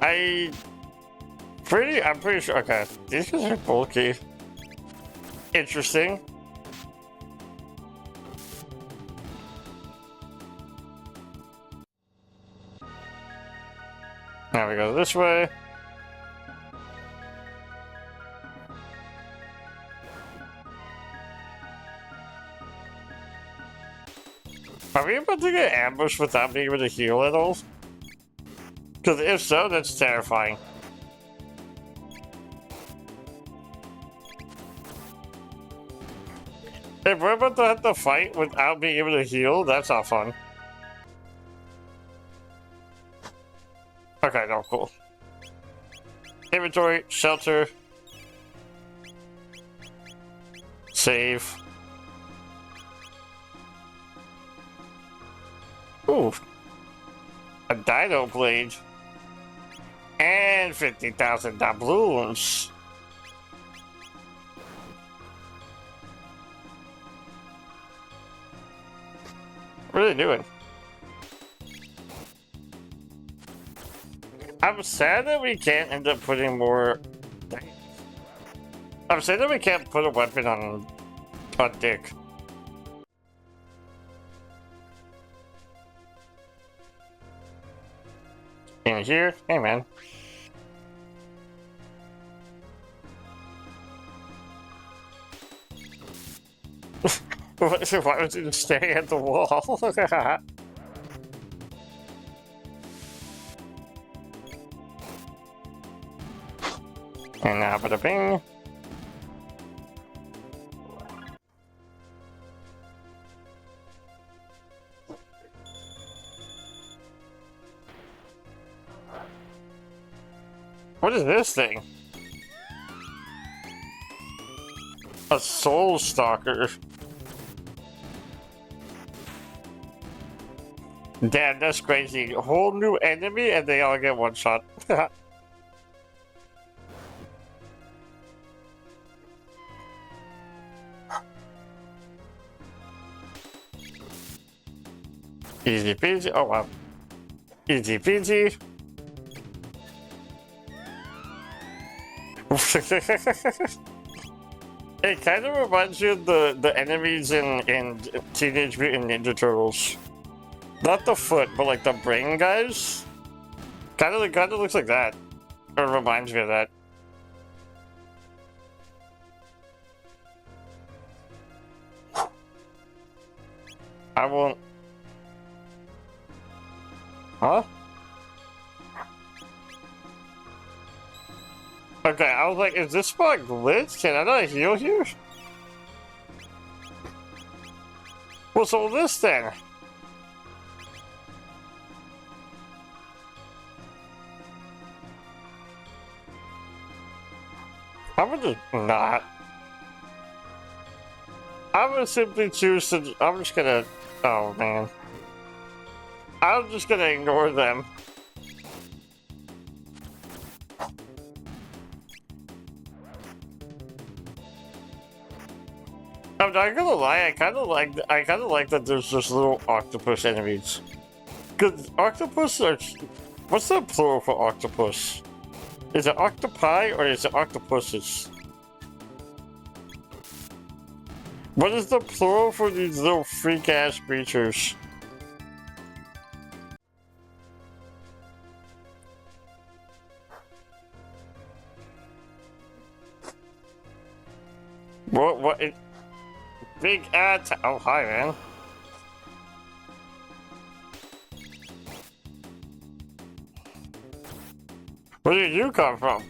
Speaker 3: I'm pretty sure. Okay, these guys are bulky. Interesting. Now we go this way. Are we about to get ambushed without being able to heal at all? Because if so, that's terrifying. If we're about to have to fight without being able to heal, that's not fun. Okay, no, cool. Inventory, shelter. Save. Ooh. A dino blade. And 50,000 doubloons. What are they doing? I'm sad that we can't end up putting more... I'm sad that we can't put a weapon on Dick. In here? Hey, man. Why was he just staring at the wall? And now bada bing. What is this thing? A soul stalker. Damn, that's crazy. A whole new enemy and they all get one shot. Easy peasy. Oh wow. Easy peasy. It kind of reminds you of the enemies in Teenage Mutant Ninja Turtles. Not the foot, but like the brain guys. Kind of looks like that. Or reminds me of that. I won't. Huh? Okay, I was like, is this spot glitched? Can I not heal here? What's all this then? I'm gonna just not. I'm gonna simply choose to. I'm just gonna. Oh man. I'm just gonna ignore them. I'm not gonna lie, I kinda like that there's just little octopus enemies. Cause octopus are... What's the plural for octopus? Is it octopi or is it octopuses? What is the plural for these little freak-ass creatures? What is... Big ass... Oh, hi, man. Where did you come from?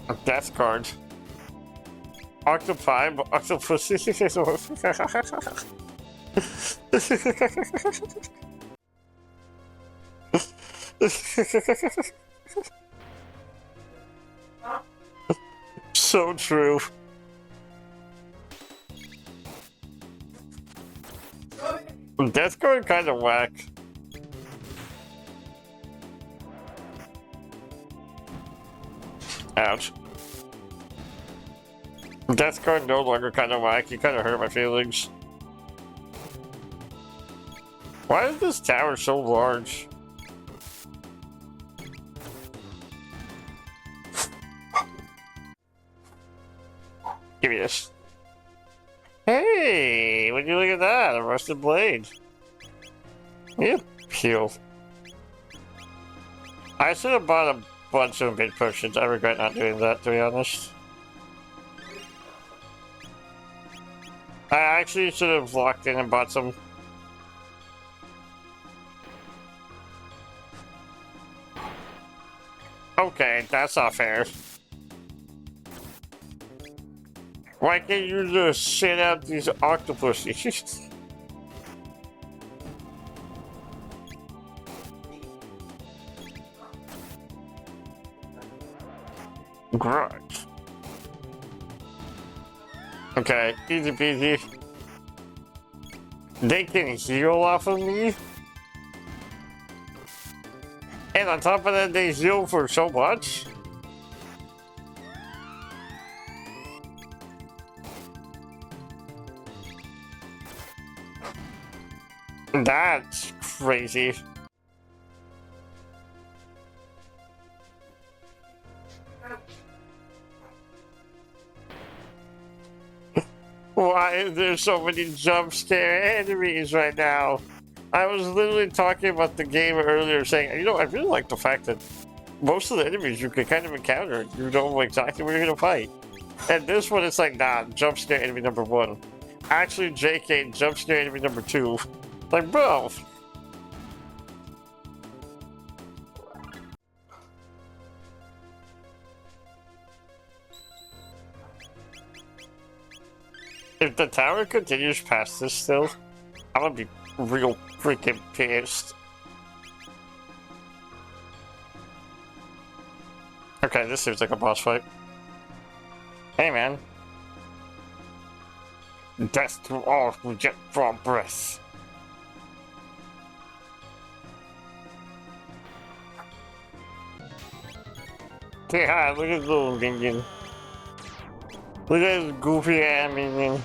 Speaker 3: A death card. Octopi, but octopus... So true. Death card kind of whack. Ouch. Death card no longer kind of whack. You kind of hurt my feelings. Why is this tower so large? Give me this. Hey, would you look at that? A rusted blade. Yeah, heal. I should have bought a bunch of mid potions. I regret not doing that, to be honest. I actually should have locked in and bought some. Okay, that's not fair. Why can't you just shit out these octopuses? Grudge. Okay, easy peasy. They can heal off of me. And on top of that, they heal for so much. That's crazy. Why is there so many jump scare enemies right now? I was literally talking about the game earlier saying, you know, I really like the fact that most of the enemies you can kind of encounter, you know exactly where you're gonna fight. And this one, it's like, nah, jump scare enemy number 1. Actually, JK, jump scare enemy number 2. Like, bro. If the tower continues past this still, I'm gonna be real freaking pissed. Okay, this seems like a boss fight. Hey, man. Death to all who yet draw breath. Say hi, look at this little minion. Look at this goofy ass minion.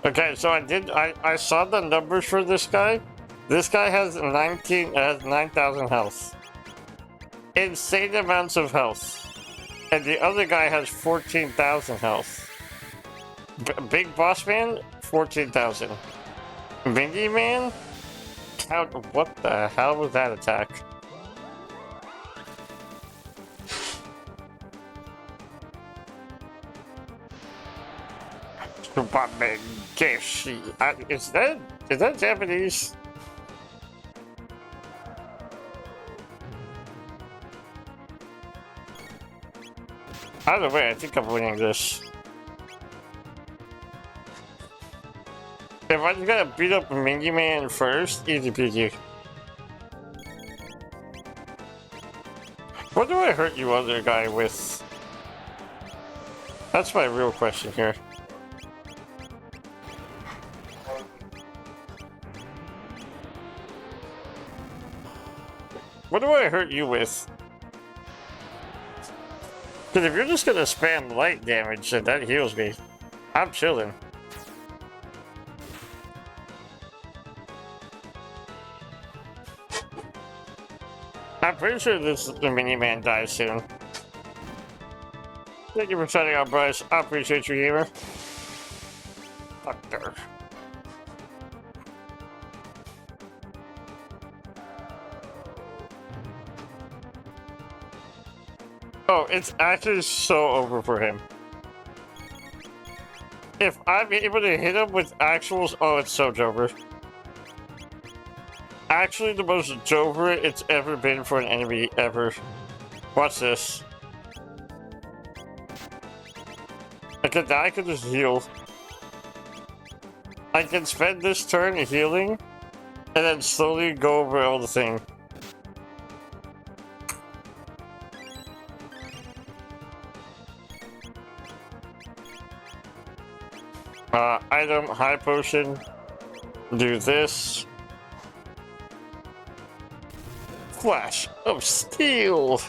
Speaker 3: Okay, so I saw the numbers for this guy. This guy has 9,000 health. Insane amounts of health. And the other guy has 14,000 health. Big Boss Man, 14,000. Mini Man? What the hell was that attack? Superman Geshi. Is that Japanese? Either way, I think I'm winning this. If I just gotta beat up Mini Man first, easy peasy. What do I hurt you other guy with? That's my real question here. What do I hurt you with? Because if you're just gonna spam light damage, then that heals me. I'm chilling. I'm pretty sure the mini-man dies soon. Thank you for shouting out, Bryce. I appreciate you, gamer. Doctor. Oh, it's actually so over for him. If I'm able to hit him with actuals, oh, it's so Jover. Actually, the most Jover it's ever been for an enemy ever. Watch this. I could just heal. I can spend this turn healing, and then slowly go over all the thing. Item, high potion. Do this. Flash of steel.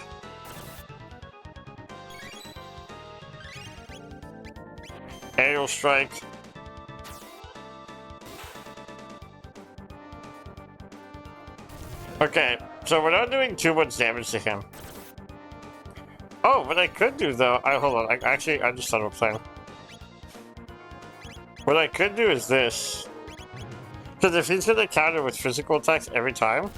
Speaker 3: Aerial strike. Okay, so we're not doing too much damage to him. Oh, what I could do though, hold on, I just thought of a plan. What I could do is this. Because if he's gonna counter with physical attacks every time...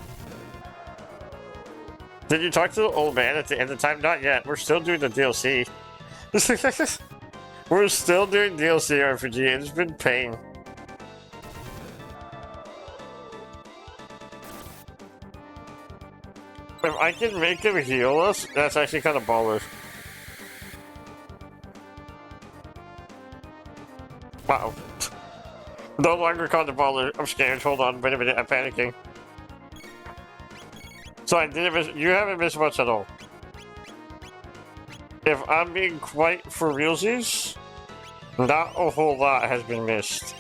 Speaker 3: Did you talk to the old man at the end of time? Not yet. We're still doing the DLC. We're still doing DLC RPG. It's been pain. If I can make him heal us, that's actually kind of baller. Wow. No longer called the baller. I'm scared. Hold on. Wait a minute. I'm panicking. So I didn't miss. You haven't missed much at all. If I'm being quite for realsies, not a whole lot has been missed.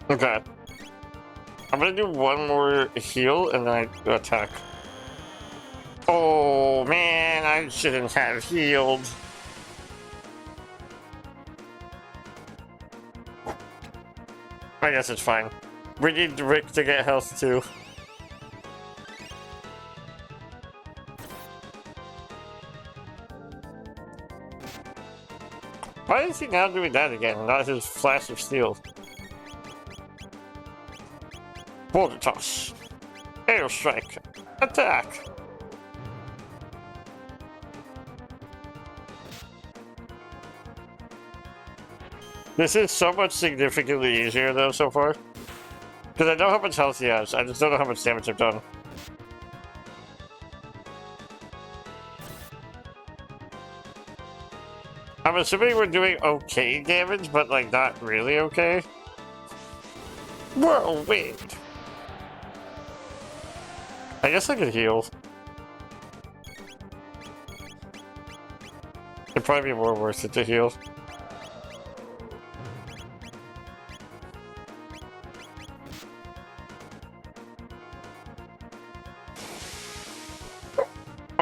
Speaker 3: Okay. I'm gonna do one more heal and then I attack. Oh man, I shouldn't have healed. I guess it's fine. We need Rick to get health too. Why is he now doing that again? Not his flash of steel. Boulder toss. Air strike. Attack. This is so much significantly easier though so far. Because I know how much health he has, I just don't know how much damage I've done. I'm assuming we're doing okay damage, but like not really okay. Whirlwind! I guess I could heal. It'd probably be more worth it to heal.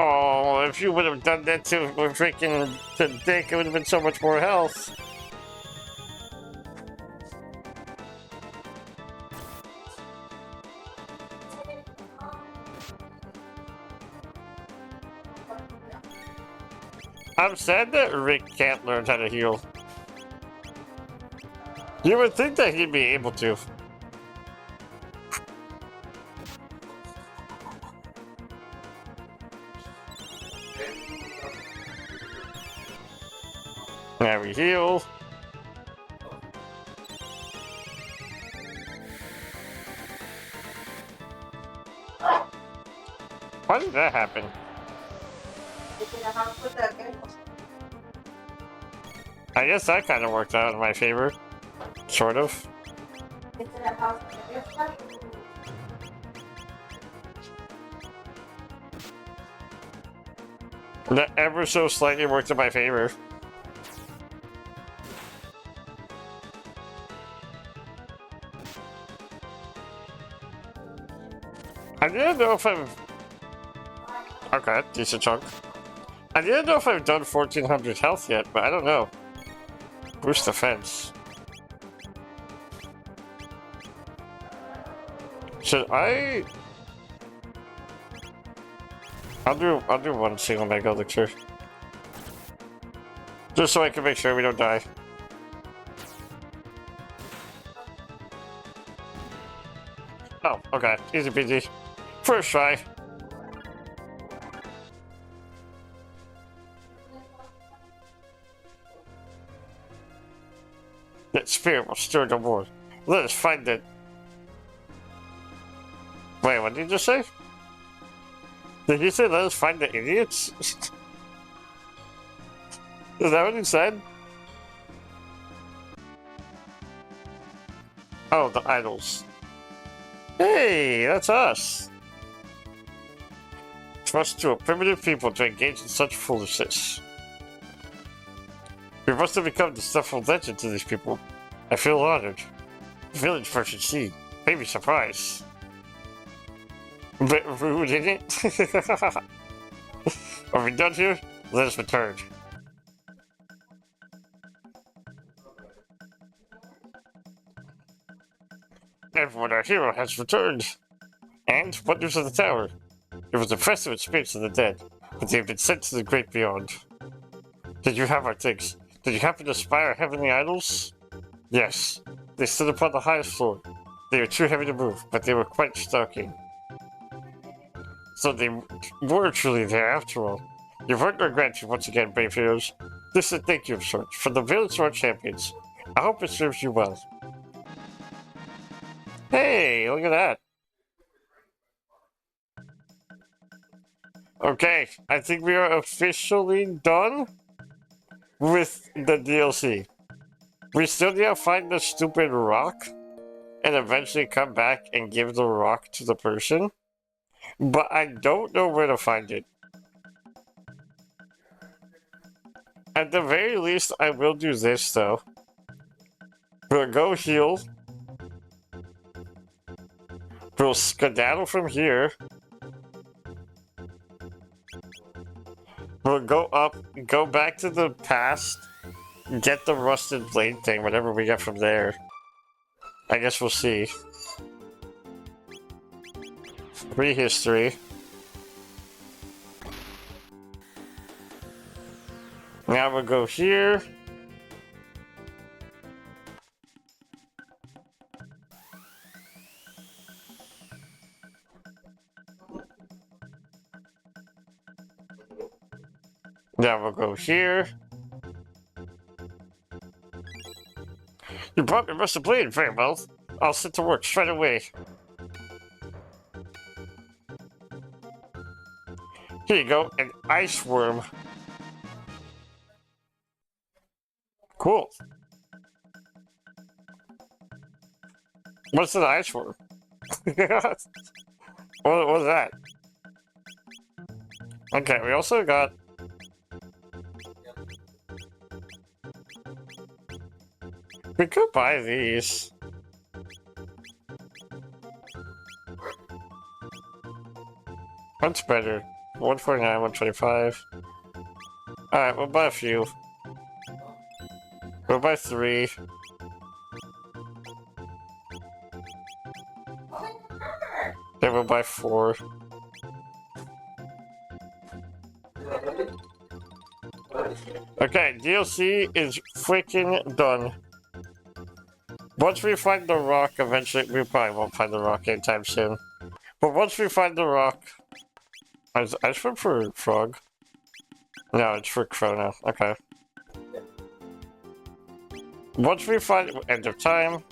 Speaker 3: Oh, if you would have done that to freaking the dick, it would have been so much more health. I'm sad that Rick can't learn how to heal. You would think that he'd be able to. Now we heal. Why did that happen? I guess that kind of worked out in my favor. Sort of. That ever so slightly worked in my favor. I didn't know if I've... Okay, decent chunk. I didn't know if I've done 1400 health yet, but I don't know. Boost defense. Should I... I'll do one single mega elixir. Just so I can make sure we don't die. Oh, okay. Easy peasy. First try. That spirit will stir no more. Let us find it. Wait, what did you just say? Did you say let us find the idiots? Is that what you said? Oh, the idols. Hey, that's us. Trust to a primitive people to engage in such foolishness. We must have become the stuff of legend to these people. I feel honored. The village person see. Maybe surprised. Bit rude, isn't it? Are we done here? Let us return. Everyone, our hero has returned. And what news of the tower? It was impressive with spirits of the dead. but they've been sent to the great beyond. Did you have our things? Did you happen to spy our heavenly idols? Yes. They stood upon the highest floor. They were too heavy to move, but they were quite stalking. So they were truly there after all. You've earned our gratitude once again, brave heroes. This is a thank you of sorts from the Village Sword Champions. I hope it serves you well. Hey, look at that. Okay, I think we are officially done with the DLC. We still need to find the stupid rock and eventually come back and give the rock to the person. But I don't know where to find it. At the very least, I will do this though. We'll go heal. We'll skedaddle from here. We'll go up, go back to the past, get the rusted blade thing, whatever we get from there. I guess we'll see. Prehistory. Now we'll go here. Now we'll go here. You brought me rusted blade, very well. I'll set to work straight away. Here you go, an ice worm. Cool. What's an ice worm? what was that? Okay, we also got... We could buy these. What's better? 149, 125. Alright, we'll buy a few. We'll buy 3. Then we'll buy 4. Okay, DLC is freaking done. Once we find the rock, eventually, we probably won't find the rock anytime soon. But once we find the rock... Is ice for frog? No, it's for Chrono. Okay. Once we find... End of time.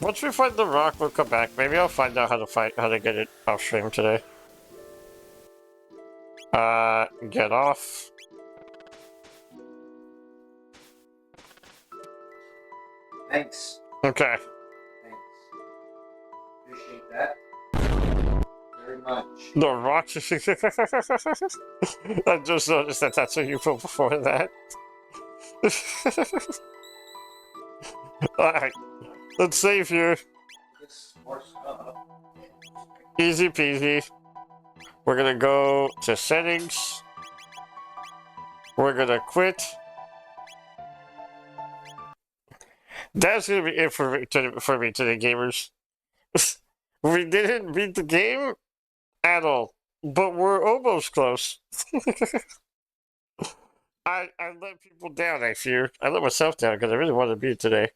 Speaker 3: Once we find the rock, we'll come back. Maybe I'll find out how to get it off stream today. Get off.
Speaker 5: Thanks.
Speaker 3: Okay.
Speaker 5: Thanks. Appreciate that. Very much.
Speaker 3: The rock. I just noticed that that's what you put before that. Alright. Let's save here.
Speaker 5: It's more stuff.
Speaker 3: Easy peasy. We're gonna go to settings. We're gonna quit. That's gonna be it for me today, gamers. We didn't beat the game at all, but we're almost close. I let people down, I fear. I let myself down because I really wanted to beat it today.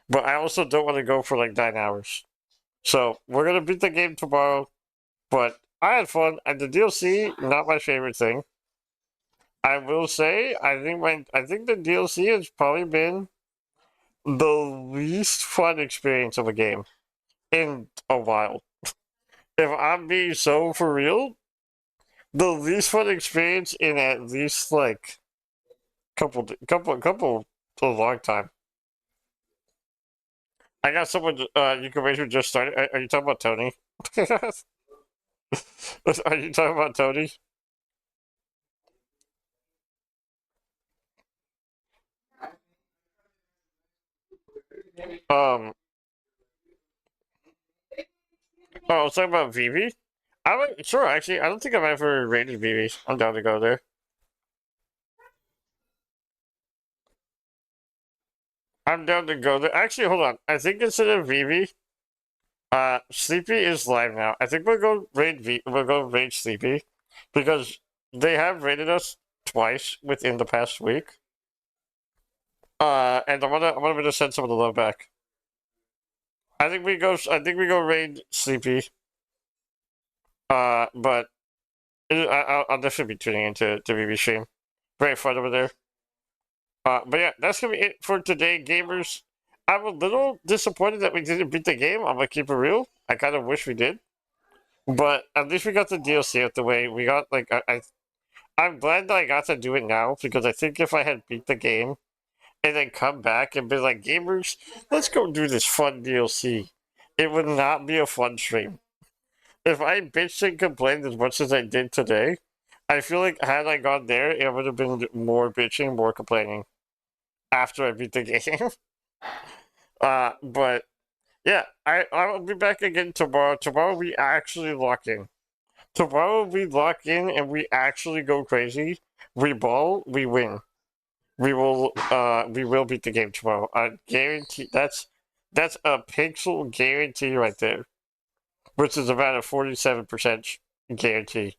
Speaker 3: But I also don't want to go for like 9 hours. So, we're gonna beat the game tomorrow. But I had fun, and the DLC, not my favorite thing. I will say, I think the DLC has probably been the least fun experience of a game in a while. If I'm being so for real, the least fun experience in at least like a long time. I got someone you can raise who just started. Are you talking about Tony? Are you talking about Tony? Oh, I was talking about Vivi? Sure, actually, I don't think I've ever raided Vivi. I'm down to go there. I'm down to go there. Actually, hold on. I think instead of Vivi, Sleepy is live now. I think we'll go raid Sleepy. because they have rated us twice within the past week. And I'm gonna send some of the love back. I think we go raid Sleepy. But I'll definitely be tuning into BB stream. Very fun over there. But yeah, that's gonna be it for today, gamers. I'm a little disappointed that we didn't beat the game. I'm gonna keep it real. I kind of wish we did, but at least we got the DLC out the way. We got like I'm glad that I got to do it now because I think if I had beat the game and then come back and be like, gamers, let's go do this fun DLC, it would not be a fun stream. If I bitched and complained as much as I did today, I feel like had I gone there, it would have been more bitching, more complaining after I beat the game. But yeah, I'll be back again tomorrow. Tomorrow we actually lock in. Tomorrow we lock in and we actually go crazy. We ball, we win. We will beat the game tomorrow. I guarantee that's a pixel guarantee right there. Which is about a 47% guarantee.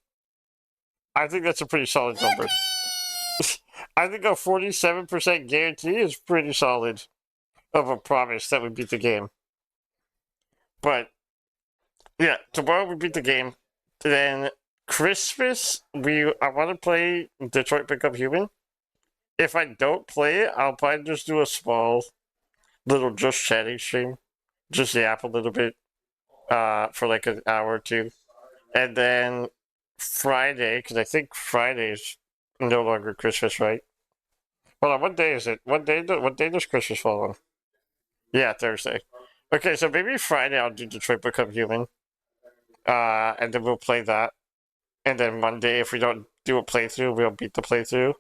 Speaker 3: I think that's a pretty solid number. I think a 47% guarantee is pretty solid of a promise that we beat the game. But yeah, tomorrow we beat the game. Then Christmas, I want to play Detroit Become Human. If I don't play it, I'll probably just do a small little just chatting stream. Just yap a little bit for like an hour or two. And then Friday, because I think Friday is no longer Christmas, right? Hold on, what day is it? What day does Christmas fall on? Yeah, Thursday. Okay, so maybe Friday I'll do Detroit Become Human. And then we'll play that. And then Monday, if we don't do a playthrough, we'll beat the playthrough.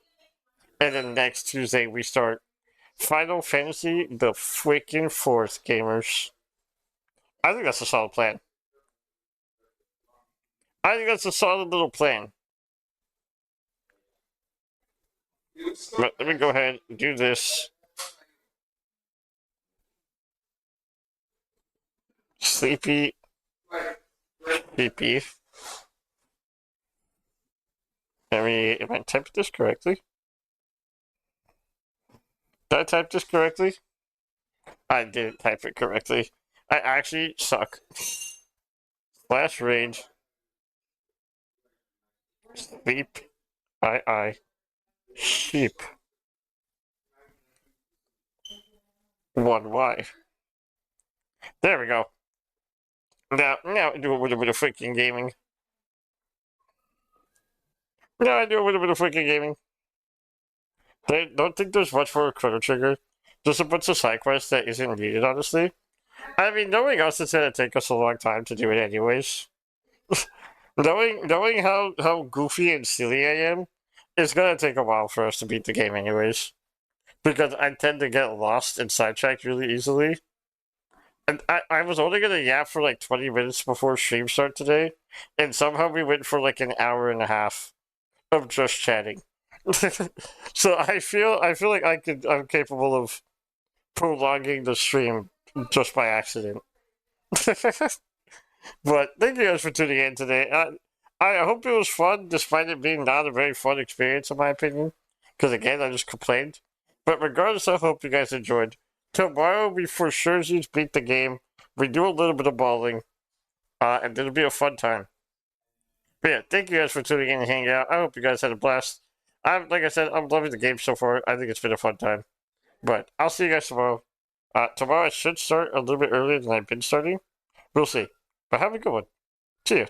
Speaker 3: And then next Tuesday we start Final Fantasy the freaking 4th, gamers. I think that's a solid plan. I think that's a solid little plan. But let me go ahead and do this. Sleepy. Sleepy. Am I typing this correctly? Did I type this correctly? I didn't type it correctly. I actually suck. Slash rage. Sleep. Sheep. 1Y. There we go. Now I do a little bit of freaking gaming. Now I do a little bit of freaking gaming. I don't think there's much for a Chrono Trigger. Just a bunch of side quests that isn't needed, honestly. I mean, knowing us, it's gonna take us a long time to do it anyways. knowing how goofy and silly I am, it's gonna take a while for us to beat the game anyways. Because I tend to get lost and sidetracked really easily. And I was only gonna yap for like 20 minutes before stream start today, and somehow we went for like an hour and a half of just chatting. So I feel like I'm capable of prolonging the stream just by accident. But thank you guys for tuning in today. I hope it was fun, despite it being not a very fun experience in my opinion. Because again, I just complained. But regardless, I hope you guys enjoyed. Tomorrow we for sure beat the game. We do a little bit of balling. And it'll be a fun time. But yeah, thank you guys for tuning in and hanging out. I hope you guys had a blast. Like I said, I'm loving the game so far. I think it's been a fun time. But I'll see you guys tomorrow. Tomorrow I should start a little bit earlier than I've been starting. We'll see. But have a good one. See ya.